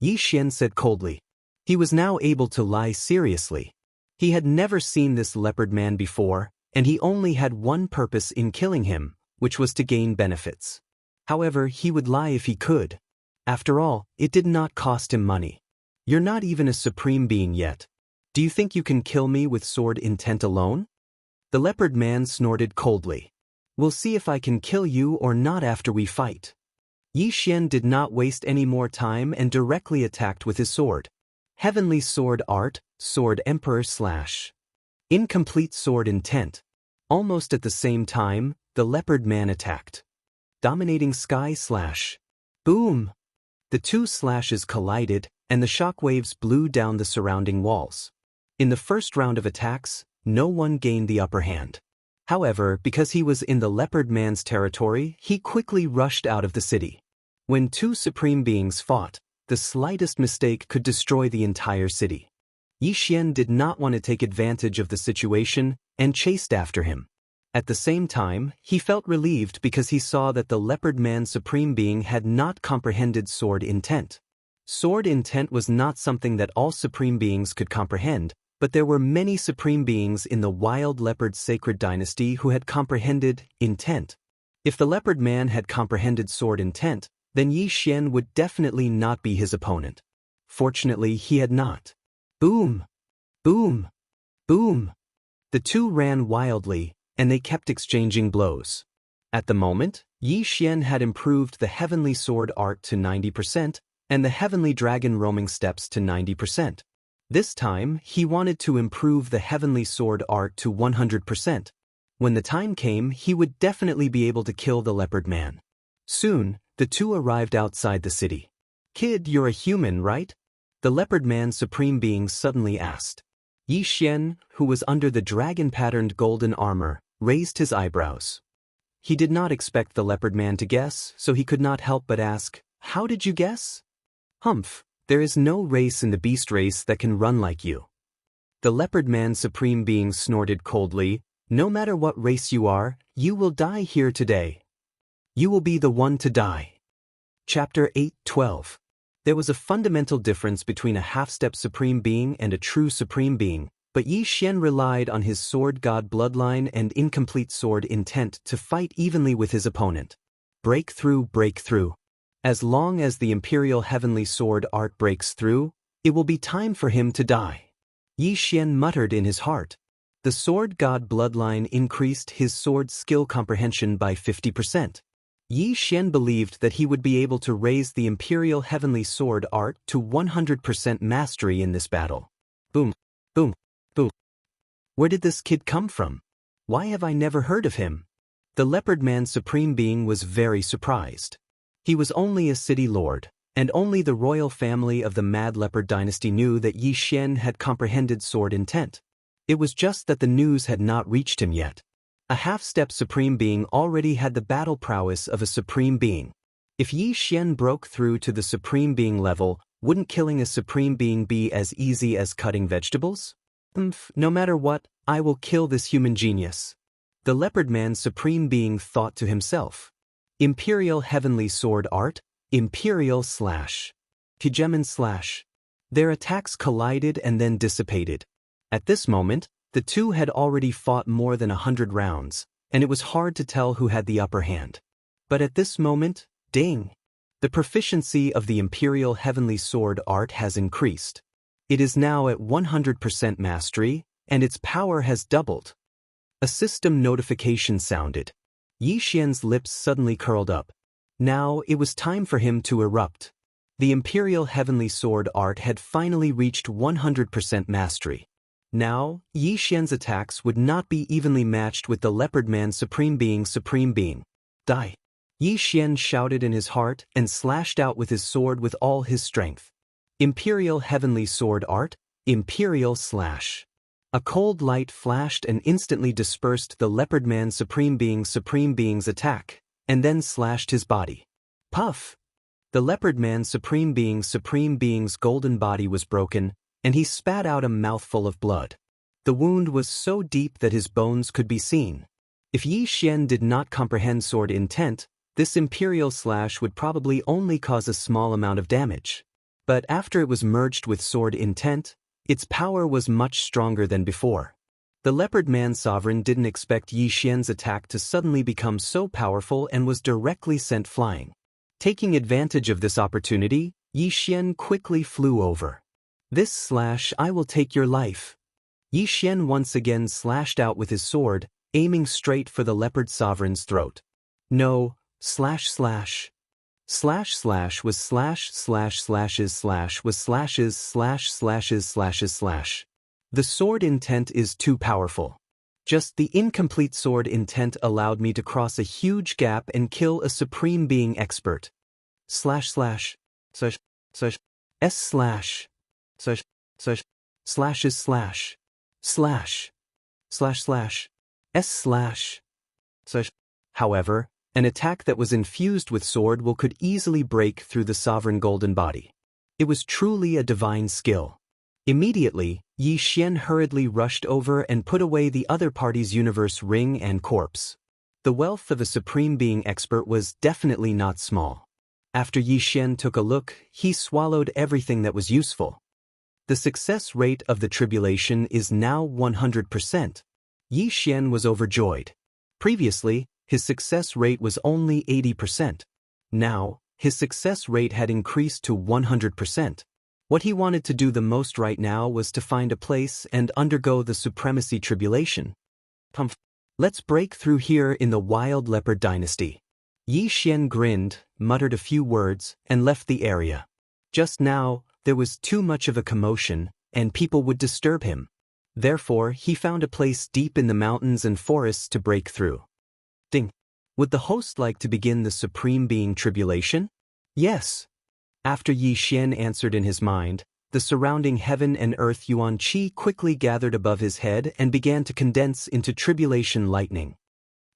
Yi Xian said coldly. He was now able to lie seriously. He had never seen this leopard man before, and he only had one purpose in killing him, which was to gain benefits. However, he would lie if he could. After all, it did not cost him money. "You're not even a supreme being yet. Do you think you can kill me with sword intent alone?" The leopard man snorted coldly. "We'll see if I can kill you or not after we fight." Yi Xian did not waste any more time and directly attacked with his sword. Heavenly Sword Art, Sword Emperor / Incomplete Sword Intent. Almost at the same time, the leopard man attacked. Dominating Sky / Boom! The two slashes collided, and the shockwaves blew down the surrounding walls. In the first round of attacks, no one gained the upper hand. However, because he was in the leopard man's territory, he quickly rushed out of the city. When two supreme beings fought, the slightest mistake could destroy the entire city. Yi Xian did not want to take advantage of the situation and chased after him. At the same time, he felt relieved because he saw that the leopard man supreme being had not comprehended sword intent. Sword intent was not something that all supreme beings could comprehend, but there were many supreme beings in the wild leopard sacred dynasty who had comprehended intent. If the leopard man had comprehended sword intent, then Yi Xian would definitely not be his opponent. Fortunately, he had not. Boom! Boom! Boom! The two ran wildly, and they kept exchanging blows. At the moment, Yi Xian had improved the Heavenly Sword Art to 90% and the Heavenly Dragon Roaming Steps to 90%. This time, he wanted to improve the Heavenly Sword Art to 100%. When the time came, he would definitely be able to kill the leopard man. Soon, the two arrived outside the city. "Kid, you're a human, right?" the leopard man supreme being suddenly asked. Yi Xian, who was under the dragon-patterned golden armor, raised his eyebrows. He did not expect the leopard man to guess, so he could not help but ask, "How did you guess?" "Humph, there is no race in the beast race that can run like you." The leopard man supreme being snorted coldly, "No matter what race you are, you will die here today. You will be the one to die." Chapter 8:12. There was a fundamental difference between a half-step supreme being and a true supreme being, but Yi Xian relied on his sword god bloodline and incomplete sword intent to fight evenly with his opponent. Break through, break through. As long as the Imperial Heavenly Sword Art breaks through, it will be time for him to die. Yi Xian muttered in his heart. The sword god bloodline increased his sword skill comprehension by 50%. Yi Xian believed that he would be able to raise the Imperial Heavenly Sword Art to 100% mastery in this battle. Boom, boom, boom. Where did this kid come from? Why have I never heard of him? The leopard man supreme being was very surprised. He was only a city lord, and only the royal family of the Mad Leopard dynasty knew that Yi Xian had comprehended sword intent. It was just that the news had not reached him yet. A half-step supreme being already had the battle prowess of a supreme being. If Yi Xian broke through to the supreme being level, wouldn't killing a supreme being be as easy as cutting vegetables? No matter what, I will kill this human genius. The leopard man supreme being thought to himself. Imperial Heavenly Sword Art, Imperial / Hegemon / Their attacks collided and then dissipated. At this moment, the two had already fought more than 100 rounds, and it was hard to tell who had the upper hand. But at this moment, ding! The proficiency of the Imperial Heavenly Sword Art has increased. It is now at 100% mastery, and its power has doubled. A system notification sounded. Yi Xian's lips suddenly curled up. Now it was time for him to erupt. The Imperial Heavenly Sword Art had finally reached 100% mastery. Now, Yi Xian's attacks would not be evenly matched with the leopard man supreme being. Die! Yi Xian shouted in his heart and slashed out with his sword with all his strength. Imperial Heavenly Sword Art, Imperial / A cold light flashed and instantly dispersed the leopard man supreme being's attack, and then slashed his body. Puff! The leopard man supreme being's golden body was broken, and he spat out a mouthful of blood. The wound was so deep that his bones could be seen. If Yi Xian did not comprehend sword intent, This imperial slash would probably only cause a small amount of damage. But after it was merged with sword intent, its power was much stronger than before. The leopard man sovereign didn't expect Yi Xian's attack to suddenly become so powerful and was directly sent flying. Taking advantage of this opportunity, Yi Xian quickly flew over. This slash, I will take your life. Yi Xian once again slashed out with his sword, aiming straight for the leopard sovereign's throat. No, slash slash. Slash slash was slash slash slashes slash was slashes slash slashes slashes slash. The sword intent is too powerful. Just the incomplete sword intent allowed me to cross a huge gap and kill a supreme being expert. Slash slash. Slash. Slash. S slash. Slash. Slash. Slashes slash. Slash. Slash slash. S slash. Slash. However, an attack that was infused with sword will could easily break through the sovereign golden body. It was truly a divine skill. Immediately, Yi Xian hurriedly rushed over and put away the other party's universe ring and corpse. The wealth of a supreme being expert was definitely not small. After Yi Xian took a look, he swallowed everything that was useful. The success rate of the tribulation is now 100%. Yi Xian was overjoyed. Previously, his success rate was only 80%. Now, his success rate had increased to 100%. What he wanted to do the most right now was to find a place and undergo the supremacy tribulation. Let's break through here in the wild leopard dynasty. Yi Xian grinned, muttered a few words, and left the area. Just now, there was too much of a commotion, and people would disturb him. Therefore, he found a place deep in the mountains and forests to break through. Ding. Would the host like to begin the Supreme Being Tribulation? Yes. After Yi Xian answered in his mind, the surrounding heaven and earth Yuan Qi quickly gathered above his head and began to condense into tribulation lightning.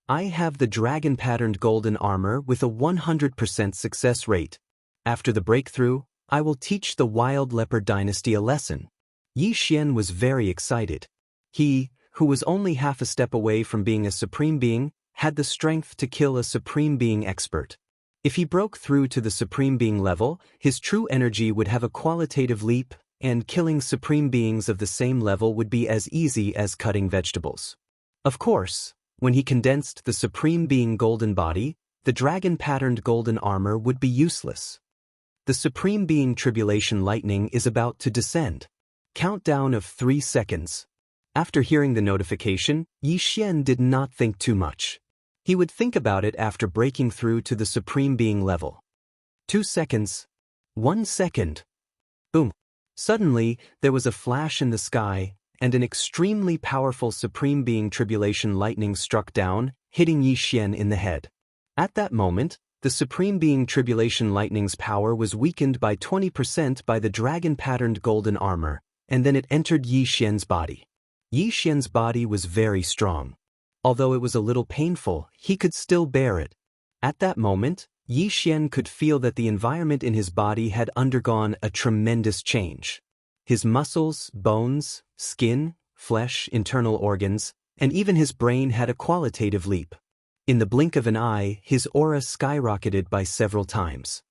I have the dragon-patterned golden armor with a 100% success rate. After the breakthrough, I will teach the wild leopard dynasty a lesson. Yi Xian was very excited. He, who was only half a step away from being a supreme being, had the strength to kill a supreme being expert. If he broke through to the supreme being level, his true energy would have a qualitative leap, and killing supreme beings of the same level would be as easy as cutting vegetables. Of course, when he condensed the supreme being golden body, the dragon-patterned golden armor would be useless. The supreme being tribulation lightning is about to descend. Countdown of 3 seconds. After hearing the notification, Yi Xian did not think too much. He would think about it after breaking through to the supreme being level. 2 seconds. 1 second. Boom. Suddenly, there was a flash in the sky, and an extremely powerful supreme being tribulation lightning struck down, hitting Yi Xian in the head. At that moment, the supreme being tribulation lightning's power was weakened by 20% by the dragon-patterned golden armor, and then it entered Yi Xian's body. Yi Xian's body was very strong. Although it was a little painful, he could still bear it. At that moment, Yi Xian could feel that the environment in his body had undergone a tremendous change. His muscles, bones, skin, flesh, internal organs, and even his brain had a qualitative leap. In the blink of an eye, his aura skyrocketed by several times.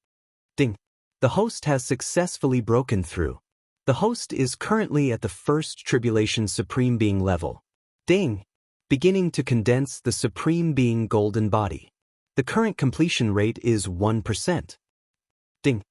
Ding! The host has successfully broken through. The host is currently at the first tribulation supreme being level. Ding! Beginning to condense the supreme being golden body. The current completion rate is 1%. Ding!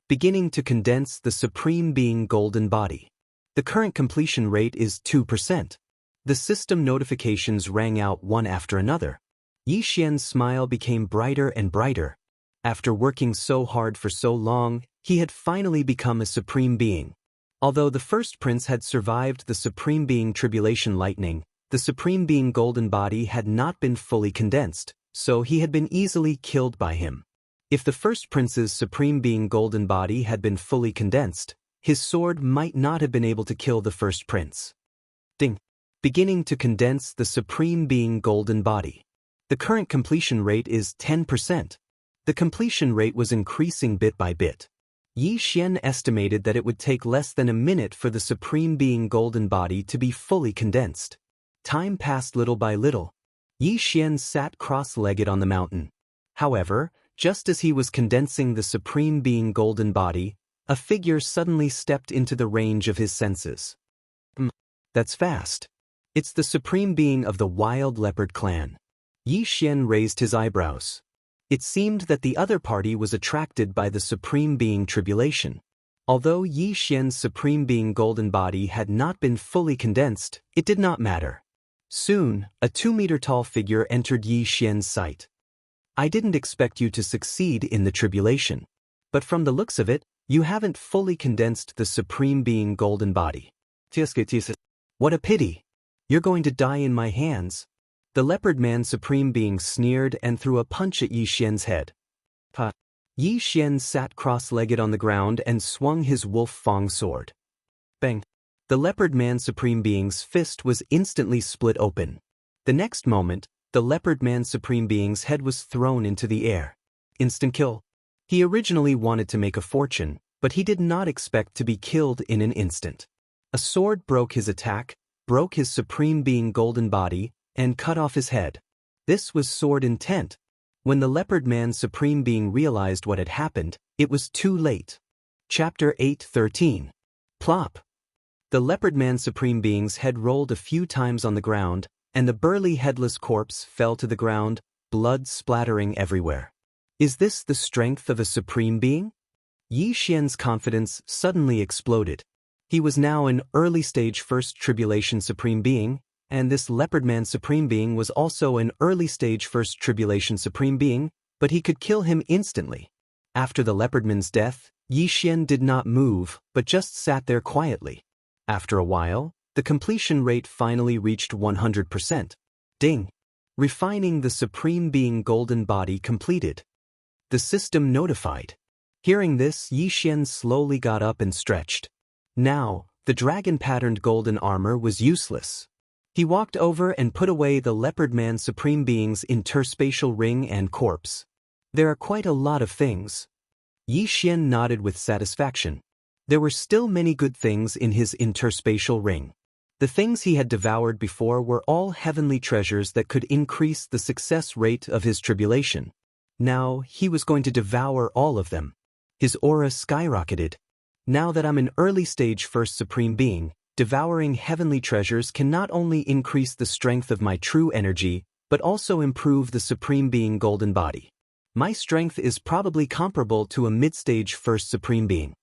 Beginning to condense the supreme being golden body. The current completion rate is 2%. The system notifications rang out one after another. Yi Xian's smile became brighter and brighter. After working so hard for so long, he had finally become a supreme being. Although the first prince had survived the supreme being tribulation lightning, the supreme being golden body had not been fully condensed, so he had been easily killed by him. If the first prince's supreme being golden body had been fully condensed, his sword might not have been able to kill the first prince. Ding! Beginning to condense the supreme being golden body. The current completion rate is 10%. The completion rate was increasing bit by bit. Yi Xian estimated that it would take less than a minute for the supreme being golden body to be fully condensed. Time passed little by little. Yi Xian sat cross-legged on the mountain. However, just as he was condensing the Supreme Being golden body, a figure suddenly stepped into the range of his senses. That's fast. It's the Supreme Being of the Wild Leopard clan. Yi Xian raised his eyebrows. It seemed that the other party was attracted by the Supreme Being tribulation. Although Yi Xian's Supreme Being golden body had not been fully condensed, it did not matter. Soon, a 2-meter-tall figure entered Yi Xian's sight. I didn't expect you to succeed in the tribulation. But from the looks of it, you haven't fully condensed the Supreme Being golden body. What a pity. You're going to die in my hands. The Leopard Man Supreme Being sneered and threw a punch at Yi Xian's head. Yi Xian sat cross-legged on the ground and swung his wolf fang sword. Bang! The Leopard Man Supreme Being's fist was instantly split open. The next moment, the Leopard Man Supreme Being's head was thrown into the air. Instant kill. He originally wanted to make a fortune, but he did not expect to be killed in an instant. A sword broke his attack, broke his Supreme Being golden body, and cut off his head. This was sword intent. When the Leopard Man Supreme Being realized what had happened, it was too late. Chapter 8:13. Plop. The Leopard Man Supreme Being's head rolled a few times on the ground, and the burly headless corpse fell to the ground, blood splattering everywhere. Is this the strength of a Supreme Being? Yi Xian's confidence suddenly exploded. He was now an early-stage First Tribulation Supreme Being, and this Leopard Man Supreme Being was also an early-stage First Tribulation Supreme Being, but he could kill him instantly. After the Leopardman's death, Yi Xian did not move, but just sat there quietly. After a while, the completion rate finally reached 100%. Ding! Refining the Supreme Being golden body completed. The system notified. Hearing this, Yi Xian slowly got up and stretched. Now, the dragon-patterned golden armor was useless. He walked over and put away the Leopard Man Supreme Being's interspatial ring and corpse. There are quite a lot of things. Yi Xian nodded with satisfaction. There were still many good things in his interspatial ring. The things he had devoured before were all heavenly treasures that could increase the success rate of his tribulation. Now, he was going to devour all of them. His aura skyrocketed. Now that I'm an early-stage First Supreme Being, devouring heavenly treasures can not only increase the strength of my true energy, but also improve the Supreme Being golden body. My strength is probably comparable to a mid-stage First Supreme Being.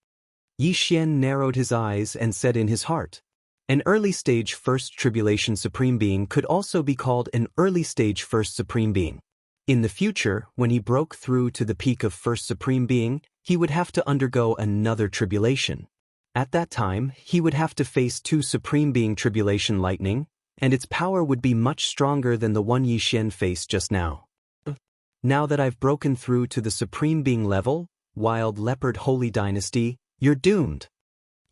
Yi Xian narrowed his eyes and said in his heart, an early-stage First Tribulation Supreme Being could also be called an early-stage First Supreme Being. In the future, when he broke through to the peak of First Supreme Being, he would have to undergo another tribulation. At that time, he would have to face 2 Supreme Being Tribulation Lightning, and its power would be much stronger than the one Yi Xian faced just now. Now that I've broken through to the Supreme Being level, Wild Leopard Holy Dynasty, you're doomed.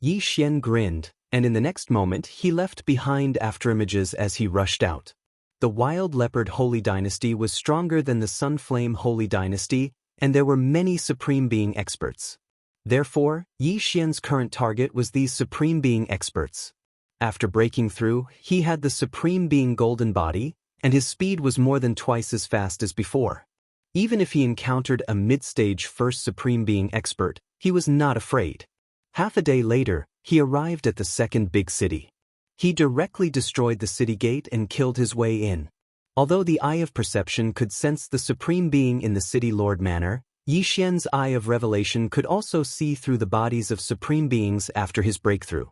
Yi Xian grinned, and in the next moment he left behind afterimages as he rushed out. The Wild Leopard Holy Dynasty was stronger than the Sunflame Holy Dynasty, and there were many Supreme Being experts. Therefore, Yi Xian's current target was these Supreme Being experts. After breaking through, he had the Supreme Being golden body, and his speed was more than twice as fast as before. Even if he encountered a mid-stage First Supreme Being expert, he was not afraid. Half a day later, he arrived at the second big city. He directly destroyed the city gate and killed his way in. Although the Eye of Perception could sense the Supreme Being in the City Lord Manor, Yi Xian's Eye of Revelation could also see through the bodies of Supreme Beings after his breakthrough.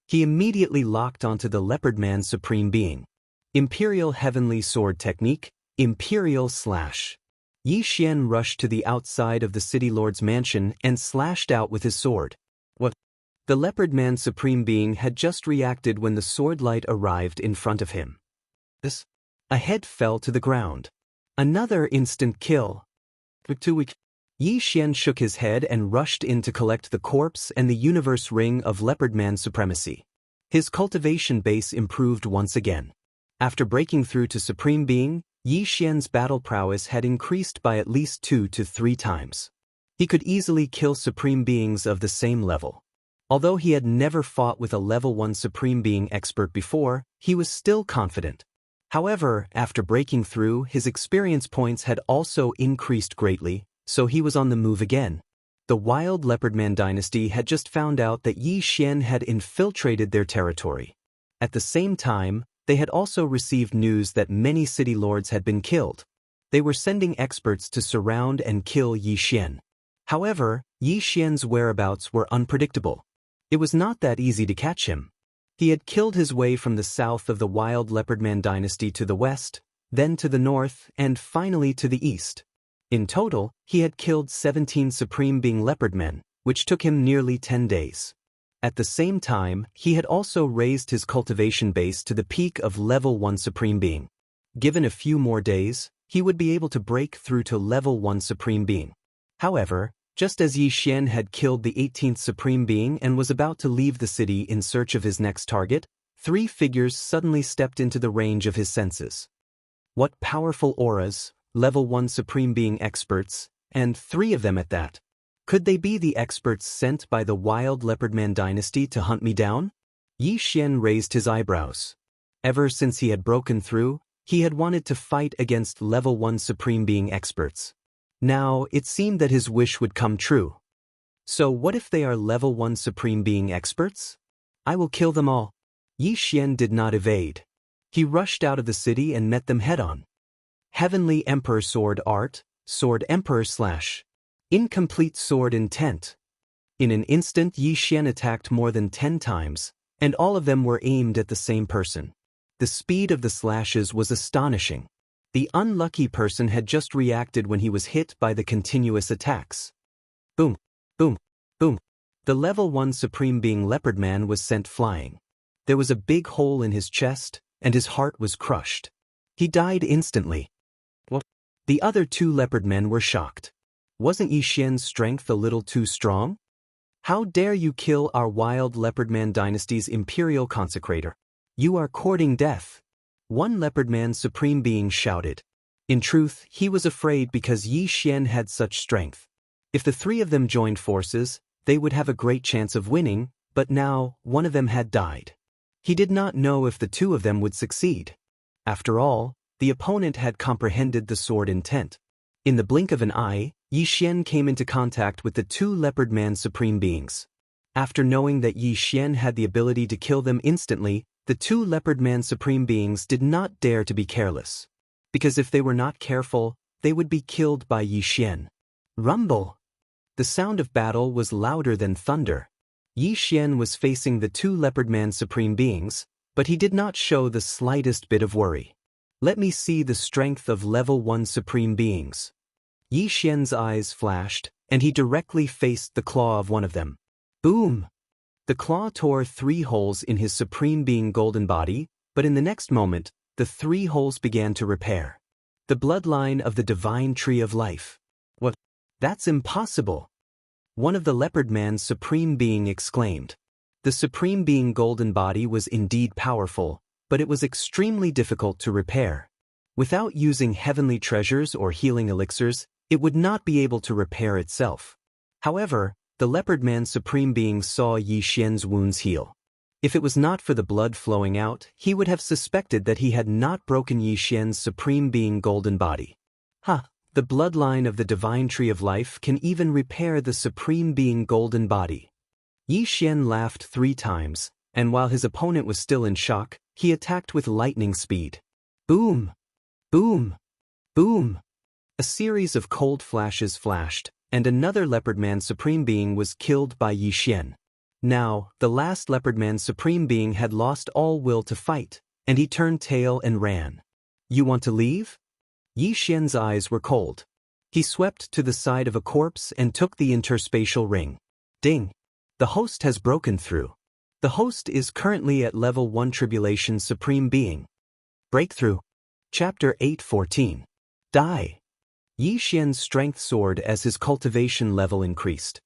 He immediately locked onto the Leopard Man Supreme Being. Imperial Heavenly Sword Technique, Imperial Slash. Yi Xian rushed to the outside of the City Lord's mansion and slashed out with his sword. What? The Leopard Man Supreme Being had just reacted when the sword light arrived in front of him. A head fell to the ground. Another instant kill. Yi Xian shook his head and rushed in to collect the corpse and the universe ring of Leopard Man supremacy. His cultivation base improved once again. After breaking through to Supreme Being, Yi Xian's battle prowess had increased by at least 2 to 3 times. He could easily kill Supreme Beings of the same level. Although he had never fought with a level 1 Supreme Being expert before, he was still confident. However, after breaking through, his experience points had also increased greatly, so he was on the move again. The Wild Leopardman dynasty had just found out that Yi Xian had infiltrated their territory. At the same time, they had also received news that many city lords had been killed. They were sending experts to surround and kill Yi Xian. However, Yi Xian's whereabouts were unpredictable. It was not that easy to catch him. He had killed his way from the south of the Wild Leopardman dynasty to the west, then to the north, and finally to the east. In total, he had killed 17 Supreme Being Leopardmen, which took him nearly 10 days. At the same time, he had also raised his cultivation base to the peak of level 1 Supreme Being. Given a few more days, he would be able to break through to level 1 Supreme Being. However, just as Yi Xian had killed the 18th Supreme Being and was about to leave the city in search of his next target, 3 figures suddenly stepped into the range of his senses. What powerful auras, level 1 Supreme Being experts, and 3 of them at that. Could they be the experts sent by the Wild Leopardman dynasty to hunt me down? Yi Xian raised his eyebrows. Ever since he had broken through, he had wanted to fight against level 1 Supreme Being experts. Now, it seemed that his wish would come true. So what if they are level 1 Supreme Being experts? I will kill them all. Yi Xian did not evade. He rushed out of the city and met them head-on. Heavenly Emperor Sword Art, Sword Emperor / Incomplete Sword Intent. In an instant, Yi Xian attacked more than 10 times, and all of them were aimed at the same person. The speed of the slashes was astonishing. The unlucky person had just reacted when he was hit by the continuous attacks. Boom, boom, boom. The level 1 Supreme Being Leopardman was sent flying. There was a big hole in his chest, and his heart was crushed. He died instantly. What? The other 2 Leopardmen were shocked. Wasn't Yi Xian's strength a little too strong? How dare you kill our Wild Leopardman dynasty's Imperial Consecrator? You are courting death. One Leopardman Supreme Being shouted. In truth, he was afraid because Yi Xian had such strength. If the 3 of them joined forces, they would have a great chance of winning, but now, one of them had died. He did not know if the 2 of them would succeed. After all, the opponent had comprehended the sword intent. In the blink of an eye, Yi Xian came into contact with the 2 Leopardman Supreme Beings. After knowing that Yi Xian had the ability to kill them instantly, the 2 Leopardman Supreme Beings did not dare to be careless. Because if they were not careful, they would be killed by Yi Xian. Rumble! The sound of battle was louder than thunder. Yi Xian was facing the 2 Leopardman Supreme Beings, but he did not show the slightest bit of worry. Let me see the strength of level 1 Supreme Beings. Yi Xian's eyes flashed, and he directly faced the claw of one of them. Boom! The claw tore 3 holes in his Supreme Being golden body, but in the next moment, the 3 holes began to repair. The bloodline of the divine tree of life. What? That's impossible! One of the Leopardman's Supreme Being exclaimed. The Supreme Being golden body was indeed powerful, but it was extremely difficult to repair. Without using heavenly treasures or healing elixirs, it would not be able to repair itself. However, the Leopardman Supreme Being saw Yi Xian's wounds heal. If it was not for the blood flowing out, he would have suspected that he had not broken Yi Xian's Supreme Being golden body. The bloodline of the divine tree of life can even repair the Supreme Being golden body. Yi Xian laughed 3 times, and while his opponent was still in shock, he attacked with lightning speed. Boom! Boom! Boom! A series of cold flashes flashed, and another Leopardman Supreme Being was killed by Yi Xian. Now, the last Leopardman Supreme Being had lost all will to fight, and he turned tail and ran. You want to leave? Yi Xian's eyes were cold. He swept to the side of a corpse and took the interspatial ring. Ding! The host has broken through. The host is currently at level 1 Tribulation Supreme Being. Breakthrough. Chapter 8:14. Die. Yi Xian's strength soared as his cultivation level increased.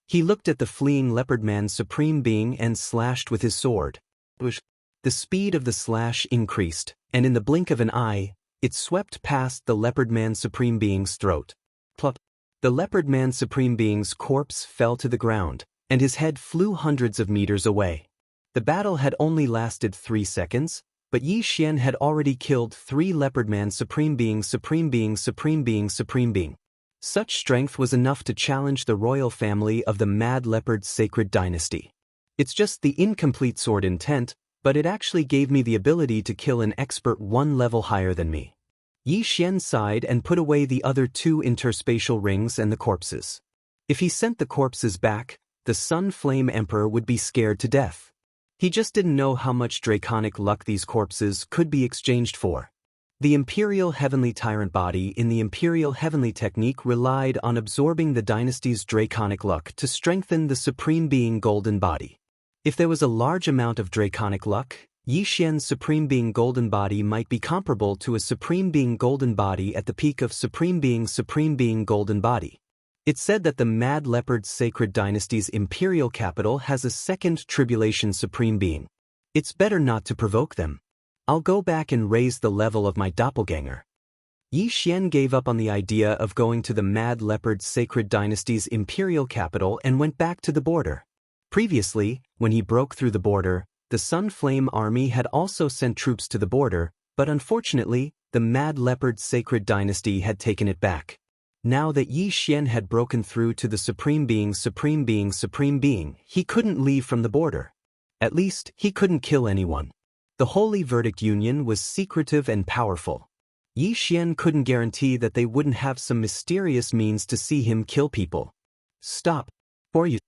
He looked at the fleeing Leopardman Supreme Being and slashed with his sword. The speed of the slash increased, and in the blink of an eye, it swept past the Leopardman Supreme Being's throat. Plop! The Leopardman Supreme Being's corpse fell to the ground, and his head flew hundreds of meters away. The battle had only lasted 3 seconds, but Yi Xian had already killed 3 leopardman supreme beings. Such strength was enough to challenge the royal family of the Mad Leopard Sacred Dynasty. It's just the incomplete sword intent, but it actually gave me the ability to kill an expert 1 level higher than me. Yi Xian sighed and put away the other 2 interspatial rings and the corpses. If he sent the corpses back, the Sun Flame Emperor would be scared to death. He just didn't know how much draconic luck these corpses could be exchanged for. The Imperial Heavenly Tyrant body in the Imperial Heavenly Technique relied on absorbing the dynasty's draconic luck to strengthen the Supreme Being Golden Body. If there was a large amount of draconic luck, Yi Xian's Supreme Being Golden Body might be comparable to a Supreme Being Golden Body at the peak of Supreme Being Golden Body. It's said that the Mad Leopard Sacred Dynasty's imperial capital has a second tribulation Supreme Being. It's better not to provoke them. I'll go back and raise the level of my doppelganger. Yi Xian gave up on the idea of going to the Mad Leopard Sacred Dynasty's imperial capital and went back to the border. Previously, when he broke through the border, the Sun Flame Army had also sent troops to the border, but unfortunately, the Mad Leopard Sacred Dynasty had taken it back. Now that Yi Xian had broken through to the Supreme Being, he couldn't leave from the border. At least, he couldn't kill anyone. The Holy Verdict Union was secretive and powerful. Yi Xian couldn't guarantee that they wouldn't have some mysterious means to see him kill people. Stop, or you.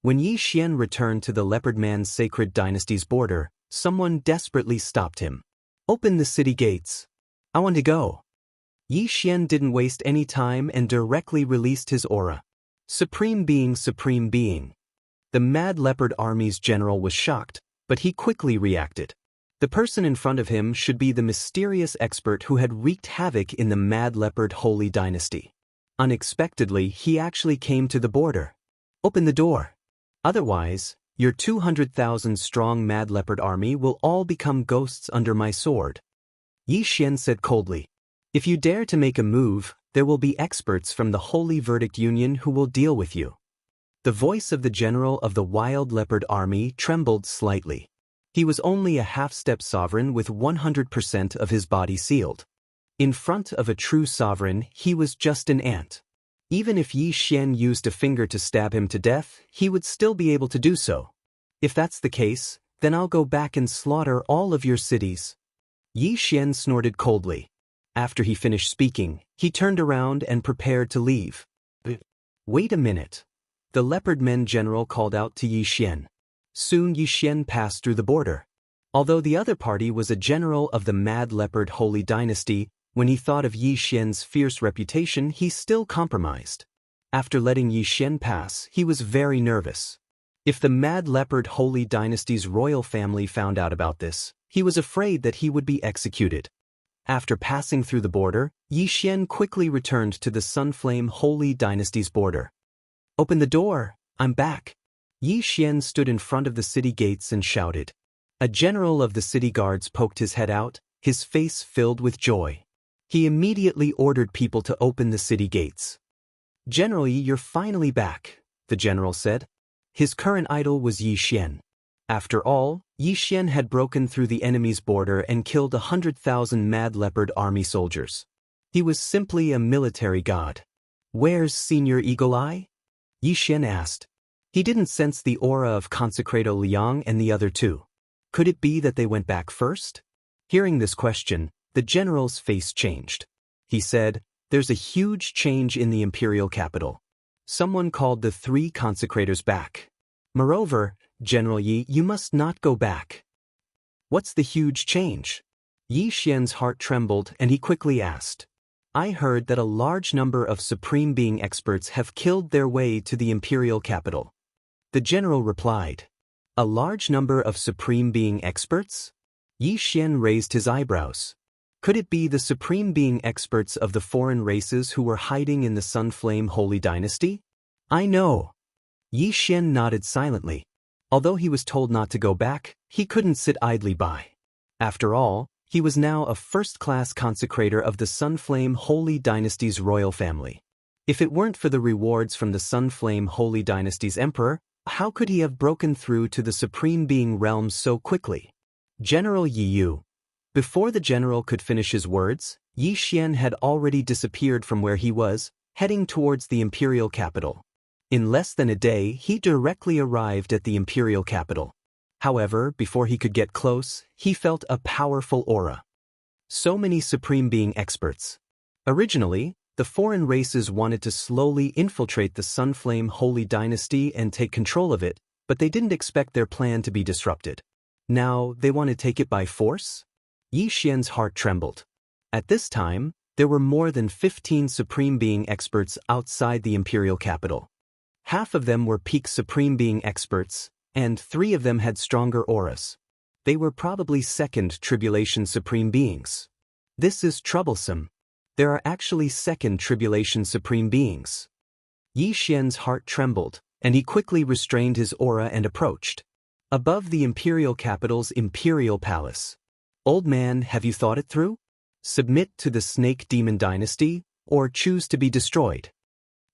When Yi Xian returned to the Leopardman Sacred Dynasty's border, someone desperately stopped him. Open the city gates. I want to go. Yi Xian didn't waste any time and directly released his aura. Supreme Being. The Mad Leopard Army's general was shocked, but he quickly reacted. The person in front of him should be the mysterious expert who had wreaked havoc in the Mad Leopard Holy Dynasty. Unexpectedly, he actually came to the border. Open the door. Otherwise, your 200,000-strong Mad Leopard army will all become ghosts under my sword. Yi Xian said coldly. If you dare to make a move, there will be experts from the Holy Verdict Union who will deal with you. The voice of the general of the Wild Leopard Army trembled slightly. He was only a half-step sovereign with 100% of his body sealed. In front of a true sovereign, he was just an ant. Even if Yi Xian used a finger to stab him to death, he would still be able to do so. If that's the case, then I'll go back and slaughter all of your cities. Yi Xian snorted coldly. After he finished speaking, he turned around and prepared to leave. Wait a minute. The Leopardmen general called out to Yi Xian. Soon Yi Xian passed through the border. Although the other party was a general of the Mad Leopard Holy Dynasty, when he thought of Yi Xian's fierce reputation, he still compromised. After letting Yi Xian pass, he was very nervous. If the Mad Leopard Holy Dynasty's royal family found out about this, he was afraid that he would be executed. After passing through the border, Yi Xian quickly returned to the Sunflame Holy Dynasty's border. Open the door, I'm back. Yi Xian stood in front of the city gates and shouted. A general of the city guards poked his head out, his face filled with joy. He immediately ordered people to open the city gates. General Yi, you're finally back, the general said. His current idol was Yi Xian. After all, Yi Xian had broken through the enemy's border and killed 100,000 Mad Leopard Army soldiers. He was simply a military god. Where's Senior Eagle Eye? Yi Xian asked. He didn't sense the aura of Consecrator Liang and the other two. Could it be that they went back first? Hearing this question, the general's face changed. He said, there's a huge change in the imperial capital. Someone called the 3 consecrators back. Moreover, General Yi, you must not go back. What's the huge change? Yi Xian's heart trembled and he quickly asked. I heard that a large number of Supreme Being experts have killed their way to the imperial capital. The general replied. A large number of Supreme Being experts? Yi Xian raised his eyebrows. Could it be the Supreme Being experts of the foreign races who were hiding in the Sunflame Holy Dynasty? I know. Yi Xian nodded silently. Although he was told not to go back, he couldn't sit idly by. After all, he was now a first-class consecrator of the Sunflame Holy Dynasty's royal family. If it weren't for the rewards from the Sunflame Holy Dynasty's emperor, how could he have broken through to the Supreme Being realm so quickly? General Yi Yu, Before the general could finish his words, Yi Xian had already disappeared from where he was, heading towards the imperial capital. In less than a day, he directly arrived at the imperial capital. However, before he could get close, he felt a powerful aura. So many Supreme Being experts. Originally, the foreign races wanted to slowly infiltrate the Sunflame Holy Dynasty and take control of it, but they didn't expect their plan to be disrupted. Now, they want to take it by force? Yi Xian's heart trembled. At this time, there were more than 15 Supreme Being experts outside the imperial capital. Half of them were peak Supreme Being experts, and 3 of them had stronger auras. They were probably second Tribulation Supreme Beings. This is troublesome. There are actually second Tribulation Supreme Beings. Yi Xian's heart trembled, and he quickly restrained his aura and approached. Above the imperial capital's imperial palace. Old man, have you thought it through? Submit to the Snake Demon Dynasty, or choose to be destroyed?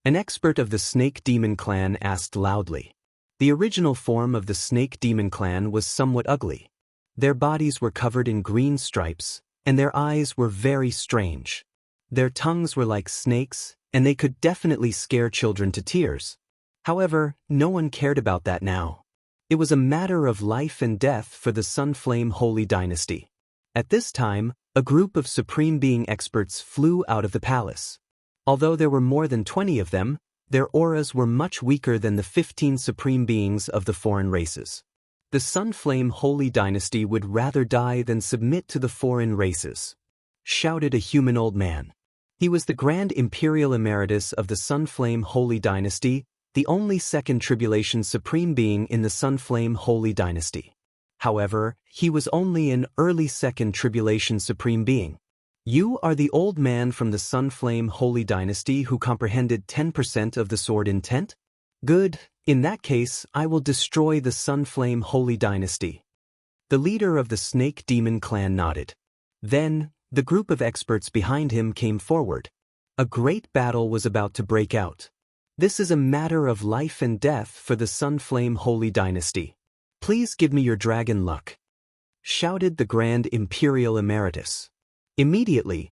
An expert of the Snake Demon clan asked loudly. The original form of the Snake Demon clan was somewhat ugly. Their bodies were covered in green stripes, and their eyes were very strange. Their tongues were like snakes, and they could definitely scare children to tears. However, no one cared about that now. It was a matter of life and death for the Sunflame Holy Dynasty. At this time, a group of Supreme Being experts flew out of the palace. Although there were more than 20 of them, their auras were much weaker than the 15 Supreme Beings of the foreign races. The Sunflame Holy Dynasty would rather die than submit to the foreign races, shouted a human old man. He was the Grand Imperial Emeritus of the Sunflame Holy Dynasty, the only second Tribulation Supreme Being in the Sunflame Holy Dynasty. However, he was only an early second Tribulation Supreme Being. You are the old man from the Sunflame Holy Dynasty who comprehended 10% of the sword intent? Good, in that case I will destroy the Sunflame Holy Dynasty. The leader of the Snake Demon clan nodded. Then, the group of experts behind him came forward. A great battle was about to break out. This is a matter of life and death for the Sunflame Holy Dynasty. Please give me your dragon luck, shouted the Grand Imperial Emeritus. Immediately,